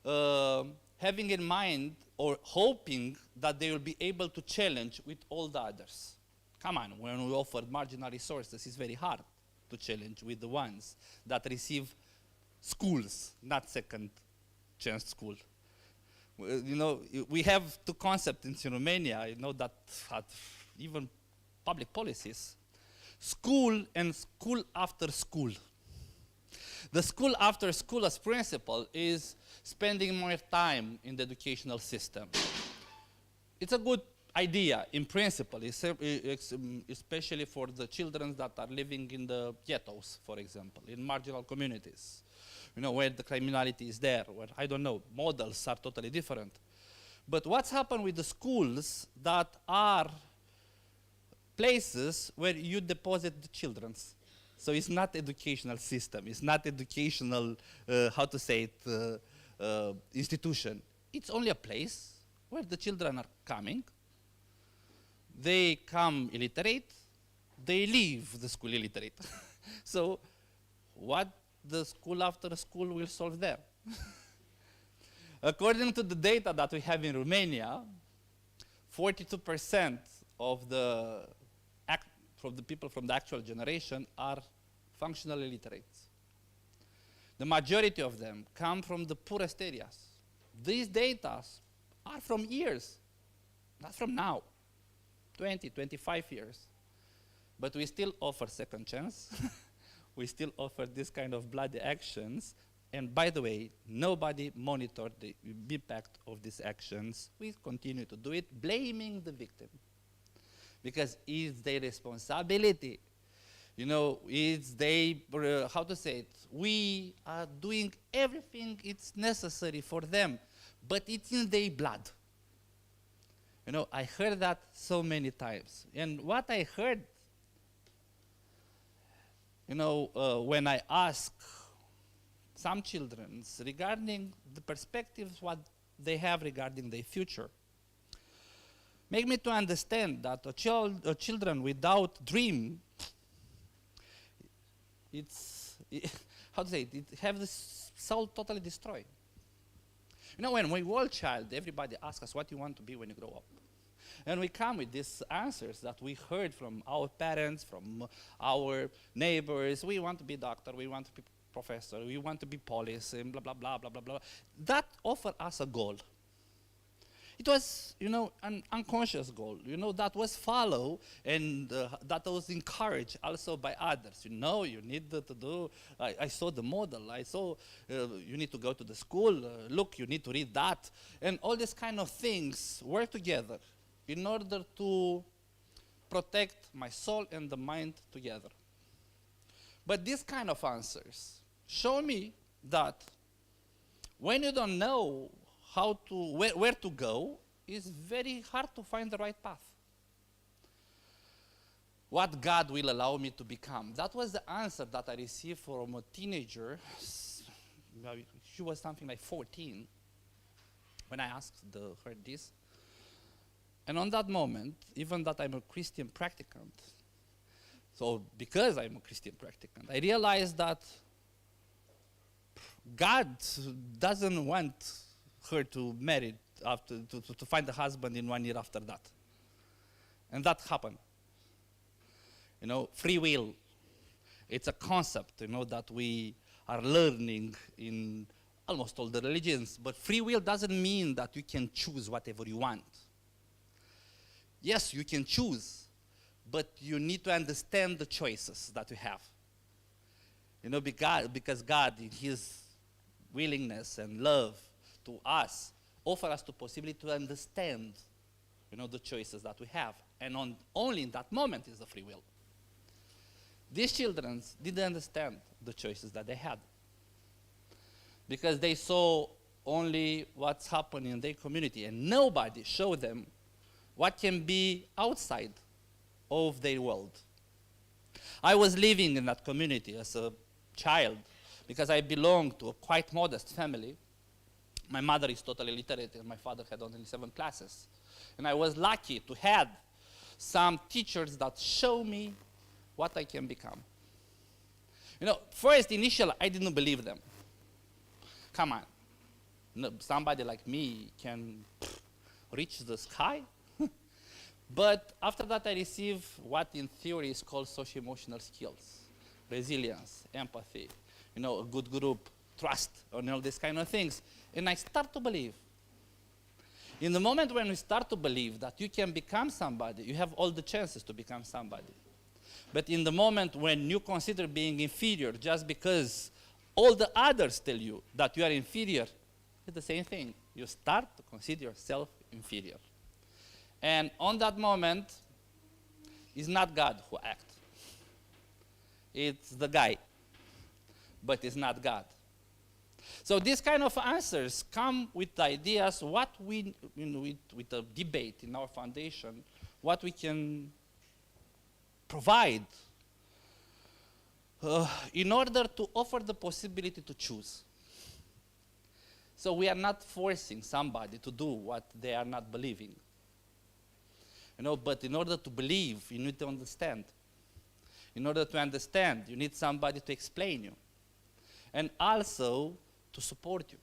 having in mind or hoping that they will be able to challenge with all the others. Come on, when we offer marginal resources, it's very hard to challenge with the ones that receive schools, not second chance school. You know, we have two concepts in Romania, you know, that had even public policies. School and school after school. The school after school as principle is spending more time in the educational system. It's a good idea in principle, especially for the children that are living in the ghettos, for example, in marginal communities. You know, where the criminality is there, where, I don't know, models are totally different. But what's happened with the schools that are places where you deposit the children? So it's not educational system, it's not educational, how to say it, institution. It's only a place where the children are coming. They come illiterate, they leave the school illiterate. So what the school after school will solve there? According to the data that we have in Romania, 42% of the people from the actual generation are functional illiterates. The majority of them come from the poorest areas. These data are from years, not from now, 20, 25 years. But we still offer second chance. We still offer this kind of bloody actions. And by the way, nobody monitored the impact of these actions. We continue to do it, blaming the victim. Because it's their responsibility. You know, it's they, how to say it, we are doing everything it's necessary for them, but it's in their blood. You know, I heard that so many times. And what I heard, you know, when I ask some children regarding the perspectives what they have regarding their future, make me to understand that children without dream, how to say it, it have the soul totally destroyed. You know, when we were a child, everybody asks us what you want to be when you grow up. And we come with these answers that we heard from our parents, from our neighbors. We want to be doctor, we want to be professor, we want to be police, and blah, blah, blah, blah, blah, blah. That offered us a goal. It was, you know, an unconscious goal, you know, that was followed and that was encouraged also by others. You know, you need to do, I saw the model, I saw you need to go to the school, look, you need to read that. And all these kind of things work together in order to protect my soul and the mind together. But these kind of answers show me that when you don't know how to, where to go, it's very hard to find the right path. What God will allow me to become. That was the answer that I received from a teenager. She was something like 14 when I asked her this. And on that moment, even that I'm a Christian practicant, so because I'm a Christian practicant, I realized that God doesn't want her to marry after to find a husband in 1 year after that. And that happened. You know, free will, it's a concept, you know, that we are learning in almost all the religions, but free will doesn't mean that you can choose whatever you want. yes, you can choose, but you need to understand the choices that you have. You know, because God, in His willingness and love to us, offer us the possibility to understand, you know, the choices that we have. And only in that moment is the free will. These children didn't understand the choices that they had, because they saw only what's happening in their community, and nobody showed them what can be outside of their world. I was living in that community as a child because I belonged to a quite modest family. My mother is totally literate and my father had only 7 classes. And I was lucky to have some teachers that show me what I can become. You know, first, initially, I didn't believe them. Come on, no, somebody like me can reach the sky? But after that, I received what in theory is called socio-emotional skills, resilience, empathy, you know, a good group, trust, and all these kind of things. And I start to believe. In the moment when we start to believe that you can become somebody, you have all the chances to become somebody. But in the moment when you consider being inferior just because all the others tell you that you are inferior, it's the same thing. You start to consider yourself inferior. And on that moment, it's not God who acts. It's the guy, but it's not God. So these kind of answers come with ideas, what we, you know, with a debate in our foundation, what we can provide in order to offer the possibility to choose. So we are not forcing somebody to do what they are not believing. You know, but in order to believe, you need to understand. In order to understand, you need somebody to explain you. And also to support you.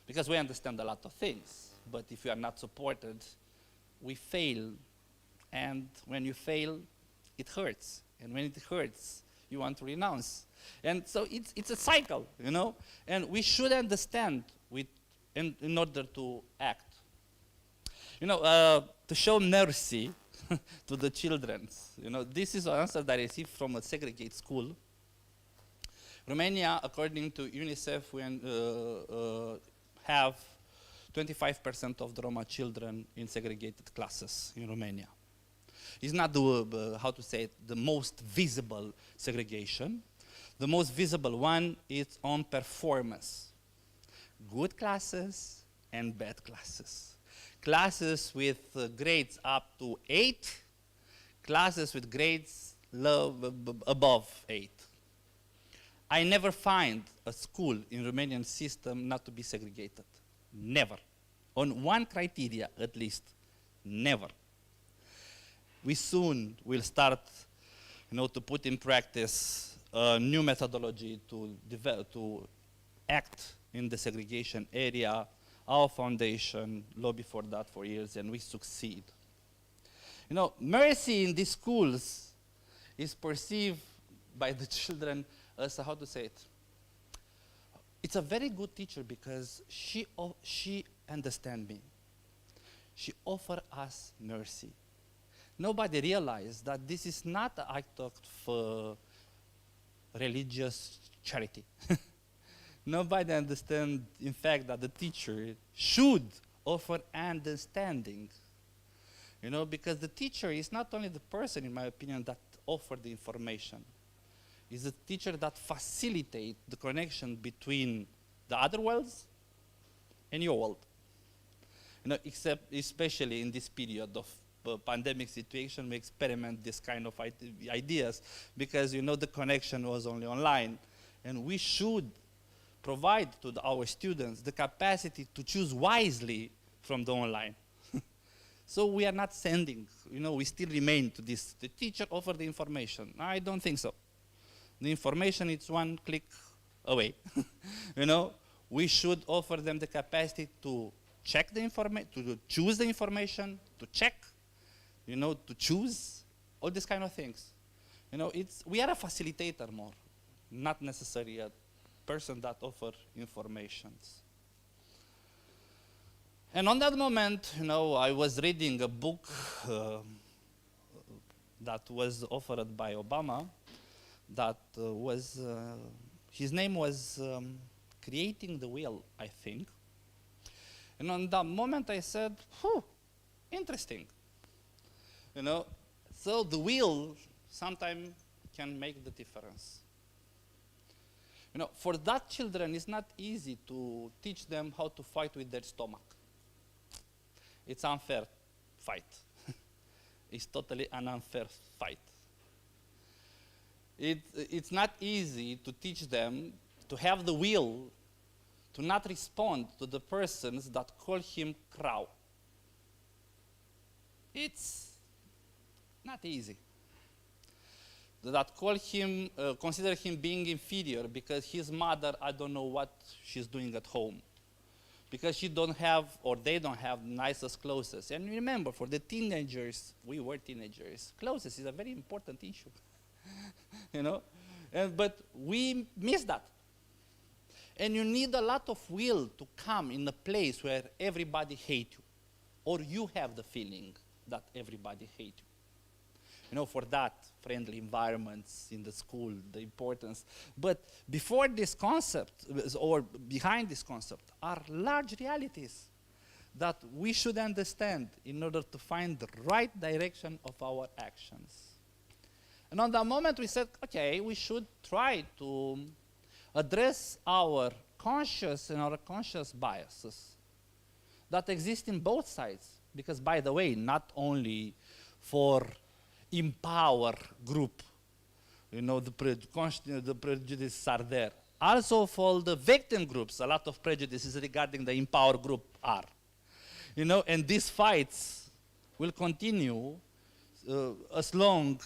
Because we understand a lot of things, but if you are not supported, we fail. And when you fail, it hurts. And when it hurts, you want to renounce. And so it's a cycle, you know? And we should understand in order to act. You know, to show mercy to the children. You know, this is an answer that I received from a segregated school. Romania, according to UNICEF, we have 25% of the Roma children in segregated classes in Romania. It's not the, how to say it, the most visible segregation. The most visible one is on performance. Good classes and bad classes. Classes with grades up to 8, classes with grades above 8. I never find a school in Romanian system not to be segregated. Never. On one criteria, at least. Never. We soon will start, you know, to put in practice a new methodology to develop, to act in the segregation area. Our foundation lobbied for that for years, and we succeed. You know, mercy in these schools is perceived by the children as, how to say it, it's a very good teacher because she understands me. She offers us mercy. Nobody realized that this is not an act of religious charity. Nobody understands, in fact, that the teacher should offer understanding. You know, because the teacher is not only the person, in my opinion, that offers the information. It's a teacher that facilitates the connection between the other worlds and your world. You know, especially in this period of pandemic situation, we experiment this kind of ideas because, you know, the connection was only online. And we should provide to our students the capacity to choose wisely from the online. So we are not sending, you know, we still remain to this. The teacher offers the information. I don't think so. The information is one click away. You know, we should offer them the capacity to check the information, to choose the information, to check, you know, to choose, all these kind of things. You know, we are a facilitator more, not necessarily a person that offers informations. And on that moment, I was reading a book that was offered by Obama that his name was Creating the Will, I think. And on that moment I said, interesting. So the will sometimes can make the difference. For that children, it's not easy to teach them how to fight with their stomach. It's unfair fight. It's totally an unfair fight. It's not easy to teach them to have the will to not respond to the persons that call him crow. It's not easy. That call him, consider him being inferior because his mother, I don't know what she's doing at home. Because she don't have, or they don't have nicest clothes. And remember, for the teenagers, we were teenagers, clothes is a very important issue. But we miss that. And you need a lot of will to come in a place where everybody hates you, or you have the feeling that everybody hates you. For that, friendly environments in the school, the importance. But before this concept, or behind this concept, are large realities that we should understand in order to find the right direction of our actions. And on that moment we said, okay, we should try to address our conscious and our unconscious biases that exist in both sides. Because, by the way, not only for empower group, the prejudices are there. Also for the victim groups, a lot of prejudices regarding the empower group are. And these fights will continue as long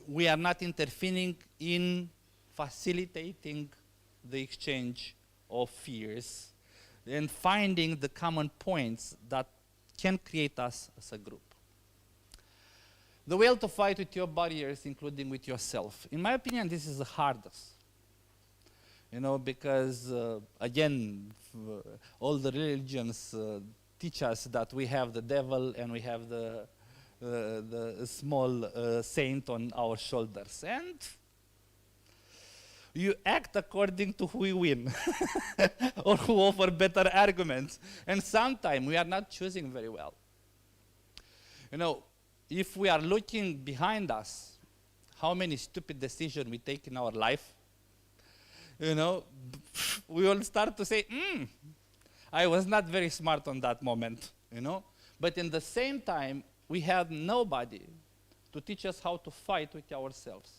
we are not intervening in facilitating the exchange of fears and finding the common points that can create us as a group. The will to fight with your barriers, including with yourself. In my opinion, this is the hardest. Because, again, all the religions teach us that we have the devil and we have the small saint on our shoulders. And you act according to who you win or who offer better arguments. And sometimes we are not choosing very well. If we are looking behind us, how many stupid decisions we take in our life, we will start to say, I was not very smart on that moment, But in the same time, we have nobody to teach us how to fight with ourselves.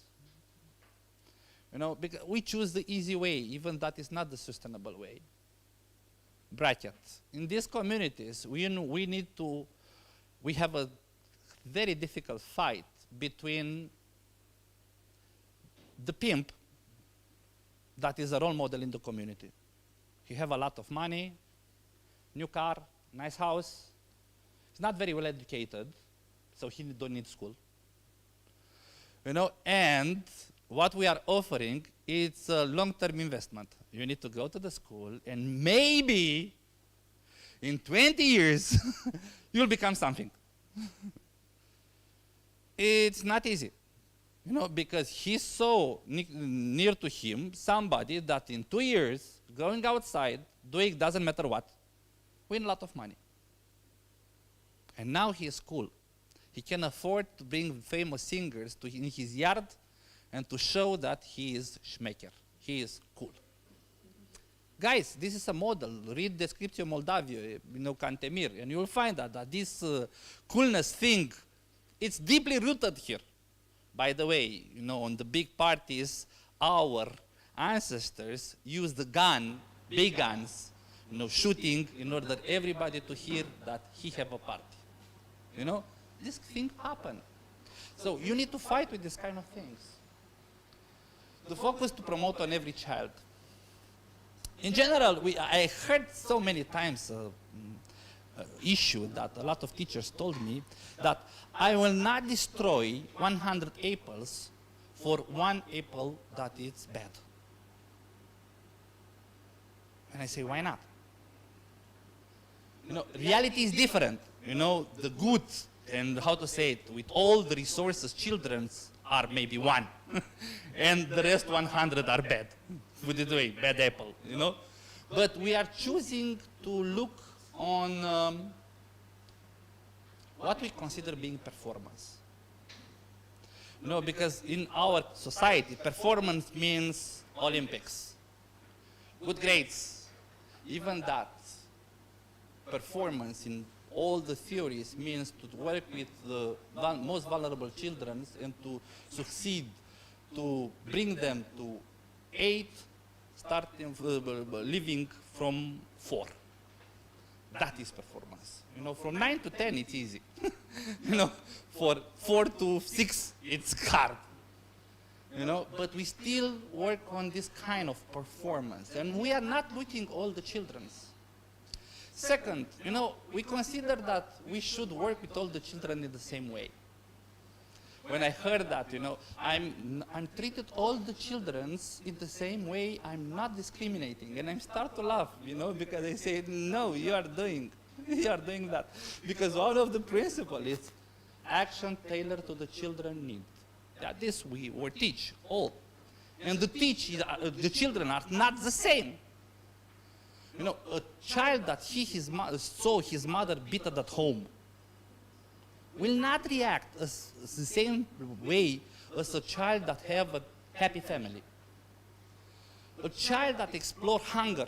Because we choose the easy way, even that is not the sustainable way. Brackets. In these communities, we have a very difficult fight between the pimp that is a role model in the community. He have a lot of money, new car, nice house. He's not very well educated, so he don't need school. And what we are offering is a long-term investment. You need to go to the school and maybe in 20 years you'll become something. It's not easy, because he's so near to him somebody that in 2 years, going outside, doing doesn't matter what, win a lot of money. And now he is cool. He can afford to bring famous singers in his yard and to show that he is schmecker. He is cool. Guys, this is a model. Read Descriptio Moldavia, Cantemir, and you will find that this coolness thing, it's deeply rooted here. By the way, on the big parties, our ancestors used the gun, big guns, shooting in order that everybody to hear that he have a party. This thing happened. So you need to fight with these kind of things. The focus to promote on every child. In general, I heard so many times issue that a lot of teachers told me that I will not destroy 100 apples for one apple that is bad. And I say, why not? You know, reality is different. You know, the good, and how to say it, with all the resources, children are maybe one, and the rest 100 are bad. Put it away, bad apple, you know? But we are choosing to look on what we consider being performance. You know, because in our society, performance means Olympics, good grades, even that. Performance in all the theories means to work with the most vulnerable children and to succeed, to bring them to 8, starting living from 4. That is performance. You know, from 9 to 10 it's easy. You know, for 4 to 6 it's hard. You know, but we still work on this kind of performance, and we are not looking all the children's. Second, you know, we consider that we should work with all the children in the same way. When I heard that, you know, I'm treated all the children in the same way, I'm not discriminating, and I start to laugh, you know, because I say, no, you are doing that. Because one of the principles is action tailored to the children's need. That is, we teach all. And the children are not the same. You know, a child that saw his mother beaten at home will not react the same way as a child that have a happy family. A child that explores hunger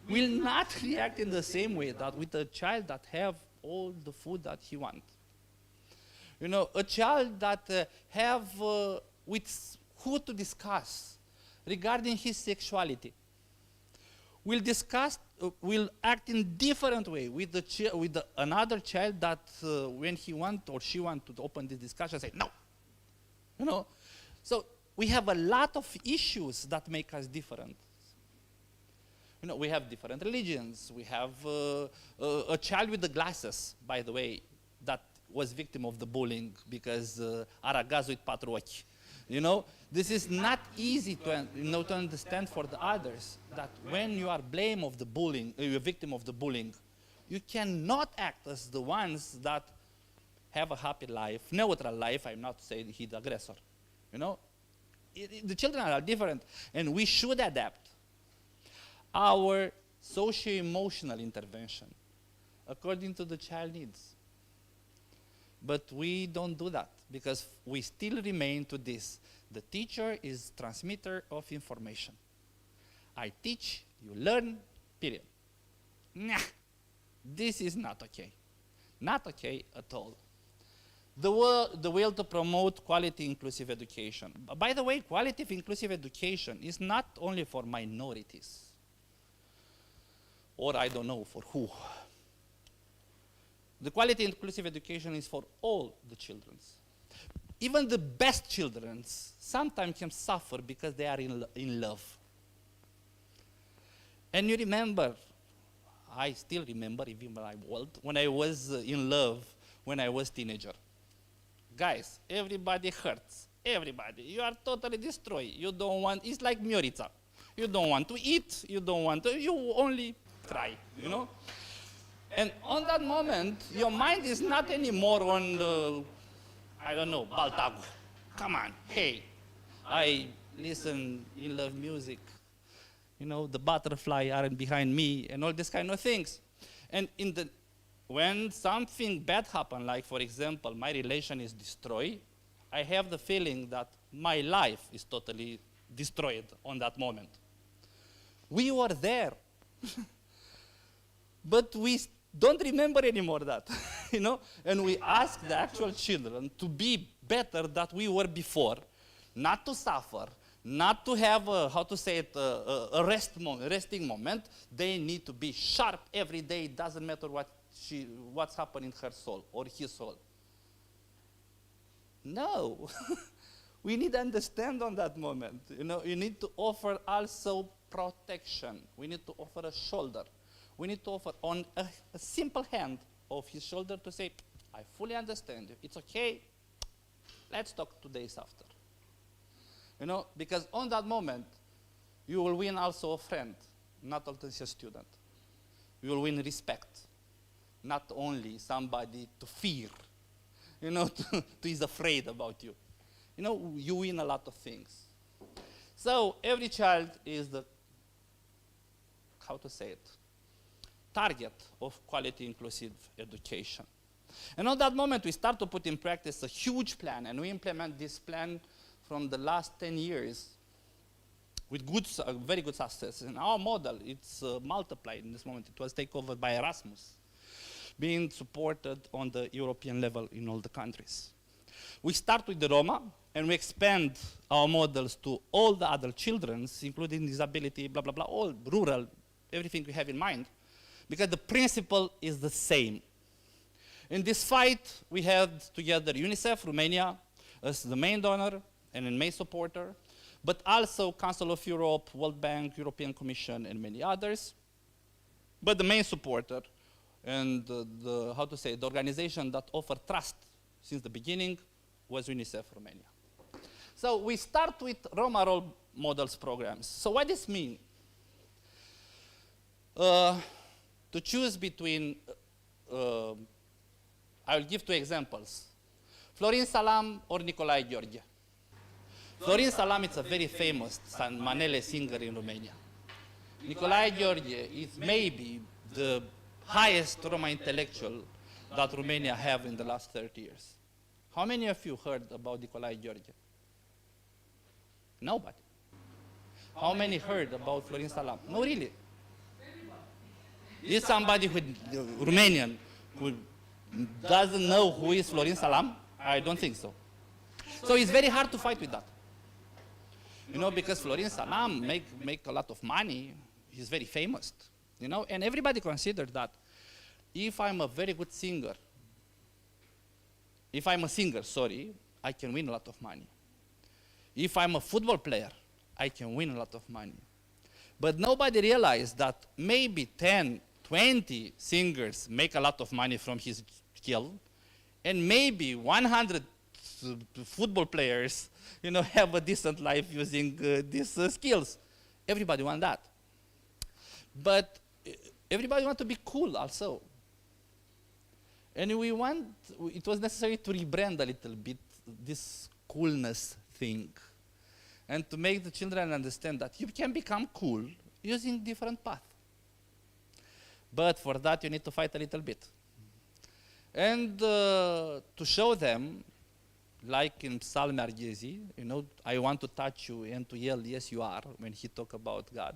will not react in the same way that with a child that have all the food that he wants. You know, a child that have with who to discuss regarding his sexuality will act in different way with another child that when he want or she want to open this discussion, say no. You know, so we have a lot of issues that make us different. You know, we have different religions. We have a child with the glasses, by the way, that was victim of the bullying because aragazuit patru ochi. You know, this is not easy to understand for the others, that when you are blamed of the bullying, you're a victim of the bullying, you cannot act as the ones that have a happy life, neutral life. I'm not saying he's the aggressor. You know, the children are different, and we should adapt our socio-emotional intervention according to the child needs. But we don't do that because we still remain to this. The teacher is transmitter of information. I teach, you learn, period. Nah, this is not okay. Not okay at all. The will to promote quality inclusive education. By the way, quality inclusive education is not only for minorities, or I don't know for who. The quality inclusive education is for all the children. Even the best children sometimes can suffer because they are in love. And you remember, I still remember, even when I'm old, when I was in love, when I was teenager. Guys, everybody hurts. Everybody. You are totally destroyed. You don't want, it's like Miorița. You don't want to eat, you don't want to, you only cry, you know? And on that moment, your mind is not anymore on the, I don't know, Baltagu. Come on, hey, I listen in love music. You know, the butterfly aren't behind me and all these kind of things. And when something bad happens, like for example, my relation is destroyed, I have the feeling that my life is totally destroyed on that moment. We were there, but we don't remember anymore that, you know? And we ask the actual children to be better than we were before, not to suffer, not to have a resting moment. They need to be sharp every day. It doesn't matter what's happening in her soul or his soul. No, we need to understand on that moment. You know, you need to offer also protection. We need to offer a shoulder. We need to offer on a simple hand of his shoulder to say, I fully understand you. It's okay. Let's talk 2 days after. You know, because on that moment, you will win also a friend, not only a student. You will win respect. not only somebody to fear, you know, to is afraid about you. You know, you win a lot of things. So every child is the, how to say it, target of quality inclusive education. And at that moment, we start to put in practice a huge plan, and we implement this plan from the last 10 years with good, very good success. And our model, it's multiplied in this moment. It was taken over by Erasmus, being supported on the European level in all the countries. We start with the Roma, and we expand our models to all the other children, including disability, blah, blah, blah, all rural, everything we have in mind, because the principle is the same. In this fight, we had together UNICEF, Romania, as the main donor and a main supporter, but also Council of Europe, World Bank, European Commission, and many others. But the main supporter and how to say, the organization that offered trust since the beginning was UNICEF Romania. So we start with Roma role models programs. So what does this mean? To choose between, I will give two examples. Florin Salam or Nicolae Gheorghe. Florin Salam is a very famous San Manele singer in Romania. Nicolae Gheorghe is maybe the highest Roma intellectual that Romania have in the last 30 years. How many of you heard about Nicolae Gheorghe? Nobody. How many heard about Florin Salam? No, really. Is somebody who, Romanian who doesn't know who is Florin Salam? I don't think so. So it's very hard to fight with that. You know, because Florin Salam make a lot of money. He's very famous, you know, and everybody considers that if I'm a very good singer, I can win a lot of money. If I'm a football player, I can win a lot of money. But nobody realized that maybe 10, 20 singers make a lot of money from his skill, and maybe 100 football players, you know, have a decent life using these skills. Everybody wants that. But everybody wants to be cool also. And it was necessary to rebrand a little bit this coolness thing, and to make the children understand that you can become cool using different paths. But for that, you need to fight a little bit. And to show them, like in Psalm Arghezi, you know, I want to touch you and to yell, yes, you are, when he talk about God.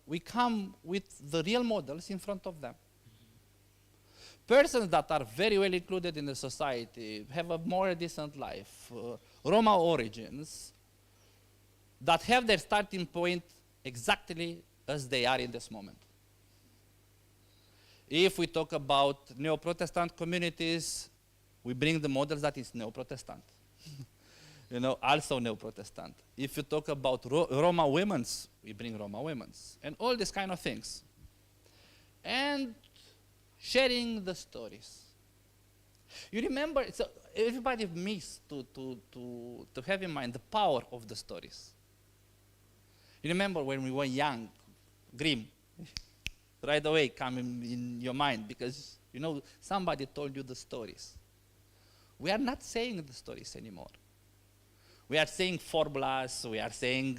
We come with the real models in front of them. Persons that are very well included in the society, have a more decent life, Roma origins, that have their starting point exactly as they are in this moment. If we talk about Neo-Protestant communities, we bring the models that is Neo-Protestant. You know, also Neo-Protestant. If you talk about Roma women's, we bring Roma women's, and all these kind of things. And sharing the stories. You remember, so everybody missed to have in mind the power of the stories. You remember when we were young, Grimm, right away come in your mind because, you know, somebody told you the stories. We are not saying the stories anymore. We are saying formulas, we are saying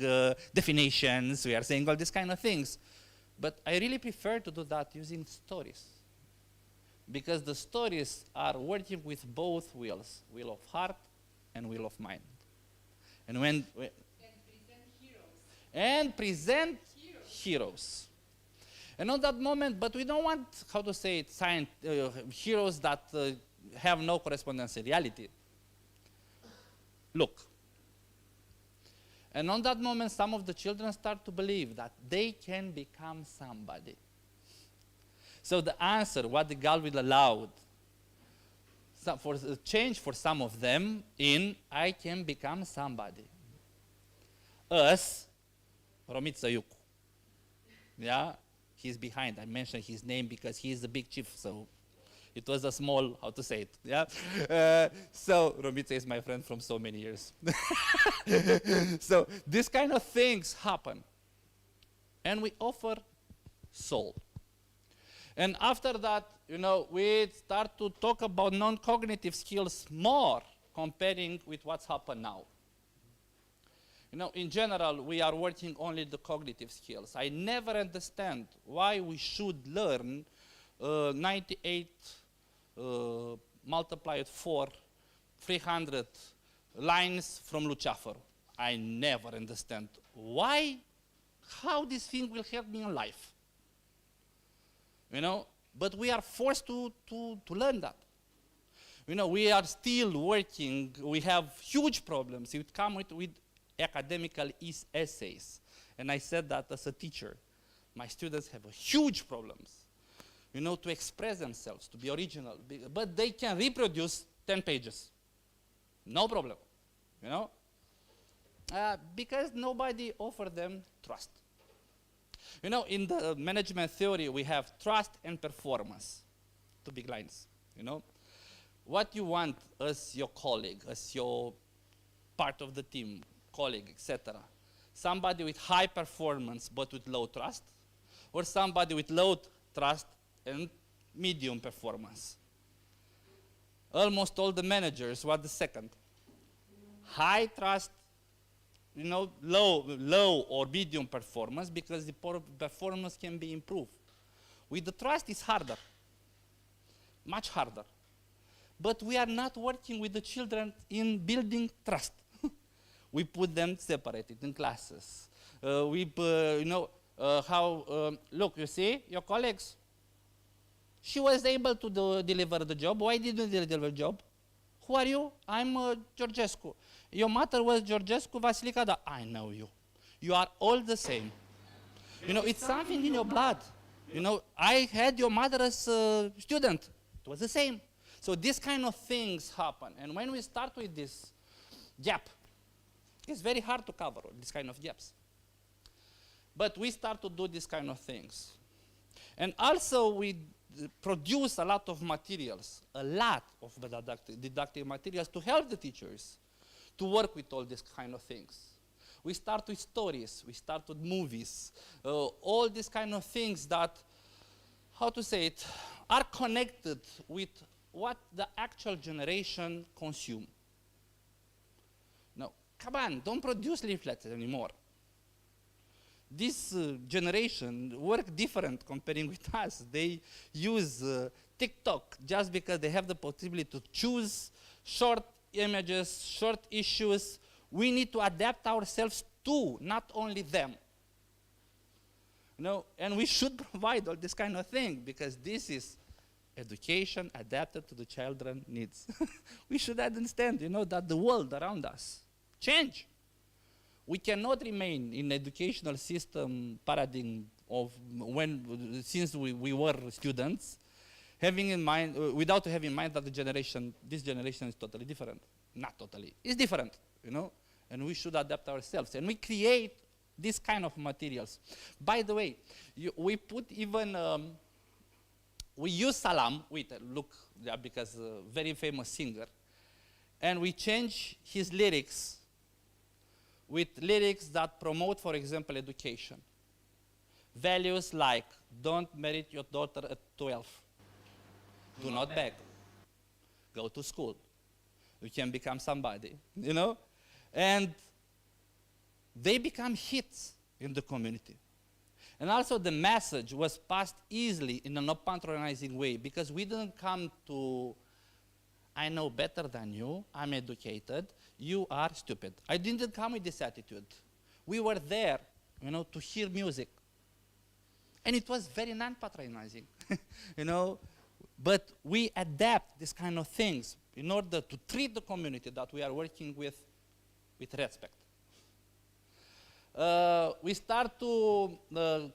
definitions, we are saying all these kind of things. But I really prefer to do that using stories, because the stories are working with both wheels, wheel of heart and wheel of mind. And present heroes. And on that moment, but we don't want, how to say it, heroes that have no correspondence in reality. Look. And on that moment, some of the children start to believe that they can become somebody. So the answer, what the God will allow, for a change for some of them in, I can become somebody. Us, Romița Iucu. Yeah, he's behind. I mentioned his name because he's the big chief, so it was a small, how to say it, yeah? So Romița is my friend from so many years. So these kind of things happen. And we offer soul. And after that, we start to talk about non-cognitive skills more, comparing with what's happened now. In general, we are working only the cognitive skills. I never understand why we should learn 98 multiplied 4, 300 lines from Lucifer. I never understand why, how this thing will help me in life. But we are forced to learn that. We are still working, we have huge problems. It comes with academical essays. And I said that as a teacher. My students have huge problems, to express themselves, to be original. But they can reproduce 10 pages. No problem, because nobody offers them trust. In the management theory, we have trust and performance, 2 big lines, What you want as your colleague, as your part of the team, colleague, etc. Somebody with high performance but with low trust, or somebody with low trust and medium performance. Almost all the managers want the second. High trust, low or medium performance, because the performance can be improved. With the trust, it's harder, much harder. But we are not working with the children in building trust. We put them separated in classes. Look, you see, your colleagues, she was able to deliver the job. Why didn't you deliver the job? Who are you? I'm Georgescu. Your mother was Georgescu Vasilica. Da. I know you. You are all the same. It's something in your blood. I had your mother as a student. It was the same. So these kind of things happen. And when we start with this gap, it's very hard to cover this kind of gaps. But we start to do these kind of things. And also we produce a lot of materials, a lot of didactic materials to help the teachers to work with all these kind of things. We start with stories, we start with movies, all these kind of things that, are connected with what the actual generation consume. Now, come on, don't produce leaflets anymore. This generation work different comparing with us. They use TikTok just because they have the possibility to choose short images, short issues. We need to adapt ourselves to, not only them. And we should provide all this kind of thing, because this is education adapted to the children's needs. We should understand, that the world around us change. We cannot remain in educational system paradigm of since we were students, having in mind, without having in mind that this generation is totally different. Not totally, it's different, and we should adapt ourselves. And we create this kind of materials. By the way, we put even, we use Salam, because a very famous singer, and we change his lyrics with lyrics that promote, for example, education. Values like, don't marry your daughter at 12. Do not beg. Go to school. You can become somebody, And they become hits in the community. And also the message was passed easily in a not patronizing way, because we didn't come to, I know better than you, I'm educated, you are stupid. I didn't come with this attitude. We were there, to hear music. And it was very non-patronizing, But we adapt these kind of things in order to treat the community that we are working with respect. We start to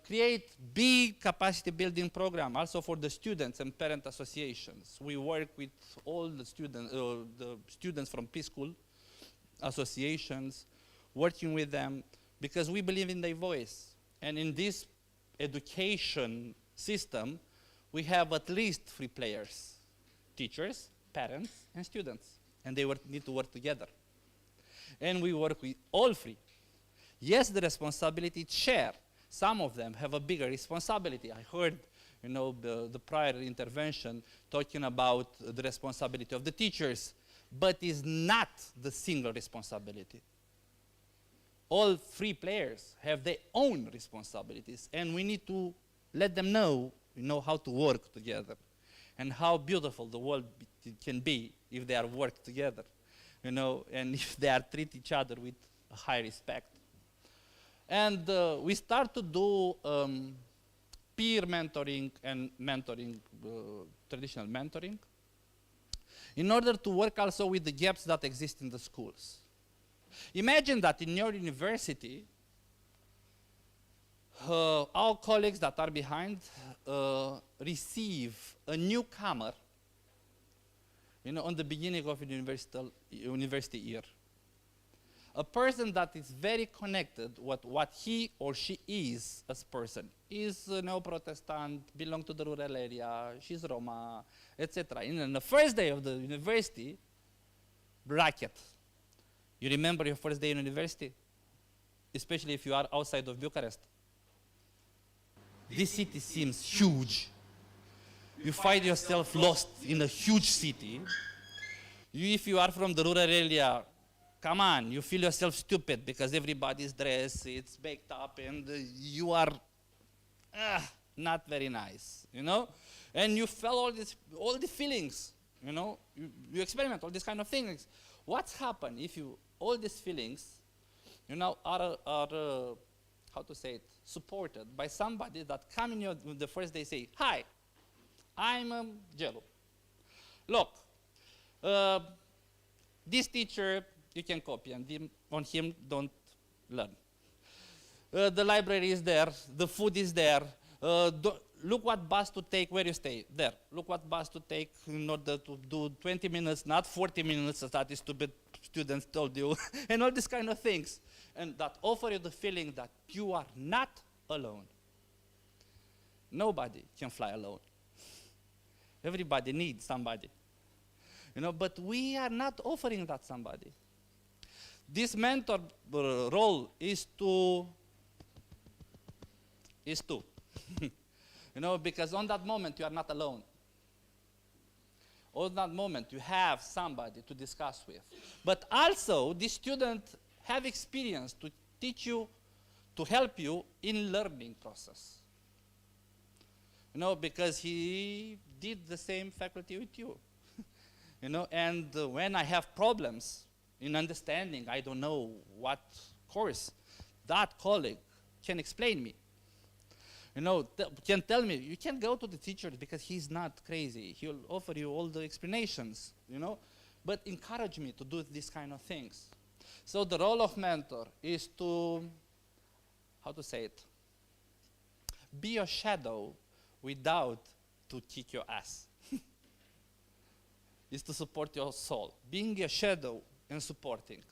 create big capacity building program also for the students and parent associations. We work with all the students from preschool associations, working with them because we believe in their voice. And in this education system, we have at least 3 players: teachers, parents, and students. And they need to work together. And we work with all 3. Yes, the responsibility is shared. Some of them have a bigger responsibility. I heard, you know, the prior intervention, talking about the responsibility of the teachers, but is not the single responsibility. All three players have their own responsibilities, and we need to let them know, you know, how to work together, and how beautiful the world can be if they are work together, you know, and if they are treat each other with a high respect. And we start to do peer mentoring and mentoring, traditional mentoring, in order to work also with the gaps that exist in the schools. Imagine that in your university, our colleagues that are behind receive a newcomer, you know, on the beginning of a university year. A person that is very connected with what he or she is as a person. Is neo-Protestant, belong to the rural area, she's Roma, etc. And on the first day of the university, bracket. You remember your first day in university? Especially if you are outside of Bucharest. This city seems huge. You find yourself lost in a huge city. If you are from the rural area, come on, you feel yourself stupid because everybody's dressed, it's baked up, and you are not very nice, you know? And you feel all the feelings, you know? You experiment all these kind of things. What's happened if all these feelings, you know, are how to say it, supported by somebody that come in the first day say, hi, I'm Jello. Look, this teacher, you can copy, and on him, don't learn. The library is there, the food is there. Look what bus to take where you stay, there. Look what bus to take in order to do 20 minutes, not 40 minutes, as that stupid students told you, and all these kind of things. And that offer you the feeling that you are not alone. Nobody can fly alone. Everybody needs somebody. You know, but we are not offering that somebody. This mentor role is to, you know, because on that moment you are not alone. On that moment you have somebody to discuss with. But also the student have experience to teach you, to help you in learning process. You know, because he did the same faculty with you. You know, and when I have problems in understanding, I don't know what course, that colleague can explain me. You know, can tell me, you can go to the teacher because he's not crazy. He'll offer you all the explanations, you know, but encourage me to do these kind of things. So the role of mentor is to, how to say it, be a shadow without to kick your ass. Is to support your soul, being a shadow and supporting.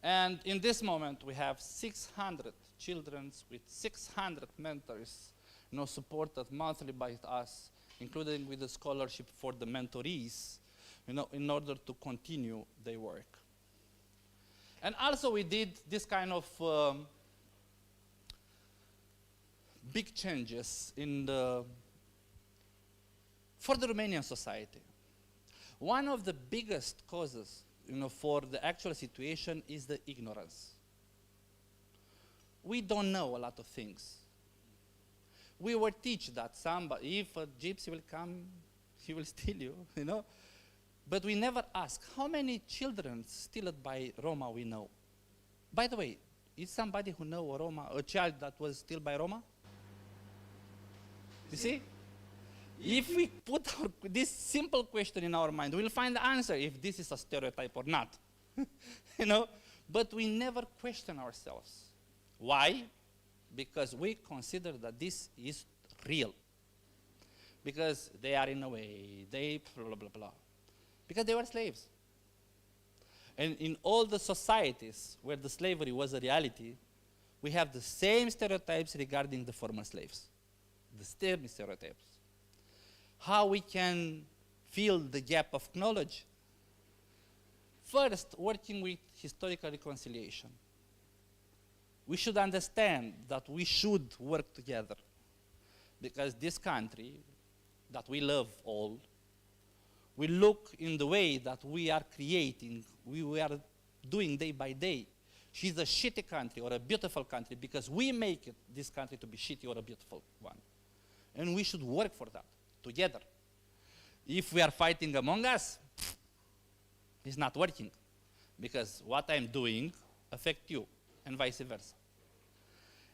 And in this moment, we have 600 children with 600 mentors, you know, supported monthly by us, including with the scholarship for the mentorees, you know, in order to continue their work. And also we did this kind of big changes in for the Romanian society. One of the biggest causes, you know, for the actual situation is the ignorance. We don't know a lot of things. We were taught that somebody, if a gypsy will come, he will steal you, you know. But we never ask how many children stolen by Roma we know. By the way, is somebody who know a child that was stolen by Roma? You see? If we put this simple question in our mind, we'll find the answer if this is a stereotype or not. You know? But we never question ourselves. Why? Because we consider that this is real. Because they are in a way, they blah, blah, blah. Because they were slaves. And in all the societies where the slavery was a reality, we have the same stereotypes regarding the former slaves. The same stereotypes. How we can fill the gap of knowledge? First, working with historical reconciliation. We should understand that we should work together. because this country that we love all will look in the way that we are creating, we are doing day by day. She's a shitty country or a beautiful country because we make it, this country to be shitty or a beautiful one. And we should work for that together. If we are fighting among us, it's not working because what I'm doing affects you and vice versa.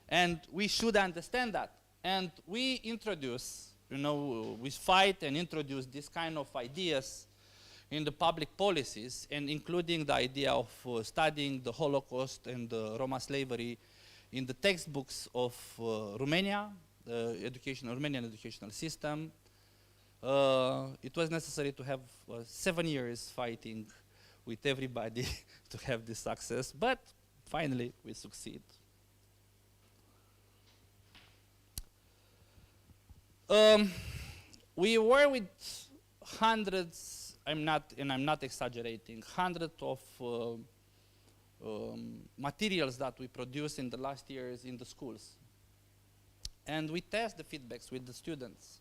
And we should understand that. And we introduce, we fight and introduce this kind of ideas in the public policies, and including the idea of studying the Holocaust and Roma slavery in the textbooks of Romania, the Romanian educational system. It was necessary to have 7 years fighting with everybody to have this success, but finally we succeed. We were with hundreds, I'm not exaggerating, hundreds of materials that we produced in the last years in the schools. And we test the feedbacks with the students.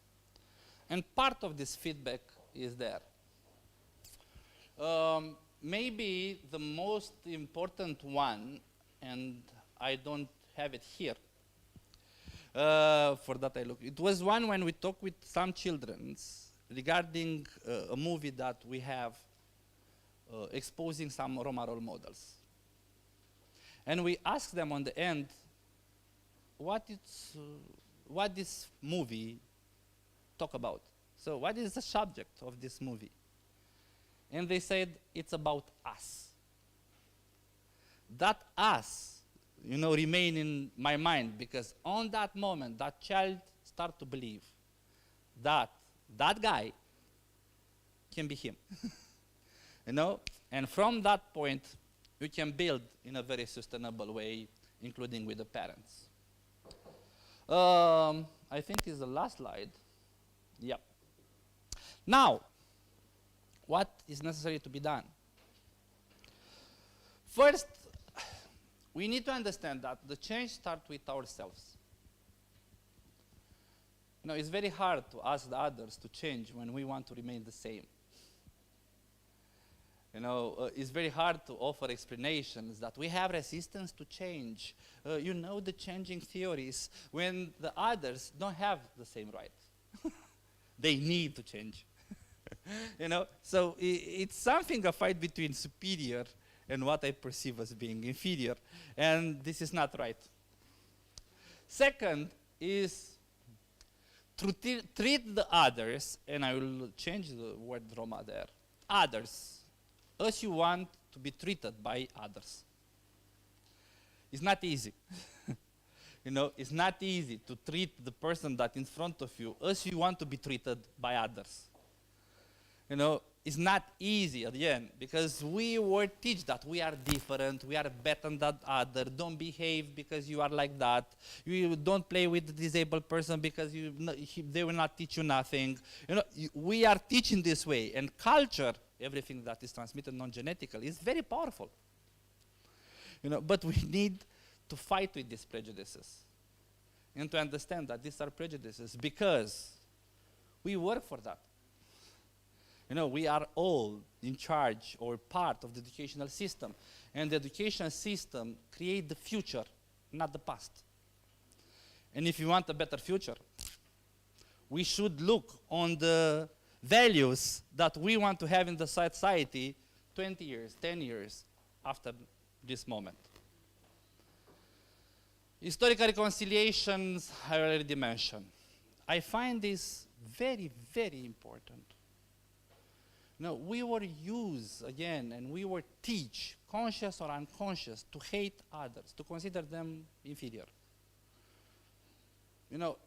And part of this feedback is there. Maybe the most important one, and I don't have it here, for that I look. It was one when we talked with some children regarding a movie that we have exposing some Roma role models. And we asked them on the end, what this movie talk about? So what is the subject of this movie? And they said, it's about us. That us, remain in my mind, because on that moment, that child start to believe that that guy can be him. And from that point, we can build in a very sustainable way, including with the parents. I think it's the last slide. Yep. Now, what is necessary to be done? First, we need to understand that the change starts with ourselves. It's very hard to ask the others to change when we want to remain the same. It's very hard to offer explanations that we have resistance to change. The changing theories when the others don't have the same right. They need to change. So it's something, a fight between superior and what I perceive as being inferior. And this is not right. Second is to treat the others, and I will change the word Roma there, others, as you want to be treated by others. It's not easy. It's not easy to treat the person that in front of you as you want to be treated by others. It's not easy at the end, because we were taught that we are different, we are better than other, don't behave because you are like that, you don't play with the disabled person because they will not teach you nothing. We are teaching this way, and culture, everything that is transmitted non-genetically, is very powerful. But we need to fight with these prejudices and to understand that these are prejudices because we work for that. We are all in charge or part of the educational system, and the educational system creates the future, not the past. And if you want a better future, we should look on the values that we want to have in the society 20 years, 10 years after this moment. Historical reconciliations, I already mentioned. I find this very, very important. We were used, again, and we were taught, conscious or unconscious, to hate others, to consider them inferior.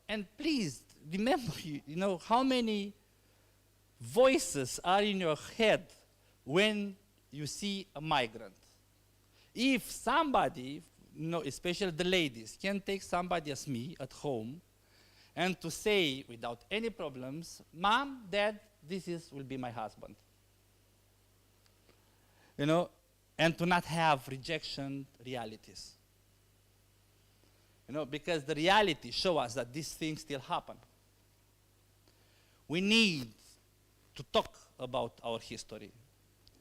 And please remember, how many voices are in your head when you see a migrant. If somebody, especially the ladies, can take somebody as me at home and to say without any problems, Mom, Dad, will be my husband. And to not have rejection realities. because the reality shows us that these things still happen. We need to talk about our history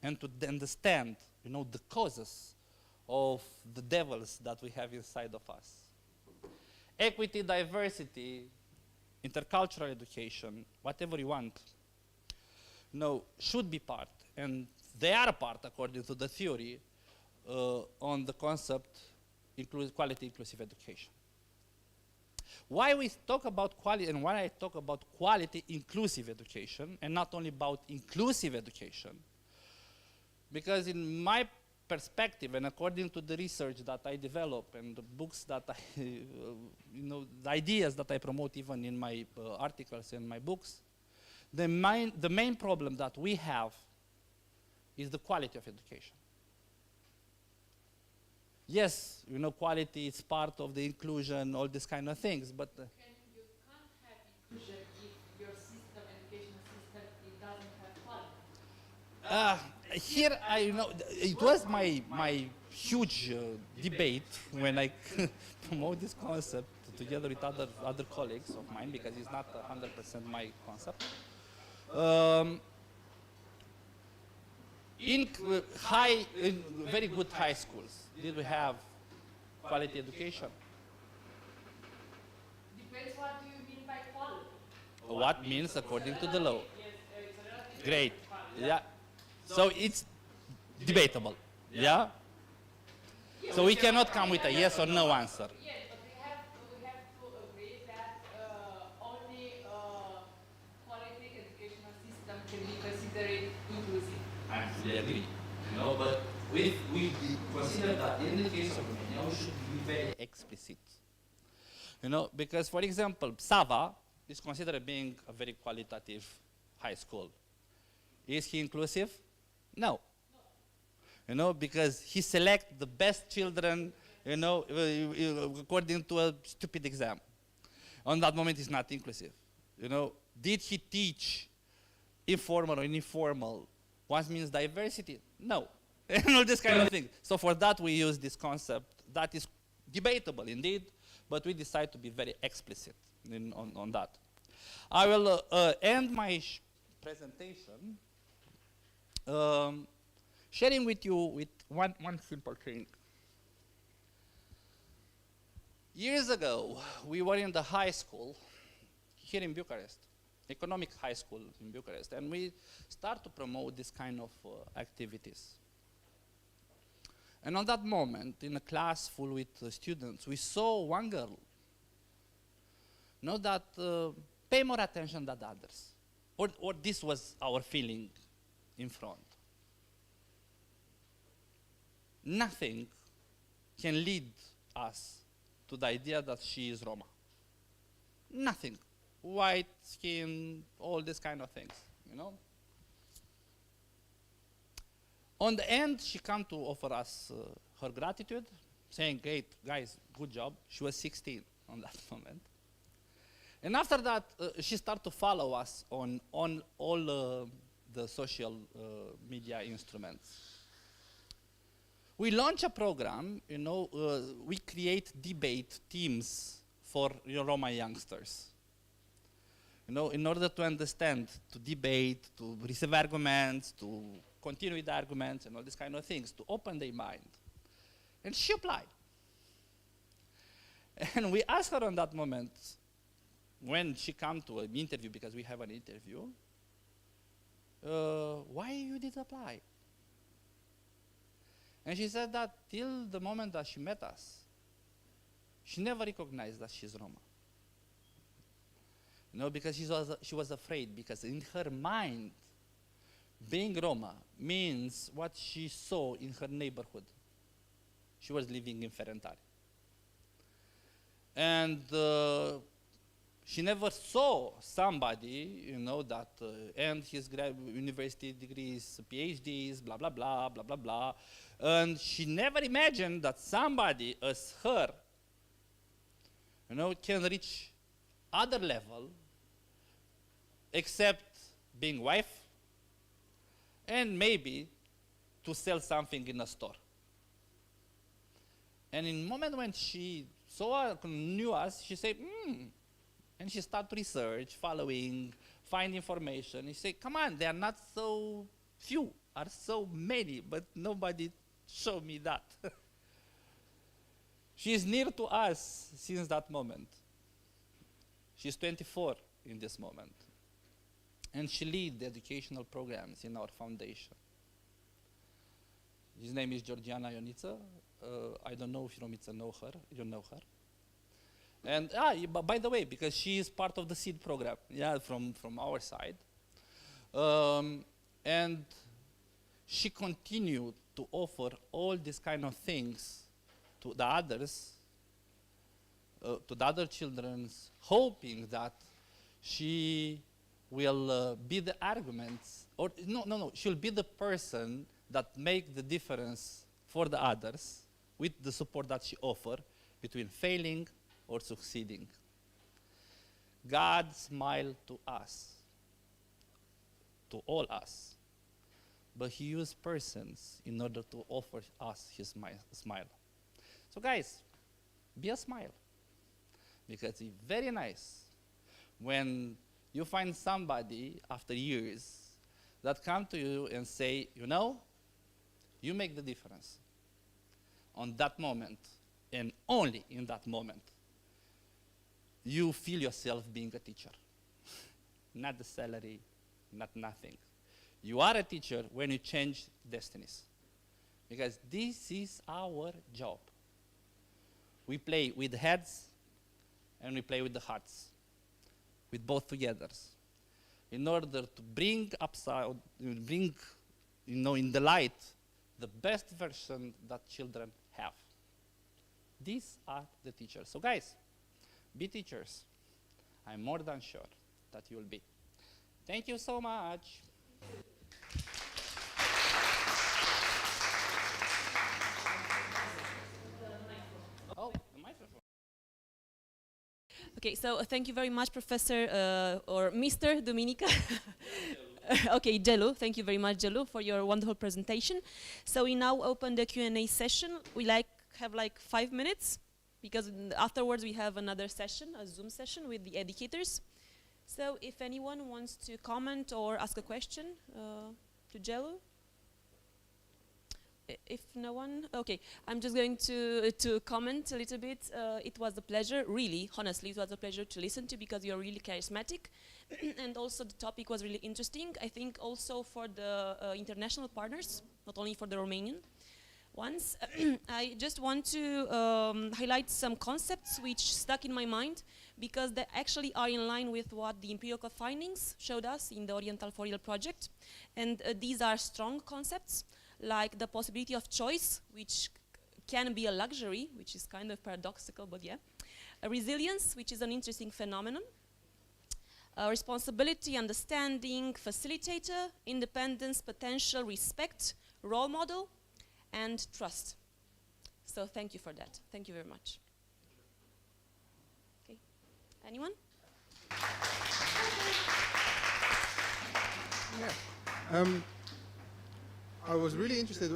and to understand, the causes of the devils that we have inside of us. Equity, diversity, intercultural education, whatever you want, should be part, and they are a part, according to the theory, on the concept quality inclusive education. Why we talk about quality, and why I talk about quality inclusive education, and not only about inclusive education, because in my perspective, and according to the research that I develop, and the books that I, the ideas that I promote even in my articles and my books, the main problem that we have is the quality of education. Yes, quality is part of the inclusion, all these kind of things, but you can't have inclusion if your system, educational system, it doesn't have quality. Here, it was my huge debate when I promote this concept together with other colleagues of mine, because it's not 100% my concept. In very good high schools, did we have quality education? Depends what do you mean by quality. What means according to the law? Great. Yeah. So it's debatable. Yeah. So we cannot come with a yes or no answer. Yes, but we have to agree that only quality educational system can be considered inclusive. I fully agree. But we consider that in the case of Romania, we should be very explicit. Because for example, Sava is considered being a very qualitative high school. Is he inclusive? No. Because he selects the best children, according to a stupid exam. On that moment, it's not inclusive. Did he teach informal or informal? What means diversity? No. All this kind of thing. So for that, we use this concept that is debatable indeed, but we decide to be very explicit on that. I will end my presentation sharing with you with one simple thing. Years ago, we were in the high school here in Bucharest, economic high school in Bucharest, and we start to promote this kind of activities. And on that moment, in a class full with students, we saw one girl, that pay more attention than others, or this was our feeling in front. Nothing can lead us to the idea that she is Roma. Nothing. White skin, all these kind of things, On the end, she came to offer us her gratitude, saying, great, guys, good job. She was 16 on that moment. And after that, she started to follow us on all the social media instruments. We launched a program, we create debate teams for Roma youngsters. In order to understand, to debate, to receive arguments, to continue with the arguments and all these kind of things, to open their mind. And she applied. And we asked her on that moment, when she came to an interview, because we have an interview, why you did apply? And she said that till the moment that she met us, she never recognized that she's Roma. Because she was afraid, because in her mind, being Roma means what she saw in her neighborhood. She was living in Ferentari. And she never saw somebody, that earned his university degrees, PhDs, blah, blah, blah, blah, blah, blah. And she never imagined that somebody as her, can reach other level except being wife and maybe to sell something in a store. And in the moment when she saw, knew us, she said, and she started research, following, find information. She said, come on, they are not so few, are so many, but nobody showed me that. She is near to us since that moment. She's 24 in this moment. And she leads the educational programs in our foundation. His name is Georgiana Ionica. I don't know if Romica know her. You know her. And by the way, because she is part of the SEED program, from our side. And she continued to offer all these kind of things to the others, to the other children, hoping that she will be the arguments, or no, she'll be the person that make the difference for the others with the support that she offer between failing or succeeding. God smiled to us, to all us, but he used persons in order to offer us his smile. So guys, be a smile, because it's very nice when you find somebody after years that come to you and say, you know, you make the difference. On that moment, and only in that moment, you feel yourself being a teacher. Not the salary, not nothing. You are a teacher when you change destinies. Because this is our job. We play with the heads and we play with the hearts, with both together, in order to bring in the light the best version that children have. These are the teachers. So guys, be teachers. I'm more than sure that you will be. Thank you so much. Oh, the microphone. Okay, so thank you very much, Professor or Mr. Dominica. Okay, Gelu, thank you very much, Gelu, for your wonderful presentation. So we now open the Q&A session. We have 5 minutes, because afterwards we have another session, a Zoom session with the educators. So if anyone wants to comment or ask a question to Gelu? If no one, okay, I'm just going to comment a little bit. It was a pleasure, really, honestly, it was a pleasure to listen to, because you're really charismatic. And also the topic was really interesting. I think also for the international partners, not only for the Romanian ones. I just want to highlight some concepts which stuck in my mind, because they actually are in line with what the empirical findings showed us in the Orienta4YEL project. And these are strong concepts, like the possibility of choice, which can be a luxury, which is kind of paradoxical, but yeah. A resilience, which is an interesting phenomenon. Responsibility, understanding, facilitator, independence, potential, respect, role model, and trust. So thank you for that. Thank you very much. Okay. Anyone? Yeah. I was really interested,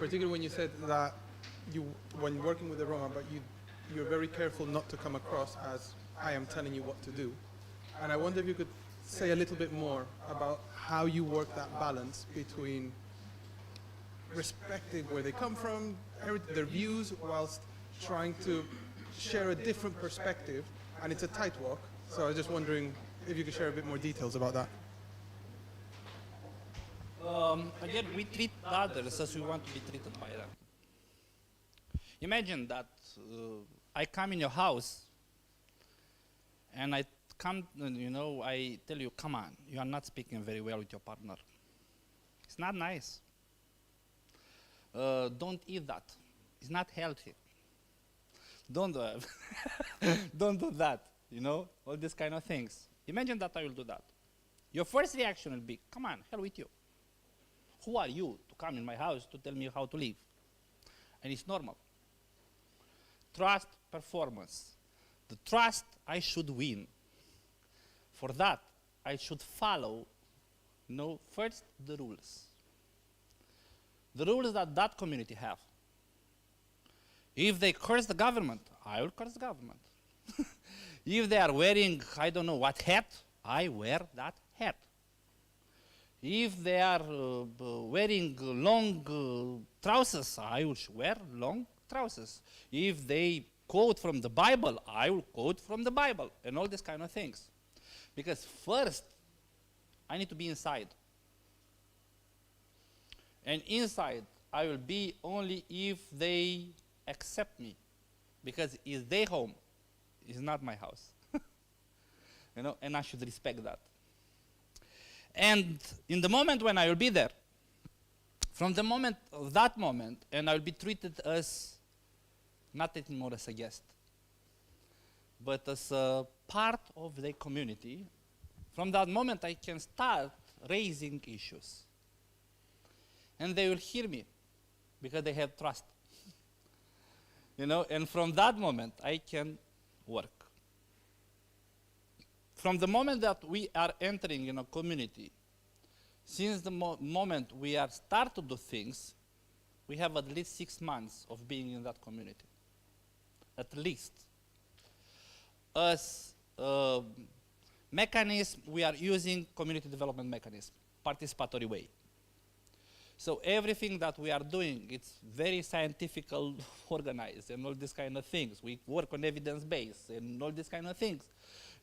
particularly when you said that when working with the Roma, but you're very careful not to come across as I am telling you what to do. And I wonder if you could say a little bit more about how you work that balance between respecting where they come from, their views, whilst trying to share a different perspective. And it's a tight walk. So I was just wondering if you could share a bit more details about that. Again, we treat others as we want to be treated by them. Imagine that I come in your house and I tell you, come on, you are not speaking very well with your partner. It's not nice. Don't eat that. It's not healthy. Don't do that, all these kind of things. Imagine that I will do that. Your first reaction will be, come on, hell with you. Who are you to come in my house to tell me how to live? And it's normal. Trust, performance. The trust I should win. For that, I should follow, first the rules. The rules that community have. If they curse the government, I will curse the government. If they are wearing, I don't know what hat, I wear that hat. If they are wearing long trousers, I will wear long trousers. If they quote from the Bible, I will quote from the Bible, and all these kind of things. Because first, I need to be inside. And inside, I will be only if they accept me. Because it's their home, it's not my house. You know, and I should respect that. And in the moment when I will be there, from the moment of that moment, and I will be treated as not anymore as a guest, but as a part of the community, from that moment I can start raising issues. And they will hear me because they have trust. You know, and from that moment I can work. From the moment that we are entering in a community, since the moment we are start to do things, we have at least 6 months of being in that community. At least. As a mechanism, we are using community development mechanism, participatory way. So everything that we are doing, it's very scientifical organized and all these kind of things. We work on evidence base and all these kind of things.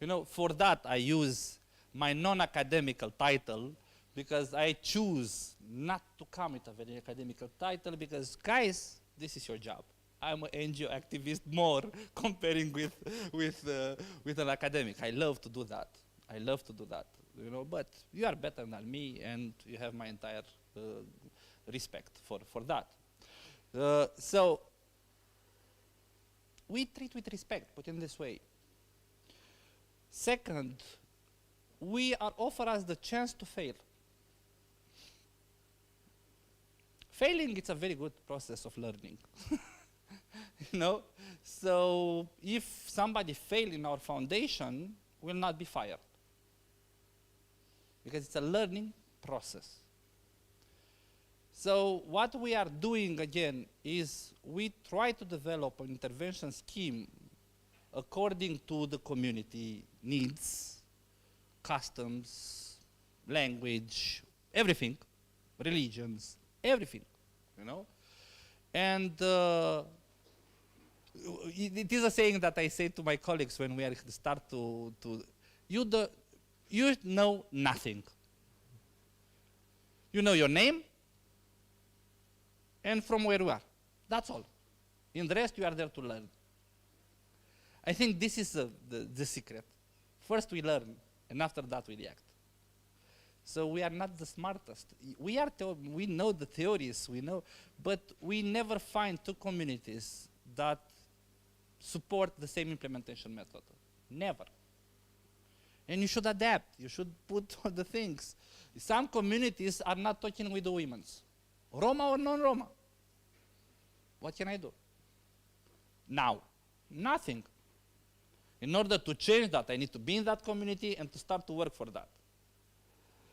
You know, for that I use my non-academical title because I choose not to come with a very academical title because, guys, this is your job. I'm an NGO activist more comparing with an academic. I love to do that. I love to do that, you know, but you are better than me and you have my entire respect for that. So we treat with respect, put in this way. Second, we are offered us the chance to fail. Failing is a very good process of learning. You know, so if somebody fails in our foundation, will not be fired because it's a learning process. So what we are doing again is we try to develop an intervention scheme according to the community needs, customs, language, everything, religions, everything, you know. And it is a saying that I say to my colleagues when we are start to you know nothing. You know your name and from where you are. That's all. In the rest, you are there to learn. I think this is the secret. First we learn, and after that we react. So we are not the smartest. We know the theories, we know, but we never find two communities that support the same implementation method. Never. And you should adapt. You should put all the things. Some communities are not talking with the women, Roma or non-Roma. What can I do? Now, nothing. In order to change that, I need to be in that community and to start to work for that.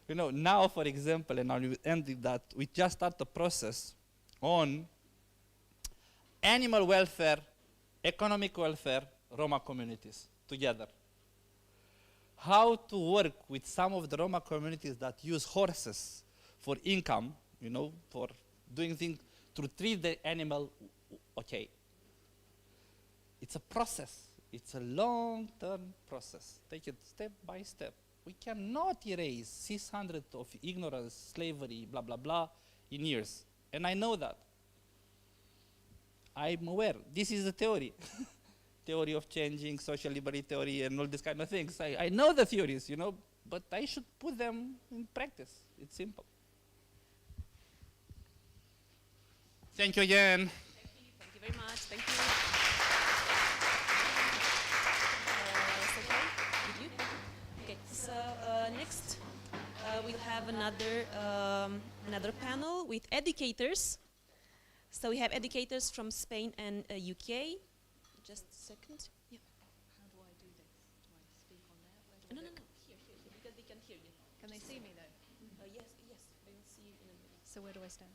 You know, now, for example, and I'll end with that, we just start the process on animal welfare, economic welfare, Roma communities together. How to work with some of the Roma communities that use horses for income, you know, for doing things, to treat the animal okay. It's a process. It's a long-term process. Take it step by step. We cannot erase 600 of ignorance, slavery, blah, blah, blah, in years. And I know that. I'm aware. This is the theory. Theory of changing, social liberty theory, and all these kind of things. I know the theories, you know, but I should put them in practice. It's simple. Thank you again. Thank you very much. Thank you. Okay, so next we'll have another panel with educators. So we have educators from Spain and UK. Just a second. Yeah. How do I do this? Do I speak on there? No, here, because they can hear you. Can they see me though? Yes, they will see you in a minute. So where do I stand?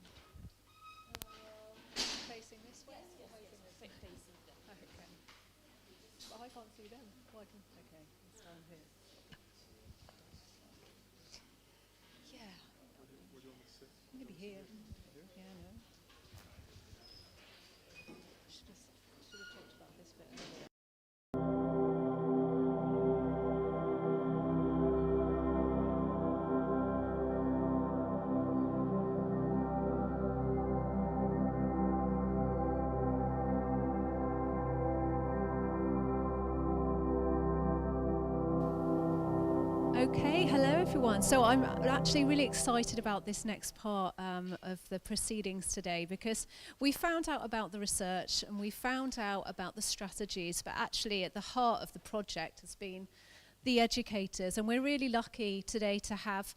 Facing this way? Yes, facing them. Okay. I can't see them. Well, okay, it's down here. Yeah. Maybe here. Yeah, no. Should have talked about this bit earlier. Okay, hello everyone. So I'm actually really excited about this next part of the proceedings today, because we found out about the research and we found out about the strategies, but actually at the heart of the project has been the educators, and we're really lucky today to have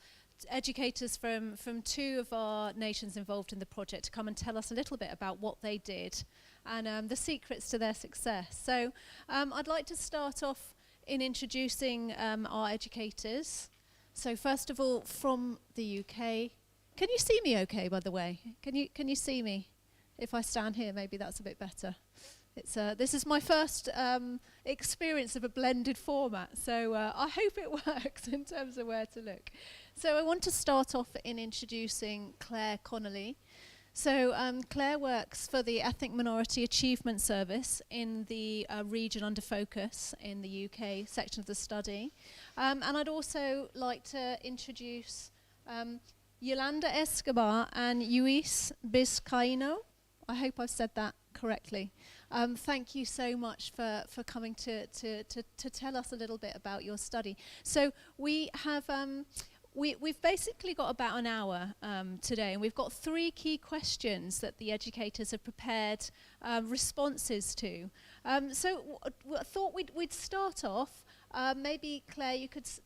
educators from two of our nations involved in the project to come and tell us a little bit about what they did and the secrets to their success. So I'd like to start off in introducing our educators. So first of all, from the UK. Can you see me okay, by the way? Can you see me? If I stand here, maybe that's a bit better. This is my first experience of a blended format, so I hope it works in terms of where to look. So I want to start off in introducing Claire Connolly. So Claire works for the Ethnic Minority Achievement Service in the region under focus in the UK section of the study. And I'd also like to introduce Yolanda Escobar and Luis Vizcaino. I hope I've said that correctly. Thank you so much for coming to tell us a little bit about your study. So we have we've basically got about an hour today, and we've got 3 key questions that the educators have prepared responses to. So I thought we'd start off. Maybe Claire,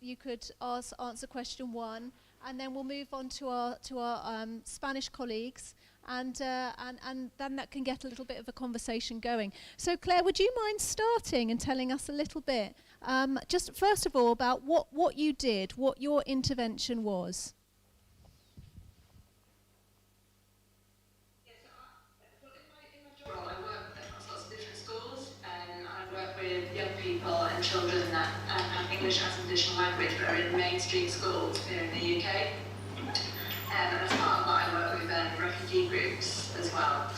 you could answer question 1, and then we'll move on to our Spanish colleagues, and then that can get a little bit of a conversation going. So Claire, would you mind starting and telling us a little bit, just first of all, about what you did, what your intervention was? Well, I work across lots of different schools, and I work with young people and children that have English as an additional language but are in mainstream schools here in the UK. And as part of that, I work with refugee groups as well.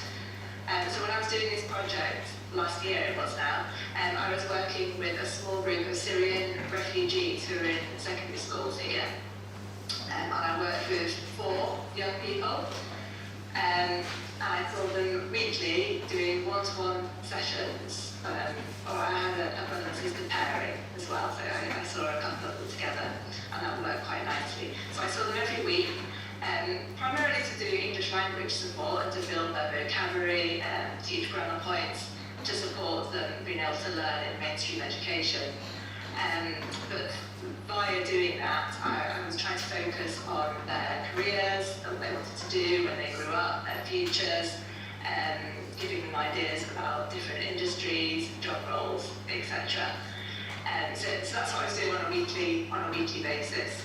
So when I was doing this project last year, it was now, I was working with a small group of Syrian refugees who are in secondary schools here. And I worked with 4 young people. And I saw them weekly doing one-to-one sessions, or I had a abundance comparing as well, so I saw a couple of them together, and that worked quite nicely. So I saw them every week, primarily to do English language support and to build their vocabulary, teach grammar points, to support them being able to learn in mainstream education. But via doing that, I was trying to focus on their careers, and what they wanted to do when they grew up, their futures, giving them ideas about different industries, job roles, etc. So that's what I was doing on a weekly basis.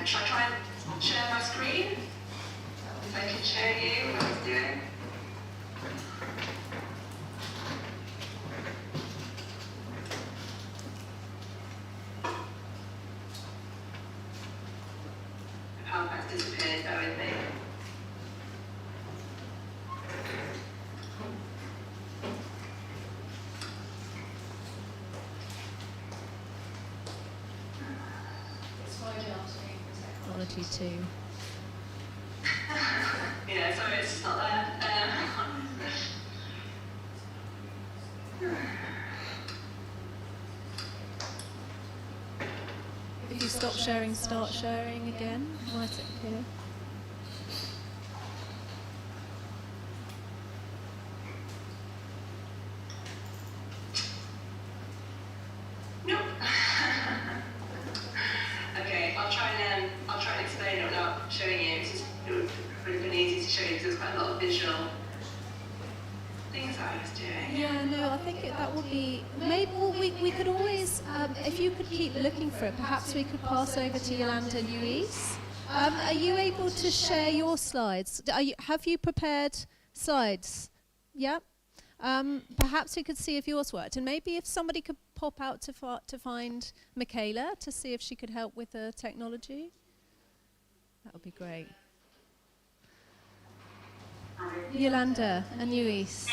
Shall I try and share my screen? If I can show you what I was doing. PowerPoint's disappeared, bear with me. Quality too. Yeah, sorry, it's just not there. If you stop sharing, start sharing again. Right up here. Nope. Okay, I'll try and explain it without showing you. It would have been easy to show you because there's quite a lot of visual things I was doing. Yeah, no, I think that would be, maybe we could always, if you could keep looking for it, perhaps we could pass over to Yolanda and Luis. Are you able to share your slides? Have you prepared slides? Yeah? Perhaps we could see if yours worked, and maybe if somebody could pop out to find Michaela to see if she could help with the technology. That would be great. Yolanda and Luis.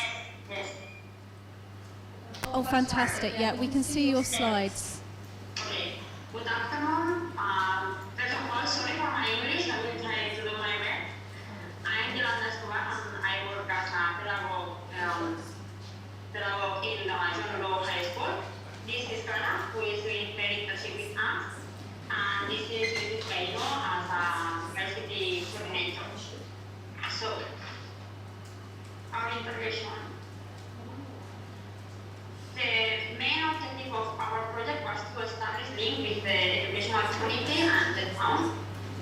Yes. Oh, fantastic. Yeah, we can see your slides. Okay. Good afternoon. First of all, sorry for my English. I will try to do my best. I'm Yolanda and I work as a pedagogue in John Lowe High School. This is Carla, who is doing very internship with us. And this is Cairo as a university coordinator. So, our intervention. The main objective of our project was to establish link with the educational community and the town.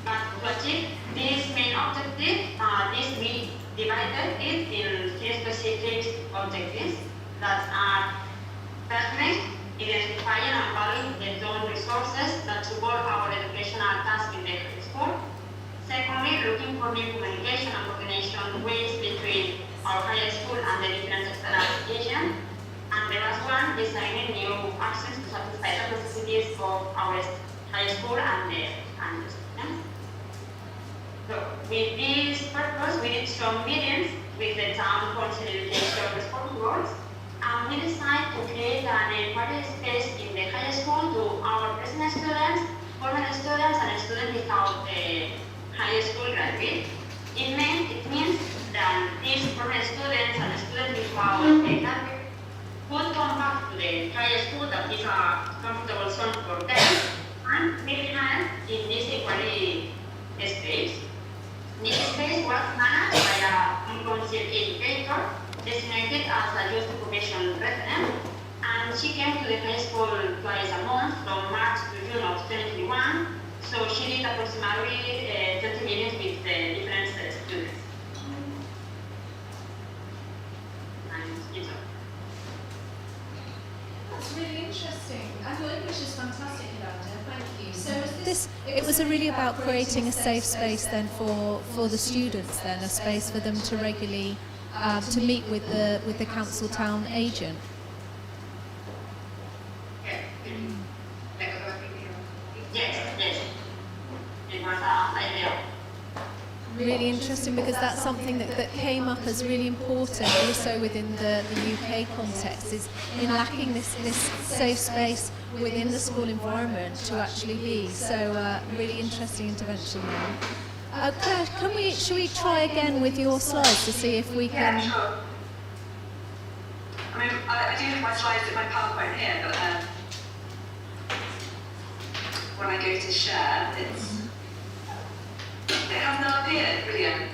But to achieve this main objective, we divided it in three specific objectives that are firstly, identifying and valuing the own resources that support our educational task in the high school. Secondly, looking for new communication and coordination ways between our high school and the different external education. And the last one, designing new actions to satisfy the necessities of our high school and the students. So, with this purpose, we did some meetings with the town council education responsibles, and we decided to create an inquiry space in the high school to our present students, former students, and students without the high school graduate. It means that these former students and students without the graduate would come back to the high school that is a comfortable zone for them, and we had in this inquiry space. This space was managed by a council educator designated as a youth occupation referent, and she came to the high school twice a month from March to June of 2021, so she did approximately 20 meetings with the different students. That's really interesting. And your English is fantastic, Yolanda. Thank you. So it was really about creating a safe space then for the students then, a space for them to regularly to meet with the council town agent. Yes. It was an idea. Really interesting, because that's something that came up as really important also within the UK context, is in lacking this safe space within the school environment to actually be. So really interesting intervention there. Claire, should we try again with your slides to see if we can... Yeah, sure. I mean, I do have my slides in my PowerPoint here, but when I go to share, it has not appeared. Brilliant.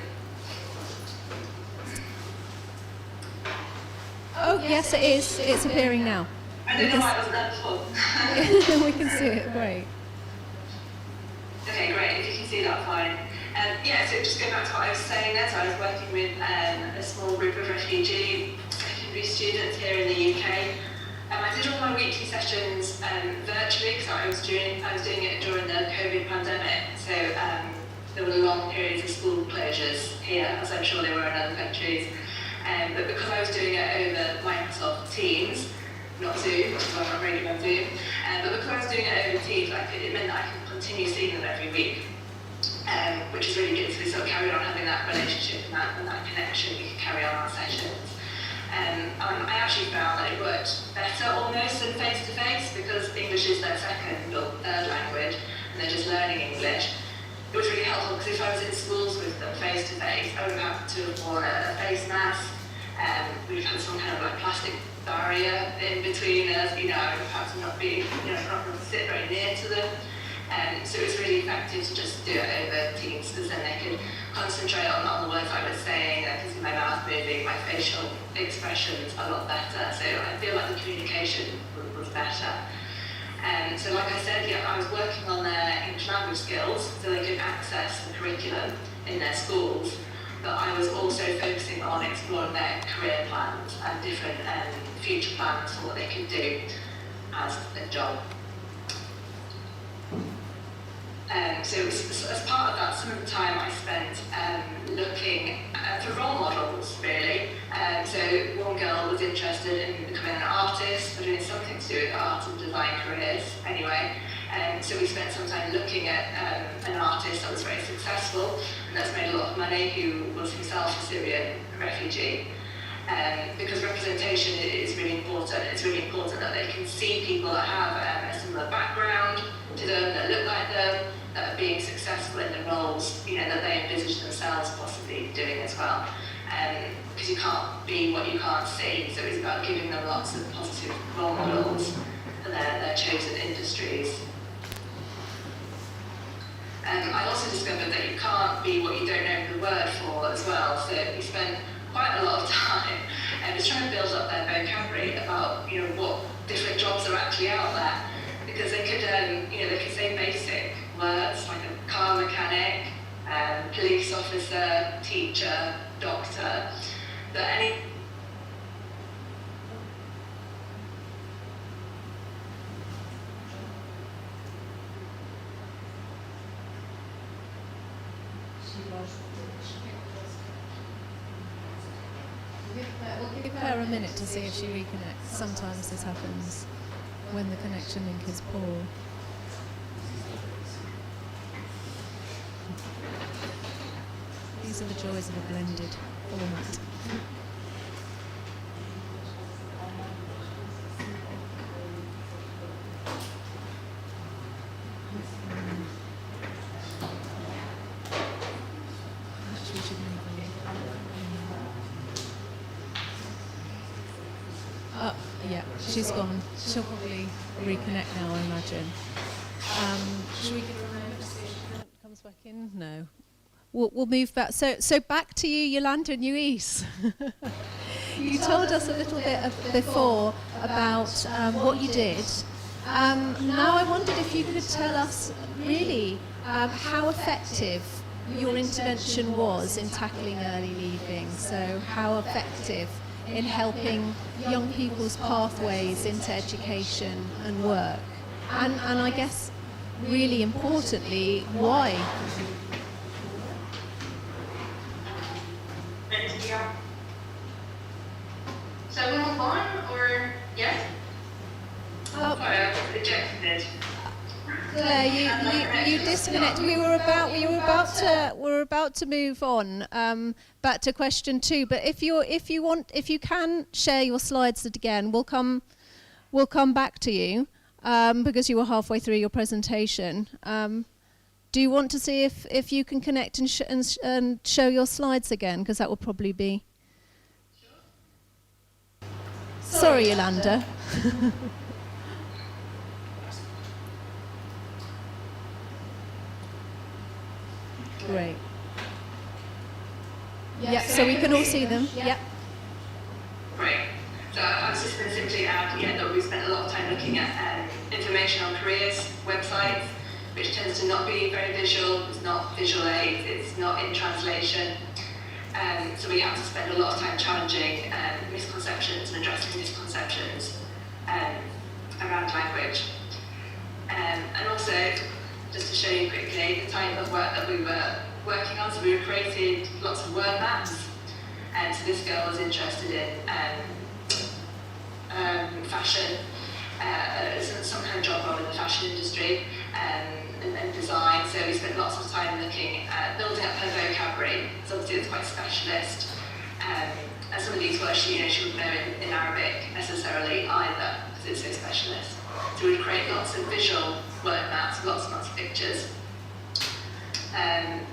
Oh, yes, it is. It's appearing now. I don't know why it wasn't there before. We can see it. Great. Okay, great. If you can see that, fine. Yeah, so just going back to what I was saying there, so I was working with a small group of refugee secondary students here in the UK. I did all my weekly sessions virtually, because I was doing it during the COVID pandemic. So there were long periods of school closures here, as I'm sure there were in other countries. But because I was doing it over Microsoft Teams, not Zoom, because I'm not very good on Zoom, but because I was doing it over Teams, it meant that I could continue seeing them every week, which is really good. So we sort of carried on having that relationship and that connection. We could carry on our sessions. I actually found that it worked better almost than face-to-face, because English is their second or third language, and they're just learning English. It was really helpful, because if I was in schools with them face-to-face, I would have had to have worn a face mask, we'd have had some kind of like plastic barrier in between us, I would have had to not be, not to sit very near to them. So it was really effective to just do it over Teams, because then they could concentrate on the words I was saying, I could see my mouth moving, my facial expressions a lot better, so I feel like the communication was better. So like I said, I was working on their English language skills so they could access the curriculum in their schools, but I was also focusing on exploring their career plans and different future plans for what they could do as a job. So as part of that, some of the time I spent looking for role models, really, So one girl was interested in becoming an artist, or doing something to do with art and design careers anyway. So we spent some time looking at an artist that was very successful and that's made a lot of money, who was himself a Syrian refugee. Because representation is really important. It's really important that they can see people that have a similar background to them, that look like them, that are being successful in the roles, you know, that they envisage themselves possibly doing as well. Because you can't be what you can't see, so it's about giving them lots of positive role models for their chosen industries. I also discovered that you can't be what you don't know the word for as well, so we spent quite a lot of time just trying to build up their vocabulary about, you know, what different jobs are actually out there, because they could, you know, they could say basic words like a car mechanic, police officer, teacher, doctor, but any. We'll give her a minute to see if she reconnects. Sometimes this happens when the connection link is poor. These are the joys of a blended format. Actually, we should move on. Yeah, she's gone. She'll probably reconnect now, I imagine. Should we give her a moment to see if she comes back in? No. We'll move back. So back to you, Yolanda Nuis. You told us a little bit before about what you did. Now I wondered if you could tell us really how effective your intervention was in tackling early leaving. So how effective in helping young people's pathways into education and work. And I guess really importantly, why? So we move on, or yes? Oh. Sorry, I was ejected. Claire, you disconnected. We were about to move on back to question 2. But if you can share your slides again, we'll come back to you because you were halfway through your presentation. Do you want to see if you can connect and show your slides again? Because that will probably be. Sorry, Yolanda. Great. Yeah, so we can all see them. Yeah. Great. So I was just going to simply add, that we spent a lot of time looking at information on careers websites, which tends to not be very visual. It's not visual aids. It's not in translation. So we have to spend a lot of time challenging misconceptions and addressing misconceptions around language. And also, just to show you quickly the type of work that we were working on. So we were creating lots of word maps. And so this girl was interested in fashion, some kind of job role in the fashion industry and design. So we spent lots of time looking at building up her vocabulary. So obviously it's quite specialist. And some of these words she wouldn't know in Arabic necessarily either, because it's so specialist. So we'd create lots of visual word maps, lots and lots of pictures. And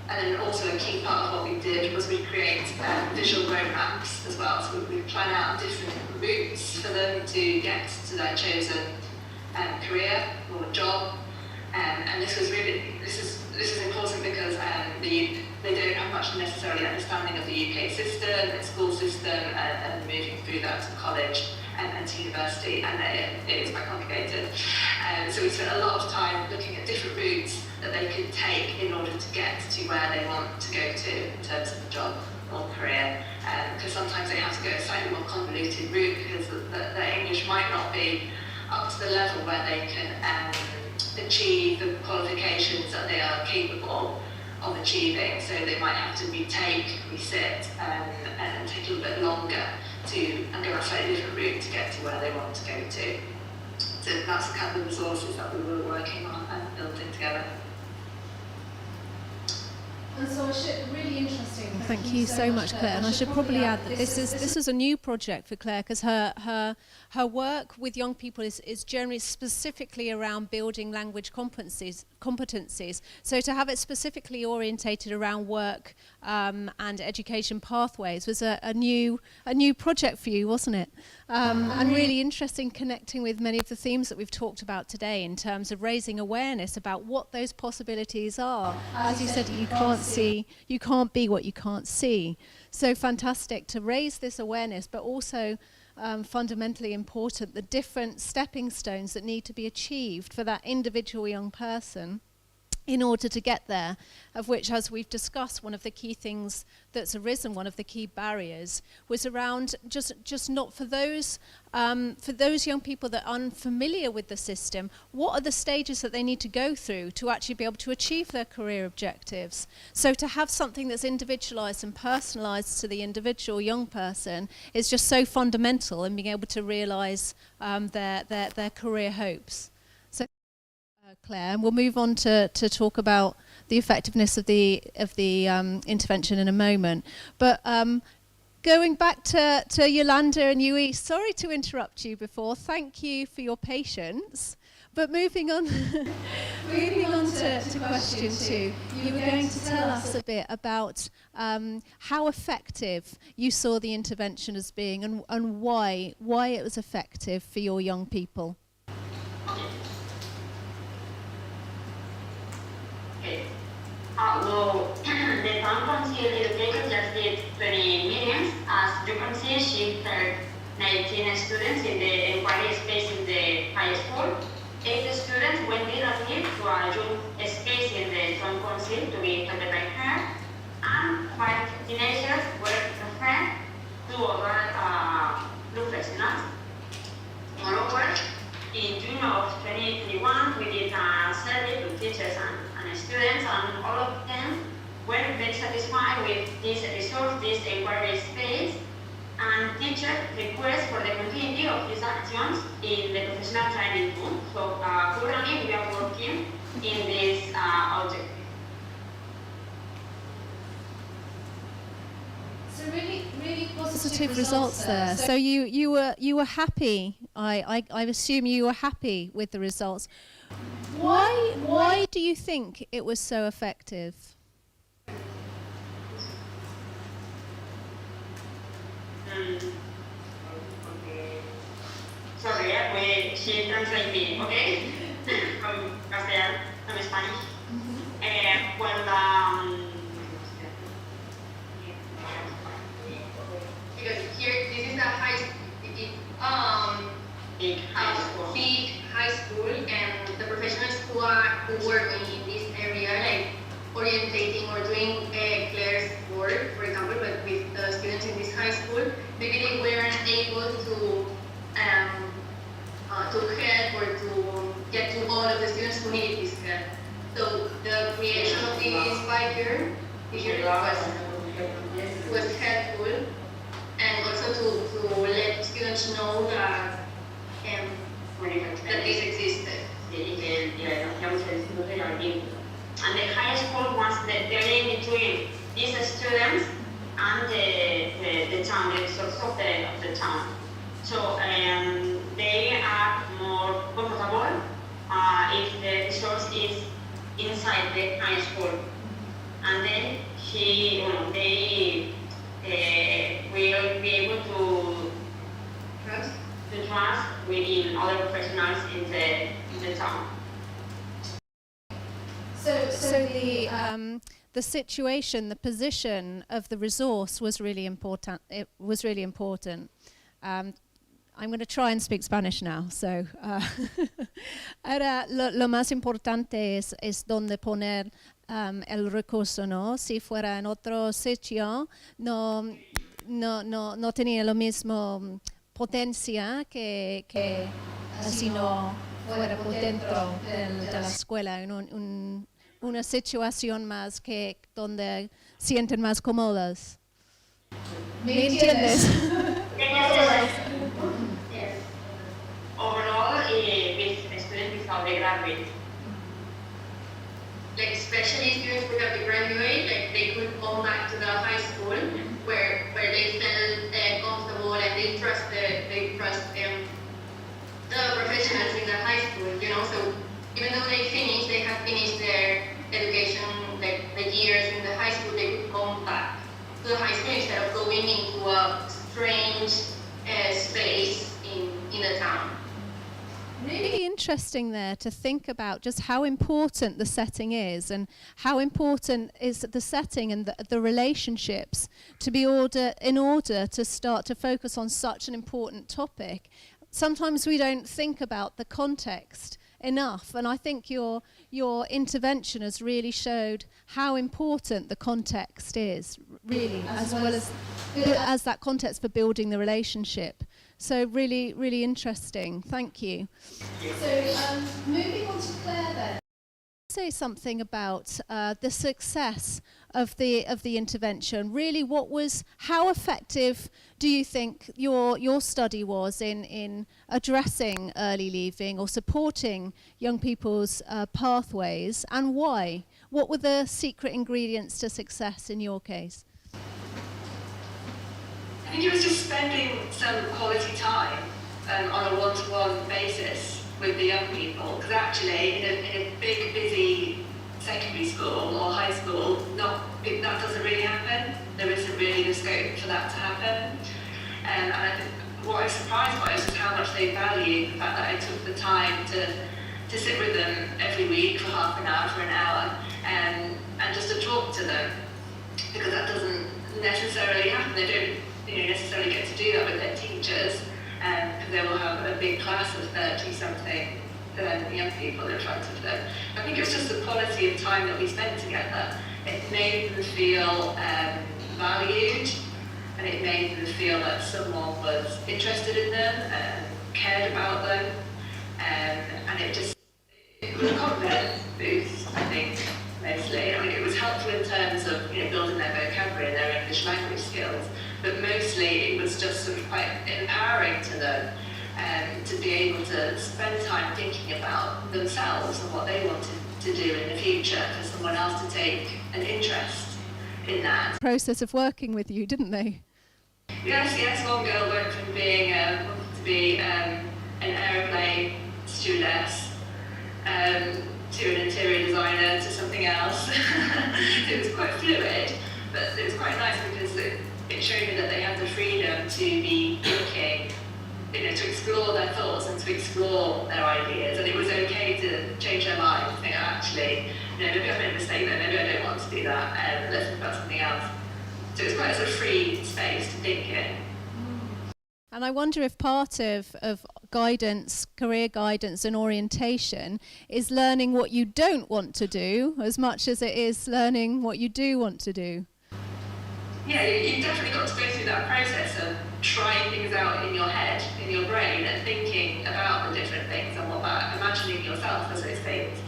then also a key part of what we did was we create visual roadmaps as well. So we plan out different routes for them to get to their chosen career or job. And this is important because they don't have much necessarily understanding of the UK system, the school system, and moving through that to college and to university, and it is quite complicated. So we spent a lot of time looking at different routes that they could take in order to get to where they want to go to in terms of the job or career. Because sometimes they have to go a slightly more convoluted route because their English might not be up to the level where they can achieve the qualifications that they are capable of achieving. So they might have to retake, resit, and take a little bit longer and go a slightly different route to get to where they want to go to. So that's a couple of resources that we were working on and building together. And so really interesting. Thank you so much, Claire. And I should probably add that this is a new project for Claire, because her work with young people is generally specifically around building language competencies. So to have it specifically orientated around work and education pathways was a new project for you, wasn't it? And really interesting, connecting with many of the themes that we've talked about today in terms of raising awareness about what those possibilities are. As you said, you can't be what you can't see. So fantastic to raise this awareness, but also fundamentally important, the different stepping stones that need to be achieved for that individual young person in order to get there, of which, as we've discussed, one of the key things that's arisen, one of the key barriers, was around just not for those young people that are unfamiliar with the system, what are the stages that they need to go through to actually be able to achieve their career objectives. So to have something that's individualised and personalised to the individual young person is just so fundamental in being able to realise their career hopes. Claire, and we'll move on to talk about the effectiveness of the intervention in a moment. But going back to Yolanda and Yui, sorry to interrupt you before. Thank you for your patience. But moving on, to question 2, you were going to tell us a bit about how effective you saw the intervention as being, and why it was effective for your young people. Although the town council educator just did 20 meetings, as you can see, she heard 19 students in the inquiry space in the high school. 8 students went directly to a youth space in the town council to be helped by her, and 5 teenagers were referred to other professionals. Moreover, in June of 2021, we did a survey to teachers and students, and all of them were very satisfied with this resource, this inquiry space, and teachers request for the continuity of these actions in the professional training too. So currently we are working in this objective. So really positive results there. So you were happy. I assume you were happy with the results. Why do you think it was so effective? Sorry, she translated me, okay? From Castellano, from Spanish. Because here, this is a big high school, and the professionals who work in this area, like orientating or doing Claire's work, for example, but with the students in this high school, maybe they weren't able to help or to get to all of the students who need this help. So the creation of this bike was helpful, and also to let students know that this existed. And the high school wants the link between these students and the town, the resource of the town. So they are more comfortable if the resource is inside the high school. And then they will be able to trust within other professionals in the town. So the situation, the position of the resource was really important. It was really important. I'm going to try and speak Spanish now. So, lo más importante es donde poner el recurso, ¿no? Si fuera en otro sitio, no tenía lo mismo potencia que si no fuera por dentro de la escuela, en una situación más que donde sienten más cómodas. ¿Me entiendes? Yes. Overall, with students without the graduate, like especially students without the graduate, like they could come back to the high school where they felt comfortable and they trust the professionals in the high school, you know. So even though they have finished their education, like the years in the high school, they could come back to the high school instead of going into a strange space in the town. Really interesting there to think about just how important the setting is and how important is the setting and the relationships to be in order to start to focus on such an important topic. Sometimes we don't think about the context enough, and I think your intervention has really showed how important the context is, really, as well as that context for building the relationship. So really, really interesting. Thank you. So moving on to Claire then. Say something about the success of the intervention. Really, how effective do you think your study was in addressing early leaving or supporting young people's pathways, and why? What were the secret ingredients to success in your case? I think it was just spending some quality time on a one-to-one basis with the young people, because actually in a big, busy secondary school or high school, that doesn't really happen. There isn't really the scope for that to happen. And I think what I was surprised by is just how much they value the fact that I took the time to sit with them every week for half an hour, for an hour, and just to talk to them, because that doesn't necessarily happen. They don't necessarily get to do that with their teachers, because they will have a big class of 30-something young people in front of them. I think it was just the quality of time that we spent together. It made them feel valued, and it made them feel that someone was interested in them and cared about them, and it was a confidence boost, I think, mostly. I mean, it was helpful in terms of building their vocabulary and their English language skills, but mostly it was just sort of quite empowering to them to be able to spend time thinking about themselves and what they wanted to do in the future, for someone else to take an interest in that. Process of working with you, didn't they? Yes, one girl went from being wanted to be an aeroplane stewardess to an interior designer to something else. It was quite fluid, but it was quite nice because it showed me that they had the freedom to be thinking, to explore their thoughts and to explore their ideas, and it was okay to change their mind and think, actually, maybe I've made a mistake there, maybe I don't want to do that, let's think about something else. So it was quite a sort of free space to think in. And I wonder if part of guidance, career guidance and orientation is learning what you don't want to do as much as it is learning what you do want to do. Yeah, you definitely got to go through that process of trying things out in your head, in your brain, and thinking about the different things and what that, imagining yourself as those things,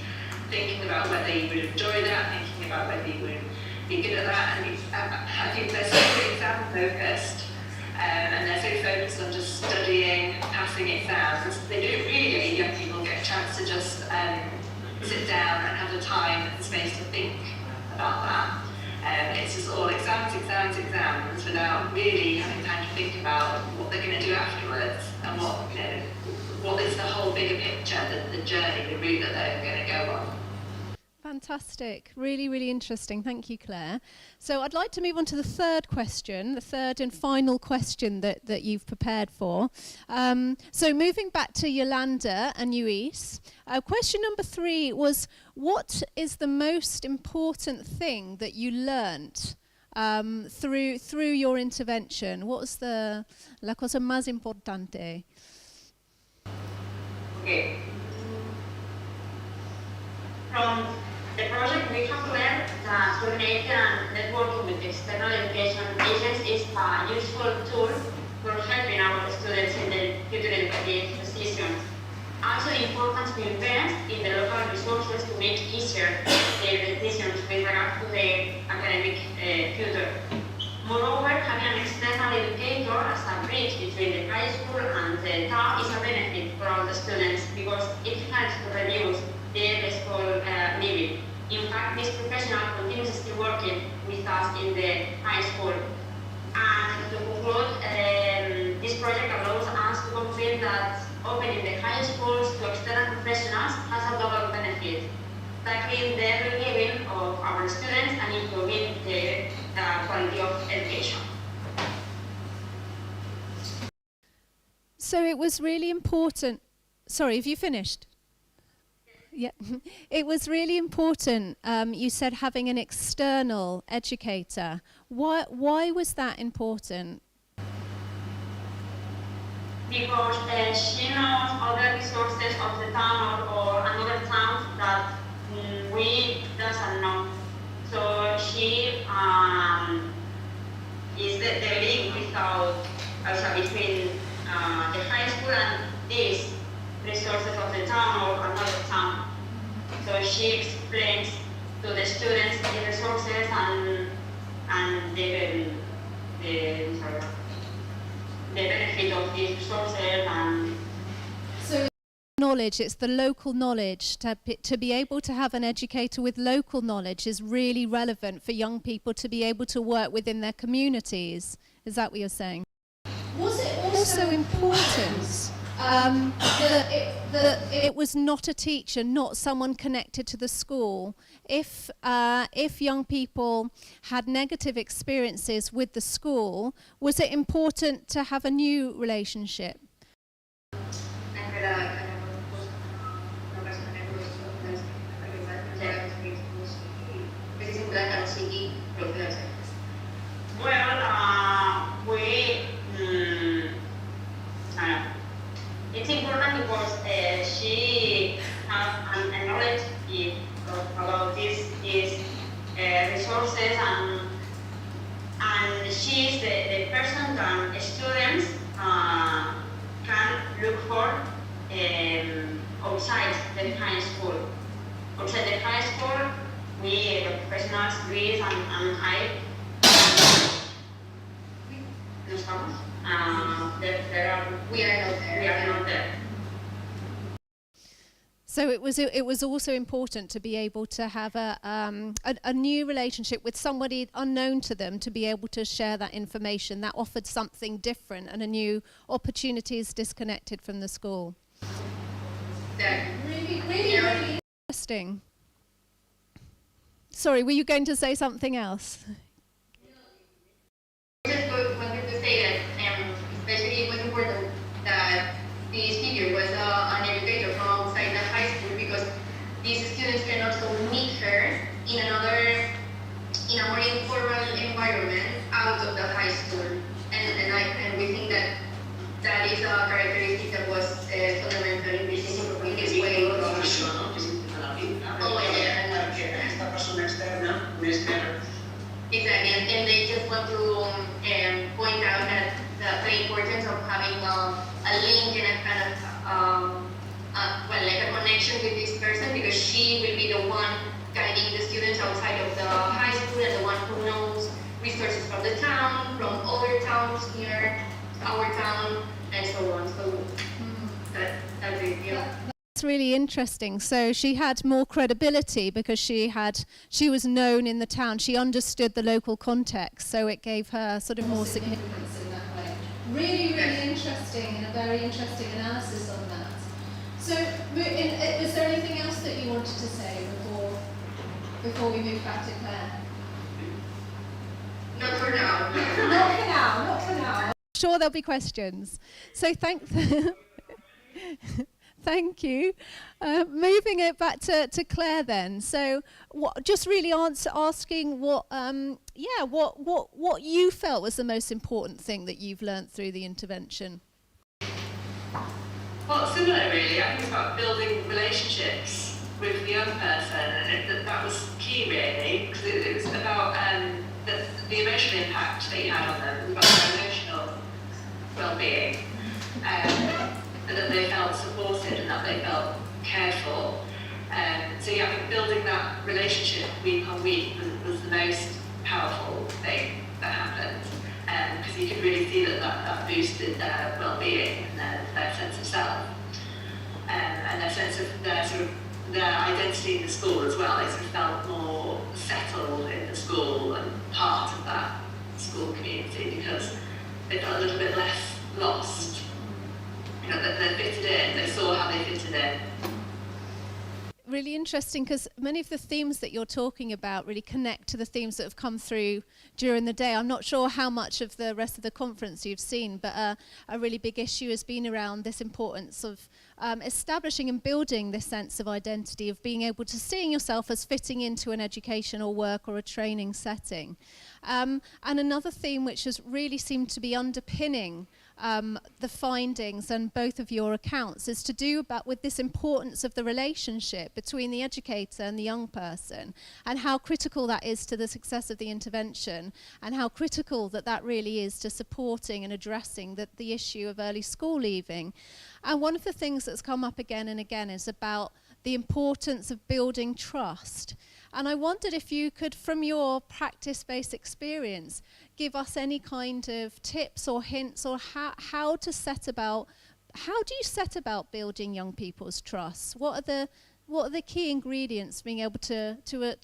thinking about whether you would enjoy that, thinking about whether you would be good at that. And I think they're so exam focused, and they're so focused on just studying, passing exams. They don't really, young people, get a chance to just sit down and have the time and space to think about that. It's just all exams without really having time to think about what they're going to do afterwards and what is the whole bigger picture, the journey, the route that they're going to go on. Fantastic. Really, really interesting. Thank you, Claire. So I'd like to move on to the third question, the third and final question that you've prepared for. So moving back to Yolanda and Luis, question number 3 was, what is the most important thing that you learnt through your intervention? What was la cosa más importante? Okay. From the project, we have learned that coordinating and networking with external education agencies is a useful tool for helping our students in their future educative decisions. Also, the importance to invest in the local resources resources to make easier their decisions with regard to their academic future. Moreover, having an external educator as a bridge between the high school and the town is a benefit for all the students because it helps to reduce their school living. In fact, this professional continues still working with us in the high school. And to conclude, this project allows us to confirm that opening the high schools to external professionals has a double benefit, tackling the early living of our students and improving the quality of education. So it was really important. Sorry, have you finished? Yeah, it was really important. You said having an external educator. Why was that important? Because she knows other resources of the town or another town that we doesn't know. So she is the link between the high school and these resources of the town or another town. So she explains to the students the resources and the benefit of these resources and so knowledge, it's the local knowledge. To be able to have an educator with local knowledge is really relevant for young people to be able to work within their communities. Is that what you're saying? Was it also important that it was not a teacher, not someone connected to the school? If young people had negative experiences with the school, was it important to have a new relationship? It's important because she has a knowledge about these resources and she is the person that students can look for outside the high school. Outside the high school, we, the professionals, Greece and high, we are not there. So it was also important to be able to have a new relationship with somebody unknown to them, to be able to share that information that offered something different and a new opportunities disconnected from the school. Really interesting. Sorry, were you going to say something else? I just wanted to say that especially it was important that this figure was an educator from outside the high school because these students can also meet her in a more informal environment out of the high school. And we think that is a characteristic that was fundamental in this way of exactly, and they just want to point out that the importance of having a link and a kind of like a connection with this person because she will be the one guiding the students outside of the high school and the one who knows resources from the town, from other towns near our town, and so on. So that's it. Yeah. That's really interesting. So she had more credibility because she was known in the town. She understood the local context, so it gave her sort of more significance in that way. Really, really interesting, and a very interesting analysis on that. So, was there anything else that you wanted to say before we move back to Claire? Not for now. Not for now. I'm sure there'll be questions. So thank you. Moving it back to Claire then. So, just really asking what you felt was the most important thing that you've learnt through the intervention. Well, similar really. I think it's about building relationships with the young person, and that was key really, because it was about the emotional impact that you had on them, about their emotional well-being, and that they felt supported and that they felt cared for. So so yeah, I think building that relationship week on week was the most powerful thing that happened, because you could really see that boosted their well-being and their sense of self, and their sense of their identity in the school as well. They sort of felt more settled in the school and part of that school community because they felt a little bit less lost. You know, that they fitted in, they saw how they fitted in. Really interesting, because many of the themes that you're talking about really connect to the themes that have come through during the day. I'm not sure how much of the rest of the conference you've seen, but a really big issue has been around this importance of establishing and building this sense of identity, of being able to seeing yourself as fitting into an educational work or a training setting. And another theme which has really seemed to be underpinning the findings and both of your accounts is to do with this importance of the relationship between the educator and the young person, and how critical that is to the success of the intervention, and how critical that really is to supporting and addressing the issue of early school leaving. And one of the things that's come up again and again is about the importance of building trust. And I wondered if you could, from your practice-based experience, give us any kind of tips or hints or how do you set about building young people's trust? What are the key ingredients being able to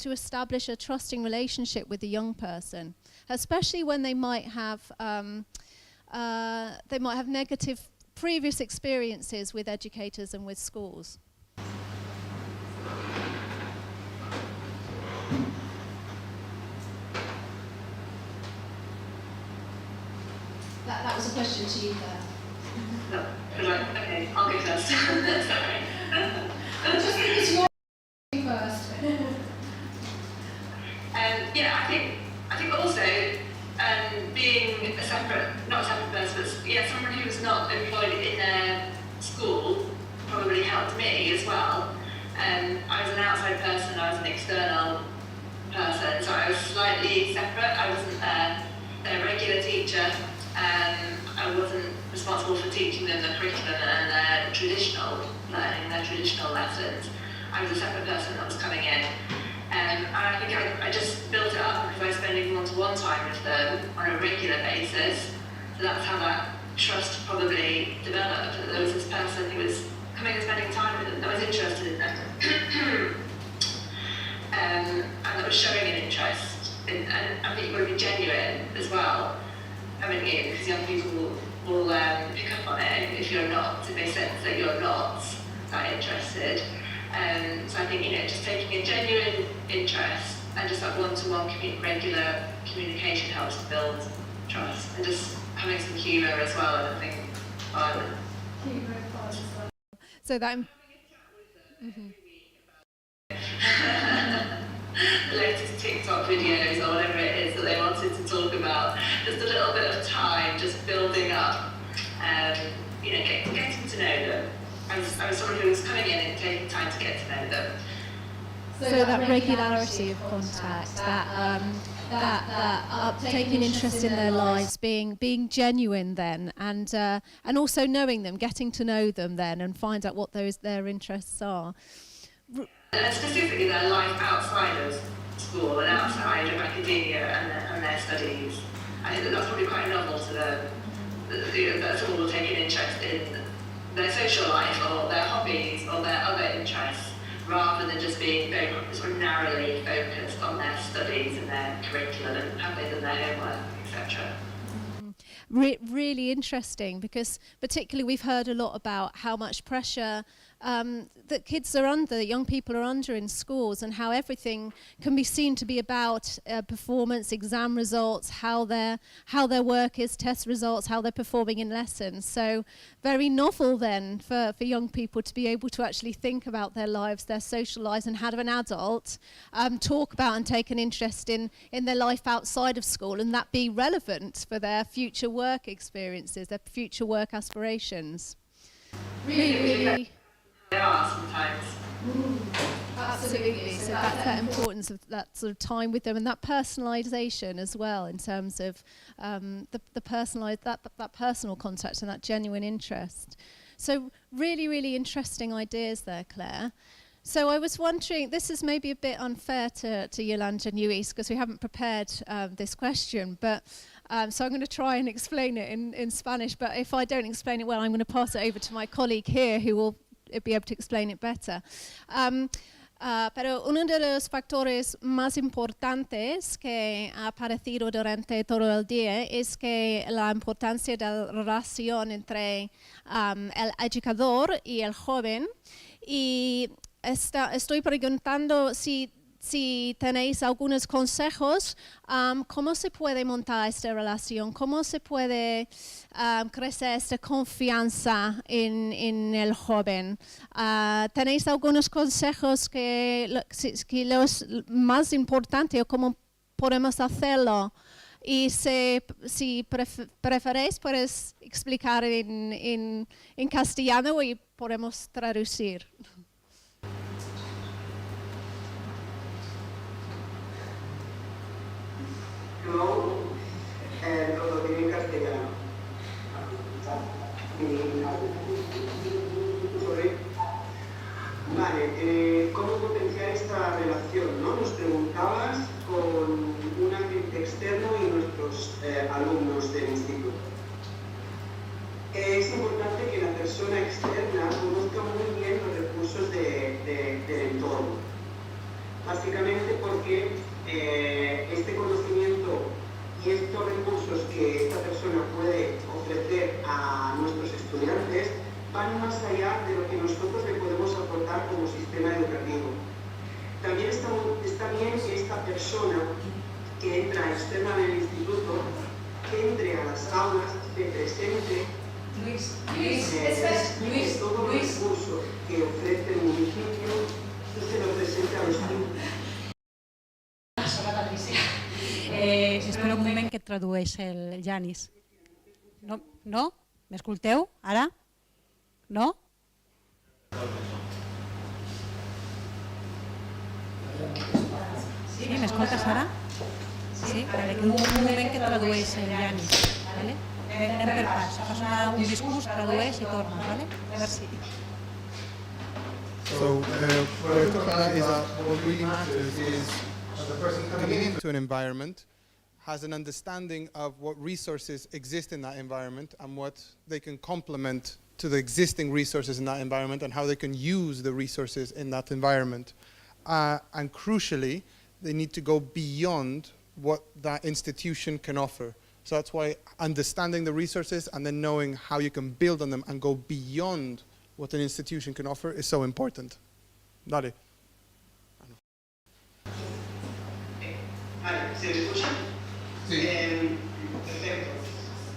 establish a trusting relationship with the young person, especially when they might have negative previous experiences with educators and with schools? That was a question to you, Claire. No, okay, I'll go first. Sorry. Just because you're first. Yeah, I think also being not a separate person, but someone who was not employed in a school probably helped me as well. I was an outside person, I was an external person, so I was slightly separate. I wasn't a regular teacher. I wasn't responsible for teaching them the curriculum and their traditional learning, their traditional lessons. I was a separate person that was coming in. And I think I just built it up because I was spending one-to-one time with them on a regular basis. So that's how that trust probably developed. There was this person who was coming and spending time with them that was interested in them. And that was showing an interest. And I think you've got to be genuine as well. Haven't you? Because young people will pick up on it if you're not, if they sense that you're not that interested. So I think, just taking a genuine interest and just that one-to-one regular communication helps to build trust, and just having some humour as well, and I think fun. Humour and fun as well. So that. The latest TikTok videos or whatever it is that they wanted to talk about, just a little bit of time, just building up, getting to know them. I was someone who was coming in and taking time to get to know them. So that regularity of contact, that taking interest in their lives, being genuine then, and also knowing them, getting to know them then, and find out what their interests are. And specifically their life outside of school and outside of academia and their studies. I think that's probably quite novel to them, that someone will take an interest in their social life or their hobbies or their other interests, rather than just being very sort of narrowly focused on their studies and their curriculum and have they done their homework, etc. Really interesting, because particularly we've heard a lot about how much pressure that kids are under, young people are under in schools, and how everything can be seen to be about performance, exam results, how their work is, test results, how they're performing in lessons. So very novel then for young people to be able to actually think about their lives, their social lives, and have an adult talk about and take an interest in their life outside of school, and that be relevant for their future work experiences, their future work aspirations. Really. They are sometimes. Absolutely. So that's that importance of that sort of time with them, and that personalisation as well, in terms of the personalised that personal contact and that genuine interest. So really, really interesting ideas there, Claire. So I was wondering, this is maybe a bit unfair to Yolanda and Luis because we haven't prepared this question, but so I'm going to try and explain it in Spanish, but if I don't explain it well, I'm going to pass it over to my colleague here who will be able to explain it better. Pero uno de los factores más importantes que ha aparecido durante todo el día es que la importancia de la relación entre el educador y el joven. Y estoy preguntando si tenéis algunos consejos, cómo se puede montar esta relación, cómo se puede crecer esta confianza en el joven. ¿Tenéis algunos consejos que los más importantes o cómo podemos hacerlo? Y si preferéis, puedes explicar en castellano y podemos traducir. No, lo diré en castellano. Vale, ¿cómo potenciar esta relación? ¿No? Nos preguntabas con un agente externo y nuestros alumnos del instituto. Es importante que la persona externa conozca muy bien los recursos del entorno. Básicamente porque este conocimiento y estos recursos que esta persona puede ofrecer a nuestros estudiantes van más allá de lo que nosotros le podemos aportar como sistema educativo. También está bien que esta persona que entra externa en el instituto entre a las aulas, se presente, explique todos los recursos que ofrece el municipio y se lo presente a los niños. Espera un moment que et tradueix el Yanis. No? No? M'escolteu? Ara? No? Sí, m'escoltes ara? Sí? Vale, un moment que tradueix el Yanis. Vale? Anem per pas. Fas un discurs, tradueix i tornes. Vale? Merci. So what I took out is that what really matters is the person coming into an environment has an understanding of what resources exist in that environment and what they can complement to the existing resources in that environment and how they can use the resources in that environment. And crucially, they need to go beyond what that institution can offer. So that's why understanding the resources and then knowing how you can build on them and go beyond what an institution can offer is so important. Dale. Vale, ¿se me escucha? Sí. Perfecto.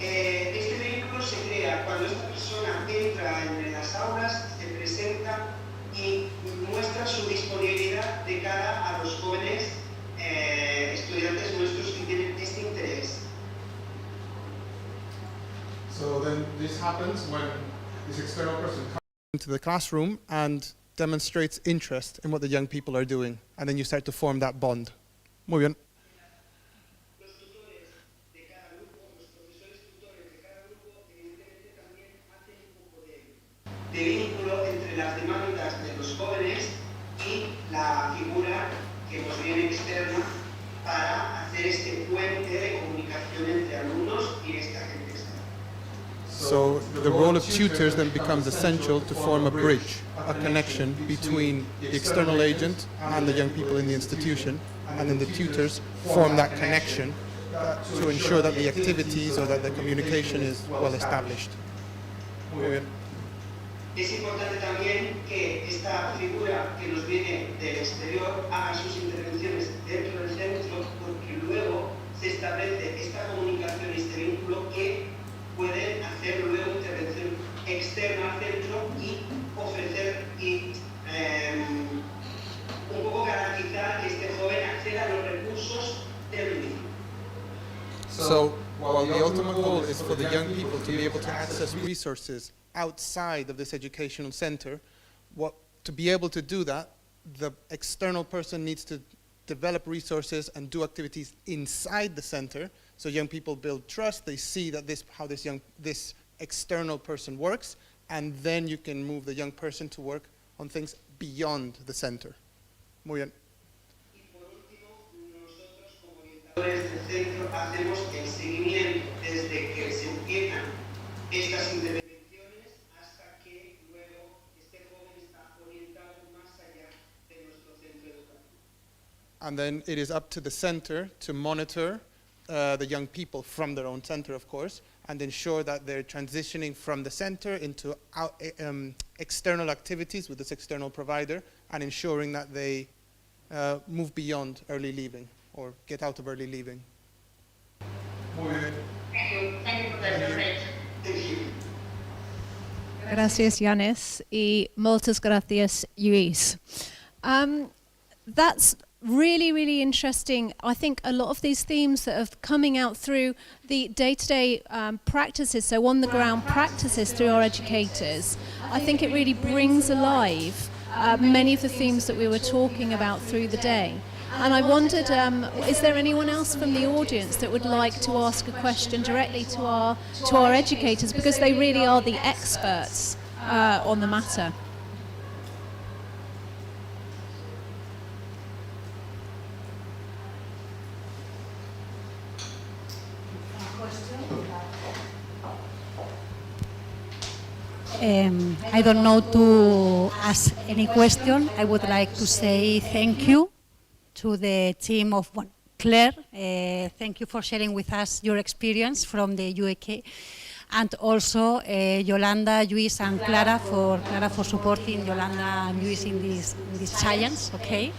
Este vehículo se crea cuando esta persona entra en las aulas, se presenta y muestra su disponibilidad de cara a los jóvenes estudiantes nuestros que tienen este interés. So then this happens when this external person comes into the classroom and demonstrates interest in what the young people are doing, and then you start to form that bond. Muy bien. De vínculo entre las demandas de los jóvenes y la figura que nos viene externa para hacer este puente de comunicación entre alumnos y esta gente externa. So the role of tutors then becomes essential to form a bridge, a connection between the external agent and the young people in the institution, and then the tutors form that connection to ensure that the activities or that the communication is well established. Muy bien. Es importante también que esta figura que nos viene del exterior haga sus intervenciones dentro del centro, porque luego se establece esta comunicación y este vínculo que pueden hacer luego intervención externa al centro y ofrecer y un poco garantizar que este joven acceda a los recursos del municipio. So while the ultimate goal is for the young people to be able to access resources outside of this educational center, to be able to do that, the external person needs to develop resources and do activities inside the center, so young people build trust, they see that how this external person works, and then you can move the young person to work on things beyond the center. Muy bien. Desde el centro hacemos el seguimiento desde que se empiezan estas intervenciones hasta que luego este joven está orientado más allá de nuestro centro educativo. And then it is up to the center to monitor the young people from their own center, of course, and ensure that they're transitioning from the center into external activities with this external provider, and ensuring that they move beyond early leaving or get out of early leaving. Thank you. Thank you for the presentation. Thank you. Gracias, Yanis, y muchas gracias, Luis. That's really, really interesting. I think a lot of these themes that are coming out through the day-to-day practices, so on-the-ground practices through our educators, I think it really brings alive many of the themes that we were talking about through the day. And I wondered, is there anyone else from the audience that would like to ask a question directly to our educators, because they really are the experts on the matter? I don't know to ask any question. I would like to say thank you to the team of Claire. Thank you for sharing with us your experience from the UK. And also Yolanda, Luis and Clara for supporting Yolanda and Luis in this challenge, okay?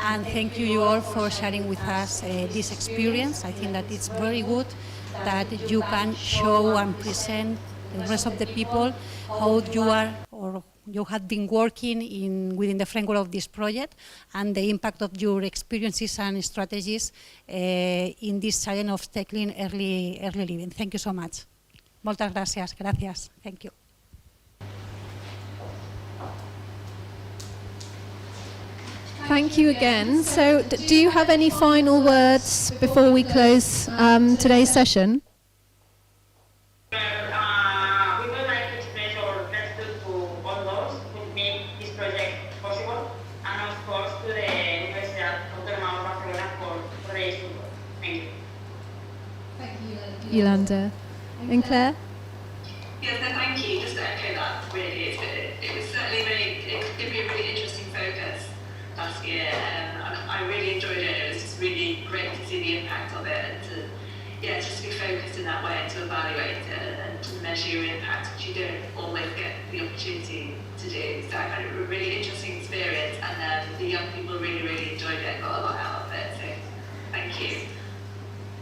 And thank you all for sharing with us this experience. I think that it's very good that you can show and present the rest of the people how you are or you have been working within the framework of this project and the impact of your experiences and strategies in this challenge of tackling early living. Thank you so much. Moltes gràcies. Gracias. Thank you. Thank you again. So, do you have any final words before we close today's session? We would like to express our gratitude to all those who made this project possible, and of course to the Universidad Autónoma of Barcelona for their support. Thank you. Thank you, Yolanda. And Claire? Yes, no, thank you. Just to echo that, really, it was certainly it'd be a really interesting focus last year, and I really enjoyed it. It was just really great to see the impact of it, and just to be focused in that way, and to evaluate it and to measure your impact, which you don't always get the opportunity to do. So I found it a really interesting experience, and the young people really, really enjoyed it, got a lot out of it. So thank you.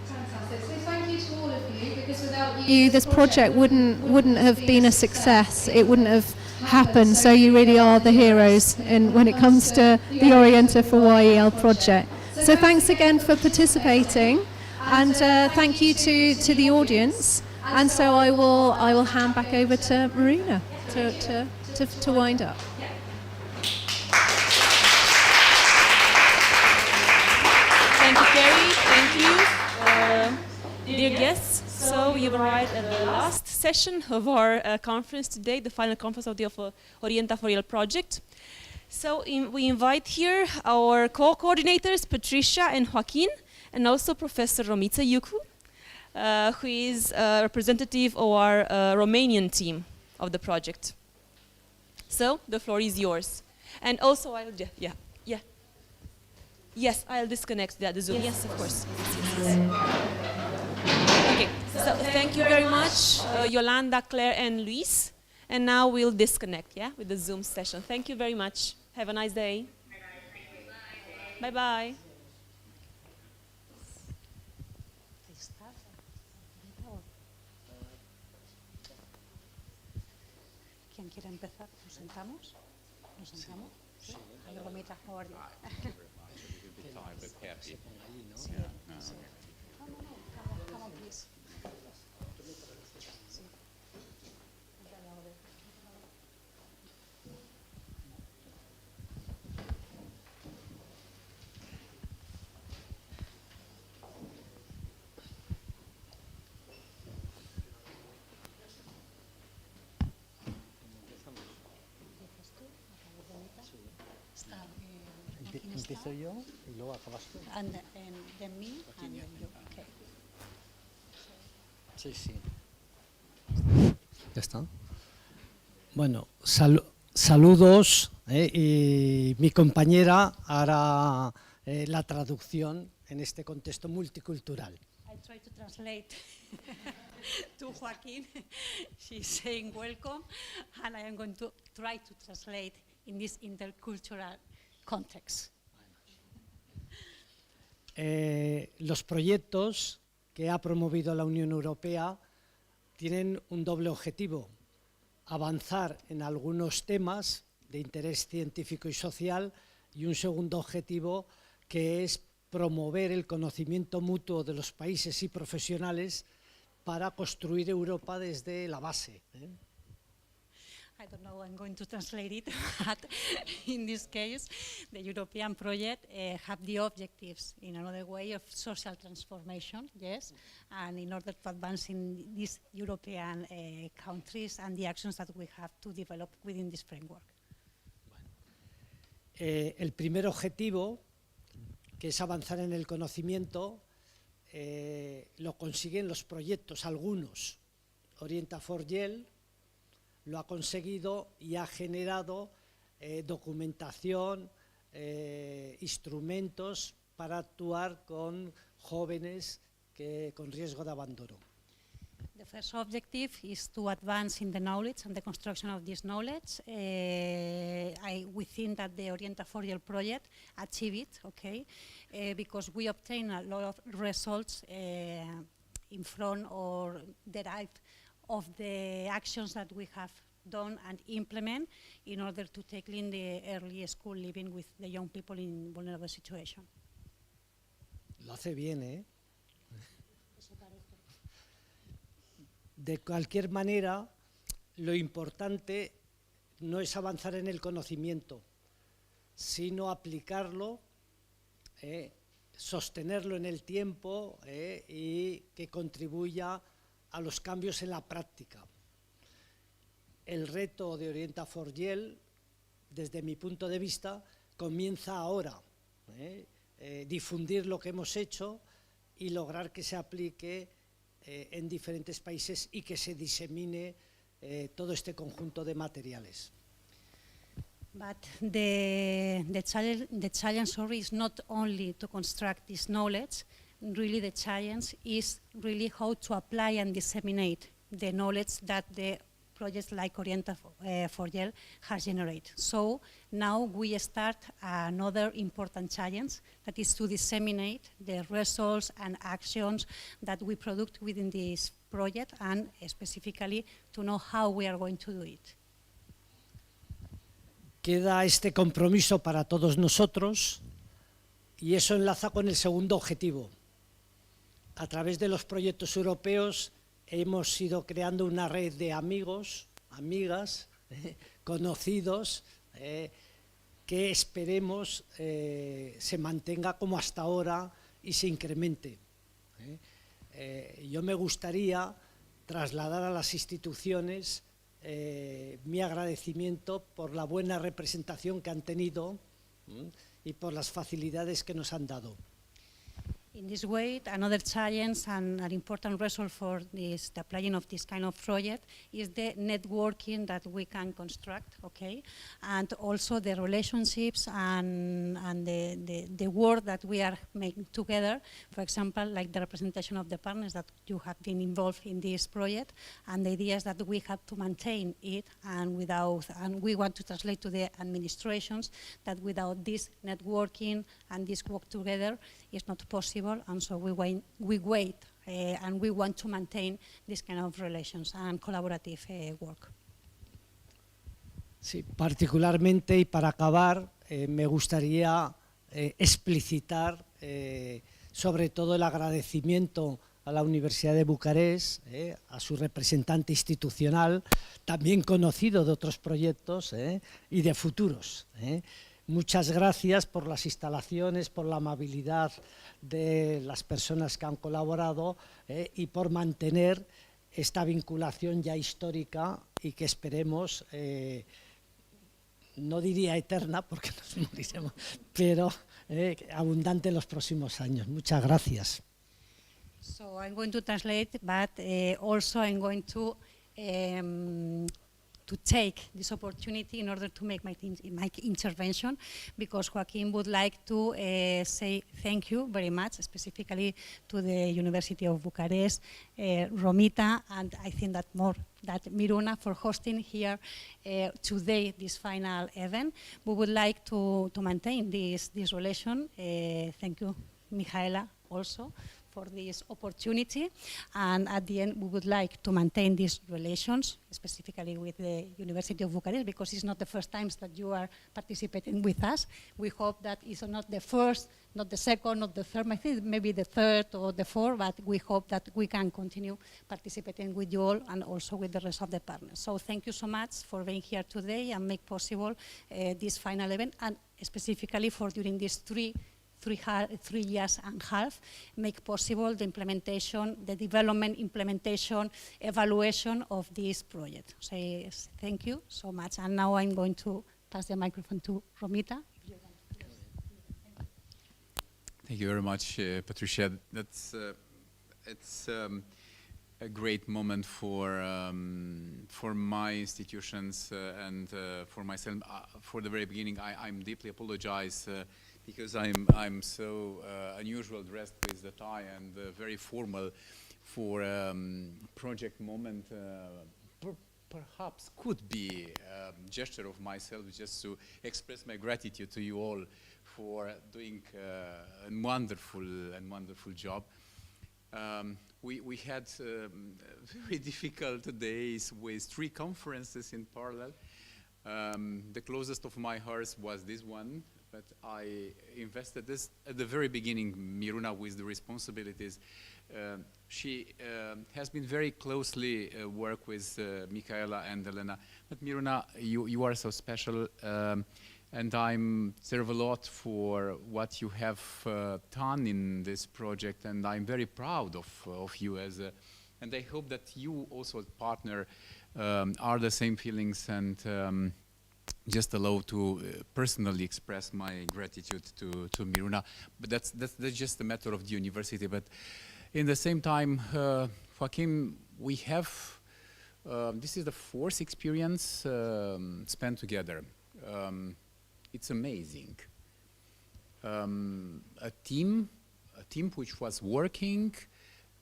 Fantastic. So thank you to all of you, because without you, this project wouldn't have been a success. It wouldn't have happened. So you really are the heroes when it comes to the Orienta4YEL project. So thanks again for participating, and thank you to the audience. And so I will hand back over to Marina to wind up. Thank you, Carrie. Thank you. Dear guests, so you've arrived at the last session of our conference today, the final conference of the Orienta4YEL project. So we invite here our co-coordinators, Patricia and Joaquin, and also Professor Romica Iucu, who is a representative of our Romanian team of the project. So the floor is yours. And also, Yes, I'll disconnect the Zoom. Yes, of course. Yes. Okay, so thank you very much, Yolanda, Claire, and Luis. And now we'll disconnect, with the Zoom session. Thank you very much. Have a nice day. Bye-bye. ¿Quién quiere empezar? ¿Nos sentamos? ¿Nos sentamos? ¿Sí? A ver, Romita, how are you? Happy. Come on, please. Empiezo yo y luego acabas tú. And then me, and then you. Okay. Sí, sí. Ya está. Bueno, saludos y mi compañera hará la traducción en este contexto multicultural. I try to translate to Joaquín. She's saying welcome, and I am going to try to translate in this intercultural context. Los proyectos que ha promovido la Unión Europea tienen un doble objetivo: avanzar en algunos temas de interés científico y social, y un segundo objetivo que es promover el conocimiento mutuo de los países y profesionales para construir Europa desde la base. I don't know, I'm going to translate it, but in this case, the European project have the objectives in another way of social transformation, yes, and in order to advance in these European countries and the actions that we have to develop within this framework. El primer objetivo, que es avanzar en el conocimiento, lo consiguen los proyectos, algunos. Orienta4YEL lo ha conseguido y ha generado documentación, instrumentos para actuar con jóvenes con riesgo de abandono. The first objective is to advance in the knowledge and the construction of this knowledge. We think that the Orienta4YEL project achieved it, okay, because we obtain a lot of results in front or derived of the actions that we have done and implement in order to tackle in the early school living with the young people in vulnerable situation. Lo hace bien, ¿eh? De cualquier manera, lo importante no es avanzar en el conocimiento, sino aplicarlo, sostenerlo en el tiempo y que contribuya a los cambios en la práctica. El reto de Orienta4YEL, desde mi punto de vista, comienza ahora. Difundir lo que hemos hecho y lograr que se aplique en diferentes países y que se disemine todo este conjunto de materiales. But the challenge is not only to construct this knowledge. Really, the challenge is really how to apply and disseminate the knowledge that the projects like Orienta4YEL has generated. So now we start another important challenge, that is to disseminate the results and actions that we produce within this project, and specifically to know how we are going to do it. Queda este compromiso para todos nosotros, y eso enlaza con el segundo objetivo. A través de los proyectos europeos hemos ido creando una red de amigos, amigas, conocidos, que esperemos se mantenga como hasta ahora y se incremente. Yo me gustaría trasladar a las instituciones mi agradecimiento por la buena representación que han tenido y por las facilidades que nos han dado. In this way, another challenge and an important result for the applying of this kind of project is the networking that we can construct, okay, and also the relationships and the work that we are making together. For example, like the representation of the partners that you have been involved in this project, and the ideas that we have to maintain it, and we want to translate to the administrations that without this networking and this work together is not possible. And so we wait and we want to maintain this kind of relations and collaborative work. Sí, particularmente, y para acabar, me gustaría explicitar sobre todo el agradecimiento a la Universidad de Bucarest, a su representante institucional, también conocido de otros proyectos y de futuros. Muchas gracias por las instalaciones, por la amabilidad de las personas que han colaborado y por mantener esta vinculación ya histórica y que esperemos no diría eterna porque nos moriremos, pero abundante en los próximos años. Muchas gracias. So I'm going to translate, but also I'm going to take this opportunity in order to make my intervention, because Joaquin would like to say thank you very much, specifically to the University of Bucharest, Romita, and I think that Miruna for hosting here today this final event. We would like to maintain this relation. Thank you, Michaela, also for this opportunity, and at the end we would like to maintain these relations, specifically with the University of Bucharest, because it's not the first time that you are participating with us. We hope that it's not the first, not the second, not the third, I think maybe the third or the fourth, but we hope that we can continue participating with you all and also with the rest of the partners. So thank you so much for being here today and make possible this final event, and specifically for during these 3 years and a half, make possible the implementation, the development, implementation, evaluation of this project. So yes, thank you so much. And now I'm going to pass the microphone to Romita. Thank you very much, Patricia. It's a great moment for my institutions and for myself. For the very beginning, I'm deeply apologize because I'm so unusual dressed with the tie and very formal for project moment. Perhaps could be a gesture of myself just to express my gratitude to you all for doing a wonderful job. We had very difficult days with 3 conferences in parallel. The closest of my hearts was this one, but I invested this at the very beginning. Miruna, with the responsibilities, she has been very closely work with Michaela and Elena. But Miruna, you are so special, and I'm serve a lot for what you have done in this project, and I'm very proud of you as a, and I hope that you also as partner are the same feelings, and just allow to personally express my gratitude to Miruna. But that's just a matter of the university. But in the same time, Joaquin, we have, this is the 4th experience spent together. It's amazing. A team which was working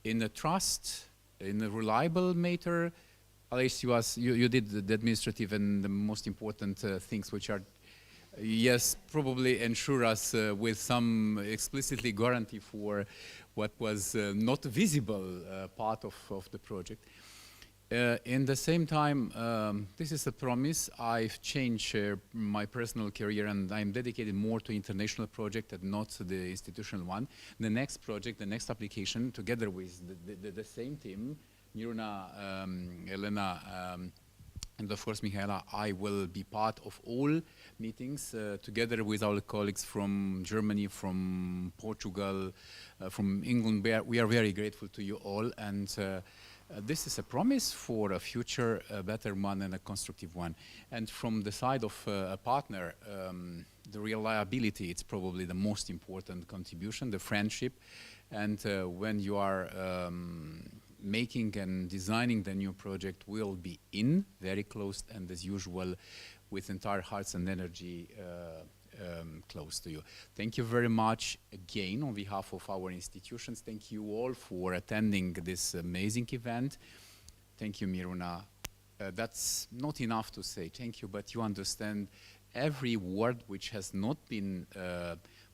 in a trust, in a reliable matter. Alex, you did the administrative and the most important things, which are, yes, probably ensure us with some explicitly guarantee for what was not visible part of the project. In the same time, this is a promise. I've changed my personal career, and I'm dedicated more to international project and not the institutional one. The next project, the next application, together with the same team, Miruna, Elena, and of course Michaela, I will be part of all meetings together with our colleagues from Germany, from Portugal, from England. We are very grateful to you all, and this is a promise for a future better one and a constructive one. And from the side of a partner, the reliability, it's probably the most important contribution, the friendship. And when you are making and designing the new project, will be in very close and as usual with entire hearts and energy close to you. Thank you very much again on behalf of our institutions. Thank you all for attending this amazing event. Thank you, Miruna. That's not enough to say thank you, but you understand every word which has not been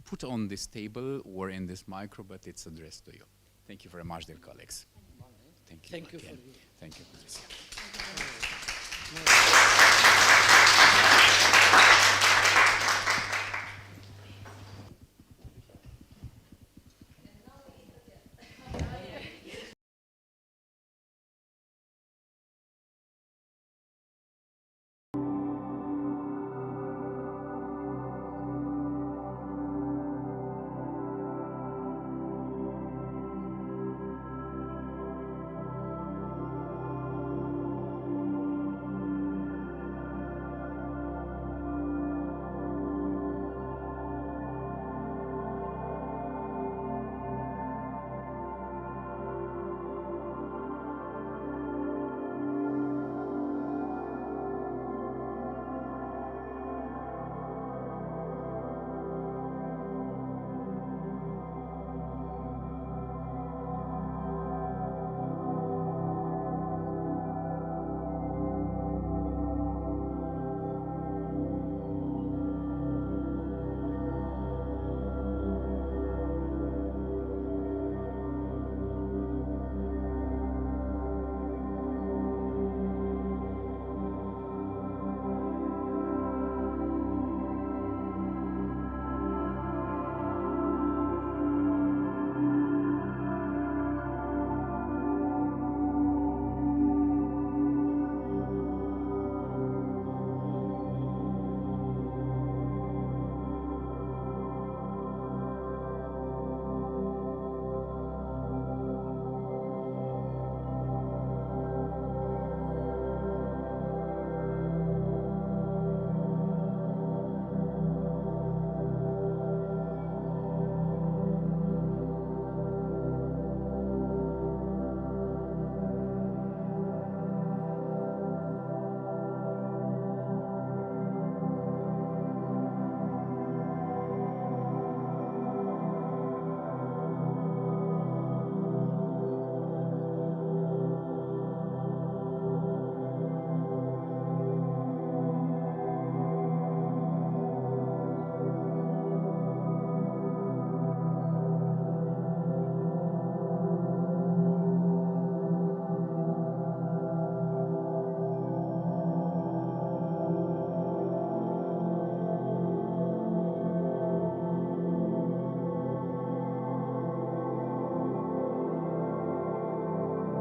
put on this table or in this micro, but it's addressed to you. Thank you very much, dear colleagues. Thank you. Thank you again. for you. Thank you, Patricia.